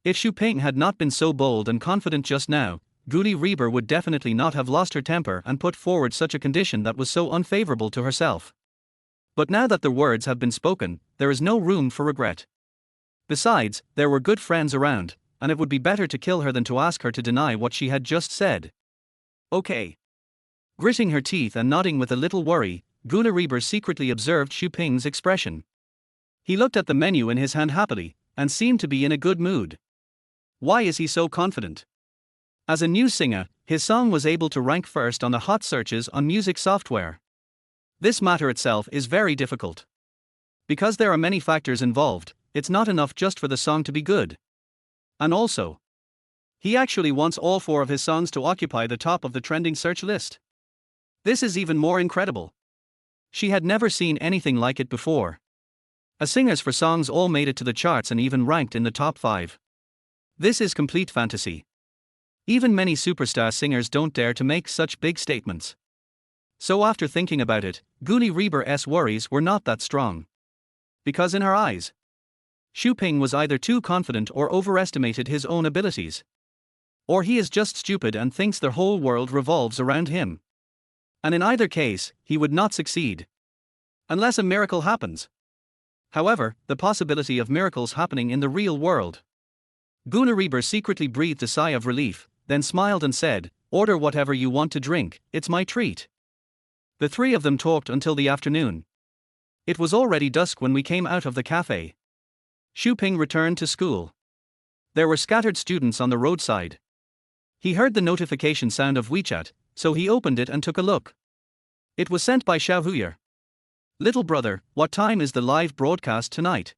If Xu Ping had not been so bold and confident just now, Guni Reber would definitely not have lost her temper and put forward such a condition that was so unfavorable to herself. But now that the words have been spoken, there is no room for regret. Besides, there were good friends around, and it would be better to kill her than to ask her to deny what she had just said. "Okay." Gritting her teeth and nodding with a little worry, Guni Reber secretly observed Xu Ping's expression. He looked at the menu in his hand happily, and seemed to be in a good mood. Why is he so confident? As a new singer, his song was able to rank first on the hot searches on music software. This matter itself is very difficult. Because there are many factors involved, it's not enough just for the song to be good. And also, he actually wants all 4 of his songs to occupy the top of the trending search list. This is even more incredible. She had never seen anything like it before. A singers for songs all made it to the charts and even ranked in the top 5. This is complete fantasy. Even many superstar singers don't dare to make such big statements. So after thinking about it, Guni Reber's worries were not that strong. Because in her eyes, Xu Ping was either too confident or overestimated his own abilities. Or he is just stupid and thinks the whole world revolves around him. And in either case, he would not succeed. Unless a miracle happens. However, the possibility of miracles happening in the real world. Guni Reber secretly breathed a sigh of relief, then smiled and said, "Order whatever you want to drink, it's my treat." The 3 of them talked until the afternoon. It was already dusk when we came out of the cafe. Xu Ping returned to school. There were scattered students on the roadside. He heard the notification sound of WeChat, so he opened it and took a look. It was sent by Xiao Huya. "Little brother, what time is the live broadcast tonight?"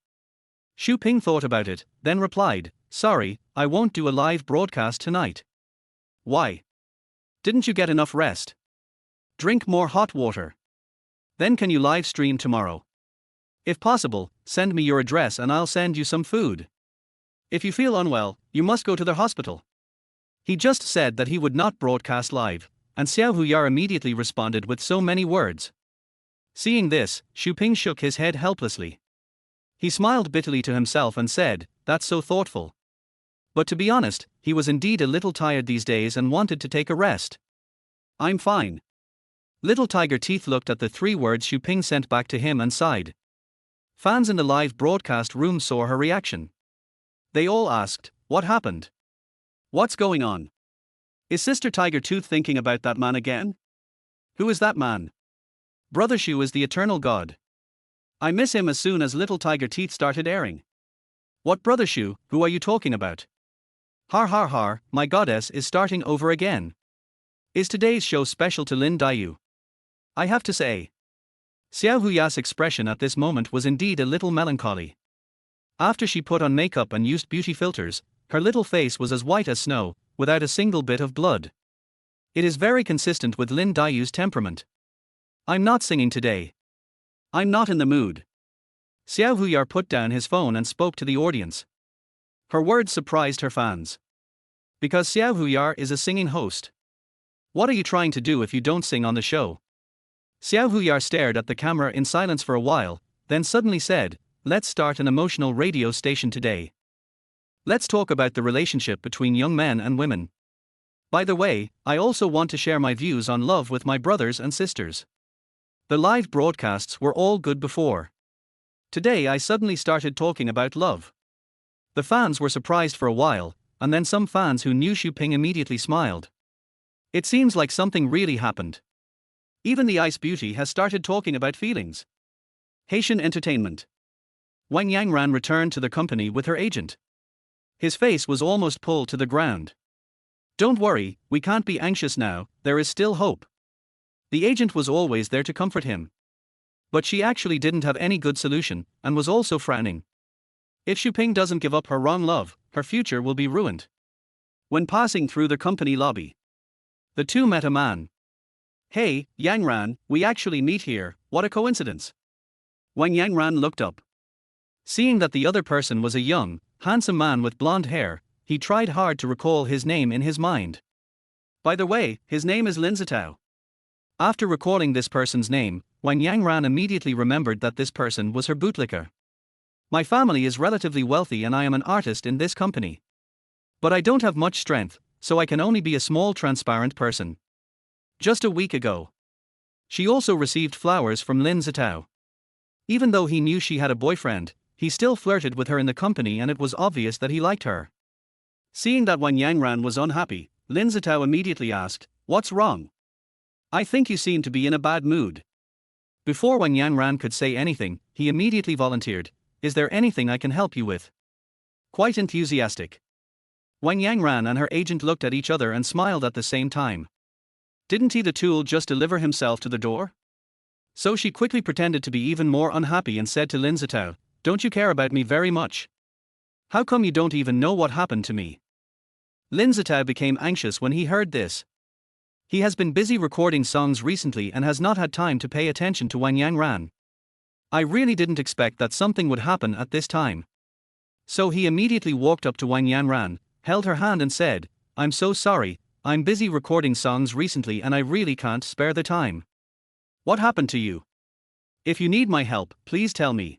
Xu Ping thought about it, then replied, "Sorry, I won't do a live broadcast tonight." "Why? Didn't you get enough rest? Drink more hot water. Then can you live stream tomorrow? If possible, send me your address and I'll send you some food. If you feel unwell, you must go to the hospital." He just said that he would not broadcast live, and Xiao Huya immediately responded with so many words. Seeing this, Xu Ping shook his head helplessly. He smiled bitterly to himself and said, "That's so thoughtful." But to be honest, he was indeed a little tired these days and wanted to take a rest. "I'm fine." Little Tiger Teeth looked at the 3 words Xu Ping sent back to him and sighed. Fans in the live broadcast room saw her reaction. They all asked, "What happened? What's going on? Is Sister Tiger Tooth thinking about that man again? Who is that man?" "Brother Xu is the eternal god." I miss him as soon as little tiger teeth started airing. What brother Shu, who are you talking about? Har har har, my goddess is starting over again. Is today's show special to Lin Ya? I have to say. Xiao Huya's expression at this moment was indeed a little melancholy. After she put on makeup and used beauty filters, her little face was as white as snow, without a single bit of blood. It is very consistent with Lin Ya's temperament. I'm not singing today. I'm not in the mood. Xiao Huya put down his phone and spoke to the audience. Her words surprised her fans. Because Xiao Huya is a singing host. What are you trying to do if you don't sing on the show? Xiao Huya stared at the camera in silence for a while, then suddenly said, let's start an emotional radio station today. Let's talk about the relationship between young men and women. By the way, I also want to share my views on love with my brothers and sisters. The live broadcasts were all good before. Today I suddenly started talking about love. The fans were surprised for a while, and then some fans who knew Xu Ping immediately smiled. It seems like something really happened. Even the Ice Beauty has started talking about feelings. Haitian Entertainment. Wang Yangran returned to the company with her agent. His face was almost pulled to the ground. Don't worry, we can't be anxious now, there is still hope. The agent was always there to comfort him. But she actually didn't have any good solution, and was also frowning. If Xu Ping doesn't give up her wrong love, her future will be ruined. When passing through the company lobby, the two met a man. Hey, Yangran, we actually meet here, what a coincidence. Wang Yangran looked up. Seeing that the other person was a young, handsome man with blonde hair, he tried hard to recall his name in his mind. By the way, his name is Lin Ya. After recalling this person's name, Wang Yangran immediately remembered that this person was her bootlicker. My family is relatively wealthy and I am an artist in this company. But I don't have much strength, so I can only be a small transparent person. Just a week ago. She also received flowers from Lin Ya. Even though he knew she had a boyfriend, he still flirted with her in the company and it was obvious that he liked her. Seeing that Wang Yangran was unhappy, Lin Ya immediately asked, what's wrong? I think you seem to be in a bad mood. Before Wang Yangran could say anything, he immediately volunteered, is there anything I can help you with? Quite enthusiastic. Wang Yangran and her agent looked at each other and smiled at the same time. Didn't he the tool just deliver himself to the door? So she quickly pretended to be even more unhappy and said to Lin Ya, don't you care about me very much? How come you don't even know what happened to me? Lin Ya became anxious when he heard this. He has been busy recording songs recently and has not had time to pay attention to Wang Yangran. I really didn't expect that something would happen at this time. So he immediately walked up to Wang Yangran, held her hand and said, I'm so sorry, I'm busy recording songs recently and I really can't spare the time. What happened to you? If you need my help, please tell me.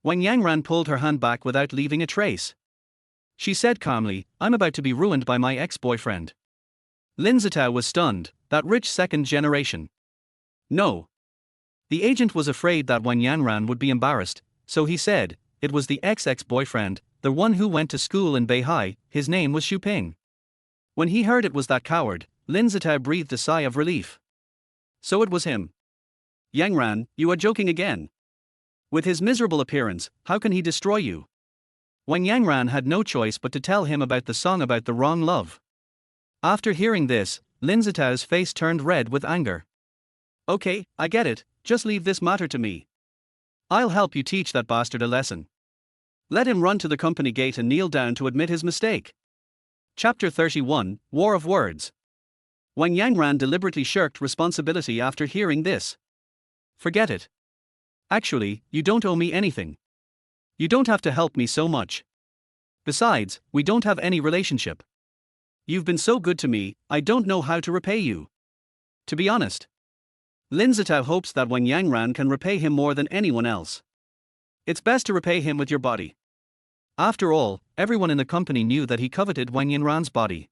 Wang Yangran pulled her hand back without leaving a trace. She said calmly, I'm about to be ruined by my ex-boyfriend. Lin Ya was stunned, that rich second generation. No. The agent was afraid that Wang Yangran would be embarrassed, so he said, it was the ex-boyfriend, the one who went to school in Beihai, his name was Xu Ping. When he heard it was that coward, Lin Ya breathed a sigh of relief. So it was him. Yangran, you are joking again. With his miserable appearance, how can he destroy you? Wang Yangran had no choice but to tell him about the song about the wrong love. After hearing this, Lin Ya's face turned red with anger. Okay, I get it, just leave this matter to me. I'll help you teach that bastard a lesson. Let him run to the company gate and kneel down to admit his mistake. Chapter 31, War of Words. Wang Yangran deliberately shirked responsibility after hearing this. Forget it. Actually, you don't owe me anything. You don't have to help me so much. Besides, we don't have any relationship. You've been so good to me, I don't know how to repay you. To be honest. Lin Ya hopes that Wang Yangran can repay him more than anyone else. It's best to repay him with your body. After all, everyone in the company knew that he coveted Wang Yangran's body.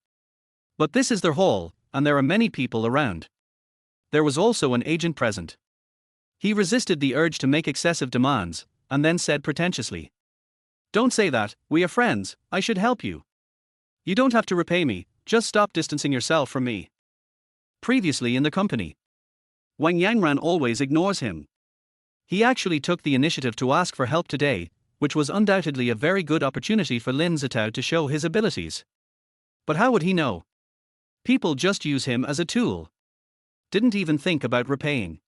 But this is their hall, and there are many people around. There was also an agent present. He resisted the urge to make excessive demands, and then said pretentiously. Don't say that, we are friends, I should help you. You don't have to repay me, just stop distancing yourself from me. Previously in the company. Wang Yangran always ignores him. He actually took the initiative to ask for help today, which was undoubtedly a very good opportunity for Lin Ya to show his abilities. But how would he know? People just use him as a tool. Didn't even think about repaying.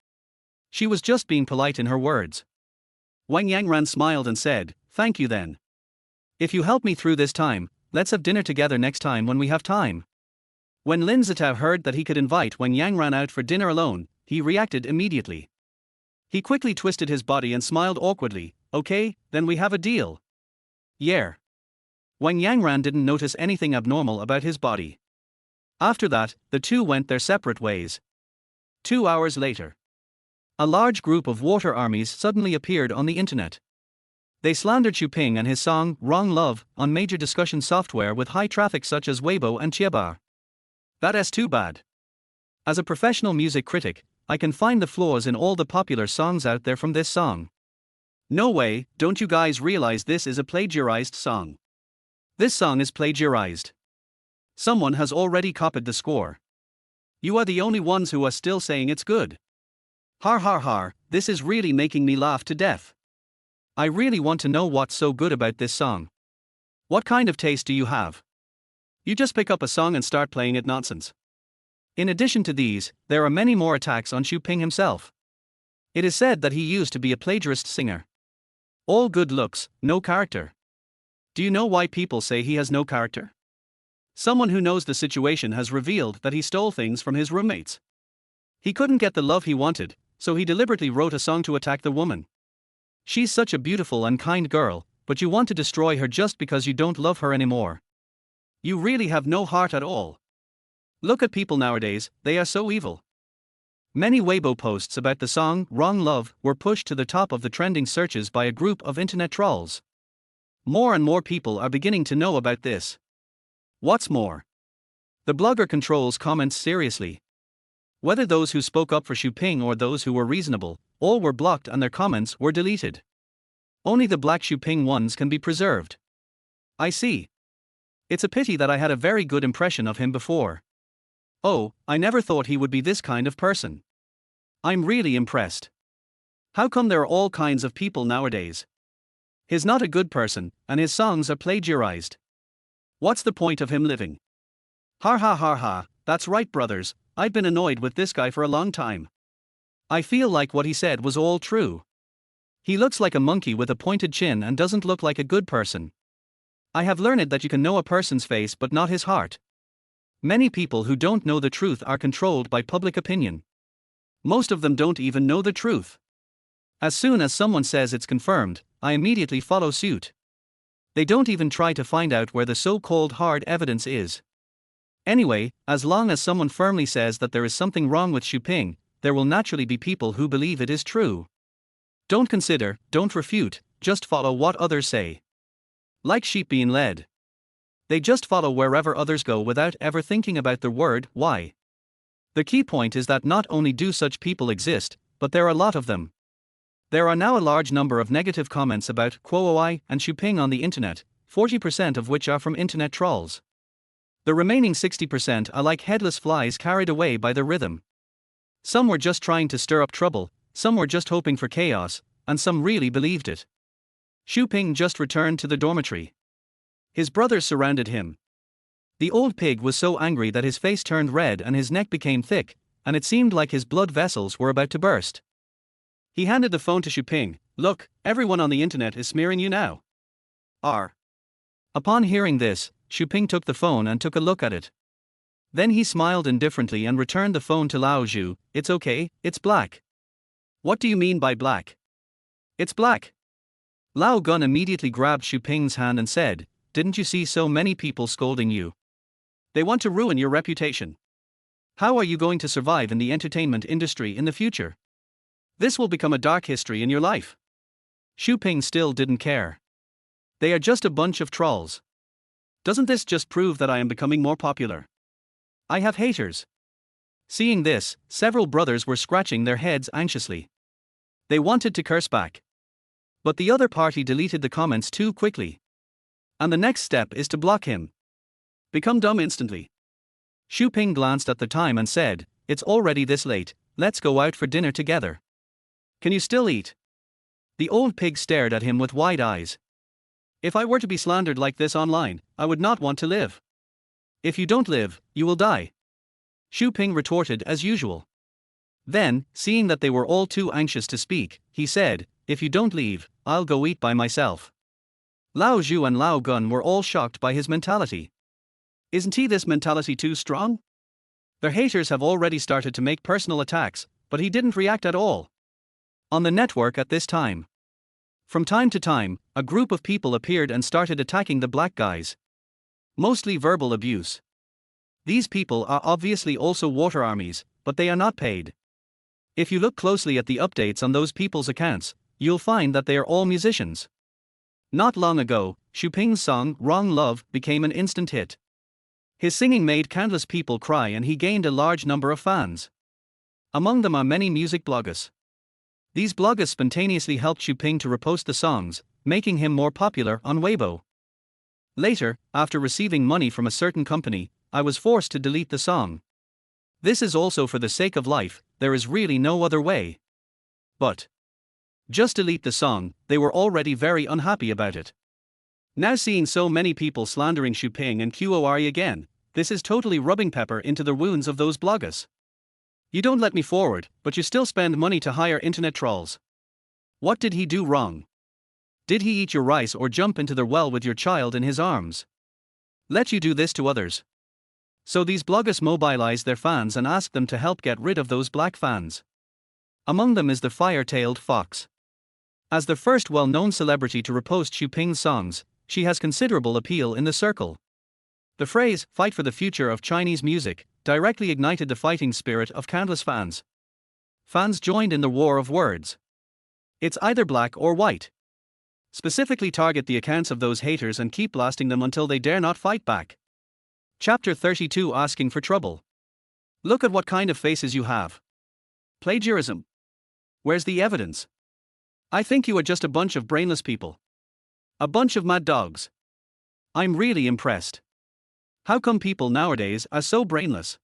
She was just being polite in her words. Wang Yangran smiled and said, "Thank you then. If you help me through this time, let's have dinner together next time when we have time." When Lin Ya heard that he could invite Wang Yangran out for dinner alone, he reacted immediately. He quickly twisted his body and smiled awkwardly. "Okay, then we have a deal." Yeah. Wang Yangran didn't notice anything abnormal about his body. After that, the two went their separate ways. 2 hours later, a large group of water armies suddenly appeared on the internet. They slandered Xuping and his song, Wrong Love, on major discussion software with high traffic such as Weibo and Qieba. That's too bad. As a professional music critic, I can find the flaws in all the popular songs out there from this song. No way, don't you guys realize this is a plagiarized song? This song is plagiarized. Someone has already copied the score. You are the only ones who are still saying it's good. Har har har, this is really making me laugh to death. I really want to know what's so good about this song. What kind of taste do you have? You just pick up a song and start playing it nonsense. In addition to these, there are many more attacks on Xuping himself. It is said that he used to be a plagiarist singer. All good looks, no character. Do you know why people say he has no character? Someone who knows the situation has revealed that he stole things from his roommates. He couldn't get the love he wanted, so he deliberately wrote a song to attack the woman. She's such a beautiful and kind girl, but you want to destroy her just because you don't love her anymore. You really have no heart at all. Look at people nowadays, they are so evil. Many Weibo posts about the song Wrong Love were pushed to the top of the trending searches by a group of internet trolls. More and more people are beginning to know about this. What's more, the blogger controls comments seriously. Whether those who spoke up for Xuping or those who were reasonable, all were blocked and their comments were deleted. Only the black Xuping ones can be preserved. I see. It's a pity that I had a very good impression of him before. Oh, I never thought he would be this kind of person. I'm really impressed. How come there are all kinds of people nowadays? He's not a good person, and his songs are plagiarized. What's the point of him living? Har ha har ha, that's right brothers, I've been annoyed with this guy for a long time. I feel like what he said was all true. He looks like a monkey with a pointed chin and doesn't look like a good person. I have learned that you can know a person's face but not his heart. Many people who don't know the truth are controlled by public opinion. Most of them don't even know the truth. As soon as someone says it's confirmed, I immediately follow suit. They don't even try to find out where the so-called hard evidence is. Anyway, as long as someone firmly says that there is something wrong with Xuping, there will naturally be people who believe it is true. Don't consider, don't refute, just follow what others say. Like sheep being led. They just follow wherever others go without ever thinking about the word why. The key point is that not only do such people exist, but there are a lot of them. There are now a large number of negative comments about Quooi and Xuping on the internet, 40% of which are from internet trolls. The remaining 60% are like headless flies carried away by the rhythm. Some were just trying to stir up trouble, some were just hoping for chaos, and some really believed it. Xuping just returned to the dormitory. His brothers surrounded him. The old pig was so angry that his face turned red and his neck became thick, and it seemed like his blood vessels were about to burst. He handed the phone to Xuping. "Look, everyone on the internet is smearing you now." R. Upon hearing this, Xuping took the phone and took a look at it. Then he smiled indifferently and returned the phone to Lao Zhu. "It's okay, it's black." "What do you mean by black?" "It's black." Lao Gun immediately grabbed Xuping's hand and said, "Didn't you see so many people scolding you? They want to ruin your reputation. How are you going to survive in the entertainment industry in the future? This will become a dark history in your life." Xuping still didn't care. They are just a bunch of trolls. Doesn't this just prove that I am becoming more popular? I have haters. Seeing this, several brothers were scratching their heads anxiously. They wanted to curse back. But the other party deleted the comments too quickly. And the next step is to block him. Become dumb instantly. Xuping glanced at the time and said, "It's already this late, let's go out for dinner together. Can you still eat?" The old pig stared at him with wide eyes. If I were to be slandered like this online, I would not want to live. If you don't live, you will die. Xu Ping retorted as usual. Then, seeing that they were all too anxious to speak, he said, if you don't leave, I'll go eat by myself. Lao Zhu and Lao Gun were all shocked by his mentality. Isn't he this mentality too strong? Their haters have already started to make personal attacks, but he didn't react at all. On the network at this time. From time to time, a group of people appeared and started attacking the black guys. Mostly verbal abuse. These people are obviously also water armies, but they are not paid. If you look closely at the updates on those people's accounts, you'll find that they are all musicians. Not long ago, Xu Ping's song, Wrong Love, became an instant hit. His singing made countless people cry and he gained a large number of fans. Among them are many music bloggers. These bloggers spontaneously helped Xu Ping to repost the songs, making him more popular on Weibo. Later, after receiving money from a certain company, I was forced to delete the song. This is also for the sake of life, there is really no other way. But just delete the song, they were already very unhappy about it. Now seeing so many people slandering Xu Ping and Qori again, this is totally rubbing pepper into the wounds of those bloggers. You don't let me forward, but you still spend money to hire internet trolls. What did he do wrong? Did he eat your rice or jump into the well with your child in his arms? Let you do this to others. So these bloggers mobilize their fans and ask them to help get rid of those black fans. Among them is the fire-tailed fox. As the first well-known celebrity to repost Xu Ping's songs, she has considerable appeal in the circle. The phrase, fight for the future of Chinese music, directly ignited the fighting spirit of countless fans. Fans joined in the war of words. It's either black or white. Specifically target the accounts of those haters and keep blasting them until they dare not fight back. Chapter 32 Asking for Trouble. Look at what kind of faces you have. Plagiarism. Where's the evidence? I think you are just a bunch of brainless people. A bunch of mad dogs. I'm really impressed. How come people nowadays are so brainless?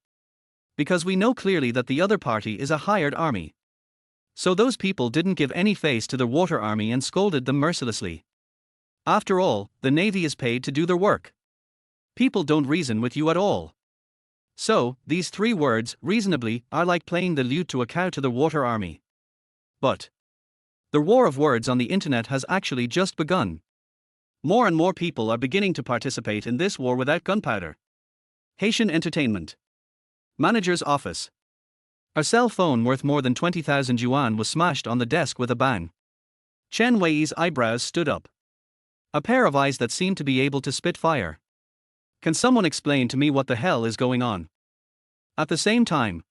Because we know clearly that the other party is a hired army. So those people didn't give any face to the water army and scolded them mercilessly. After all, the Navy is paid to do their work. People don't reason with you at all. So, these three words, reasonably, are like playing the lute to a cow to the water army. But the war of words on the internet has actually just begun. More and more people are beginning to participate in this war without gunpowder. Haitian Entertainment. Manager's office. A cell phone worth more than 20,000 yuan was smashed on the desk with a bang. Chen Wei's eyebrows stood up. A pair of eyes that seemed to be able to spit fire. Can someone explain to me what the hell is going on? At the same time,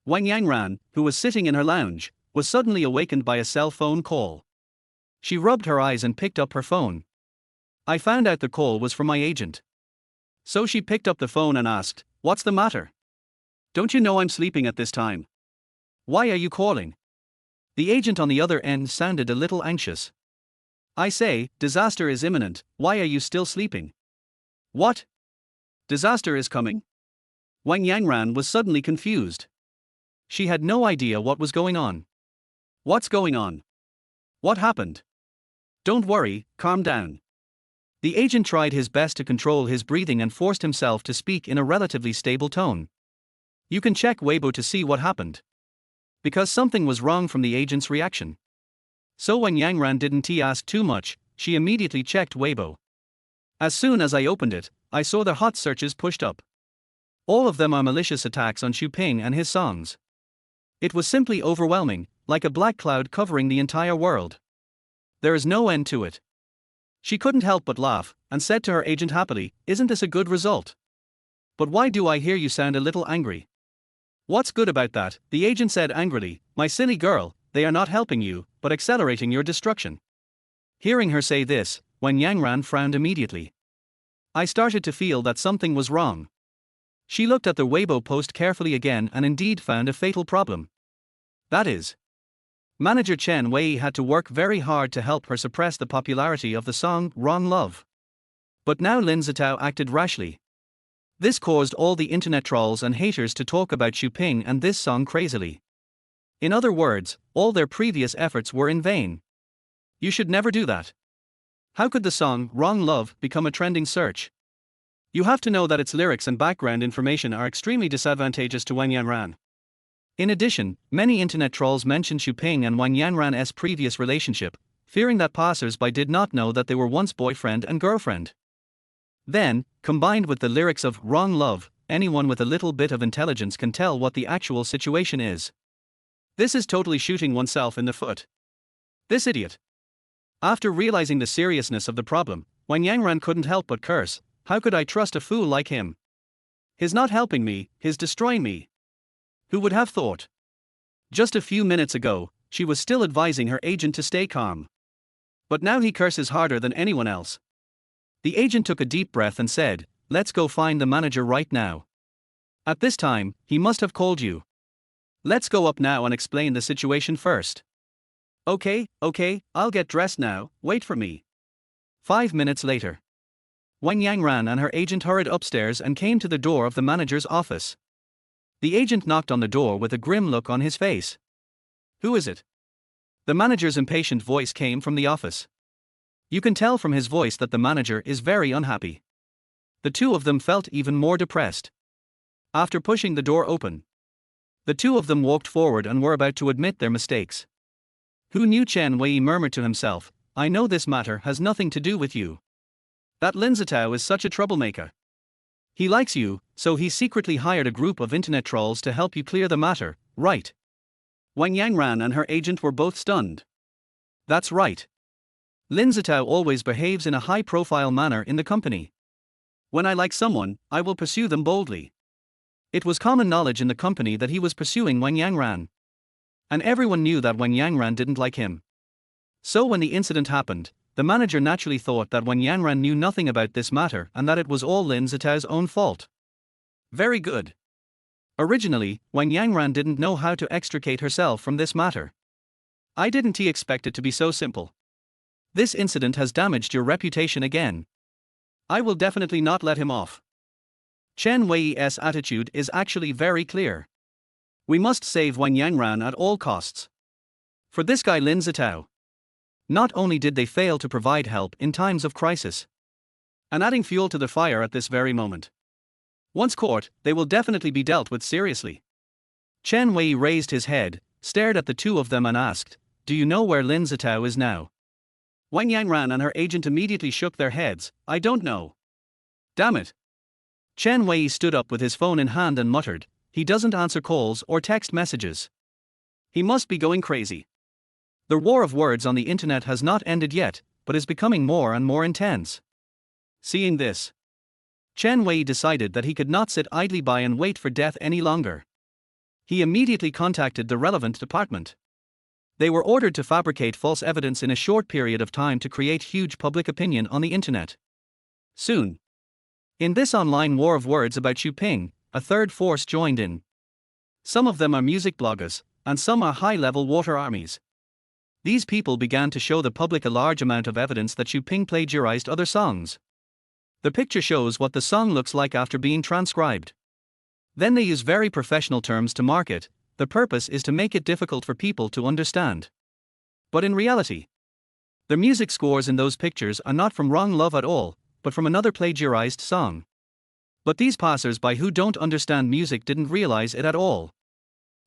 Wang Yangran, who was sitting in her lounge, was suddenly awakened by a cell phone call. She rubbed her eyes and picked up her phone. I found out the call was from my agent. So she picked up the phone and asked, "What's the matter? Don't you know I'm sleeping at this time? Why are you calling?" The agent on the other end sounded a little anxious. "I say, disaster is imminent, why are you still sleeping?" "What? Disaster is coming?" Wang Yangran was suddenly confused. She had no idea what was going on. "What's going on? What happened?" "Don't worry, calm down." The agent tried his best to control his breathing and forced himself to speak in a relatively stable tone. You can check Weibo to see what happened. Because something was wrong from the agent's reaction. So when Yangran didn't ask too much, she immediately checked Weibo. As soon as I opened it, I saw the hot searches pushed up. All of them are malicious attacks on Xu Ping and his songs. It was simply overwhelming, like a black cloud covering the entire world. There is no end to it. She couldn't help but laugh, and said to her agent happily, "Isn't this a good result? But why do I hear you sound a little angry?" "What's good about that?" the agent said angrily. "My silly girl, they are not helping you, but accelerating your destruction." Hearing her say this, Wang Yangran frowned immediately. I started to feel that something was wrong. She looked at the Weibo post carefully again and indeed found a fatal problem. That is, manager Chen Wei had to work very hard to help her suppress the popularity of the song Wrong Love. But now Lin Zitao acted rashly. This caused all the internet trolls and haters to talk about Xu Ping and this song crazily. In other words, all their previous efforts were in vain. You should never do that. How could the song Wrong Love become a trending search? You have to know that its lyrics and background information are extremely disadvantageous to Wang Yanran. In addition, many internet trolls mentioned Xu Ping and Wang Yanran's previous relationship, fearing that passers-by did not know that they were once boyfriend and girlfriend. Then, combined with the lyrics of Wrong Love, anyone with a little bit of intelligence can tell what the actual situation is. This is totally shooting oneself in the foot. This idiot. After realizing the seriousness of the problem, Wang Yanran couldn't help but curse. How could I trust a fool like him? He's not helping me, he's destroying me. Who would have thought? Just a few minutes ago, she was still advising her agent to stay calm. But now he curses harder than anyone else. The agent took a deep breath and said, "Let's go find the manager right now. At this time, he must have called you. Let's go up now and explain the situation first." Okay, I'll get dressed now, wait for me. 5 minutes later. Wang Yanran and her agent hurried upstairs and came to the door of the manager's office. The agent knocked on the door with a grim look on his face. "Who is it?" The manager's impatient voice came from the office. You can tell from his voice that the manager is very unhappy. The two of them felt even more depressed. After pushing the door open, the two of them walked forward and were about to admit their mistakes. Who knew? Chen Wei murmured to himself, "I know this matter has nothing to do with you. That Lin Ya is such a troublemaker. He likes you, so he secretly hired a group of internet trolls to help you clear the matter, right?" Wang Yanran and her agent were both stunned. That's right. Lin Ya always behaves in a high-profile manner in the company. When I like someone, I will pursue them boldly. It was common knowledge in the company that he was pursuing Wang Yanran. And everyone knew that Wang Yanran didn't like him. So when the incident happened, the manager naturally thought that Wang Yanran knew nothing about this matter and that it was all Lin Ya's own fault. Very good. Originally, Wang Yanran didn't know how to extricate herself from this matter. I didn't expect it to be so simple. This incident has damaged your reputation again. I will definitely not let him off. Chen Wei's attitude is actually very clear. We must save Wang Yanran at all costs. For this guy Lin Ya. Not only did they fail to provide help in times of crisis, and adding fuel to the fire at this very moment. Once caught, they will definitely be dealt with seriously. Chen Wei raised his head, stared at the two of them and asked, "Do you know where Lin Ya is now?" Wang Yanran and her agent immediately shook their heads. "I don't know." Damn it. Chen Wei stood up with his phone in hand and muttered, "He doesn't answer calls or text messages. He must be going crazy." The war of words on the internet has not ended yet, but is becoming more and more intense. Seeing this, Chen Wei decided that he could not sit idly by and wait for death any longer. He immediately contacted the relevant department. They were ordered to fabricate false evidence in a short period of time to create huge public opinion on the internet. Soon, in this online war of words about Xu Ping, a third force joined in. Some of them are music bloggers, and some are high-level water armies. These people began to show the public a large amount of evidence that Xu Ping plagiarized other songs. The picture shows what the song looks like after being transcribed. Then they use very professional terms to market. The purpose is to make it difficult for people to understand. But in reality, the music scores in those pictures are not from Wrong Love at all, but from another plagiarized song. But these passers-by who don't understand music didn't realize it at all.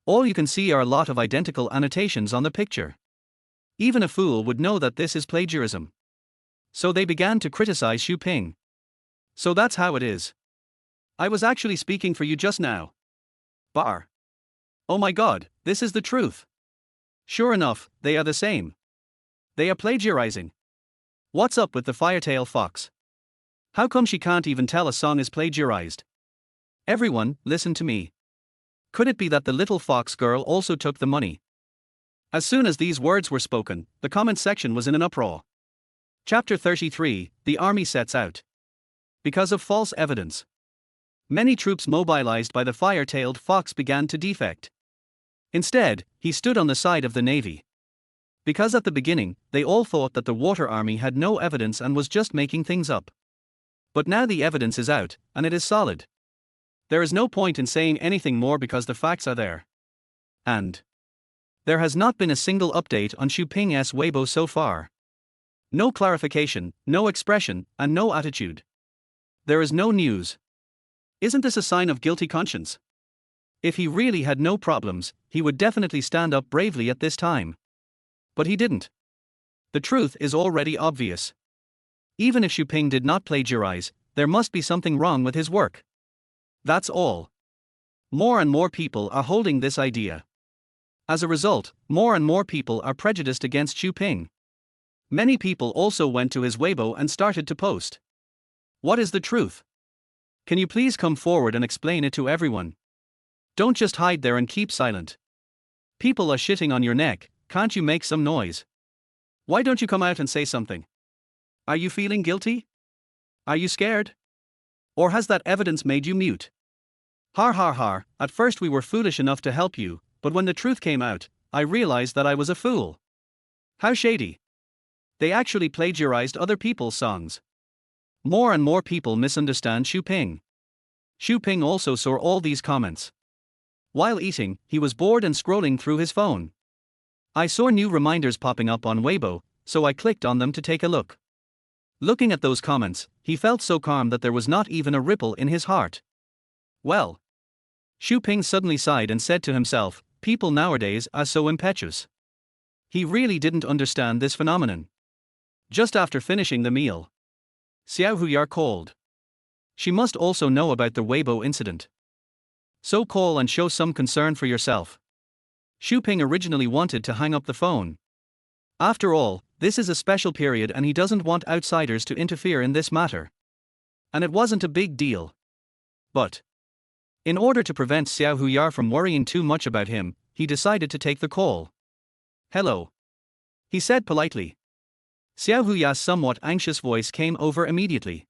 All you can see are a lot of identical annotations on the picture. Even a fool would know that this is plagiarism. So they began to criticize Xu Ping. So that's how it is. I was actually speaking for you just now. Bar. Oh my god, this is the truth. Sure enough, they are the same. They are plagiarizing. What's up with the firetail fox? How come she can't even tell a song is plagiarized? Everyone, listen to me. Could it be that the little fox girl also took the money? As soon as these words were spoken, the comment section was in an uproar. Chapter 33, The Army Sets Out. Because of false evidence, many troops mobilized by the fire-tailed fox began to defect. Instead, he stood on the side of the navy. Because at the beginning, they all thought that the water army had no evidence and was just making things up. But now the evidence is out, and it is solid. There is no point in saying anything more because the facts are there. And there has not been a single update on Xu Ping's Weibo so far. No clarification, no expression, and no attitude. There is no news. Isn't this a sign of guilty conscience? If he really had no problems, he would definitely stand up bravely at this time. But he didn't. The truth is already obvious. Even if Xu Ping did not plagiarize, there must be something wrong with his work. That's all. More and more people are holding this idea. As a result, more and more people are prejudiced against Xu Ping. Many people also went to his Weibo and started to post. What is the truth? Can you please come forward and explain it to everyone? Don't just hide there and keep silent. People are shitting on your neck, can't you make some noise? Why don't you come out and say something? Are you feeling guilty? Are you scared? Or has that evidence made you mute? Har har har, at first we were foolish enough to help you, but when the truth came out, I realized that I was a fool. How shady. They actually plagiarized other people's songs. More and more people misunderstand Xu Ping. Xu Ping also saw all these comments. While eating, he was bored and scrolling through his phone. I saw new reminders popping up on Weibo, so I clicked on them to take a look. Looking at those comments, he felt so calm that there was not even a ripple in his heart. Well. Xu Ping suddenly sighed and said to himself, people nowadays are so impetuous. He really didn't understand this phenomenon. Just after finishing the meal, Xiao Huyar called. She must also know about the Weibo incident. So call and show some concern for yourself. Xu Ping originally wanted to hang up the phone. After all, this is a special period and he doesn't want outsiders to interfere in this matter. And it wasn't a big deal. But in order to prevent Xiao Huyar from worrying too much about him, he decided to take the call. Hello. He said politely. Xiao Huyar's somewhat anxious voice came over immediately.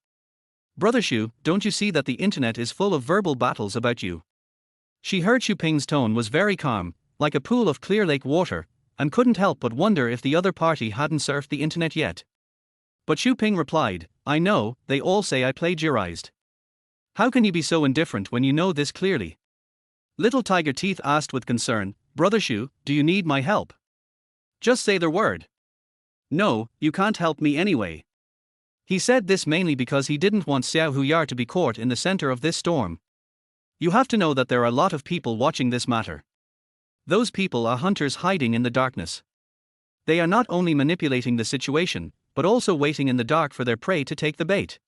Brother Xu, don't you see that the internet is full of verbal battles about you? She heard Xu Ping's tone was very calm, like a pool of clear lake water, and couldn't help but wonder if the other party hadn't surfed the internet yet. But Xu Ping replied, I know, they all say I plagiarized. How can you be so indifferent when you know this clearly? Little Tiger Teeth asked with concern, Brother Xu, do you need my help? Just say the word. No, you can't help me anyway. He said this mainly because he didn't want Xiao Huyar to be caught in the center of this storm. You have to know that there are a lot of people watching this matter. Those people are hunters hiding in the darkness. They are not only manipulating the situation, but also waiting in the dark for their prey to take the bait.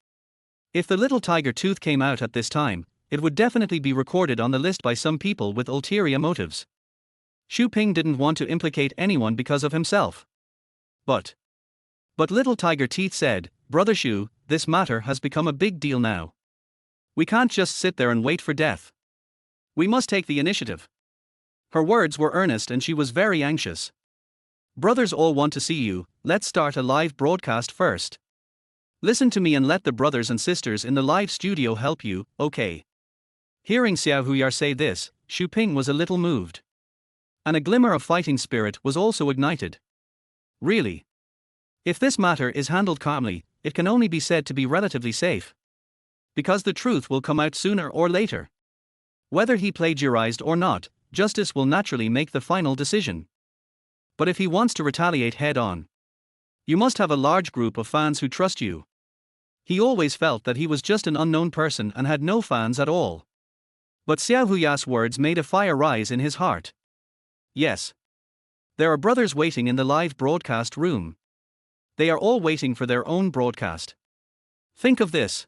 If the little tiger tooth came out at this time, it would definitely be recorded on the list by some people with ulterior motives. Xu Ping didn't want to implicate anyone because of himself. But little tiger teeth said, Brother Xu, this matter has become a big deal now. We can't just sit there and wait for death. We must take the initiative. Her words were earnest and she was very anxious. Brothers all want to see you, let's start a live broadcast first. Listen to me and let the brothers and sisters in the live studio help you, okay? Hearing Xiao Huyar say this, Xu Ping was a little moved. And a glimmer of fighting spirit was also ignited. Really? If this matter is handled calmly, it can only be said to be relatively safe. Because the truth will come out sooner or later. Whether he plagiarized or not, justice will naturally make the final decision. But if he wants to retaliate head-on, you must have a large group of fans who trust you. He always felt that he was just an unknown person and had no fans at all. But Xiao Huyar's words made a fire rise in his heart. Yes. There are brothers waiting in the live broadcast room. They are all waiting for their own broadcast. Think of this.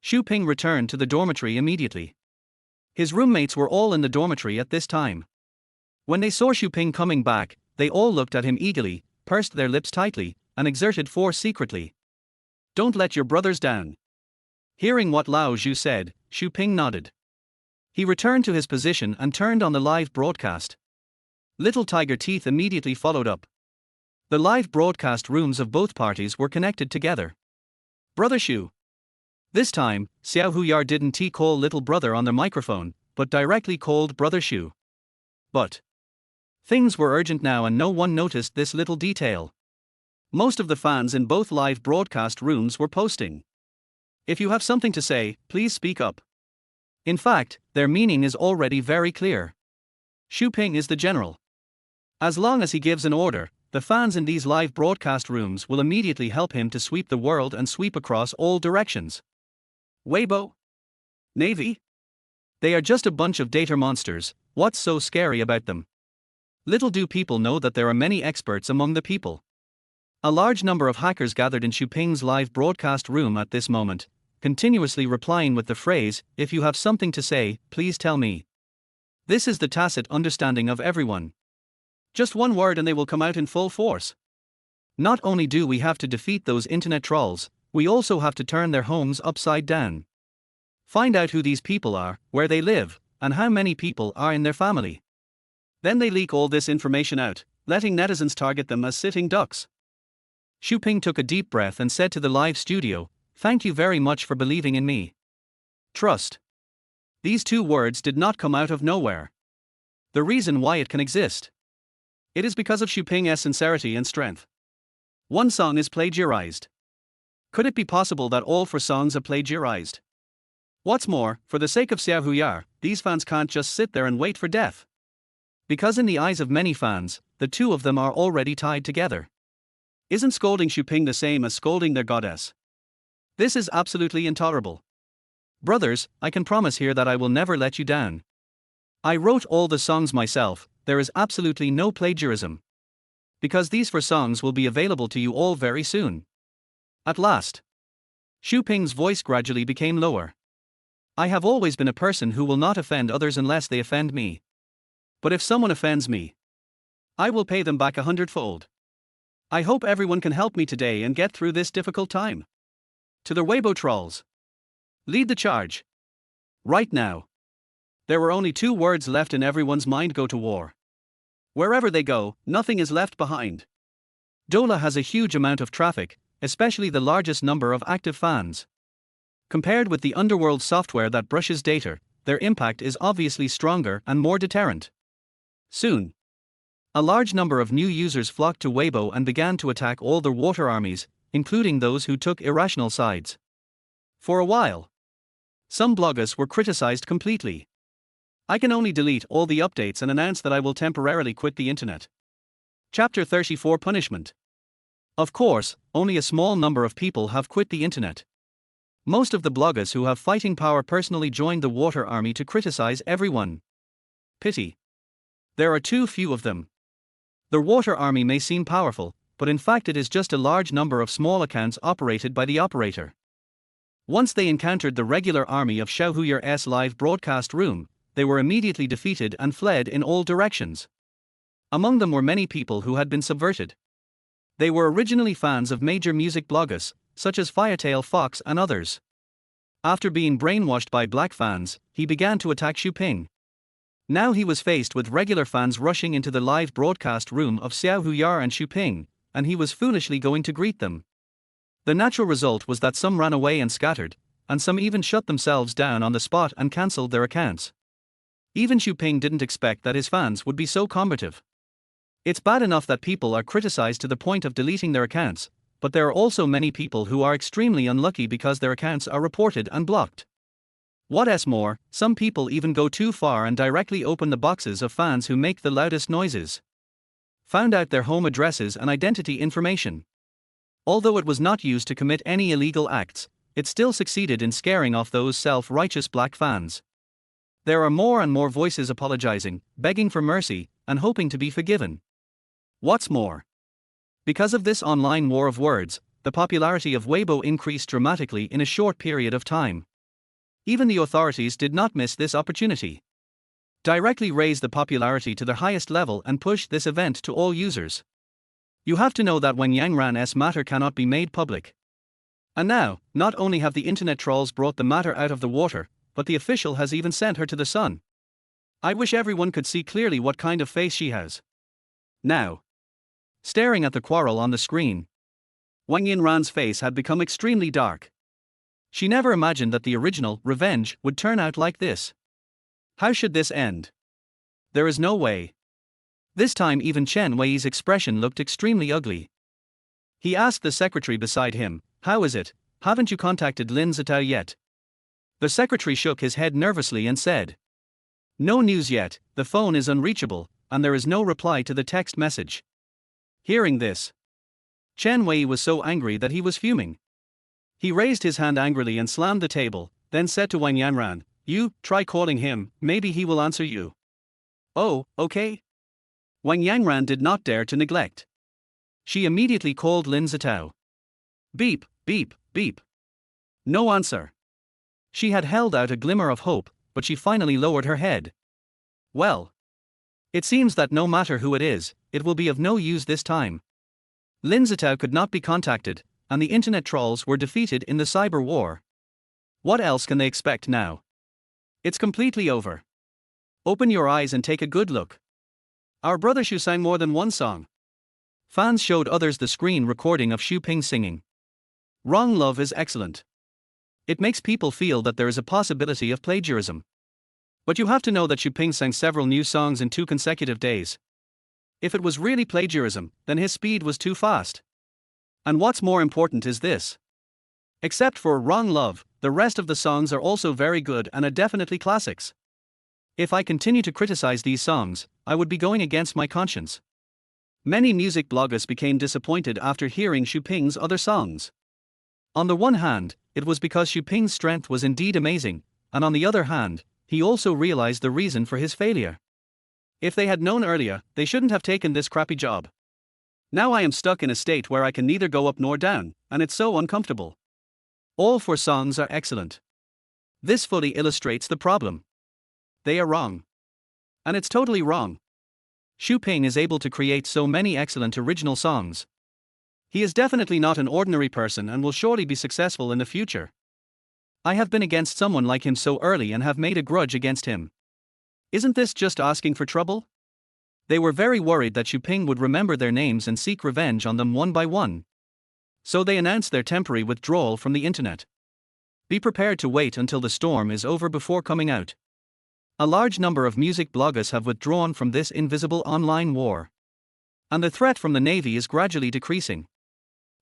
Xu Ping returned to the dormitory immediately. His roommates were all in the dormitory at this time. When they saw Xu Ping coming back, they all looked at him eagerly, pursed their lips tightly, and exerted force secretly. Don't let your brothers down. Hearing what Lao Zhu said, Xu Ping nodded. He returned to his position and turned on the live broadcast. Little Tiger Teeth immediately followed up. The live broadcast rooms of both parties were connected together. Brother Xu. This time, Xiao Huyar didn't call little brother on the microphone, but directly called Brother Xu. But things were urgent now and no one noticed this little detail. Most of the fans in both live broadcast rooms were posting. If you have something to say, please speak up. In fact, their meaning is already very clear. Xu Ping is the general. As long as he gives an order, the fans in these live broadcast rooms will immediately help him to sweep the world and sweep across all directions. Weibo? Navy? They are just a bunch of data monsters. What's so scary about them? Little do people know that there are many experts among the people. A large number of hackers gathered in Xuping's live broadcast room at this moment, continuously replying with the phrase, "If you have something to say, please tell me." This is the tacit understanding of everyone. Just one word and they will come out in full force. Not only do we have to defeat those internet trolls, we also have to turn their homes upside down. Find out who these people are, where they live, and how many people are in their family. Then they leak all this information out, letting netizens target them as sitting ducks. Xuping took a deep breath and said to the live studio, "Thank you very much for believing in me." Trust. These two words did not come out of nowhere. The reason why it can exist. It is because of Xuping's sincerity and strength. One song is plagiarized. Could it be possible that all 4 songs are plagiarized? What's more, for the sake of Xiaohuyar, these fans can't just sit there and wait for death. Because in the eyes of many fans, the two of them are already tied together. Isn't scolding Xuping the same as scolding their goddess? This is absolutely intolerable. Brothers, I can promise here that I will never let you down. I wrote all the songs myself, there is absolutely no plagiarism. Because these 4 songs will be available to you all very soon. At last. Xuping's voice gradually became lower. I have always been a person who will not offend others unless they offend me. But if someone offends me, I will pay them back 100-fold. I hope everyone can help me today and get through this difficult time. To the Weibo trolls. Lead the charge. Right now. There were only 2 words left in everyone's mind: go to war. Wherever they go, nothing is left behind. Dola has a huge amount of traffic, especially the largest number of active fans. Compared with the underworld software that brushes data, their impact is obviously stronger and more deterrent. Soon, a large number of new users flocked to Weibo and began to attack all the water armies, including those who took irrational sides. For a while, some bloggers were criticized completely. I can only delete all the updates and announce that I will temporarily quit the internet. Chapter 34: Punishment. Of course, only a small number of people have quit the internet. Most of the bloggers who have fighting power personally joined the water army to criticize everyone. Pity. There are too few of them. The water army may seem powerful, but in fact it is just a large number of small accounts operated by the operator. Once they encountered the regular army of Xiaohuyar's live broadcast room, they were immediately defeated and fled in all directions. Among them were many people who had been subverted. They were originally fans of major music bloggers, such as Firetail Fox and others. After being brainwashed by black fans, he began to attack Xuping. Now he was faced with regular fans rushing into the live broadcast room of Xiaohuyar and Xuping, and he was foolishly going to greet them. The natural result was that some ran away and scattered, and some even shut themselves down on the spot and cancelled their accounts. Even Xuping didn't expect that his fans would be so combative. It's bad enough that people are criticized to the point of deleting their accounts, but there are also many people who are extremely unlucky because their accounts are reported and blocked. What's more, some people even go too far and directly open the boxes of fans who make the loudest noises. Found out their home addresses and identity information. Although it was not used to commit any illegal acts, it still succeeded in scaring off those self-righteous black fans. There are more and more voices apologizing, begging for mercy, and hoping to be forgiven. What's more, because of this online war of words, the popularity of Weibo increased dramatically in a short period of time. Even the authorities did not miss this opportunity. Directly raise the popularity to the highest level and push this event to all users. You have to know that when Yang Ran's matter cannot be made public. And now, not only have the internet trolls brought the matter out of the water, but the official has even sent her to the sun. I wish everyone could see clearly what kind of face she has. Now, staring at the quarrel on the screen, Wang Yinran's face had become extremely dark. She never imagined that the original revenge would turn out like this. How should this end? There is no way. This time even Chen Wei's expression looked extremely ugly. He asked the secretary beside him, "How is it? Haven't you contacted Lin Ya yet?" The secretary shook his head nervously and said, "No news yet, the phone is unreachable, and there is no reply to the text message." Hearing this, Chen Wei was so angry that he was fuming. He raised his hand angrily and slammed the table, then said to Wang Yanran, "You, try calling him, maybe he will answer you." "Oh, okay." Wang Yanran did not dare to neglect. She immediately called Lin Zitao. Beep, beep, beep. No answer. She had held out a glimmer of hope, but she finally lowered her head. Well, it seems that no matter who it is, it will be of no use this time. Lin Zitao could not be contacted, and the internet trolls were defeated in the cyber war. What else can they expect now? It's completely over. Open your eyes and take a good look. Our brother Xu sang more than one song. Fans showed others the screen recording of Xu Ping singing. Wrong Love is excellent. It makes people feel that there is a possibility of plagiarism. But you have to know that Xu Ping sang several new songs in 2 consecutive days. If it was really plagiarism, then his speed was too fast. And what's more important is this. Except for Wrong Love, the rest of the songs are also very good and are definitely classics. If I continue to criticize these songs, I would be going against my conscience. Many music bloggers became disappointed after hearing Xu Ping's other songs. On the one hand, it was because Xu Ping's strength was indeed amazing, and on the other hand, he also realized the reason for his failure. If they had known earlier, they shouldn't have taken this crappy job. Now I am stuck in a state where I can neither go up nor down, and it's so uncomfortable. All 4 songs are excellent. This fully illustrates the problem. They are wrong. And it's totally wrong. Xu Ping is able to create so many excellent original songs. He is definitely not an ordinary person and will surely be successful in the future. I have been against someone like him so early and have made a grudge against him. Isn't this just asking for trouble? They were very worried that Xu Ping would remember their names and seek revenge on them one by one. So they announced their temporary withdrawal from the internet. Be prepared to wait until the storm is over before coming out. A large number of music bloggers have withdrawn from this invisible online war. And the threat from the Navy is gradually decreasing.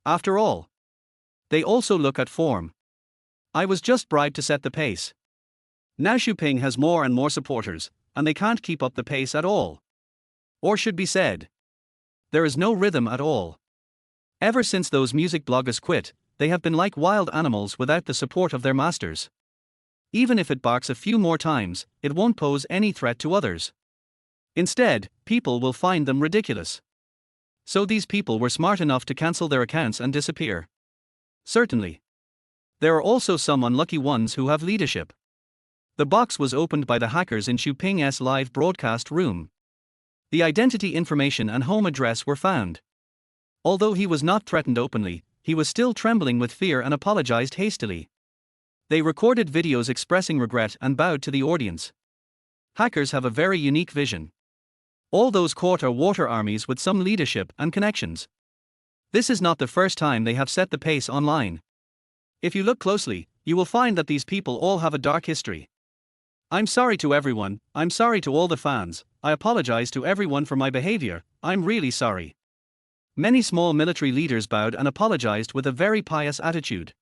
After all, they also look at form. I was just bribed to set the pace. Now Xu Ping has more and more supporters, and they can't keep up the pace at all. Or should be said, there is no rhythm at all. Ever since those music bloggers quit, they have been like wild animals without the support of their masters. Even if it barks a few more times, it won't pose any threat to others. Instead, people will find them ridiculous. So these people were smart enough to cancel their accounts and disappear. Certainly. There are also some unlucky ones who have leadership. The box was opened by the hackers in Xu Ping's live broadcast room. The identity information and home address were found. Although he was not threatened openly, he was still trembling with fear and apologized hastily. They recorded videos expressing regret and bowed to the audience. Hackers have a very unique vision. All those caught are water armies with some leadership and connections. This is not the first time they have set the pace online. If you look closely, you will find that these people all have a dark history. I'm sorry to everyone, I'm sorry to all the fans, I apologize to everyone for my behavior, I'm really sorry. Many small military leaders bowed and apologized with a very pious attitude.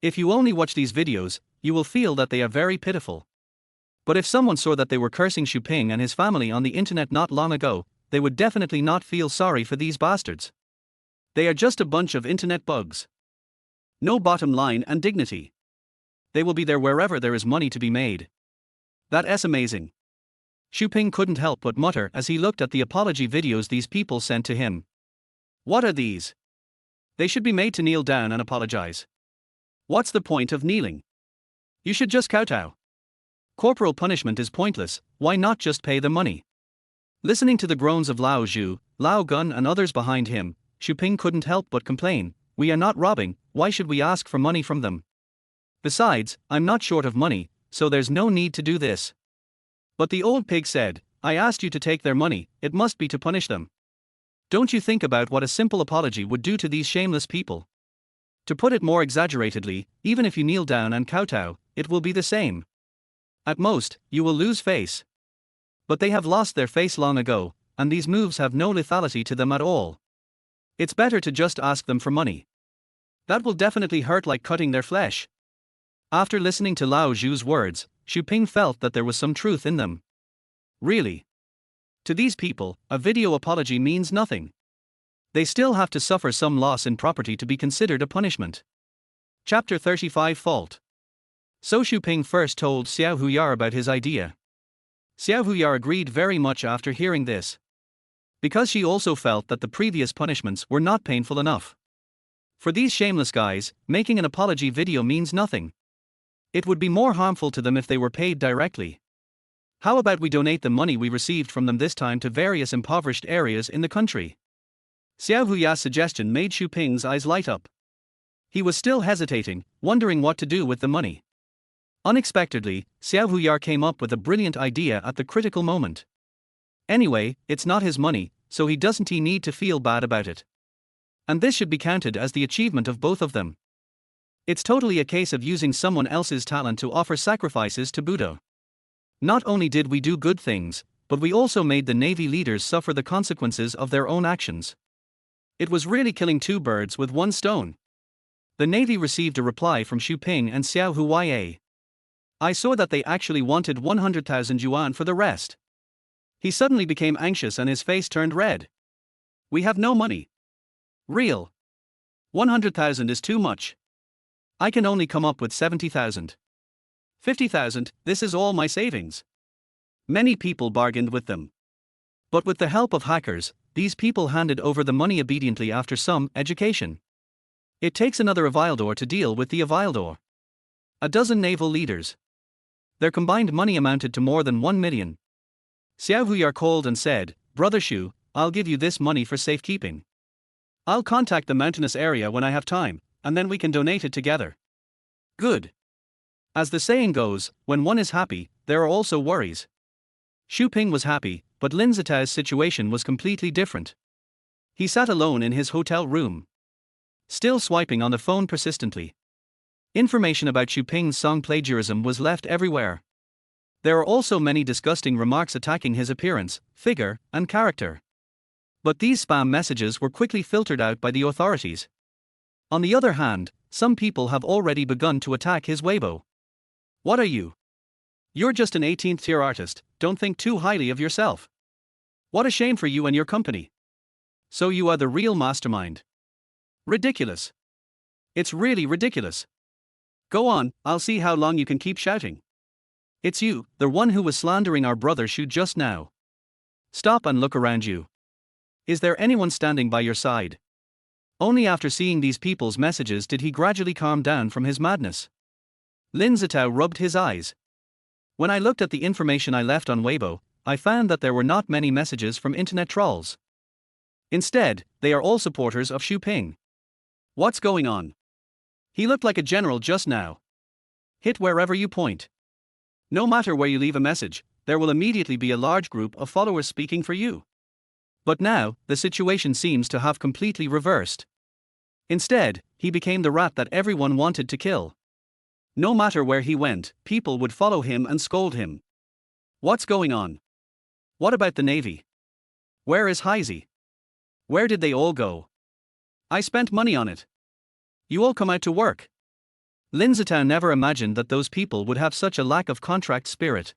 If you only watch these videos, you will feel that they are very pitiful. But if someone saw that they were cursing Xu Ping and his family on the internet not long ago, they would definitely not feel sorry for these bastards. They are just a bunch of internet bugs. No bottom line and dignity. They will be there wherever there is money to be made. That's amazing. Xu Ping couldn't help but mutter as he looked at the apology videos these people sent to him. What are these? They should be made to kneel down and apologize. What's the point of kneeling? You should just kowtow. Corporal punishment is pointless, why not just pay the money? Listening to the groans of Lao Zhu, Lao Gun and others behind him, Xu Ping couldn't help but complain, we are not robbing, why should we ask for money from them? Besides, I'm not short of money, so there's no need to do this. But the old pig said, I asked you to take their money, it must be to punish them. Don't you think about what a simple apology would do to these shameless people? To put it more exaggeratedly, even if you kneel down and kowtow, it will be the same. At most, you will lose face. But they have lost their face long ago, and these moves have no lethality to them at all. It's better to just ask them for money. That will definitely hurt like cutting their flesh. After listening to Lao Zhu's words, Xu Ping felt that there was some truth in them. Really? To these people, a video apology means nothing. They still have to suffer some loss in property to be considered a punishment. Chapter 35 Fault. So Xuping first told Xiao Huyar about his idea. Xiao Huyar agreed very much after hearing this, because she also felt that the previous punishments were not painful enough. For these shameless guys, making an apology video means nothing. It would be more harmful to them if they were paid directly. How about we donate the money we received from them this time to various impoverished areas in the country? Xiao Huyar's suggestion made Xuping's eyes light up. He was still hesitating, wondering what to do with the money. Unexpectedly, Xiao Huyar came up with a brilliant idea at the critical moment. Anyway, it's not his money, so he doesn't need to feel bad about it. And this should be counted as the achievement of both of them. It's totally a case of using someone else's talent to offer sacrifices to Buddha. Not only did we do good things, but we also made the Navy leaders suffer the consequences of their own actions. It was really killing two birds with one stone. The Navy received a reply from Xuping and Xiao Huaiye. I saw that they actually wanted 100,000 yuan for the rest. He suddenly became anxious and his face turned red. We have no money. Real. 100,000 is too much. I can only come up with 70,000. 50,000, this is all my savings. Many people bargained with them. But with the help of hackers, these people handed over the money obediently after some education. It takes another Avildor to deal with the Avildor. A dozen naval leaders. Their combined money amounted to more than 1 million. Xiao Huyar called and said, Brother Shu, I'll give you this money for safekeeping. I'll contact the mountainous area when I have time, and then we can donate it together. Good. As the saying goes, when one is happy, there are also worries. Xuping was happy, but Lin Zitau's situation was completely different. He sat alone in his hotel room, still swiping on the phone persistently. Information about Xuping's song plagiarism was left everywhere. There are also many disgusting remarks attacking his appearance, figure, and character. But these spam messages were quickly filtered out by the authorities. On the other hand, some people have already begun to attack his Weibo. What are you? You're just an 18th tier artist, don't think too highly of yourself. What a shame for you and your company. So you are the real mastermind. Ridiculous. It's really ridiculous. Go on, I'll see how long you can keep shouting. It's you, the one who was slandering our brother Shu just now. Stop and look around you. Is there anyone standing by your side? Only after seeing these people's messages did he gradually calm down from his madness. Lin Zitao rubbed his eyes. When I looked at the information I left on Weibo, I found that there were not many messages from internet trolls. Instead, they are all supporters of Xuping. What's going on? He looked like a general just now. Hit wherever you point. No matter where you leave a message, there will immediately be a large group of followers speaking for you. But now, the situation seems to have completely reversed. Instead, he became the rat that everyone wanted to kill. No matter where he went, people would follow him and scold him. What's going on? What about the Navy? Where is Heisey? Where did they all go? I spent money on it. You all come out to work. Lin Zitao never imagined that those people would have such a lack of contract spirit.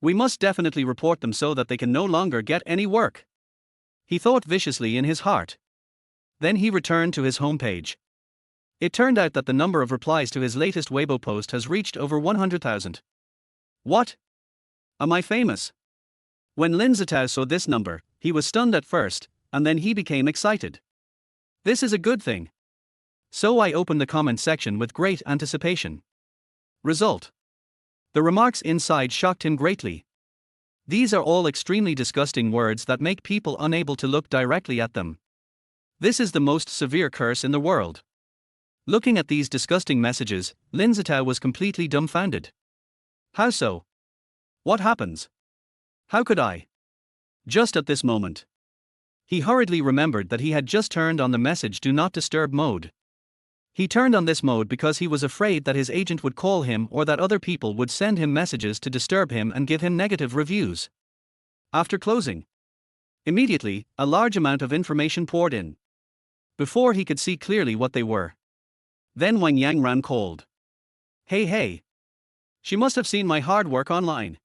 We must definitely report them so that they can no longer get any work. He thought viciously in his heart. Then he returned to his homepage. It turned out that the number of replies to his latest Weibo post has reached over 100,000. What? Am I famous? When Lin Zitao saw this number, he was stunned at first, and then he became excited. This is a good thing. So I opened the comment section with great anticipation. Result. The remarks inside shocked him greatly. These are all extremely disgusting words that make people unable to look directly at them. This is the most severe curse in the world. Looking at these disgusting messages, Lin Zitao was completely dumbfounded. How so? What happens? How could I? Just at this moment. He hurriedly remembered that he had just turned on the message Do Not Disturb mode. He turned on this mode because he was afraid that his agent would call him or that other people would send him messages to disturb him and give him negative reviews. After closing, immediately, a large amount of information poured in. Before he could see clearly what they were. Then Wang Yangran called. Hey. She must have seen my hard work online.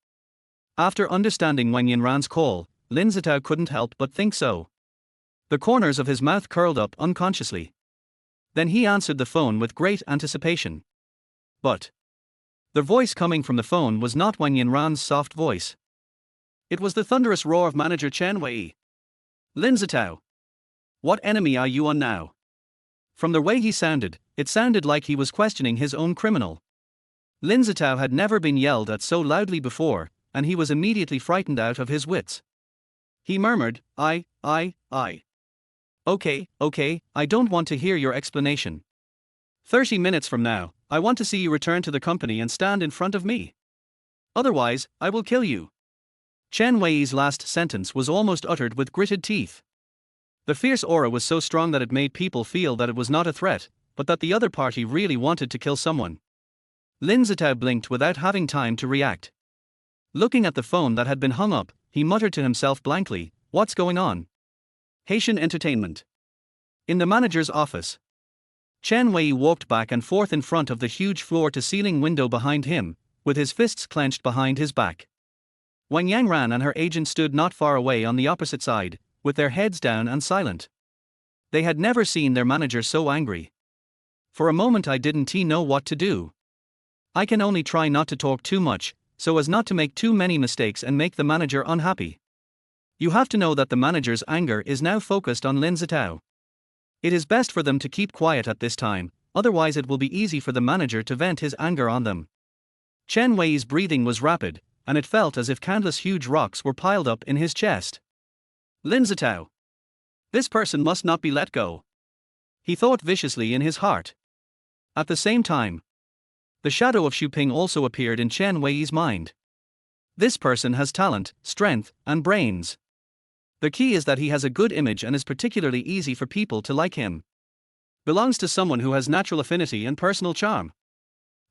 After understanding Wang Yanran's call, Lin Zitao couldn't help but think so. The corners of his mouth curled up unconsciously. Then he answered the phone with great anticipation. But the voice coming from the phone was not Wang Yanran's soft voice. It was the thunderous roar of manager Chen Wei. Lin Zitao. What enemy are you on now? From the way he sounded, it sounded like he was questioning his own criminal. Lin Zitao had never been yelled at so loudly before, and he was immediately frightened out of his wits. He murmured, I. Okay, I don't want to hear your explanation. 30 minutes from now, I want to see you return to the company and stand in front of me. Otherwise, I will kill you. Chen Wei's last sentence was almost uttered with gritted teeth. The fierce aura was so strong that it made people feel that it was not a threat, but that the other party really wanted to kill someone. Lin Zitao blinked without having time to react. Looking at the phone that had been hung up, he muttered to himself blankly, "What's going on?" Haitian Entertainment. In the manager's office. Chen Wei walked back and forth in front of the huge floor-to-ceiling window behind him, with his fists clenched behind his back. Wang Yangran and her agent stood not far away on the opposite side, with their heads down and silent. They had never seen their manager so angry. For a moment I didn't know what to do. I can only try not to talk too much, so as not to make too many mistakes and make the manager unhappy. You have to know that the manager's anger is now focused on Lin Zitao. It is best for them to keep quiet at this time, otherwise it will be easy for the manager to vent his anger on them. Chen Wei's breathing was rapid, and it felt as if countless huge rocks were piled up in his chest. Lin Zitao. This person must not be let go. He thought viciously in his heart. At the same time, the shadow of Xu Ping also appeared in Chen Wei's mind. This person has talent, strength, and brains. The key is that he has a good image and is particularly easy for people to like him. Belongs to someone who has natural affinity and personal charm.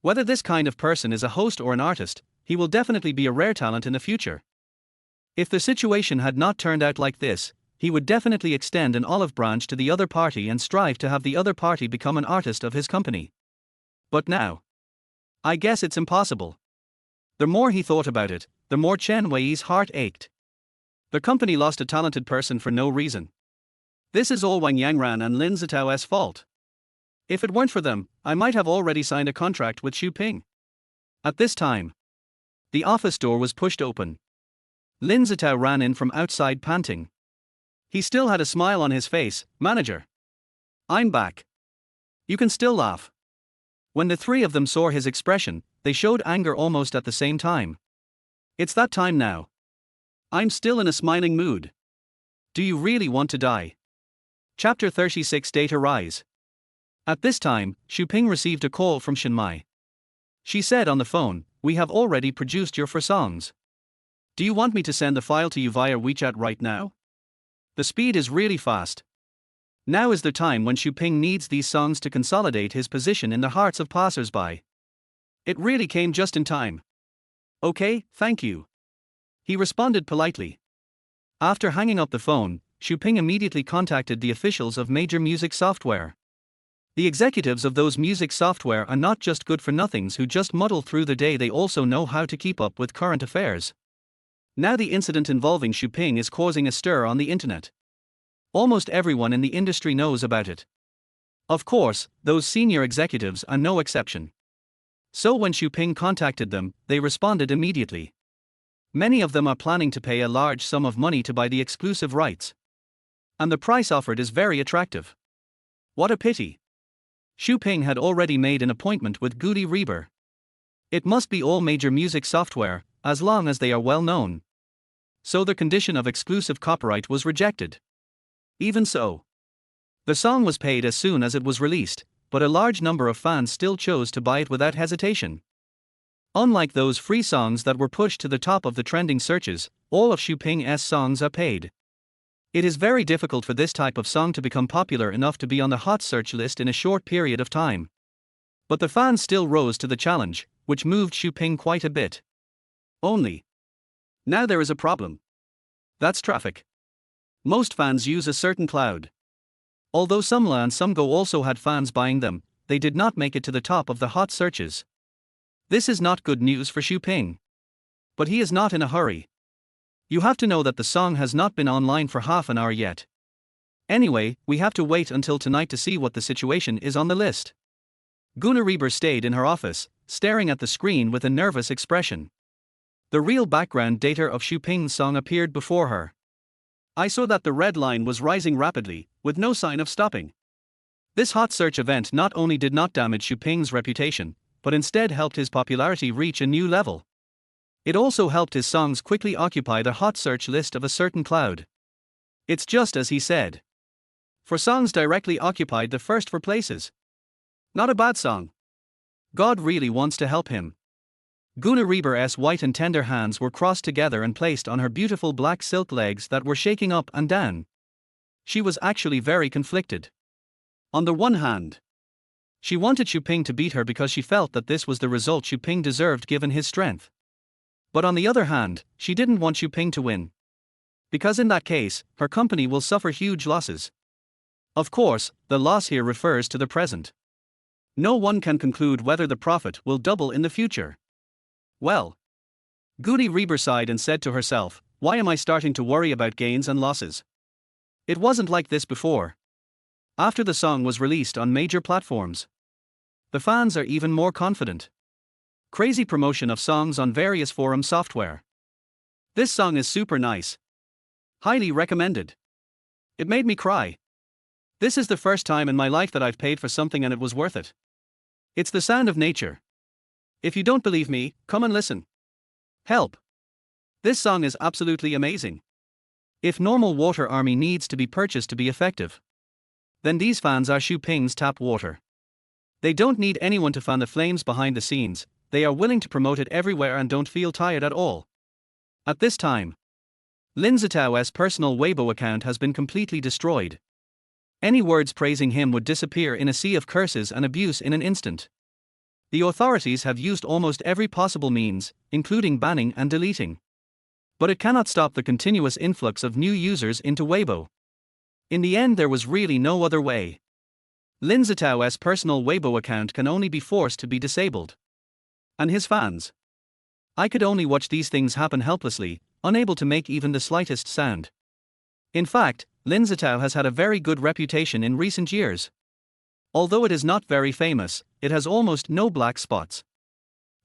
Whether this kind of person is a host or an artist, he will definitely be a rare talent in the future. If the situation had not turned out like this, he would definitely extend an olive branch to the other party and strive to have the other party become an artist of his company. But now, I guess it's impossible. The more he thought about it, the more Chen Wei's heart ached. The company lost a talented person for no reason. This is all Wang Yangran and Lin Zitao's fault. If it weren't for them, I might have already signed a contract with Xu Ping. At this time, the office door was pushed open. Lin Zitao ran in from outside panting. He still had a smile on his face. "Manager, I'm back. You can still laugh." When the three of them saw his expression, they showed anger almost at the same time. "It's that time now. I'm still in a smiling mood. Do you really want to die?" Chapter 36 Data Rise. At this time, Xu Ping received a call from Shinmai. She said on the phone, "We have already produced your 4 songs. Do you want me to send the file to you via WeChat right now?" The speed is really fast. Now is the time when Xu Ping needs these songs to consolidate his position in the hearts of passers-by. It really came just in time. "Okay, thank you." He responded politely. After hanging up the phone, Xu Ping immediately contacted the officials of major music software. The executives of those music software are not just good-for-nothings who just muddle through the day, they also know how to keep up with current affairs. Now the incident involving Xu Ping is causing a stir on the internet. Almost everyone in the industry knows about it. Of course, those senior executives are no exception. So when Xu Ping contacted them, they responded immediately. Many of them are planning to pay a large sum of money to buy the exclusive rights. And the price offered is very attractive. What a pity. Xu Ping had already made an appointment with Goody Reber. It must be all major music software, as long as they are well known. So the condition of exclusive copyright was rejected. Even so, the song was paid as soon as it was released, but a large number of fans still chose to buy it without hesitation. Unlike those free songs that were pushed to the top of the trending searches, all of Xu Ping's songs are paid. It is very difficult for this type of song to become popular enough to be on the hot search list in a short period of time. But the fans still rose to the challenge, which moved Xu Ping quite a bit. Only, now there is a problem. That's traffic. Most fans use a certain cloud. Although some La and some Go also had fans buying them, they did not make it to the top of the hot searches. This is not good news for Xu Ping. But he is not in a hurry. You have to know that the song has not been online for half an hour yet. Anyway, we have to wait until tonight to see what the situation is on the list. Guna Reber stayed in her office, staring at the screen with a nervous expression. The real background data of Xuping's song appeared before her. I saw that the red line was rising rapidly, with no sign of stopping. This hot search event not only did not damage Xuping's reputation, but instead helped his popularity reach a new level. It also helped his songs quickly occupy the hot search list of a certain cloud. It's just as he said. For songs directly occupied the first 4 places. Not a bad song. God really wants to help him. Guna Reber's white and tender hands were crossed together and placed on her beautiful black silk legs that were shaking up and down. She was actually very conflicted. On the one hand, she wanted Xuping to beat her because she felt that this was the result Xuping deserved given his strength. But on the other hand, she didn't want Xuping to win. Because in that case, her company will suffer huge losses. Of course, the loss here refers to the present. No one can conclude whether the profit will double in the future. Well, Guna Reber sighed and said to herself, why am I starting to worry about gains and losses? It wasn't like this before. After the song was released on major platforms, the fans are even more confident. Crazy promotion of songs on various forum software. This song is super nice. Highly recommended. It made me cry. This is the first time in my life that I've paid for something and it was worth it. It's the sound of nature. If you don't believe me, come and listen. Help. This song is absolutely amazing. If normal water army needs to be purchased to be effective, then these fans are Xuping's tap water. They don't need anyone to fan the flames behind the scenes, they are willing to promote it everywhere and don't feel tired at all. At this time, Lin Ya's personal Weibo account has been completely destroyed. Any words praising him would disappear in a sea of curses and abuse in an instant. The authorities have used almost every possible means, including banning and deleting. But it cannot stop the continuous influx of new users into Weibo. In the end, there was really no other way. Lin Ya's personal Weibo account can only be forced to be disabled. And his fans. I could only watch these things happen helplessly, unable to make even the slightest sound. In fact, Lin Ya has had a very good reputation in recent years. Although it is not very famous, it has almost no black spots.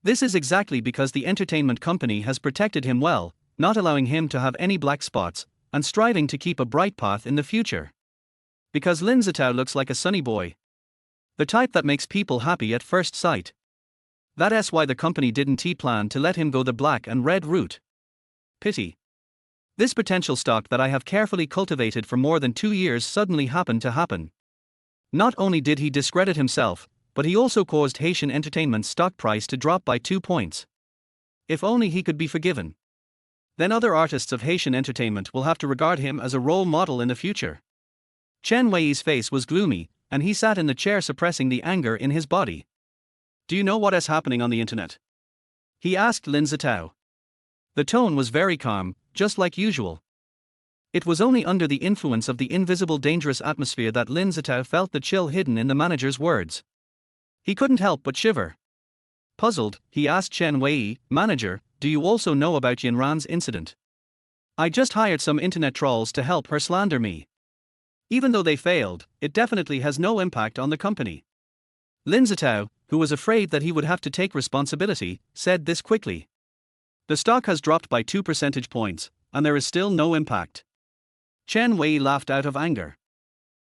This is exactly because the entertainment company has protected him well, not allowing him to have any black spots, and striving to keep a bright path in the future. Because Lin Ya looks like a sunny boy. The type that makes people happy at first sight. That's why the company didn't plan to let him go the black and red route. Pity. This potential stock that I have carefully cultivated for more than 2 years suddenly happened to happen. Not only did he discredit himself, but he also caused Haitian Entertainment's stock price to drop by 2 points. If only he could be forgiven. Then other artists of Haitian Entertainment will have to regard him as a role model in the future. Chen Wei's face was gloomy, and he sat in the chair suppressing the anger in his body. Do you know what is happening on the internet? He asked Lin Ya. The tone was very calm, just like usual. It was only under the influence of the invisible dangerous atmosphere that Lin Ya felt the chill hidden in the manager's words. He couldn't help but shiver. Puzzled, he asked Chen Wei, manager, do you also know about Yinran's incident? I just hired some internet trolls to help her slander me. Even though they failed, it definitely has no impact on the company. Lin Ya, who was afraid that he would have to take responsibility, said this quickly. The stock has dropped by 2 percentage points, and there is still no impact. Chen Wei laughed out of anger.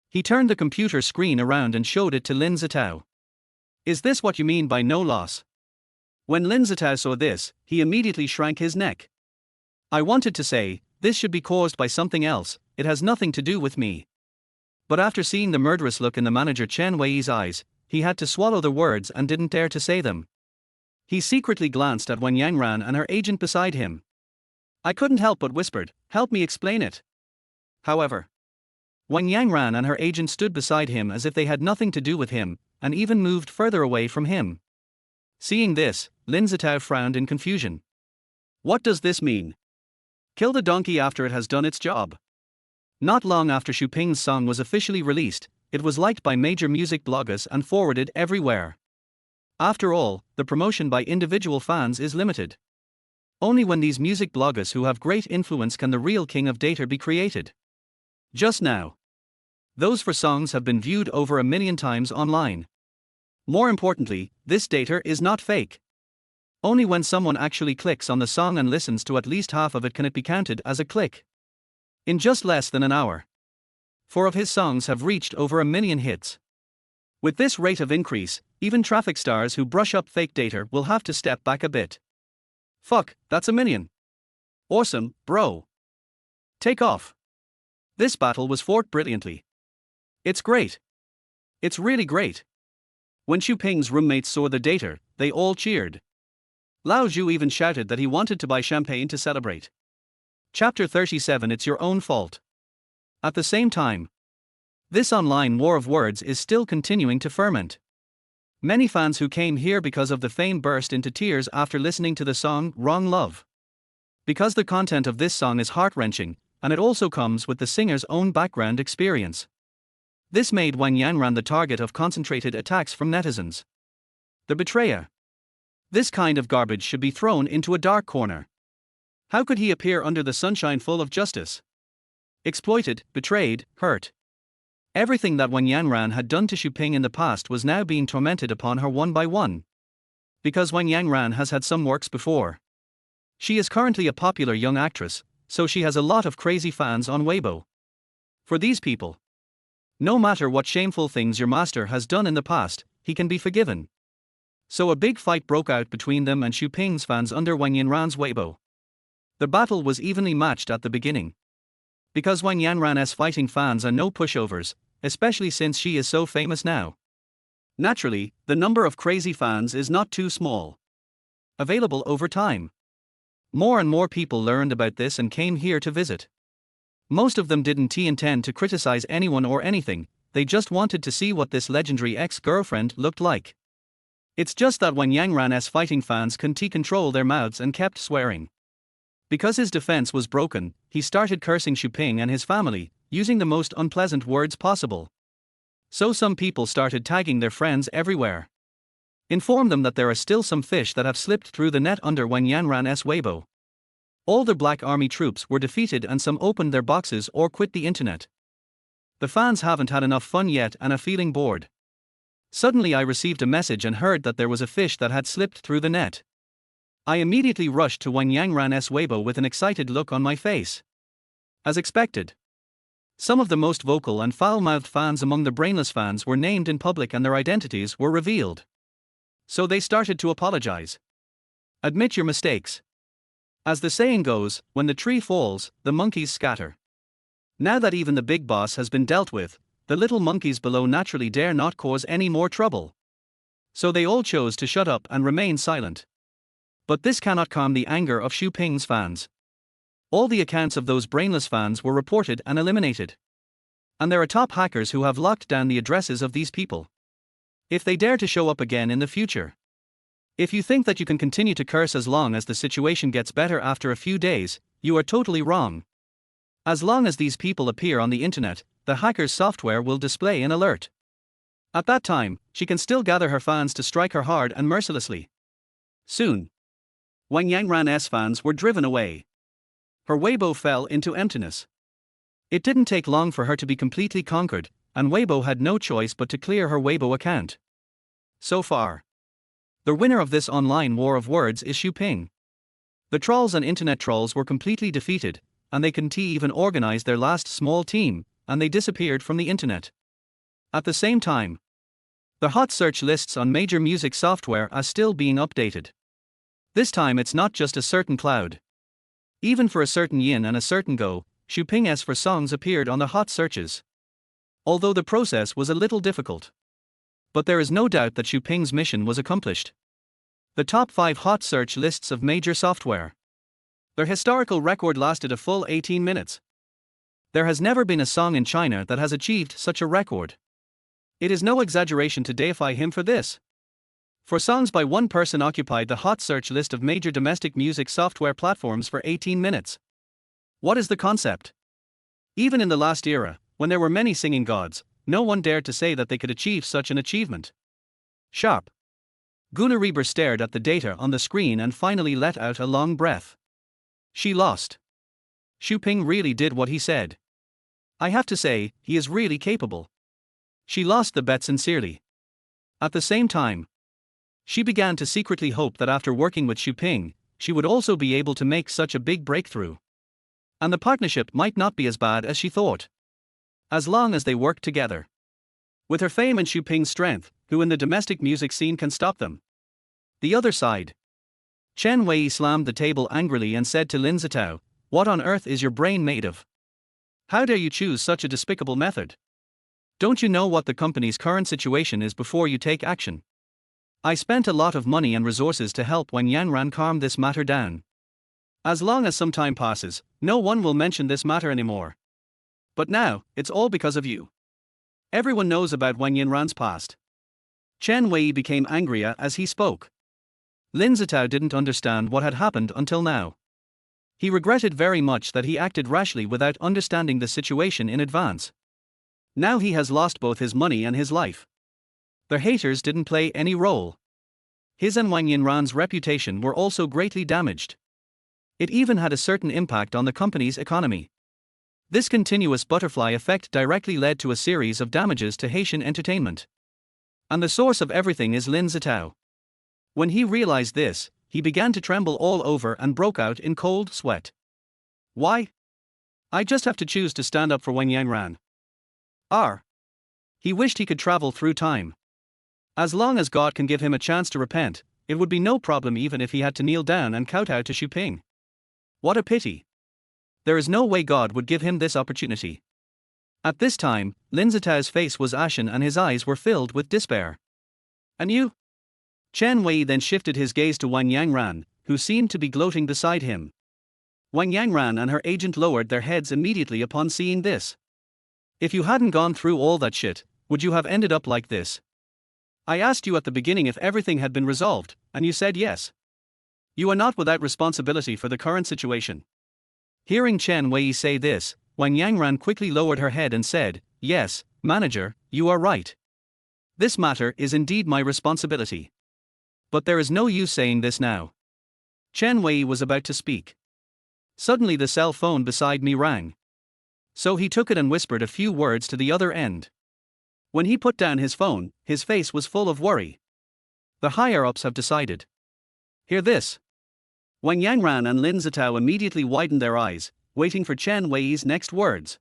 He turned the computer screen around and showed it to Lin Ya. Is this what you mean by no loss? When Lin Ya saw this, he immediately shrank his neck. I wanted to say, this should be caused by something else, it has nothing to do with me. But after seeing the murderous look in the manager Chen Wei's eyes, he had to swallow the words and didn't dare to say them. He secretly glanced at Wen Yangran and her agent beside him. I couldn't help but whispered, help me explain it. However, Wen Yangran and her agent stood beside him as if they had nothing to do with him, and even moved further away from him. Seeing this, Lin Ya frowned in confusion. What does this mean? Kill the donkey after it has done its job. Not long after Xuping's song was officially released, it was liked by major music bloggers and forwarded everywhere. After all, the promotion by individual fans is limited. Only when these music bloggers who have great influence can the real king of data be created. Just now, Those for songs have been viewed over 1 million times online. More importantly, this data is not fake. Only when someone actually clicks on the song and listens to at least half of it can it be counted as a click. In just less than an hour, 4 of his songs have reached over 1 million hits. With this rate of increase, even traffic stars who brush up fake data will have to step back a bit. Fuck, that's 1 million. Awesome, bro. Take off. This battle was fought brilliantly. It's great. It's really great. When Xu Ping's roommates saw the data, they all cheered. Lao Zhu even shouted that he wanted to buy champagne to celebrate. Chapter 37. It's your own fault. At the same time, this online war of words is still continuing to ferment. Many fans who came here because of the fame burst into tears after listening to the song Wrong Love. Because the content of this song is heart-wrenching, and it also comes with the singer's own background experience. This made Wang Yanran the target of concentrated attacks from netizens. The betrayer. This kind of garbage should be thrown into a dark corner. How could he appear under the sunshine full of justice? Exploited, betrayed, hurt. Everything that Wang Yanran had done to Xu Ping in the past was now being tormented upon her one by one. Because Wang Yanran has had some works before. She is currently a popular young actress, so she has a lot of crazy fans on Weibo. For these people, no matter what shameful things your master has done in the past, he can be forgiven. So a big fight broke out between them and Xu Ping's fans under Wang Yanran's Weibo. The battle was evenly matched at the beginning. Because Wang Yanran's fighting fans are no pushovers, especially since she is so famous now. Naturally, the number of crazy fans is not too small. Available over time. More and more people learned about this and came here to visit. Most of them didn't intend to criticize anyone or anything, they just wanted to see what this legendary ex-girlfriend looked like. It's just that Wang Yanran's fighting fans couldn't control their mouths and kept swearing. Because his defense was broken, he started cursing Xu Ping and his family, using the most unpleasant words possible. So some people started tagging their friends everywhere. Inform them that there are still some fish that have slipped through the net under Wang Yanran's Weibo. All the Black Army troops were defeated and some opened their boxes or quit the internet. The fans haven't had enough fun yet and are feeling bored. Suddenly I received a message and heard that there was a fish that had slipped through the net. I immediately rushed to Wang Yanran's Weibo with an excited look on my face. As expected, some of the most vocal and foul-mouthed fans among the brainless fans were named in public and their identities were revealed. So they started to apologize. Admit your mistakes. As the saying goes, when the tree falls, the monkeys scatter. Now that even the big boss has been dealt with, the little monkeys below naturally dare not cause any more trouble. So they all chose to shut up and remain silent. But this cannot calm the anger of Xu Ping's fans. All the accounts of those brainless fans were reported and eliminated. And there are top hackers who have locked down the addresses of these people. If they dare to show up again in the future. If you think that you can continue to curse as long as the situation gets better after a few days, you are totally wrong. As long as these people appear on the internet, the hacker's software will display an alert. At that time, she can still gather her fans to strike her hard and mercilessly. Soon, Wang Yanran's fans were driven away. Her Weibo fell into emptiness. It didn't take long for her to be completely conquered, and Weibo had no choice but to clear her Weibo account. So far, the winner of this online war of words is Xu Ping. The trolls and internet trolls were completely defeated, and they couldn't even organize their last small team, and they disappeared from the internet. At the same time, the hot search lists on major music software are still being updated. This time it's not just a certain cloud. Even for a certain yin and a certain go, Xu Ping's for songs appeared on the hot searches. Although the process was a little difficult. But there is no doubt that Xu Ping's mission was accomplished. The top 5 hot search lists of major software. Their historical record lasted a full 18 minutes. There has never been a song in China that has achieved such a record. It is no exaggeration to deify him for this. For songs by one person occupied the hot search list of major domestic music software platforms for 18 minutes. What is the concept? Even in the last era, when there were many singing gods, no one dared to say that they could achieve such an achievement. Sharp. Gula Reber stared at the data on the screen and finally let out a long breath. She lost. Xu Ping really did what he said. I have to say, he is really capable. She lost the bet sincerely. At the same time, she began to secretly hope that after working with Xu Ping, she would also be able to make such a big breakthrough. And the partnership might not be as bad as she thought. As long as they worked together. With her fame and Xu Ping's strength, who in the domestic music scene can stop them? The other side. Chen Wei slammed the table angrily and said to Lin Zitao, "What on earth is your brain made of? How dare you choose such a despicable method? Don't you know what the company's current situation is before you take action? I spent a lot of money and resources to help Wang Yangran calm this matter down. As long as some time passes, no one will mention this matter anymore. But now, it's all because of you. Everyone knows about Wang Yinran's past." Chen Wei became angrier as he spoke. Lin Zitao didn't understand what had happened until now. He regretted very much that he acted rashly without understanding the situation in advance. Now he has lost both his money and his life. The haters didn't play any role. His and Wang Yinran's reputation were also greatly damaged. It even had a certain impact on the company's economy. This continuous butterfly effect directly led to a series of damages to Haitian entertainment. And the source of everything is Lin Zitao. When he realized this, he began to tremble all over and broke out in cold sweat. Why? I just have to choose to stand up for Wang Yangran. He wished he could travel through time. As long as God can give him a chance to repent, it would be no problem even if he had to kneel down and kowtow to Xu Ping. What a pity. There is no way God would give him this opportunity. At this time, Lin Zitao's face was ashen and his eyes were filled with despair. And you? Chen Wei then shifted his gaze to Wang Yangran, who seemed to be gloating beside him. Wang Yangran and her agent lowered their heads immediately upon seeing this. If you hadn't gone through all that shit, would you have ended up like this? I asked you at the beginning if everything had been resolved, and you said yes. You are not without responsibility for the current situation. Hearing Chen Wei say this, Wang Yangran quickly lowered her head and said, "Yes, manager, you are right. This matter is indeed my responsibility. But there is no use saying this now." Chen Wei was about to speak. Suddenly the cell phone beside me rang. So he took it and whispered a few words to the other end. When he put down his phone, his face was full of worry. The higher-ups have decided. Hear this. Wang Yangran and Lin Zitao immediately widened their eyes, waiting for Chen Wei's next words.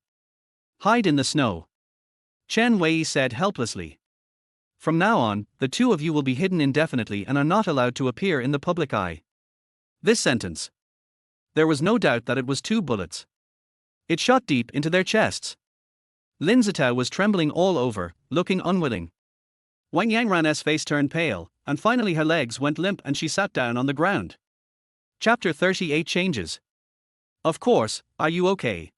"Hide in the snow," Chen Wei said helplessly. "From now on, the two of you will be hidden indefinitely and are not allowed to appear in the public eye." This sentence. There was no doubt that it was 2 bullets. It shot deep into their chests. Lin Zitao was trembling all over, looking unwilling. Wang Yangran's face turned pale, and finally her legs went limp and she sat down on the ground. Chapter 38 Changes. Of course, are you okay?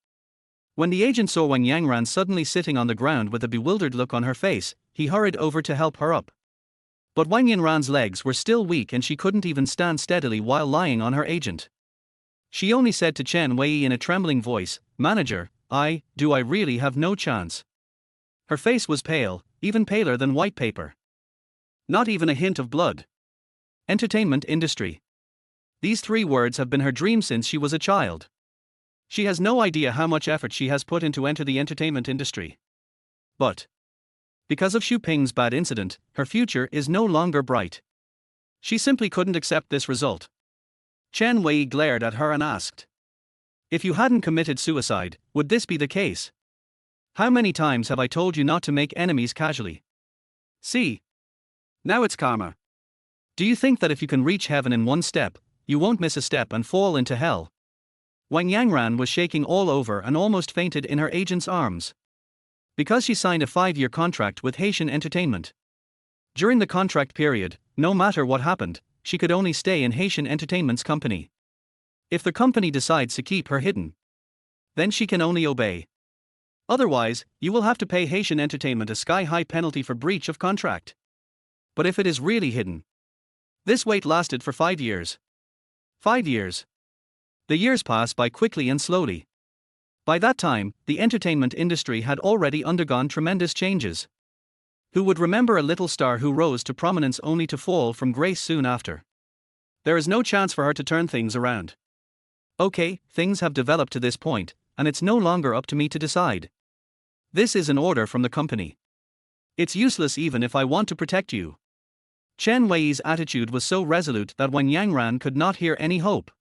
When the agent saw Wang Yangran suddenly sitting on the ground with a bewildered look on her face, he hurried over to help her up. But Wang Yangran's legs were still weak and she couldn't even stand steadily while lying on her agent. She only said to Chen Wei in a trembling voice, "Manager, I really have no chance." Her face was pale, even paler than white paper. Not even a hint of blood. Entertainment industry. These 3 words have been her dream since she was a child. She has no idea how much effort she has put in to enter the entertainment industry. But because of Xu Ping's bad incident, her future is no longer bright. She simply couldn't accept this result. Chen Wei glared at her and asked, "If you hadn't committed suicide, would this be the case? How many times have I told you not to make enemies casually? See? Now it's karma. Do you think that if you can reach heaven in 1 step, you won't miss a step and fall into hell?" Wang Yangran was shaking all over and almost fainted in her agent's arms. Because she signed a 5-year contract with Haitian Entertainment. During the contract period, no matter what happened, she could only stay in Haitian Entertainment's company. If the company decides to keep her hidden, then she can only obey. Otherwise, you will have to pay Haitian Entertainment a sky-high penalty for breach of contract. But if it is really hidden, this wait lasted for 5 years. 5 years. The years passed by quickly and slowly. By that time, the entertainment industry had already undergone tremendous changes. Who would remember a little star who rose to prominence only to fall from grace soon after? There is no chance for her to turn things around. Okay, things have developed to this point, and it's no longer up to me to decide. This is an order from the company. It's useless even if I want to protect you. Chen Wei's attitude was so resolute that Wang Yangran could not hear any hope.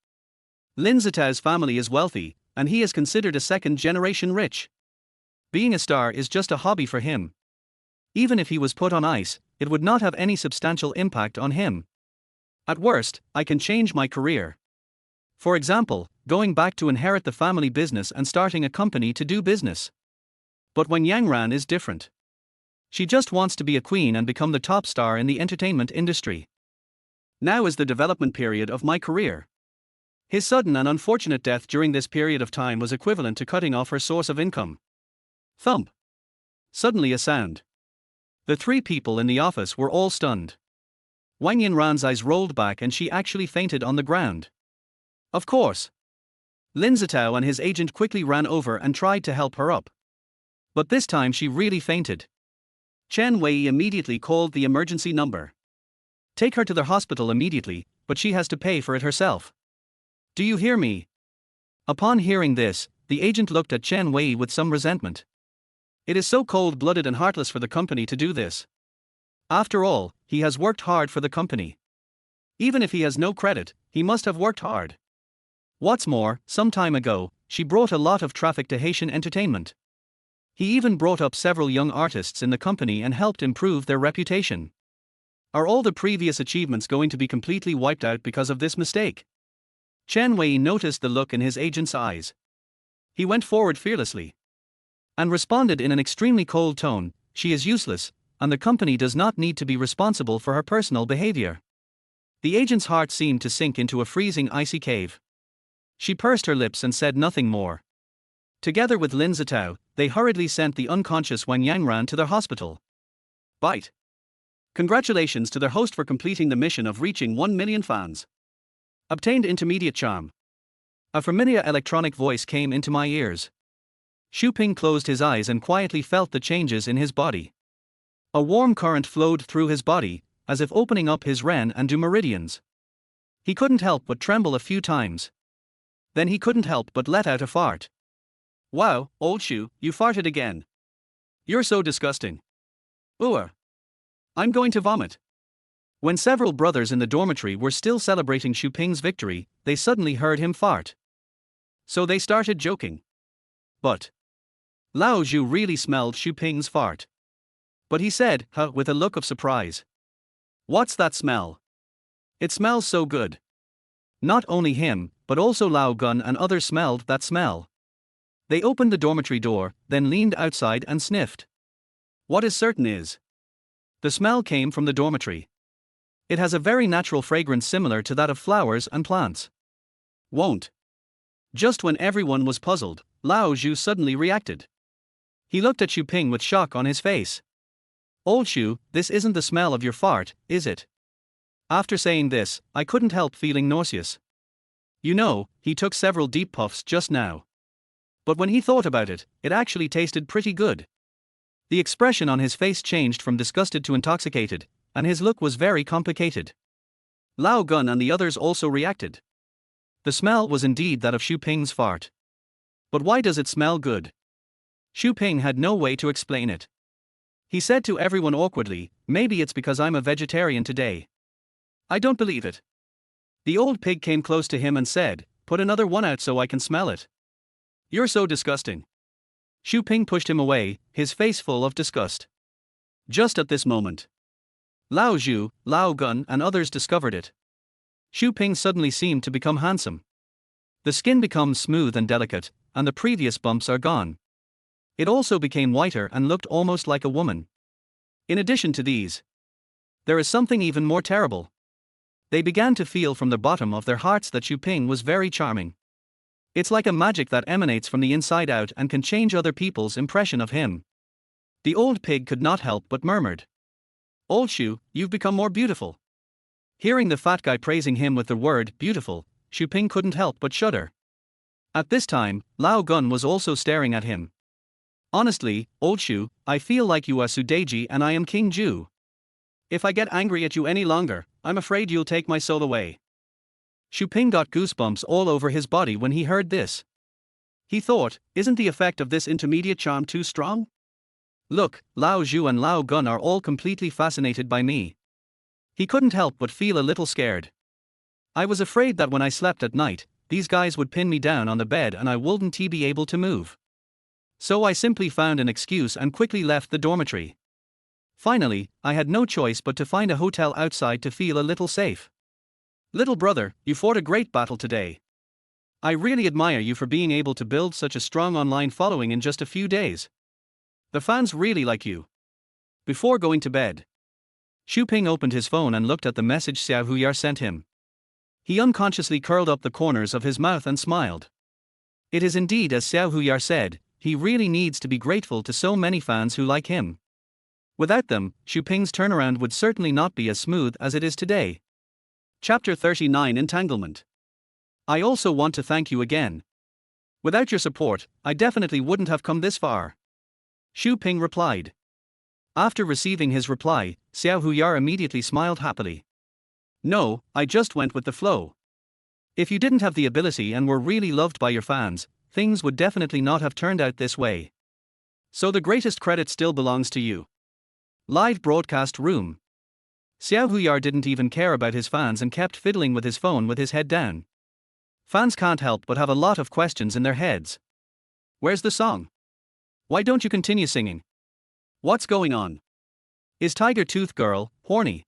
Lin Zitao's family is wealthy, and he is considered a second-generation rich. Being a star is just a hobby for him. Even if he was put on ice, it would not have any substantial impact on him. At worst, I can change my career. For example, going back to inherit the family business and starting a company to do business. But Wang Yangran is different. She just wants to be a queen and become the top star in the entertainment industry. Now is the development period of my career. His sudden and unfortunate death during this period of time was equivalent to cutting off her source of income. Thump. Suddenly a sound. The three people in the office were all stunned. Wang Yinran's eyes rolled back and she actually fainted on the ground. Of course. Lin Zitao and his agent quickly ran over and tried to help her up. But this time she really fainted. Chen Wei immediately called the emergency number. Take her to the hospital immediately, but she has to pay for it herself. Do you hear me? Upon hearing this, the agent looked at Chen Wei with some resentment. It is so cold-blooded and heartless for the company to do this. After all, he has worked hard for the company. Even if he has no credit, he must have worked hard. What's more, some time ago, she brought a lot of traffic to Haitian entertainment. He even brought up several young artists in the company and helped improve their reputation. Are all the previous achievements going to be completely wiped out because of this mistake? Chen Wei noticed the look in his agent's eyes. He went forward fearlessly and responded in an extremely cold tone, she is useless, and the company does not need to be responsible for her personal behavior. The agent's heart seemed to sink into a freezing icy cave. She pursed her lips and said nothing more. Together with Lin Zitao, they hurriedly sent the unconscious Wang Yangran to their hospital. Bite. Congratulations to their host for completing the mission of reaching 1 million fans. Obtained intermediate charm. A familiar electronic voice came into my ears. Xu Ping closed his eyes and quietly felt the changes in his body. A warm current flowed through his body, as if opening up his ren and du meridians. He couldn't help but tremble a few times. Then he couldn't help but let out a fart. Wow, old Xu, you farted again. You're so disgusting. Ooh. I'm going to vomit. When several brothers in the dormitory were still celebrating Xu Ping's victory, they suddenly heard him fart. So they started joking. But Lao Zhu really smelled Xu Ping's fart. But he said, huh, with a look of surprise. What's that smell? It smells so good. Not only him, but also Lao Gun and others smelled that smell. They opened the dormitory door, then leaned outside and sniffed. What is certain is, the smell came from the dormitory. It has a very natural fragrance similar to that of flowers and plants. Won't. Just when everyone was puzzled, Lao Zhu suddenly reacted. He looked at Xu Ping with shock on his face. Old Xu, this isn't the smell of your fart, is it? After saying this, I couldn't help feeling nauseous. You know, he took several deep puffs just now. But when he thought about it, it actually tasted pretty good. The expression on his face changed from disgusted to intoxicated, and his look was very complicated. Lao Gun and the others also reacted. The smell was indeed that of Xu Ping's fart. But why does it smell good? Xu Ping had no way to explain it. He said to everyone awkwardly, maybe it's because I'm a vegetarian today. I don't believe it. The old pig came close to him and said, put another one out so I can smell it. You're so disgusting. Xu Ping pushed him away, his face full of disgust. Just at this moment, Lao Zhu, Lao Gun and others discovered it. Xu Ping suddenly seemed to become handsome. The skin becomes smooth and delicate, and the previous bumps are gone. It also became whiter and looked almost like a woman. In addition to these, there is something even more terrible. They began to feel from the bottom of their hearts that Xu Ping was very charming. It's like a magic that emanates from the inside out and can change other people's impression of him. The old pig could not help but murmured. Old Xu, you've become more beautiful. Hearing the fat guy praising him with the word beautiful, Xu Ping couldn't help but shudder. At this time, Lao Gun was also staring at him. Honestly, old Xu, I feel like you are Sudeji and I am King Ju. If I get angry at you any longer, I'm afraid you'll take my soul away. Xu Ping got goosebumps all over his body when he heard this. He thought, isn't the effect of this intermediate charm too strong? Look, Lao Zhu and Lao Gun are all completely fascinated by me. He couldn't help but feel a little scared. I was afraid that when I slept at night, these guys would pin me down on the bed and I wouldn't be able to move. So I simply found an excuse and quickly left the dormitory. Finally, I had no choice but to find a hotel outside to feel a little safe. Little brother, you fought a great battle today. I really admire you for being able to build such a strong online following in just a few days. The fans really like you. Before going to bed, Xu Ping opened his phone and looked at the message Xiao Huyar sent him. He unconsciously curled up the corners of his mouth and smiled. It is indeed as Xiao Huyar said, he really needs to be grateful to so many fans who like him. Without them, Xu Ping's turnaround would certainly not be as smooth as it is today. Chapter 39 Entanglement. I also want to thank you again. Without your support, I definitely wouldn't have come this far. Xu Ping replied. After receiving his reply, Xiao Huyar immediately smiled happily. No, I just went with the flow. If you didn't have the ability and were really loved by your fans, things would definitely not have turned out this way. So the greatest credit still belongs to you. Live broadcast room. Xiao Huyar didn't even care about his fans and kept fiddling with his phone with his head down. Fans can't help but have a lot of questions in their heads. Where's the song? Why don't you continue singing? What's going on? Is Tiger Tooth Girl horny?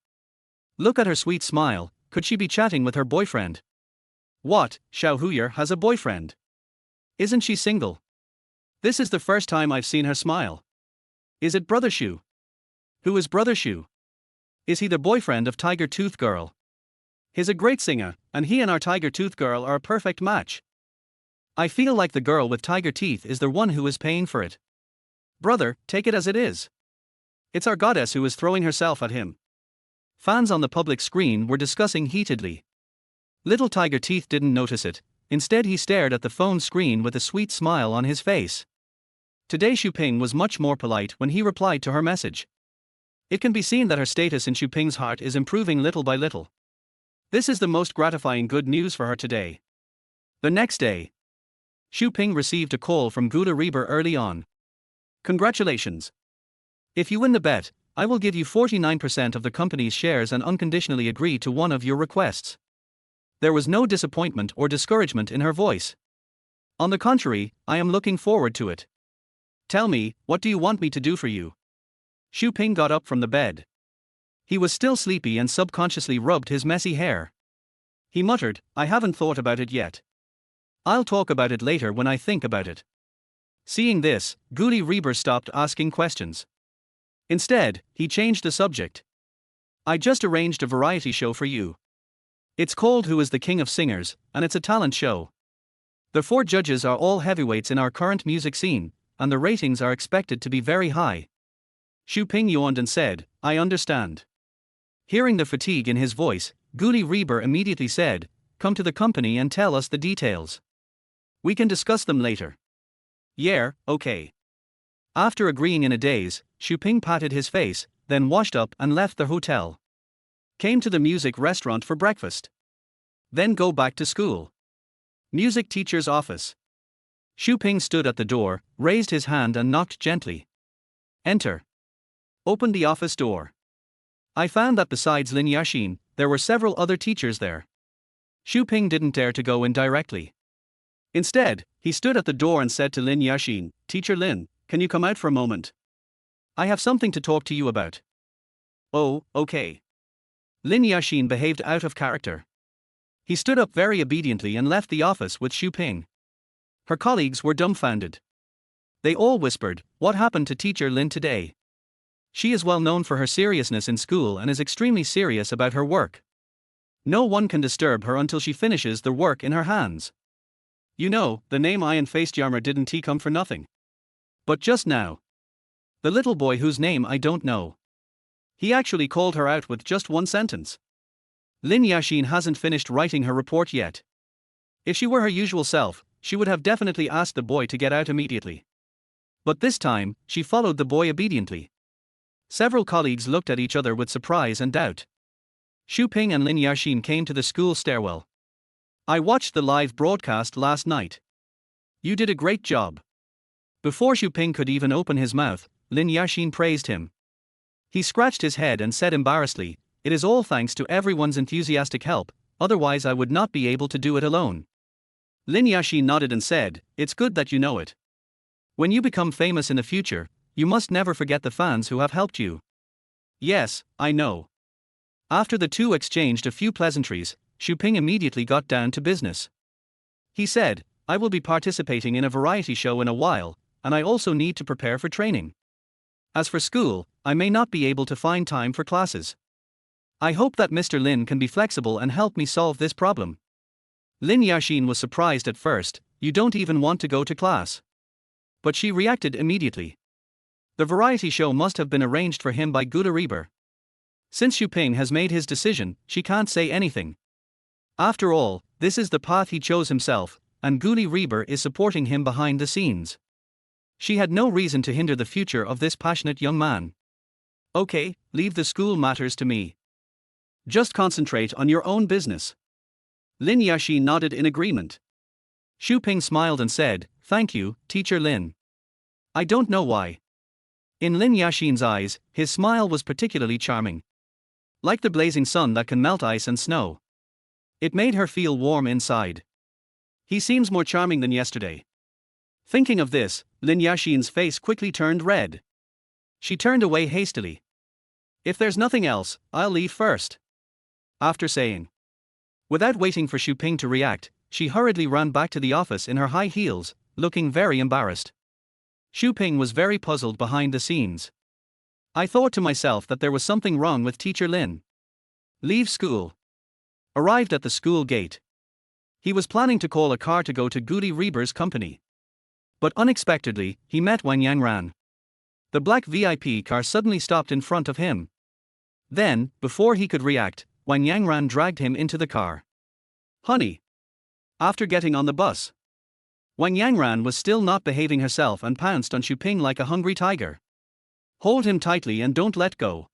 Look at her sweet smile, could she be chatting with her boyfriend? What, Xiao Huyar has a boyfriend? Isn't she single? This is the first time I've seen her smile. Is it Brother Xu? Who is Brother Xu? Is he the boyfriend of Tiger Tooth Girl? He's a great singer, and he and our Tiger Tooth Girl are a perfect match. I feel like the girl with tiger teeth is the one who is paying for it. Brother, take it as it is. It's our goddess who is throwing herself at him. Fans on the public screen were discussing heatedly. Little Tiger Teeth didn't notice it, instead he stared at the phone screen with a sweet smile on his face. Today Xu Ping was much more polite when he replied to her message. It can be seen that her status in Xu Ping's heart is improving little by little. This is the most gratifying good news for her today. The next day, Xu Ping received a call from Gula Reber early on. Congratulations. If you win the bet, I will give you 49% of the company's shares and unconditionally agree to one of your requests. There was no disappointment or discouragement in her voice. On the contrary, I am looking forward to it. Tell me, what do you want me to do for you? Xu Ping got up from the bed. He was still sleepy and subconsciously rubbed his messy hair. He muttered, I haven't thought about it yet. I'll talk about it later when I think about it. Seeing this, Gula Reber stopped asking questions. Instead, he changed the subject. I just arranged a variety show for you. It's called Who is the King of Singers, and it's a talent show. The 4 judges are all heavyweights in our current music scene, and the ratings are expected to be very high. Xu Ping yawned and said, I understand. Hearing the fatigue in his voice, Gula Reber immediately said, come to the company and tell us the details. We can discuss them later. Yeah, okay. After agreeing in a daze, Xu Ping patted his face, then washed up and left the hotel. Came to the music restaurant for breakfast. Then go back to school. Music teacher's office. Xu Ping stood at the door, raised his hand and knocked gently. Enter. Opened the office door. I found that besides Lin Ya, there were several other teachers there. Xu Ping didn't dare to go in directly. Instead, he stood at the door and said to Lin Ya, Teacher Lin, can you come out for a moment? I have something to talk to you about. Oh, okay. Lin Ya behaved out of character. He stood up very obediently and left the office with Xu Ping. Her colleagues were dumbfounded. They all whispered, what happened to Teacher Lin today? She is well known for her seriousness in school and is extremely serious about her work. No one can disturb her until she finishes the work in her hands. You know, the name Iron-Faced Yarmer didn't come for nothing. But just now, the little boy whose name I don't know. He actually called her out with just one sentence. Lin Ya hasn't finished writing her report yet. If she were her usual self, she would have definitely asked the boy to get out immediately. But this time, she followed the boy obediently. Several colleagues looked at each other with surprise and doubt. Xu Ping and Lin Ya came to the school stairwell. I watched the live broadcast last night. You did a great job. Before Xu Ping could even open his mouth, Lin Ya praised him. He scratched his head and said embarrassedly, "It is all thanks to everyone's enthusiastic help, otherwise I would not be able to do it alone." Lin Ya nodded and said, "It's good that you know it. When you become famous in the future, you must never forget the fans who have helped you." "Yes, I know." After the two exchanged a few pleasantries, Ping immediately got down to business. He said, "I will be participating in a variety show in a while, and I also need to prepare for training. As for school, I may not be able to find time for classes. I hope that Mr. Lin can be flexible and help me solve this problem." Lin Ya was surprised at first. "You don't even want to go to class." But she reacted immediately. The variety show must have been arranged for him by Gula Reber. Since Ping has made his decision, she can't say anything. After all, this is the path he chose himself, and Guli Reber is supporting him behind the scenes. She had no reason to hinder the future of this passionate young man. "Okay, leave the school matters to me. Just concentrate on your own business." Lin Ya nodded in agreement. Ping smiled and said, "Thank you, Teacher Lin." I don't know why. In Lin Ya eyes, his smile was particularly charming. Like the blazing sun that can melt ice and snow. It made her feel warm inside. He seems more charming than yesterday. Thinking of this, Lin Ya's face quickly turned red. She turned away hastily. "If there's nothing else, I'll leave first." After saying. Without waiting for Ping to react, she hurriedly ran back to the office in her high heels, looking very embarrassed. Ping was very puzzled behind the scenes. "I thought to myself that there was something wrong with Teacher Lin." Leave school. Arrived at the school gate. He was planning to call a car to go to Guli Reber's company. But unexpectedly, he met Wang Yangran. The black VIP car suddenly stopped in front of him. Then, before he could react, Wang Yangran dragged him into the car. "Honey." After getting on the bus, Wang Yangran was still not behaving herself and pounced on Ping like a hungry tiger. "Hold him tightly and don't let go.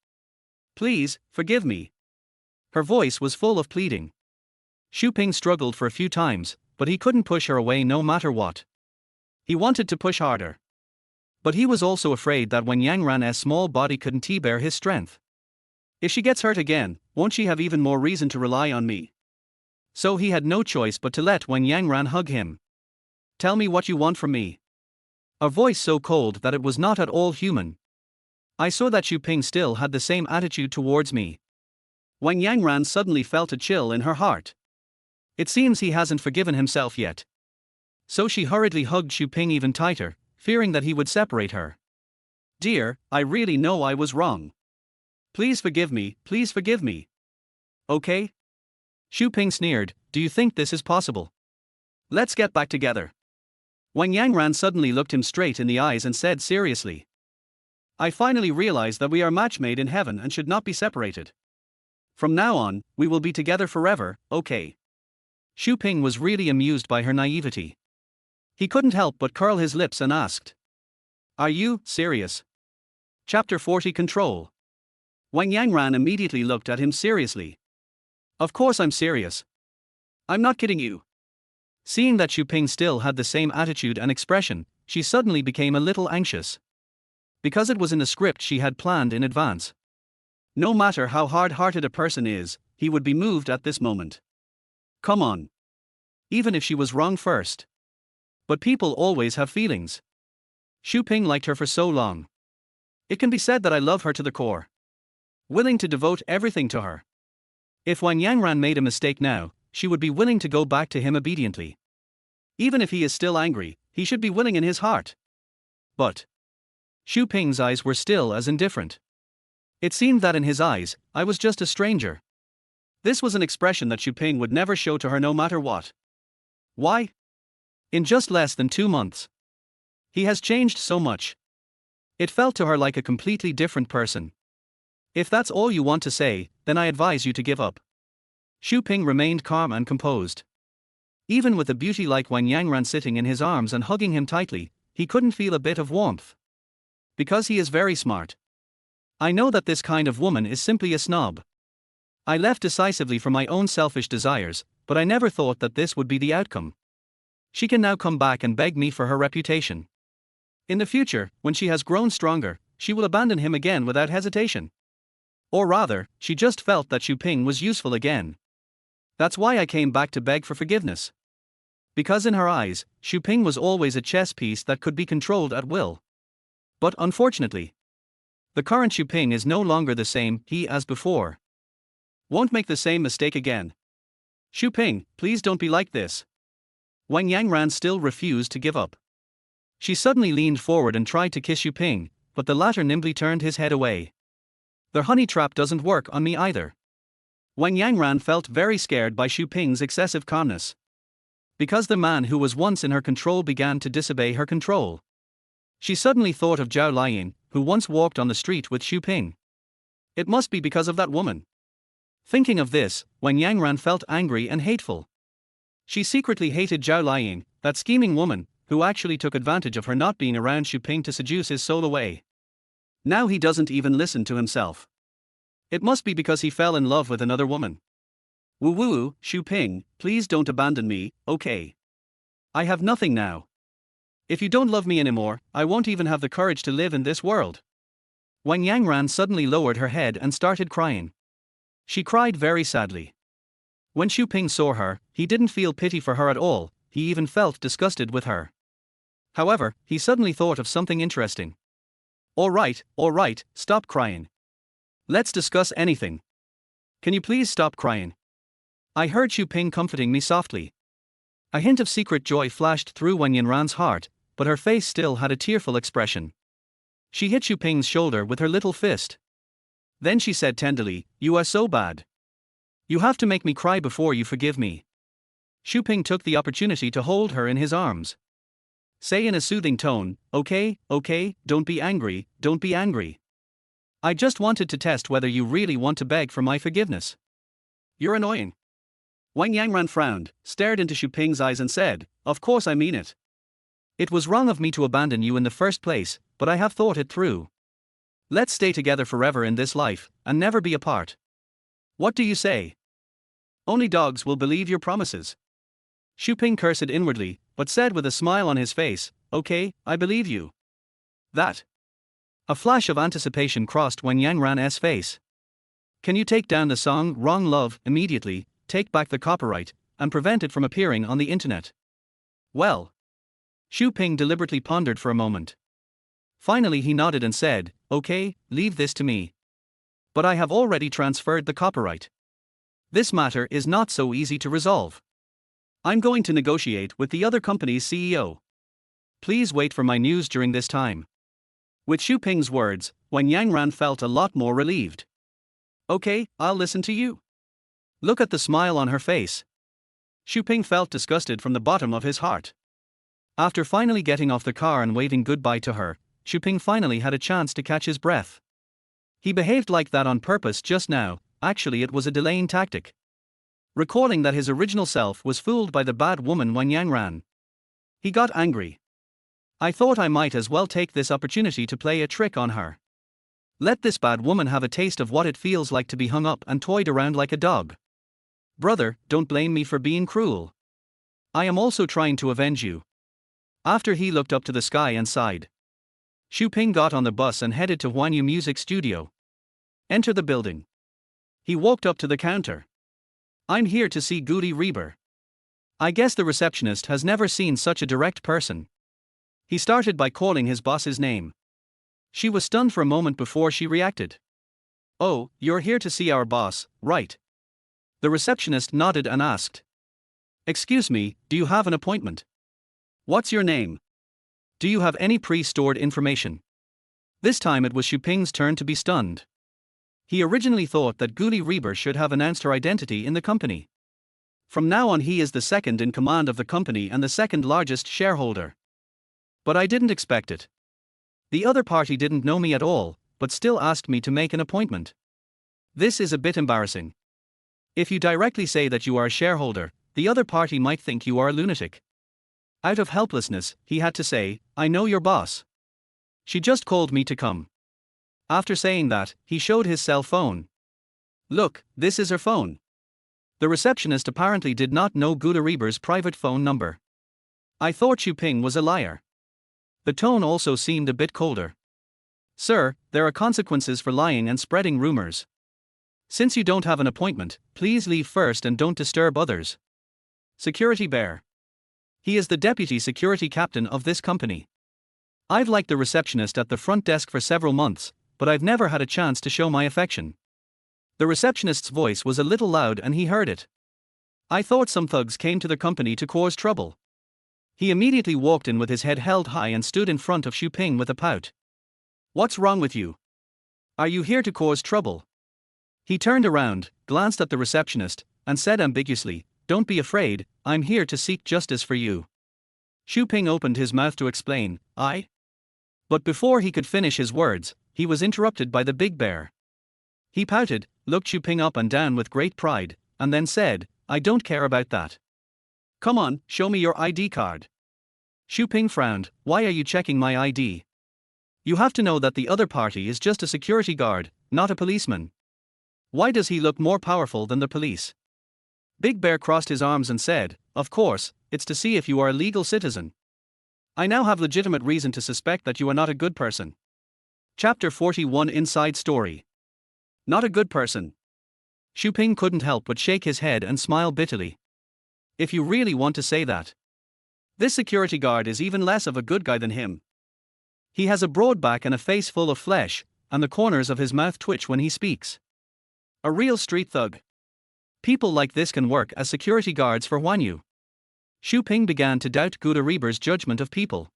Please, forgive me." Her voice was full of pleading. Ping struggled for a few times, but he couldn't push her away no matter what. He wanted to push harder. But he was also afraid that Wang Yangran's small body couldn't bear his strength. "If she gets hurt again, won't she have even more reason to rely on me?" So he had no choice but to let Wang Yangran hug him. "Tell me what you want from me." A voice so cold that it was not at all human. I saw that Ping still had the same attitude towards me. Wang Yangran suddenly felt a chill in her heart. It seems he hasn't forgiven himself yet. So she hurriedly hugged Ping even tighter, fearing that he would separate her. "Dear, I really know I was wrong. Please forgive me, please forgive me. Okay?" Ping sneered, "Do you think this is possible? Let's get back together." Wang Yangran suddenly looked him straight in the eyes and said seriously, "I finally realize that we are match made in heaven and should not be separated. From now on, we will be together forever, okay?" Ping was really amused by her naivety. He couldn't help but curl his lips and asked, "Are you serious?" Chapter 40 Control. Wang Yangran immediately looked at him seriously. "Of course I'm serious. I'm not kidding you." Seeing that Ping still had the same attitude and expression, she suddenly became a little anxious. Because it was in the script she had planned in advance. No matter how hard-hearted a person is, he would be moved at this moment. Come on. Even if she was wrong first. But people always have feelings. Ping liked her for so long. It can be said that I love her to the core. Willing to devote everything to her. If Wang Yangran made a mistake now, she would be willing to go back to him obediently. Even if he is still angry, he should be willing in his heart. But Ping's eyes were still as indifferent. It seemed that in his eyes, I was just a stranger. This was an expression that Ping would never show to her no matter what. Why? In just less than 2 months. He has changed so much. It felt to her like a completely different person. If that's all you want to say, then I advise you to give up. Ping remained calm and composed. Even with a beauty like Wang Yangran sitting in his arms and hugging him tightly, he couldn't feel a bit of warmth. Because he is very smart. I know that this kind of woman is simply a snob. I left decisively for my own selfish desires, but I never thought that this would be the outcome. She can now come back and beg me for her reputation. In the future, when she has grown stronger, she will abandon him again without hesitation. Or rather, she just felt that Xu Ping was useful again. That's why I came back to beg for forgiveness. Because in her eyes, Xu Ping was always a chess piece that could be controlled at will. But unfortunately, the current Xu Ping is no longer the same he as before. Won't make the same mistake again. Xu Ping, please don't be like this. Wang Yangran still refused to give up. She suddenly leaned forward and tried to kiss Xu Ping, but the latter nimbly turned his head away. The honey trap doesn't work on me either. Wang Yangran felt very scared by Xu Ping's excessive calmness. Because the man who was once in her control began to disobey her control. She suddenly thought of Zhao Liyin, who once walked on the street with Xu Ping. It must be because of that woman. Thinking of this, Wang Yangran felt angry and hateful. She secretly hated Zhao Liyin, that scheming woman, who actually took advantage of her not being around Xu Ping to seduce his soul away. Now he doesn't even listen to himself. It must be because he fell in love with another woman. Woo, Xu Ping, please don't abandon me, okay? I have nothing now. If you don't love me anymore, I won't even have the courage to live in this world. Wang Yangran suddenly lowered her head and started crying. She cried very sadly. When Xu Ping saw her, he didn't feel pity for her at all, he even felt disgusted with her. However, he suddenly thought of something interesting. All right, stop crying. Let's discuss anything. Can you please stop crying? I heard Xu Ping comforting me softly. A hint of secret joy flashed through Wang Yanran's heart, but her face still had a tearful expression. She hit Xu Ping's shoulder with her little fist. Then she said tenderly, "You are so bad. You have to make me cry before you forgive me." Xu Ping took the opportunity to hold her in his arms. Say in a soothing tone, okay, don't be angry, don't be angry. I just wanted to test whether you really want to beg for my forgiveness. You're annoying. Wang Yangran frowned, stared into Xu Ping's eyes and said, "Of course I mean it. It was wrong of me to abandon you in the first place, but I have thought it through. Let's stay together forever in this life, and never be apart. What do you say? Only dogs will believe your promises." Xu Ping cursed inwardly, but said with a smile on his face, "Okay, I believe you." That. A flash of anticipation crossed Wang Yangran's face. Can you take down the song Wrong Love immediately, take back the copyright, and prevent it from appearing on the internet? Well. Xu Ping deliberately pondered for a moment. Finally he nodded and said, "Okay, leave this to me. But I have already transferred the copyright. This matter is not so easy to resolve. I'm going to negotiate with the other company's CEO. Please wait for my news during this time." With Xu Ping's words, Wang Yangran felt a lot more relieved. Okay, I'll listen to you. Look at the smile on her face. Xu Ping felt disgusted from the bottom of his heart. After finally getting off the car and waving goodbye to her, Xu Ping finally had a chance to catch his breath. He behaved like that on purpose just now, actually it was a delaying tactic. Recalling that his original self was fooled by the bad woman Wang Yangran. He got angry. I thought I might as well take this opportunity to play a trick on her. Let this bad woman have a taste of what it feels like to be hung up and toyed around like a dog. Brother, don't blame me for being cruel. I am also trying to avenge you. After he looked up to the sky and sighed. Xu Ping got on the bus and headed to Huanyu Music Studio. Enter the building. He walked up to the counter. I'm here to see Goody Reber. I guess the receptionist has never seen such a direct person. He started by calling his boss's name. She was stunned for a moment before she reacted. Oh, you're here to see our boss, right? The receptionist nodded and asked. Excuse me, do you have an appointment? What's your name? Do you have any pre-stored information? This time it was Xu Ping's turn to be stunned. He originally thought that Goody Reber should have announced her identity in the company. From now on he is the second in command of the company and the second largest shareholder. But I didn't expect it. The other party didn't know me at all, but still asked me to make an appointment. This is a bit embarrassing. If you directly say that you are a shareholder, the other party might think you are a lunatic. Out of helplessness, he had to say, I know your boss. She just called me to come. After saying that, he showed his cell phone. Look, this is her phone. The receptionist apparently did not know Goody Reber's private phone number. I thought Xu Ping was a liar. The tone also seemed a bit colder. Sir, there are consequences for lying and spreading rumors. Since you don't have an appointment, please leave first and don't disturb others. Security bear. He is the deputy security captain of this company. I've liked the receptionist at the front desk for several months, but I've never had a chance to show my affection. The receptionist's voice was a little loud and he heard it. I thought some thugs came to the company to cause trouble. He immediately walked in with his head held high and stood in front of Xu Ping with a pout. What's wrong with you? Are you here to cause trouble? He turned around, glanced at the receptionist, and said ambiguously, Don't be afraid, I'm here to seek justice for you. Xu Ping opened his mouth to explain, I? But before he could finish his words, he was interrupted by the big bear. He pouted, looked Xu Ping up and down with great pride, and then said, I don't care about that. Come on, show me your ID card. Xu Ping frowned, Why are you checking my ID? You have to know that the other party is just a security guard, not a policeman. Why does he look more powerful than the police? Big Bear crossed his arms and said, Of course, it's to see if you are a legal citizen. I now have legitimate reason to suspect that you are not a good person. Chapter 41 Inside Story. Not a good person. Xu Ping couldn't help but shake his head and smile bitterly. If you really want to say that. This security guard is even less of a good guy than him. He has a broad back and a face full of flesh, and the corners of his mouth twitch when he speaks. A real street thug. People like this can work as security guards for Huanyu. Xu Ping began to doubt Guderiber's judgment of people.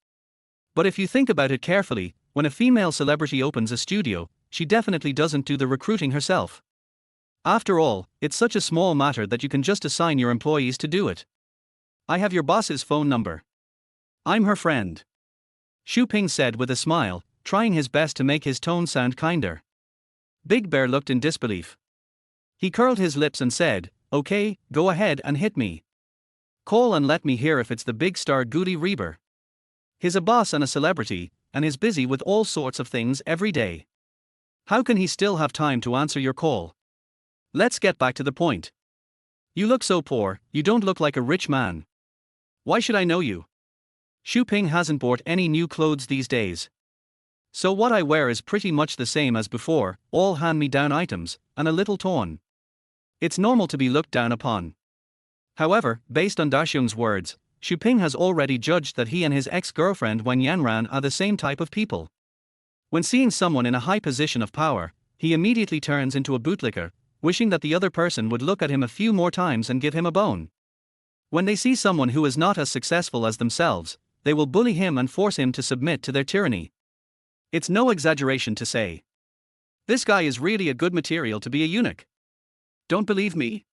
But if you think about it carefully, when a female celebrity opens a studio, she definitely doesn't do the recruiting herself. After all, it's such a small matter that you can just assign your employees to do it. I have your boss's phone number. I'm her friend. Xu Ping said with a smile, trying his best to make his tone sound kinder. Big Bear looked in disbelief. He curled his lips and said, Okay, go ahead and hit me. Call and let me hear if it's the big star Goody Reber. He's a boss and a celebrity, and is busy with all sorts of things every day. How can he still have time to answer your call? Let's get back to the point. You look so poor, you don't look like a rich man. Why should I know you? Xu Ping hasn't bought any new clothes these days. So what I wear is pretty much the same as before, all hand-me-down items, and a little torn. It's normal to be looked down upon. However, based on Daxiong's words, Xu Ping has already judged that he and his ex-girlfriend Wen Yanran are the same type of people. When seeing someone in a high position of power, he immediately turns into a bootlicker, wishing that the other person would look at him a few more times and give him a bone. When they see someone who is not as successful as themselves, they will bully him and force him to submit to their tyranny. It's no exaggeration to say. This guy is really a good material to be a eunuch. Don't believe me?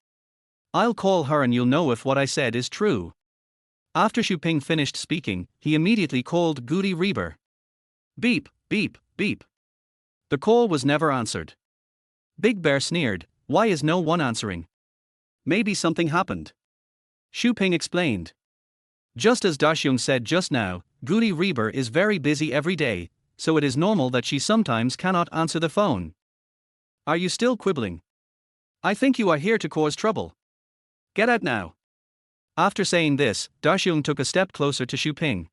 I'll call her and you'll know if what I said is true. After Xu Ping finished speaking, he immediately called Goody Reber. Beep, beep, beep. The call was never answered. Big Bear sneered, Why is no one answering? Maybe something happened. Xu Ping explained. Just as Daxiong said just now, Goody Reber is very busy every day, so it is normal that she sometimes cannot answer the phone. Are you still quibbling? I think you are here to cause trouble. Get out now. After saying this, Daxiong took a step closer to Xu Ping.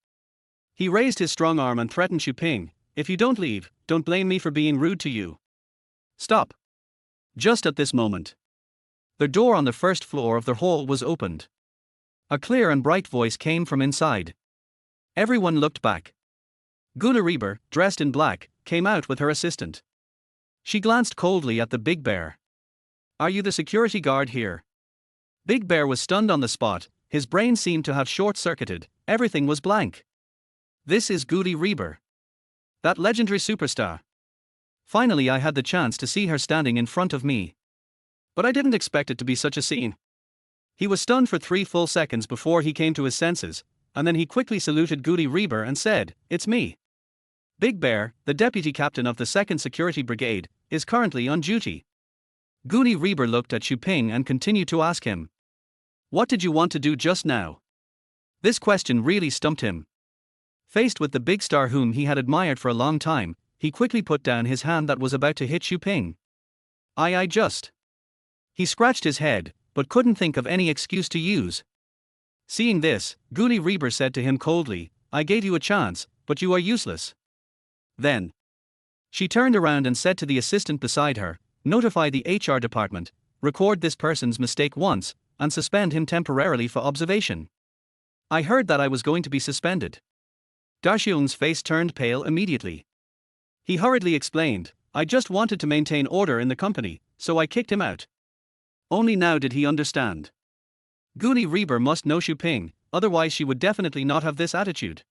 He raised his strong arm and threatened Xu Ping, If you don't leave, don't blame me for being rude to you. Stop. Just at this moment, the door on the first floor of the hall was opened. A clear and bright voice came from inside. Everyone looked back. Gula Reber, dressed in black, came out with her assistant. She glanced coldly at the Big Bear. Are you the security guard here? Big Bear was stunned on the spot, his brain seemed to have short-circuited, everything was blank. This is Goody Reber. That legendary superstar. Finally I had the chance to see her standing in front of me. But I didn't expect it to be such a scene. He was stunned for 3 full seconds before he came to his senses, and then he quickly saluted Goody Reber and said, It's me. Big Bear, the deputy captain of the 2nd Security Brigade, is currently on duty. Goody Reber looked at Xu Ping and continued to ask him. What did you want to do just now? This question really stumped him. Faced with the big star whom he had admired for a long time, he quickly put down his hand that was about to hit Xu Ping. I just. He scratched his head, but couldn't think of any excuse to use. Seeing this, Goody Reber said to him coldly, I gave you a chance, but you are useless. Then she turned around and said to the assistant beside her, notify the HR department, record this person's mistake once, and suspend him temporarily for observation. I heard that I was going to be suspended. Daxiong's face turned pale immediately. He hurriedly explained, I just wanted to maintain order in the company, so I kicked him out. Only now did he understand. Guli Reber must know Xu Ping, otherwise she would definitely not have this attitude.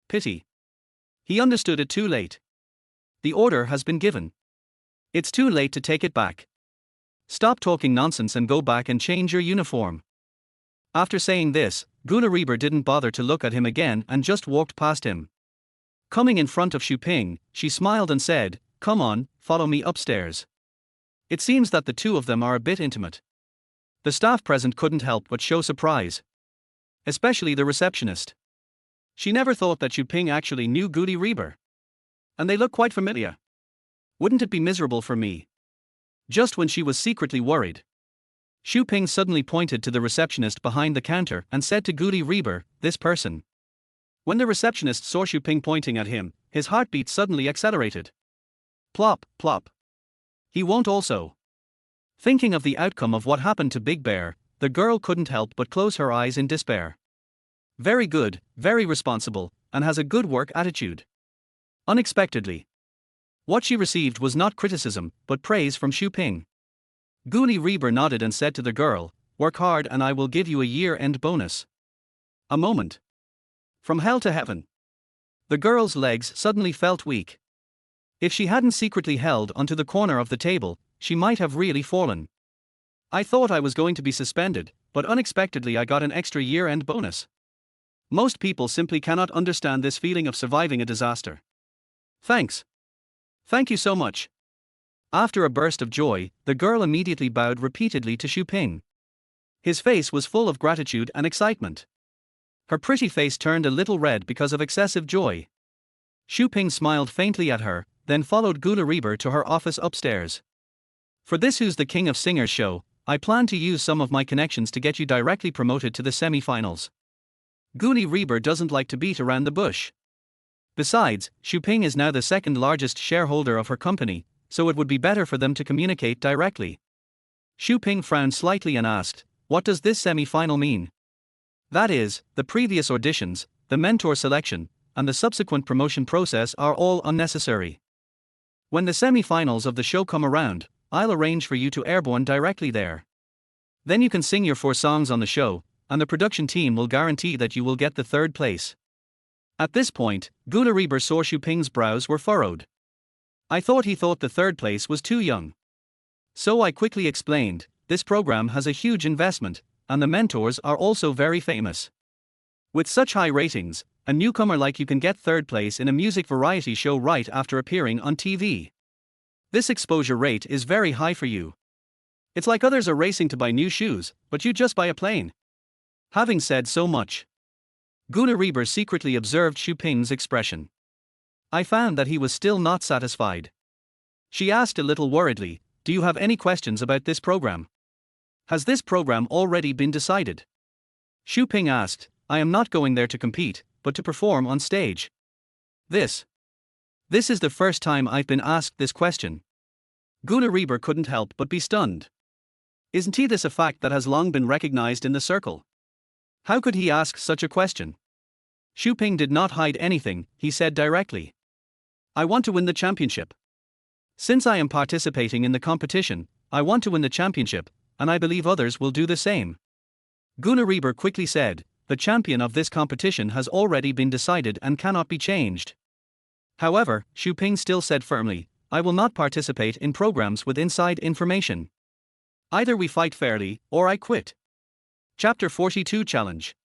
Pity. He understood it too late. The order has been given. It's too late to take it back. Stop talking nonsense and go back and change your uniform. After saying this, Gula Reber didn't bother to look at him again and just walked past him. Coming in front of Xu Ping, she smiled and said, come on, follow me upstairs. It seems that the two of them are a bit intimate. The staff present couldn't help but show surprise. Especially the receptionist. She never thought that Xu Ping actually knew Guli Reber. And they look quite familiar. Wouldn't it be miserable for me? Just when she was secretly worried, Xu Ping suddenly pointed to the receptionist behind the counter and said to Guli Reber, this person. When the receptionist saw Xu Ping pointing at him, his heartbeat suddenly accelerated. Plop, plop. He won't also. Thinking of the outcome of what happened to Big Bear, the girl couldn't help but close her eyes in despair. Very good, very responsible, and has a good work attitude. Unexpectedly, what she received was not criticism, but praise from Xu Ping. Guli Reber nodded and said to the girl, work hard and I will give you a year-end bonus. A moment. From hell to heaven. The girl's legs suddenly felt weak. If she hadn't secretly held onto the corner of the table, she might have really fallen. I thought I was going to be suspended, but unexpectedly I got an extra year-end bonus. Most people simply cannot understand this feeling of surviving a disaster. Thanks. Thank you so much. After a burst of joy, the girl immediately bowed repeatedly to Xu Ping. His face was full of gratitude and excitement. Her pretty face turned a little red because of excessive joy. Xu Ping smiled faintly at her, then followed Gula Reber to her office upstairs. For this Who's the King of Singers show, I plan to use some of my connections to get you directly promoted to the semi-finals. Guli Reber doesn't like to beat around the bush. Besides, Xu Ping is now the second largest shareholder of her company, so it would be better for them to communicate directly. Xu Ping frowned slightly and asked, what does this semi-final mean? That is, the previous auditions, the mentor selection, and the subsequent promotion process are all unnecessary. When the semi-finals of the show come around, I'll arrange for you to airborne directly there. Then you can sing your 4 songs on the show, and the production team will guarantee that you will get the 3rd place. At this point, Gula Reber saw Xu Ping's brows were furrowed. I thought he thought the 3rd place was too young. So I quickly explained, this program has a huge investment, and the mentors are also very famous. With such high ratings, a newcomer like you can get 3rd place in a music variety show right after appearing on TV. This exposure rate is very high for you. It's like others are racing to buy new shoes, but you just buy a plane. Having said so much, Gula Reber secretly observed Xu Ping's expression. I found that he was still not satisfied. She asked a little worriedly, do you have any questions about this program? Has this program already been decided? Xu Ping asked, I am not going there to compete, but to perform on stage. This is the first time I've been asked this question. Gula Reber couldn't help but be stunned. Isn't this a fact that has long been recognized in the circle? How could he ask such a question? Xu Ping did not hide anything, he said directly. I want to win the championship. Since I am participating in the competition, I want to win the championship, and I believe others will do the same. Gula Reber quickly said, the champion of this competition has already been decided and cannot be changed. However, Xu Ping still said firmly, I will not participate in programs with inside information. Either we fight fairly, or I quit. Chapter 42 Challenge.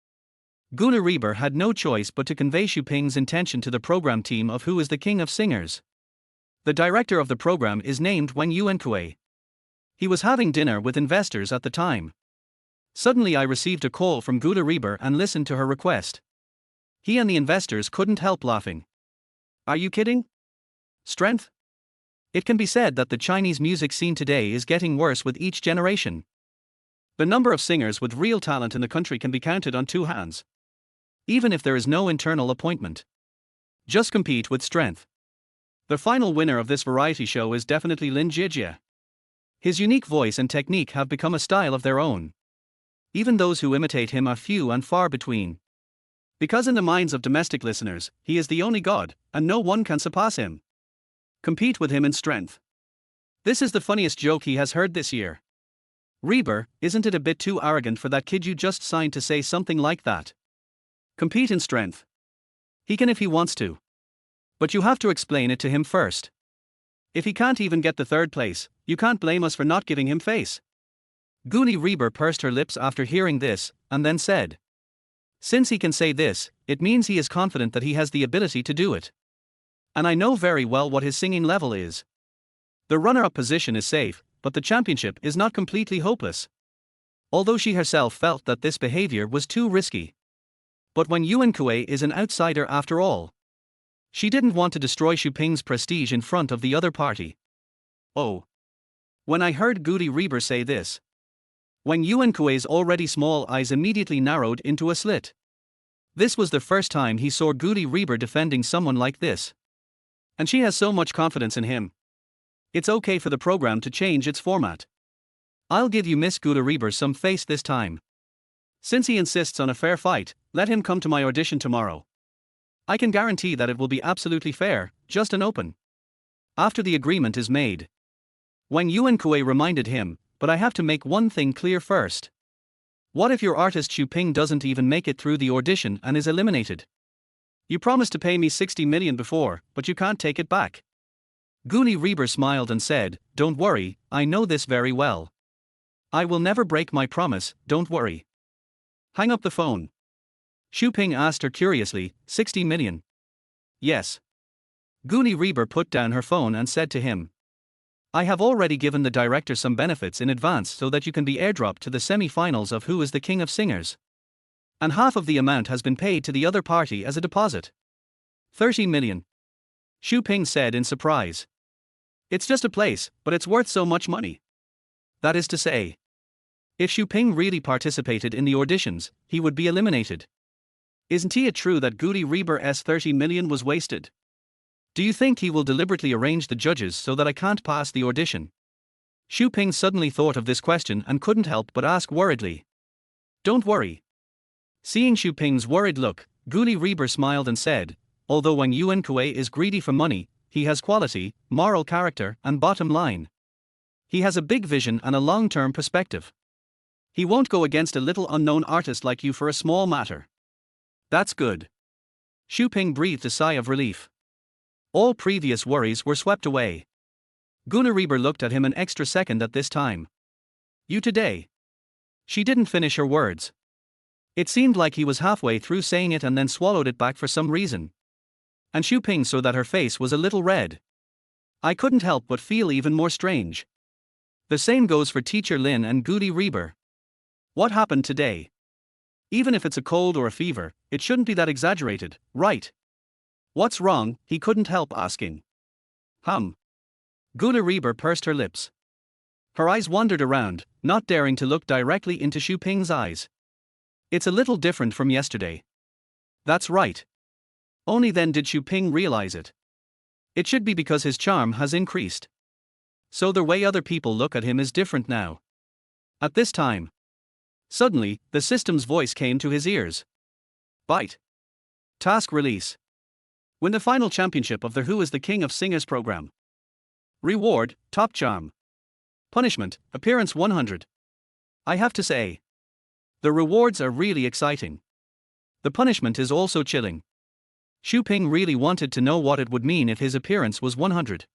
Gula Reber had no choice but to convey Xu Ping's intention to the program team of Who is the King of Singers. The director of the program is named Wen Yuankue. He was having dinner with investors at the time. Suddenly I received a call from Gula Reber and listened to her request. He and the investors couldn't help laughing. Are you kidding? Strength? It can be said that the Chinese music scene today is getting worse with each generation. The number of singers with real talent in the country can be counted on 2 hands. Even if there is no internal appointment. Just compete with strength. The final winner of this variety show is definitely Lin Ya. His unique voice and technique have become a style of their own. Even those who imitate him are few and far between. Because in the minds of domestic listeners, he is the only god, and no one can surpass him. Compete with him in strength. This is the funniest joke he has heard this year. Reber, isn't it a bit too arrogant for that kid you just signed to say something like that? Compete in strength. He can if he wants to. But you have to explain it to him first. If he can't even get the third place, you can't blame us for not giving him face. Goonie Reber pursed her lips after hearing this, and then said, "Since he can say this, it means he is confident that he has the ability to do it. And I know very well what his singing level is. The runner-up position is safe, but the championship is not completely hopeless." Although she herself felt that this behavior was too risky. But when Yuan Kuei is an outsider after all, she didn't want to destroy Xu Ping's prestige in front of the other party. Oh. When I heard Goody Reber say this. When Yuan Kuei's already small eyes immediately narrowed into a slit. This was the first time he saw Goody Reber defending someone like this. And she has so much confidence in him. It's okay for the program to change its format. I'll give you Miss Goody Reber some face this time. Since he insists on a fair fight, let him come to my audition tomorrow. I can guarantee that it will be absolutely fair, just and open. After the agreement is made. When Yuan Kuei reminded him, but I have to make one thing clear first. What if your artist Xu Ping doesn't even make it through the audition and is eliminated? You promised to pay me 60 million before, but you can't take it back. Goonie Reber smiled and said, "Don't worry, I know this very well. I will never break my promise, don't worry." Hang up the phone. Xu Ping asked her curiously, 60 million? Yes. Goonie Reber put down her phone and said to him, I have already given the director some benefits in advance so that you can be airdropped to the semi-finals of Who is the King of Singers. And half of the amount has been paid to the other party as a deposit. 30 million. Xu Ping said in surprise. It's just a place, but it's worth so much money. That is to say, if Xu Ping really participated in the auditions, he would be eliminated. Isn't it true that Goody Reber's 30 million was wasted? Do you think he will deliberately arrange the judges so that I can't pass the audition? Xu Ping suddenly thought of this question and couldn't help but ask worriedly. Don't worry. Seeing Xu Ping's worried look, Goody Reber smiled and said, although Wang Yuan Kuei is greedy for money, he has quality, moral character, and bottom line. He has a big vision and a long-term perspective. He won't go against a little unknown artist like you for a small matter. That's good. Xu Ping breathed a sigh of relief. All previous worries were swept away. Goody Reber looked at him an extra second at this time. You today? She didn't finish her words. It seemed like he was halfway through saying it and then swallowed it back for some reason. And Xu Ping saw that her face was a little red. I couldn't help but feel even more strange. The same goes for Teacher Lin and Goody Reber. What happened today? Even if it's a cold or a fever, it shouldn't be that exaggerated, right? What's wrong? He couldn't help asking. Goody Reber pursed her lips. Her eyes wandered around, not daring to look directly into Xu Ping's eyes. It's a little different from yesterday. That's right. Only then did Xu Ping realize it. It should be because his charm has increased. So the way other people look at him is different now. At this time. Suddenly, the system's voice came to his ears. Bite. Task release. Win the final championship of the Who is the King of Singers program. Reward, top charm. Punishment, appearance 100. I have to say, the rewards are really exciting. The punishment is also chilling. Xu Ping really wanted to know what it would mean if his appearance was 100.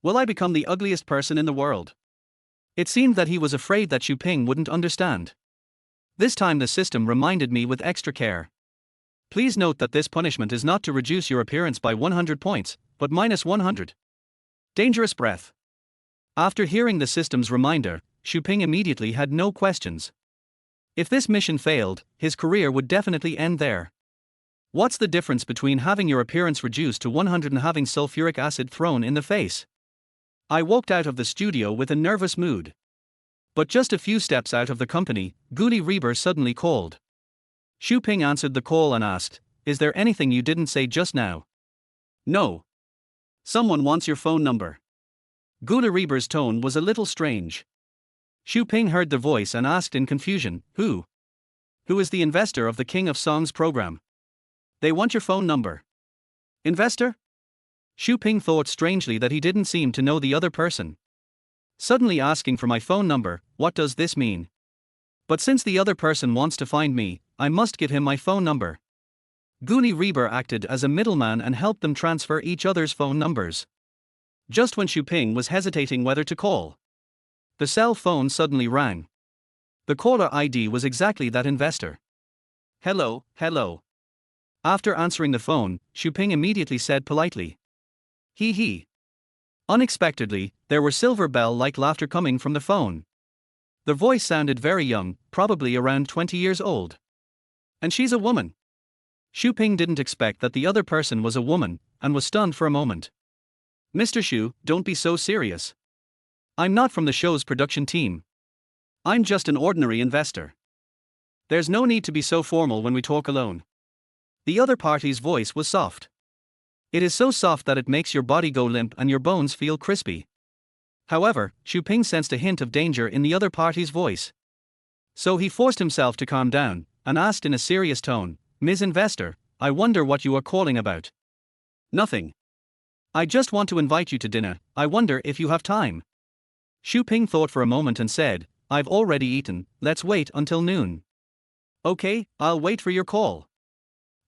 Will I become the ugliest person in the world? It seemed that he was afraid that Xu Ping wouldn't understand. This time the system reminded me with extra care. Please note that this punishment is not to reduce your appearance by 100 points, but minus 100. Dangerous breath. After hearing the system's reminder, Xu Ping immediately had no questions. If this mission failed, his career would definitely end there. What's the difference between having your appearance reduced to 100 and having sulfuric acid thrown in the face? I walked out of the studio with a nervous mood. But just a few steps out of the company, Goody Reber suddenly called. Xu Ping answered the call and asked, Is there anything you didn't say just now? No. Someone wants your phone number. Gula Reber's tone was a little strange. Xu Ping heard the voice and asked in confusion, Who? Who is the investor of the King of Songs program? They want your phone number. Investor? Xu Ping thought strangely that he didn't seem to know the other person. Suddenly asking for my phone number, what does this mean? But since the other person wants to find me, I must give him my phone number. Guli Reber acted as a middleman and helped them transfer each other's phone numbers. Just when Xu Ping was hesitating whether to call, the cell phone suddenly rang. The caller ID was exactly that investor. Hello, hello. After answering the phone, Xu Ping immediately said politely. He. Unexpectedly, there were silver bell-like laughter coming from the phone. The voice sounded very young, probably around 20 years old. And she's a woman. Xu Ping didn't expect that the other person was a woman, and was stunned for a moment. Mr. Xu, don't be so serious. I'm not from the show's production team. I'm just an ordinary investor. There's no need to be so formal when we talk alone. The other party's voice was soft. It is so soft that it makes your body go limp and your bones feel crispy. However, Xu Ping sensed a hint of danger in the other party's voice. So he forced himself to calm down, and asked in a serious tone, Ms. Investor, I wonder what you are calling about. Nothing. I just want to invite you to dinner, I wonder if you have time. Xu Ping thought for a moment and said, I've already eaten, let's wait until noon. Okay, I'll wait for your call.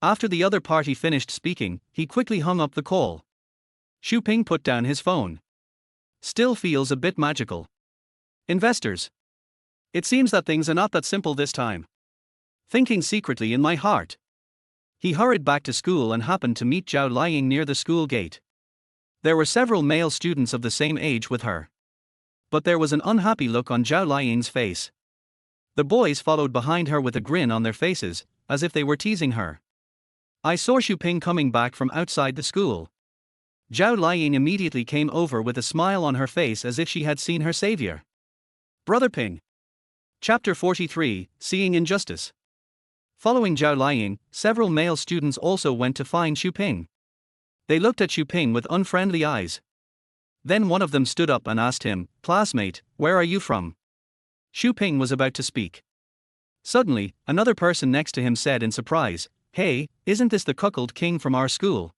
After the other party finished speaking, he quickly hung up the call. Xu Ping put down his phone. Still feels a bit magical. Investors. It seems that things are not that simple this time. Thinking secretly in my heart. He hurried back to school and happened to meet Zhao lying near the school gate. There were several male students of the same age with her. But there was an unhappy look on Zhao Liying's face. The boys followed behind her with a grin on their faces, as if they were teasing her. I saw Xu Ping coming back from outside the school. Zhao Liying immediately came over with a smile on her face as if she had seen her savior. Brother Ping. Chapter 43, Seeing Injustice. Following Zhao Liying, several male students also went to find Xu Ping. They looked at Xu Ping with unfriendly eyes. Then one of them stood up and asked him, Classmate, where are you from? Xu Ping was about to speak. Suddenly, another person next to him said in surprise, Hey, isn't this the Cuckold King from our school?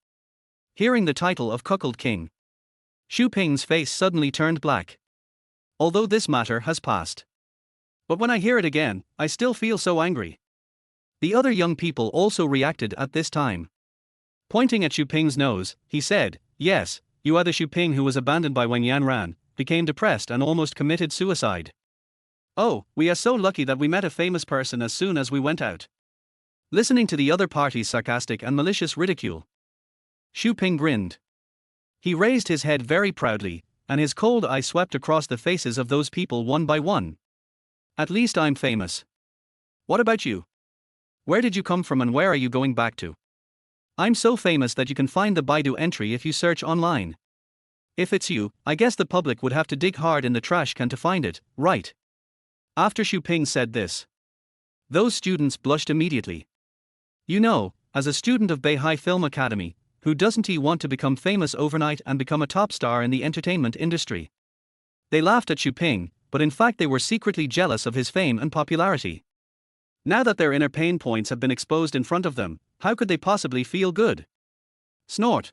Hearing the title of Cuckold King, Xu Ping's face suddenly turned black. Although this matter has passed. But when I hear it again, I still feel so angry. The other young people also reacted at this time. Pointing at Xu Ping's nose, he said, Yes, you are the Xu Ping who was abandoned by Wang Yanran, became depressed and almost committed suicide. Oh, we are so lucky that we met a famous person as soon as we went out. Listening to the other party's sarcastic and malicious ridicule, Xu Ping grinned. He raised his head very proudly, and his cold eye swept across the faces of those people one by one. At least I'm famous. What about you? Where did you come from and where are you going back to? I'm so famous that you can find the Baidu entry if you search online. If it's you, I guess the public would have to dig hard in the trash can to find it, right? After Xu Ping said this, those students blushed immediately. You know, as a student of Beihai Film Academy, who doesn't he want to become famous overnight and become a top star in the entertainment industry? They laughed at Xu Ping, but in fact they were secretly jealous of his fame and popularity. Now that their inner pain points have been exposed in front of them, how could they possibly feel good? Snort.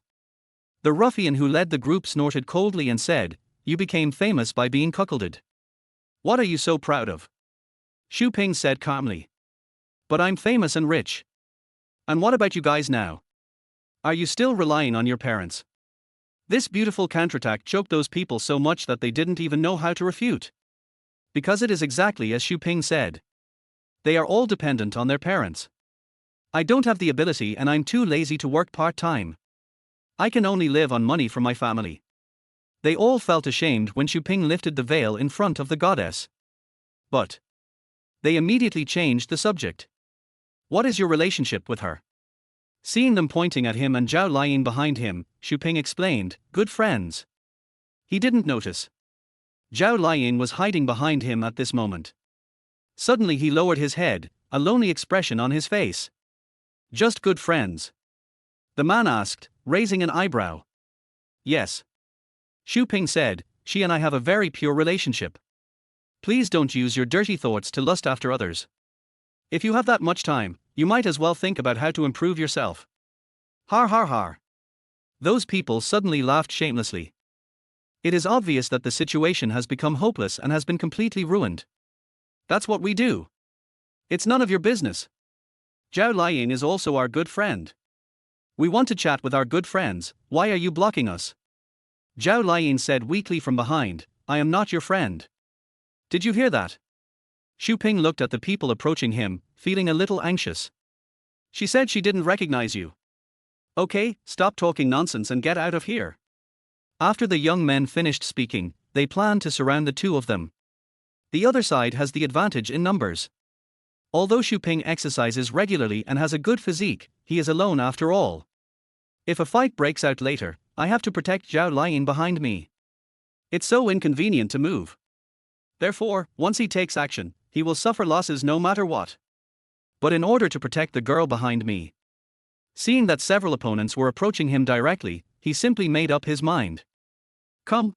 The ruffian who led the group snorted coldly and said, You became famous by being cuckolded. What are you so proud of? Xu Ping said calmly. But I'm famous and rich. And what about you guys now? Are you still relying on your parents? This beautiful counterattack choked those people so much that they didn't even know how to refute. Because it is exactly as Xu Ping said. They are all dependent on their parents. I don't have the ability and I'm too lazy to work part-time. I can only live on money from my family. They all felt ashamed when Xu Ping lifted the veil in front of the goddess. But they immediately changed the subject. What is your relationship with her? Seeing them pointing at him and Zhao lying behind him, Xu Ping explained, Good friends. He didn't notice. Zhao Liying was hiding behind him at this moment. Suddenly he lowered his head, a lonely expression on his face. Just good friends. The man asked, raising an eyebrow. Yes. Xu Ping said, she and I have a very pure relationship. Please don't use your dirty thoughts to lust after others. If you have that much time, you might as well think about how to improve yourself. Har har har. Those people suddenly laughed shamelessly. It is obvious that the situation has become hopeless and has been completely ruined. That's what we do. It's none of your business. Zhao Liyin is also our good friend. We want to chat with our good friends, why are you blocking us? Zhao Liyin said weakly from behind, I am not your friend. Did you hear that? Xu Ping looked at the people approaching him, feeling a little anxious. She said she didn't recognize you. Okay, stop talking nonsense and get out of here. After the young men finished speaking, they planned to surround the two of them. The other side has the advantage in numbers. Although Xu Ping exercises regularly and has a good physique, he is alone after all. If a fight breaks out later, I have to protect Zhao Liyin behind me. It's so inconvenient to move. Therefore, once he takes action, he will suffer losses no matter what. But in order to protect the girl behind me. Seeing that several opponents were approaching him directly, he simply made up his mind. Come.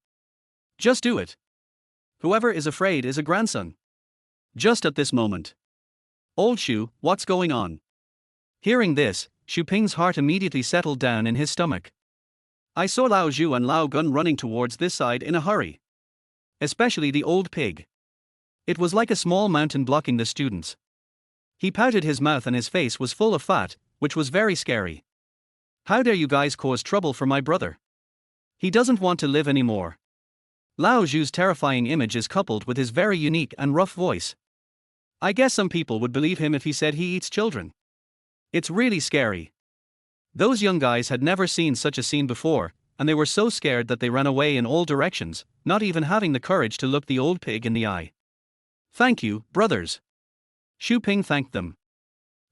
Just do it. Whoever is afraid is a grandson. Just at this moment. Old Xu, what's going on? Hearing this, Xu Ping's heart immediately settled down in his stomach. I saw Lao Zhu and Lao Gun running towards this side in a hurry. Especially the old pig. It was like a small mountain blocking the students. He pouted his mouth and his face was full of fat, which was very scary. How dare you guys cause trouble for my brother? He doesn't want to live anymore. Lao Zhu's terrifying image is coupled with his very unique and rough voice. I guess some people would believe him if he said he eats children. It's really scary. Those young guys had never seen such a scene before, and they were so scared that they ran away in all directions, not even having the courage to look the old pig in the eye. Thank you, brothers. Xu Ping thanked them.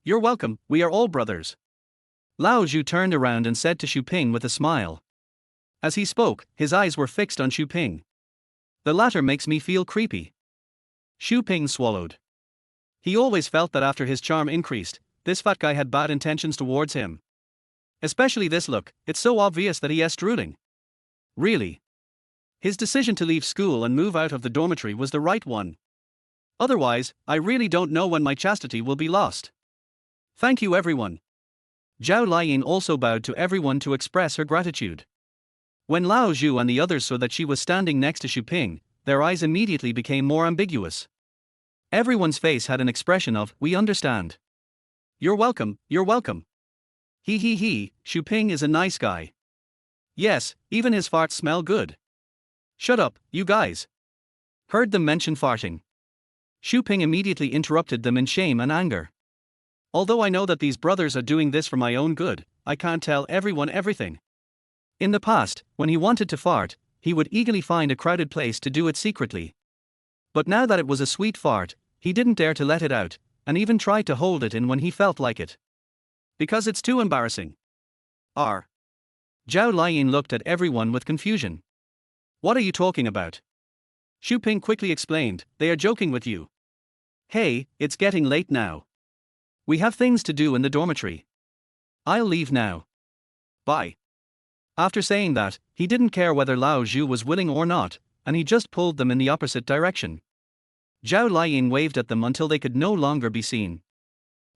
You're welcome, we are all brothers. Lao Zhu turned around and said to Xu Ping with a smile. As he spoke, his eyes were fixed on Xu Ping. The latter makes me feel creepy. Xu Ping swallowed. He always felt that after his charm increased, this fat guy had bad intentions towards him. Especially this look, it's so obvious that he is drooling. Really? His decision to leave school and move out of the dormitory was the right one. Otherwise, I really don't know when my chastity will be lost. Thank you everyone. Zhao Liyin also bowed to everyone to express her gratitude. When Lao Zhu and the others saw that she was standing next to Xu Ping, their eyes immediately became more ambiguous. Everyone's face had an expression of, we understand. You're welcome, you're welcome. He, Xu Ping is a nice guy. Yes, even his farts smell good. Shut up, you guys. Heard them mention farting. Xu Ping immediately interrupted them in shame and anger. Although I know that these brothers are doing this for my own good, I can't tell everyone everything. In the past, when he wanted to fart, he would eagerly find a crowded place to do it secretly. But now that it was a sweet fart, he didn't dare to let it out, and even tried to hold it in when he felt like it. Because it's too embarrassing. R. Zhao Liyin looked at everyone with confusion. What are you talking about? Xu Ping quickly explained, they are joking with you. Hey, it's getting late now. We have things to do in the dormitory. I'll leave now. Bye. After saying that, he didn't care whether Lao Zhu was willing or not, and he just pulled them in the opposite direction. Zhao Liyin waved at them until they could no longer be seen.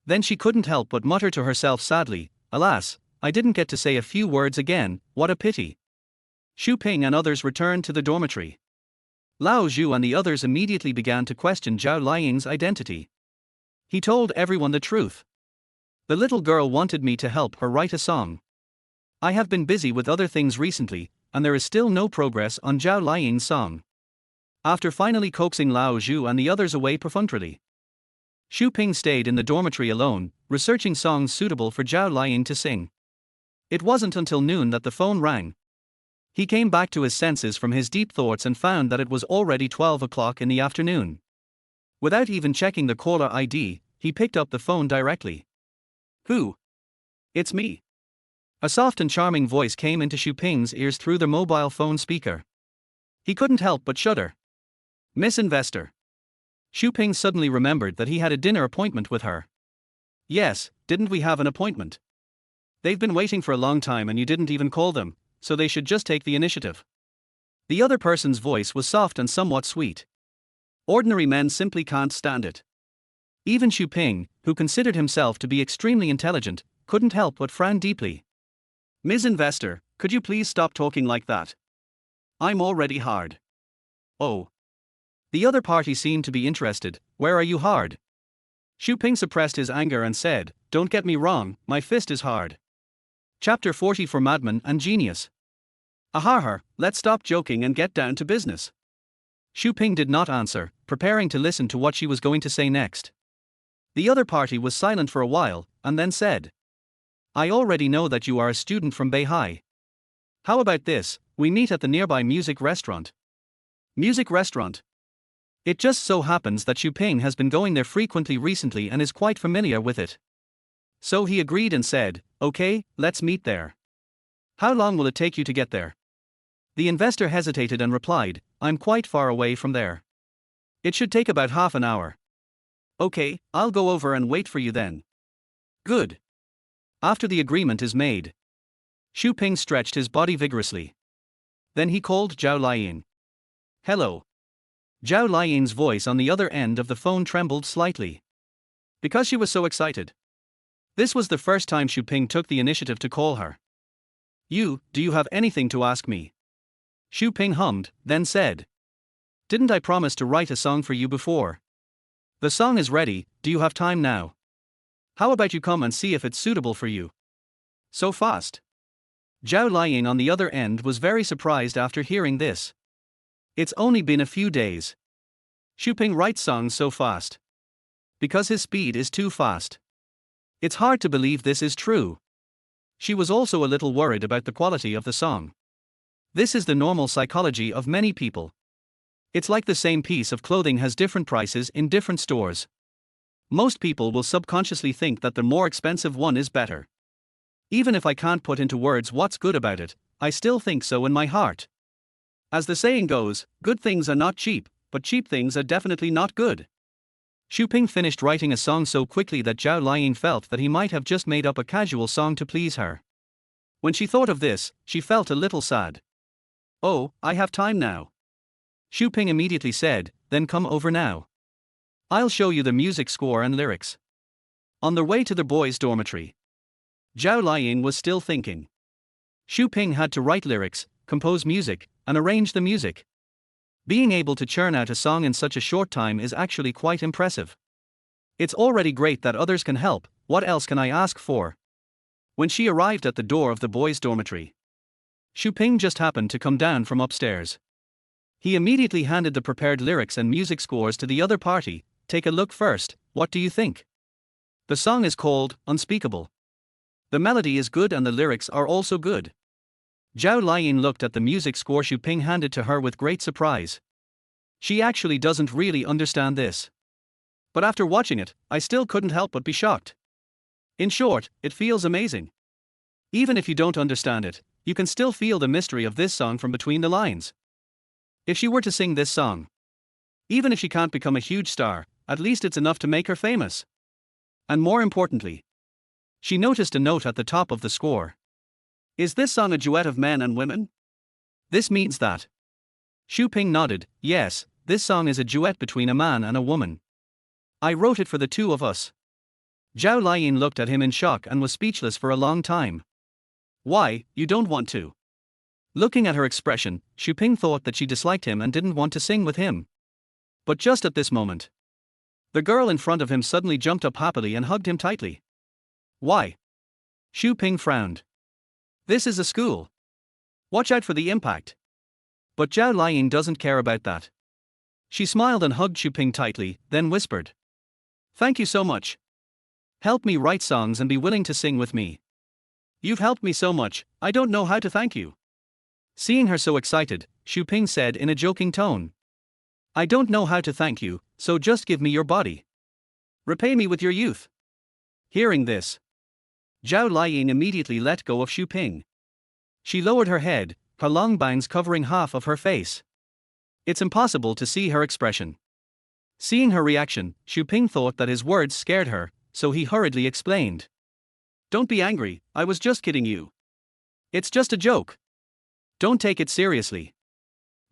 Then she couldn't help but mutter to herself sadly, alas, I didn't get to say a few words again, what a pity. Xu Ping and others returned to the dormitory. Lao Zhu and the others immediately began to question Zhao Liying's identity. He told everyone the truth. The little girl wanted me to help her write a song. I have been busy with other things recently, and there is still no progress on Zhao Liying's song. After finally coaxing Lao Zhu and the others away perfunctorily, Xu Ping stayed in the dormitory alone, researching songs suitable for Zhao Liyin to sing. It wasn't until noon that the phone rang. He came back to his senses from his deep thoughts and found that it was already 12 o'clock in the afternoon. Without even checking the caller ID, he picked up the phone directly. Who? It's me. A soft and charming voice came into Xu Ping's ears through the mobile phone speaker. He couldn't help but shudder. Miss Investor. Xu Ping suddenly remembered that he had a dinner appointment with her. Yes, didn't we have an appointment? They've been waiting for a long time and you didn't even call them, so they should just take the initiative. The other person's voice was soft and somewhat sweet. Ordinary men simply can't stand it. Even Xu Ping, who considered himself to be extremely intelligent, couldn't help but frown deeply. Ms. Investor, could you please stop talking like that? I'm already hard. Oh. The other party seemed to be interested. Where are you hard? Xu Ping suppressed his anger and said, don't get me wrong, my fist is hard. Chapter 40 for Madman and Genius. Ahar, let's stop joking and get down to business. Xu Ping did not answer, preparing to listen to what she was going to say next. The other party was silent for a while, and then said, I already know that you are a student from Beihai. How about this, we meet at the nearby music restaurant. Music restaurant? It just so happens that Xu Ping has been going there frequently recently and is quite familiar with it. So he agreed and said, okay, let's meet there. How long will it take you to get there? The investor hesitated and replied, I'm quite far away from there. It should take about half an hour. Okay, I'll go over and wait for you then. Good. After the agreement is made. Xu Ping stretched his body vigorously. Then he called Zhao Liyin. Hello. Zhao Liyin's voice on the other end of the phone trembled slightly. Because she was so excited. This was the first time Xu Ping took the initiative to call her. Do you have anything to ask me? Xu Ping hummed, then said. Didn't I promise to write a song for you before? The song is ready, do you have time now? How about you come and see if it's suitable for you? So fast. Zhao Liyin on the other end was very surprised after hearing this. It's only been a few days. Xu Ping writes songs so fast. Because his speed is too fast. It's hard to believe this is true. She was also a little worried about the quality of the song. This is the normal psychology of many people. It's like the same piece of clothing has different prices in different stores. Most people will subconsciously think that the more expensive one is better. Even if I can't put into words what's good about it, I still think so in my heart. As the saying goes, good things are not cheap, but cheap things are definitely not good. Xu Ping finished writing a song so quickly that Zhao Liyin felt that he might have just made up a casual song to please her. When she thought of this, she felt a little sad. Oh, I have time now. Xu Ping immediately said, then come over now. I'll show you the music score and lyrics. On their way to the boys' dormitory. Zhao Liyin was still thinking. Xu Ping had to write lyrics, compose music, and arrange the music. Being able to churn out a song in such a short time is actually quite impressive. It's already great that others can help, what else can I ask for? When she arrived at the door of the boys' dormitory, Xu Ping just happened to come down from upstairs. He immediately handed the prepared lyrics and music scores to the other party. Take a look first, what do you think? The song is called Unspeakable. The melody is good and the lyrics are also good. Zhao Liyin looked at the music score Xu Ping handed to her with great surprise. She actually doesn't really understand this. But after watching it, I still couldn't help but be shocked. In short, it feels amazing. Even if you don't understand it, you can still feel the mystery of this song from between the lines. If she were to sing this song, even if she can't become a huge star, at least it's enough to make her famous. And more importantly, she noticed a note at the top of the score. Is this song a duet of men and women? This means that. Xu Ping nodded, yes, this song is a duet between a man and a woman. I wrote it for the two of us. Zhao Liyin looked at him in shock and was speechless for a long time. Why, you don't want to? Looking at her expression, Xu Ping thought that she disliked him and didn't want to sing with him. But just at this moment, the girl in front of him suddenly jumped up happily and hugged him tightly. Why? Xu Ping frowned. This is a school. Watch out for the impact. But Zhao Liyin doesn't care about that. She smiled and hugged Xu Ping tightly, then whispered. Thank you so much. Help me write songs and be willing to sing with me. You've helped me so much, I don't know how to thank you. Seeing her so excited, Xu Ping said in a joking tone. I don't know how to thank you, so just give me your body. Repay me with your youth. Hearing this, Zhao Liyin immediately let go of Xu Ping. She lowered her head, her long bangs covering half of her face. It's impossible to see her expression. Seeing her reaction, Xu Ping thought that his words scared her, so he hurriedly explained. Don't be angry, I was just kidding you. It's just a joke. Don't take it seriously.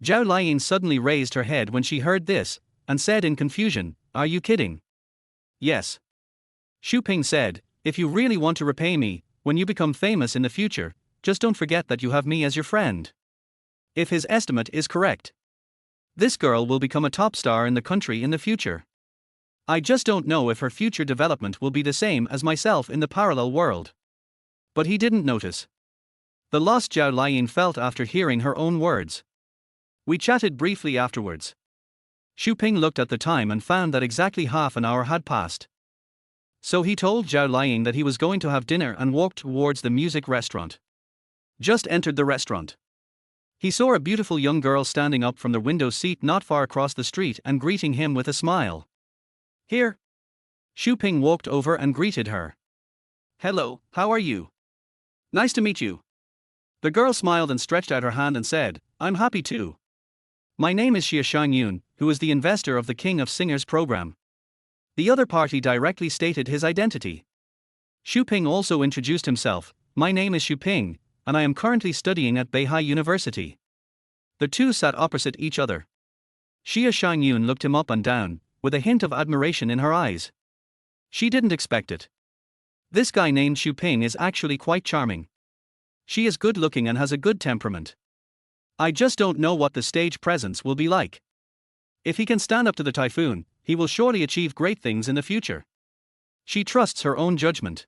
Zhao Liyin suddenly raised her head when she heard this, and said in confusion, Are you kidding? Yes. Xu Ping said, If you really want to repay me, when you become famous in the future, just don't forget that you have me as your friend. If his estimate is correct, this girl will become a top star in the country in the future. I just don't know if her future development will be the same as myself in the parallel world. But he didn't notice the loss Zhao Liyin felt after hearing her own words. We chatted briefly afterwards. Xu Ping looked at the time and found that exactly half an hour had passed. So he told Zhao Liyin that he was going to have dinner and walked towards the music restaurant. Just entered the restaurant. He saw a beautiful young girl standing up from the window seat not far across the street and greeting him with a smile. Here. Xu Ping walked over and greeted her. Hello, how are you? Nice to meet you. The girl smiled and stretched out her hand and said, I'm happy too. My name is Xia Shangyun, who is the investor of the King of Singers program. The other party directly stated his identity. Xu Ping also introduced himself, My name is Xu Ping, and I am currently studying at Beihai University. The two sat opposite each other. Xia Shangyun looked him up and down, with a hint of admiration in her eyes. She didn't expect it. This guy named Xu Ping is actually quite charming. She is good looking and has a good temperament. I just don't know what the stage presence will be like. If he can stand up to the typhoon, he will surely achieve great things in the future. She trusts her own judgment.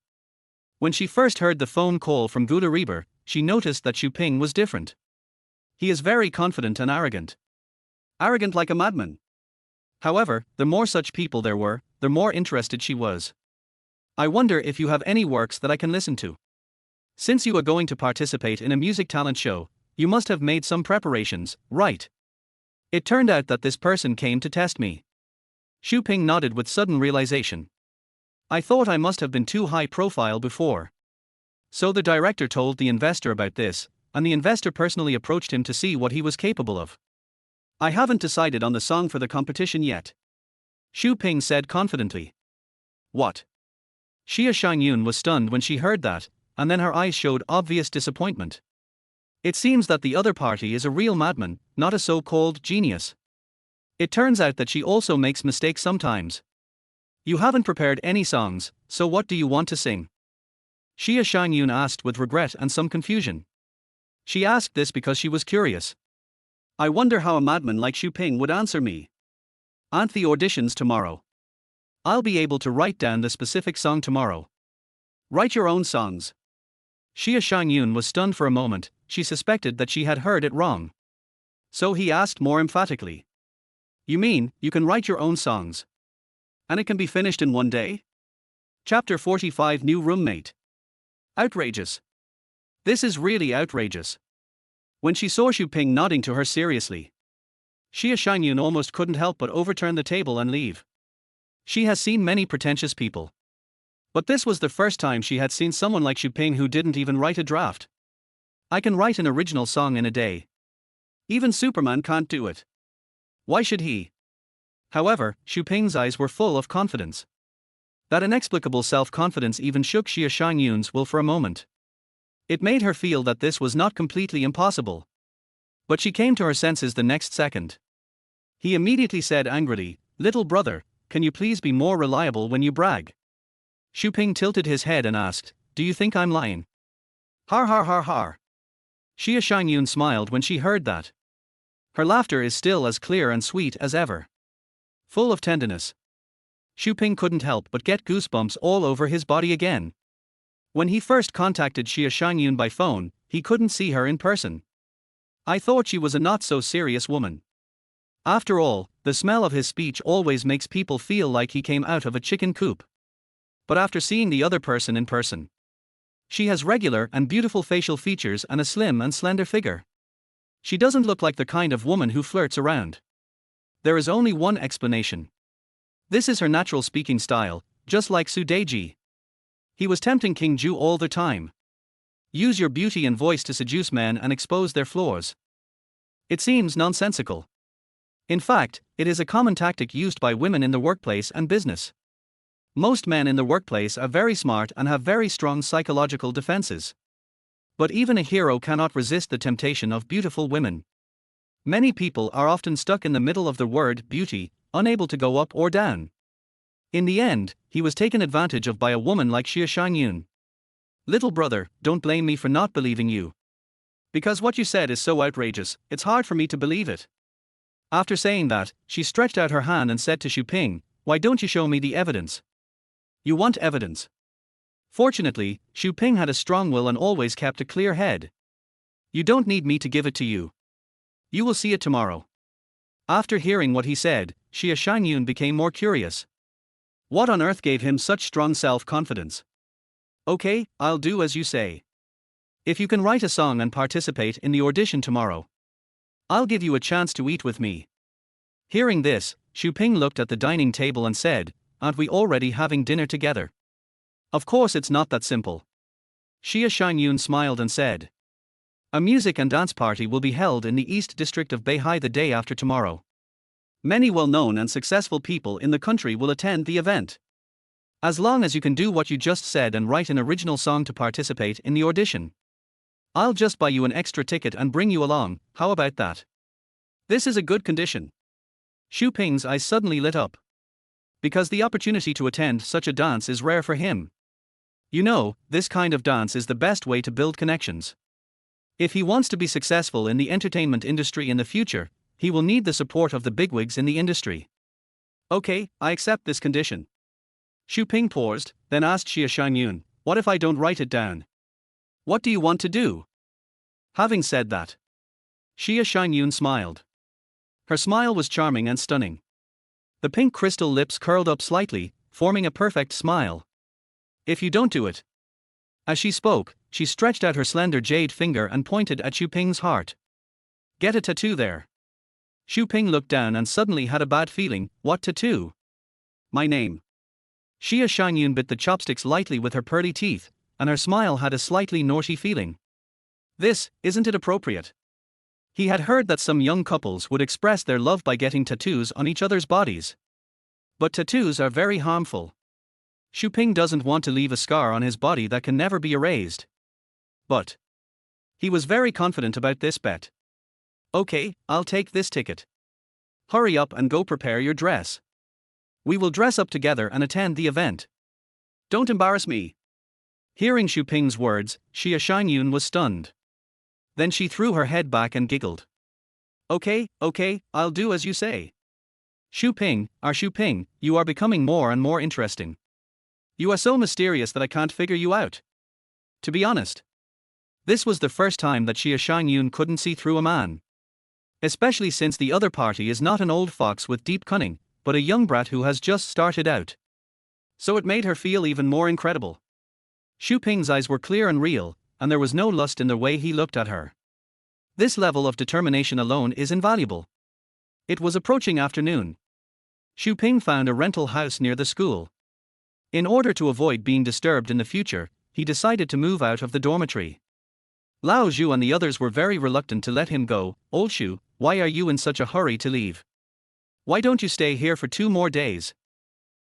When she first heard the phone call from Gula Reber, she noticed that Xu Ping was different. He is very confident and arrogant. Arrogant like a madman. However, the more such people there were, the more interested she was. I wonder if you have any works that I can listen to. Since you are going to participate in a music talent show, you must have made some preparations, right? It turned out that this person came to test me. Xu Ping nodded with sudden realization. I thought I must have been too high profile before. So the director told the investor about this, and the investor personally approached him to see what he was capable of. I haven't decided on the song for the competition yet. Xu Ping said confidently. What? Xia Shangyun was stunned when she heard that, and then her eyes showed obvious disappointment. It seems that the other party is a real madman, not a so-called genius. It turns out that she also makes mistakes sometimes. You haven't prepared any songs, so what do you want to sing? Xia Shangyun asked with regret and some confusion. She asked this because she was curious. I wonder how a madman like Xu Ping would answer me. Aren't the auditions tomorrow? I'll be able to write down the specific song tomorrow. Write your own songs. Xia Shangyun was stunned for a moment, she suspected that she had heard it wrong. So he asked more emphatically. You mean, you can write your own songs? And it can be finished in one day? Chapter 45 New Roommate. Outrageous. This is really outrageous. When she saw Xu Ping nodding to her seriously, Xia Shangyun almost couldn't help but overturn the table and leave. She has seen many pretentious people. But this was the first time she had seen someone like Xu Ping who didn't even write a draft. I can write an original song in a day. Even Superman can't do it. Why should he? However, Xu Ping's eyes were full of confidence. That inexplicable self-confidence even shook Xia Shangyun's will for a moment. It made her feel that this was not completely impossible. But she came to her senses the next second. He immediately said angrily, Little brother, can you please be more reliable when you brag? Xu Ping tilted his head and asked, Do you think I'm lying? Har har har har. Xia Shangyun smiled when she heard that. Her laughter is still as clear and sweet as ever. Full of tenderness. Xu Ping couldn't help but get goosebumps all over his body again. When he first contacted Xia Shangyun by phone, he couldn't see her in person. I thought she was a not-so-serious woman. After all, the smell of his speech always makes people feel like he came out of a chicken coop. But after seeing the other person in person, she has regular and beautiful facial features and a slim and slender figure. She doesn't look like the kind of woman who flirts around. There is only one explanation. This is her natural speaking style, just like Su Deji. He was tempting King Ju all the time. Use your beauty and voice to seduce men and expose their flaws. It seems nonsensical. In fact, it is a common tactic used by women in the workplace and business. Most men in the workplace are very smart and have very strong psychological defenses. But even a hero cannot resist the temptation of beautiful women. Many people are often stuck in the middle of the word beauty, unable to go up or down. In the end, he was taken advantage of by a woman like Xia Shangyun. Little brother, don't blame me for not believing you. Because what you said is so outrageous, it's hard for me to believe it. After saying that, she stretched out her hand and said to Xu Ping, why don't you show me the evidence? You want evidence? Fortunately, Xu Ping had a strong will and always kept a clear head. You don't need me to give it to you. You will see it tomorrow. After hearing what he said, Xia Shangyun became more curious. What on earth gave him such strong self-confidence? Okay, I'll do as you say. If you can write a song and participate in the audition tomorrow, I'll give you a chance to eat with me. Hearing this, Xu Ping looked at the dining table and said, aren't we already having dinner together? Of course it's not that simple. Xia Shangyun smiled and said, a music and dance party will be held in the East District of Beihai the day after tomorrow. Many well-known and successful people in the country will attend the event. As long as you can do what you just said and write an original song to participate in the audition, I'll just buy you an extra ticket and bring you along, how about that? This is a good condition. Xu Ping's eyes suddenly lit up. Because the opportunity to attend such a dance is rare for him. You know, this kind of dance is the best way to build connections. If he wants to be successful in the entertainment industry in the future, he will need the support of the bigwigs in the industry. Okay, I accept this condition. Xu Ping paused, then asked Xia Shangyun, what if I don't write it down? What do you want to do? Having said that, Xia Shangyun smiled. Her smile was charming and stunning. The pink crystal lips curled up slightly, forming a perfect smile. If you don't do it. As she spoke, she stretched out her slender jade finger and pointed at Xu Ping's heart. Get a tattoo there. Xu Ping looked down and suddenly had a bad feeling. What tattoo? My name. Xia Shangyun bit the chopsticks lightly with her pearly teeth, and her smile had a slightly naughty feeling. This, isn't it appropriate? He had heard that some young couples would express their love by getting tattoos on each other's bodies. But tattoos are very harmful. Xu Ping doesn't want to leave a scar on his body that can never be erased. But he was very confident about this bet. Okay, I'll take this ticket. Hurry up and go prepare your dress. We will dress up together and attend the event. Don't embarrass me. Hearing Xu Ping's words, Xia Shangyun was stunned. Then she threw her head back and giggled. Okay, I'll do as you say. Xu Ping, you are becoming more and more interesting. You are so mysterious that I can't figure you out. To be honest, this was the first time that Xia Shangyun couldn't see through a man. Especially since the other party is not an old fox with deep cunning, but a young brat who has just started out. So it made her feel even more incredible. Xu Ping's eyes were clear and real, and there was no lust in the way he looked at her. This level of determination alone is invaluable. It was approaching afternoon. Xu Ping found a rental house near the school. In order to avoid being disturbed in the future, he decided to move out of the dormitory. Lao Zhu and the others were very reluctant to let him go. Old Xu, why are you in such a hurry to leave? Why don't you stay here for 2 more days?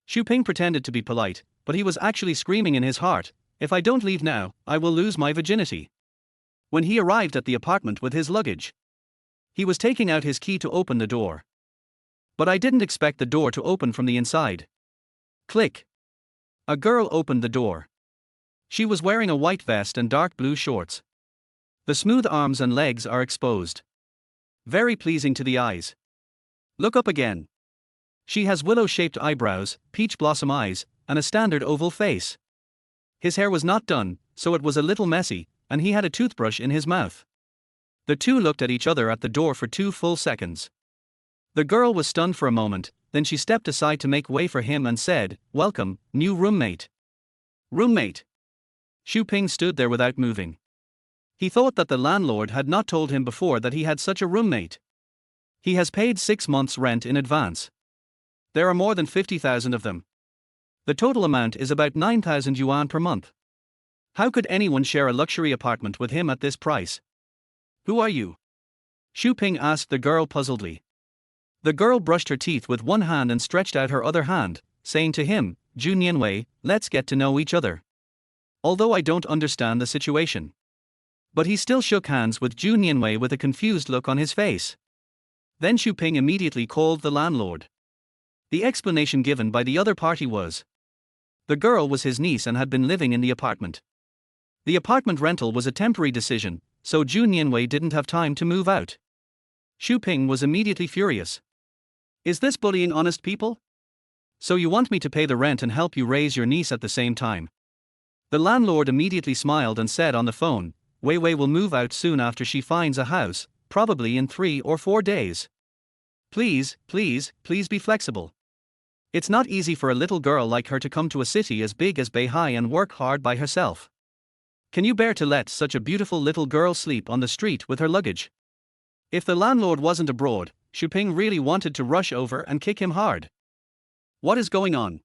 Xu Ping pretended to be polite, but he was actually screaming in his heart, if I don't leave now, I will lose my virginity. When he arrived at the apartment with his luggage, he was taking out his key to open the door. But I didn't expect the door to open from the inside. Click. A girl opened the door. She was wearing a white vest and dark blue shorts. The smooth arms and legs are exposed. Very pleasing to the eyes. Look up again. She has willow-shaped eyebrows, peach blossom eyes, and a standard oval face. His hair was not done, so it was a little messy, and he had a toothbrush in his mouth. The two looked at each other at the door for 2 full seconds. The girl was stunned for a moment, then she stepped aside to make way for him and said, "Welcome, new roommate." Roommate? Xu Ping stood there without moving. He thought that the landlord had not told him before that he had such a roommate. He has paid 6 months' rent in advance. There are more than 50,000 of them. The total amount is about 9,000 yuan per month. How could anyone share a luxury apartment with him at this price? Who are you? Xu Ping asked the girl puzzledly. The girl brushed her teeth with one hand and stretched out her other hand, saying to him, Junyanwei, let's get to know each other. Although I don't understand the situation. But he still shook hands with Junyanwei with a confused look on his face. Then Xu Ping immediately called the landlord. The explanation given by the other party was the girl was his niece and had been living in the apartment. The apartment rental was a temporary decision, so Junyanwei didn't have time to move out. Xu Ping was immediately furious. Is this bullying honest people? So you want me to pay the rent and help you raise your niece at the same time? The landlord immediately smiled and said on the phone, Wei Wei will move out soon after she finds a house, probably in 3 or 4 days. Please be flexible. It's not easy for a little girl like her to come to a city as big as Beihai and work hard by herself. Can you bear to let such a beautiful little girl sleep on the street with her luggage? If the landlord wasn't abroad, Xu Ping really wanted to rush over and kick him hard. What is going on?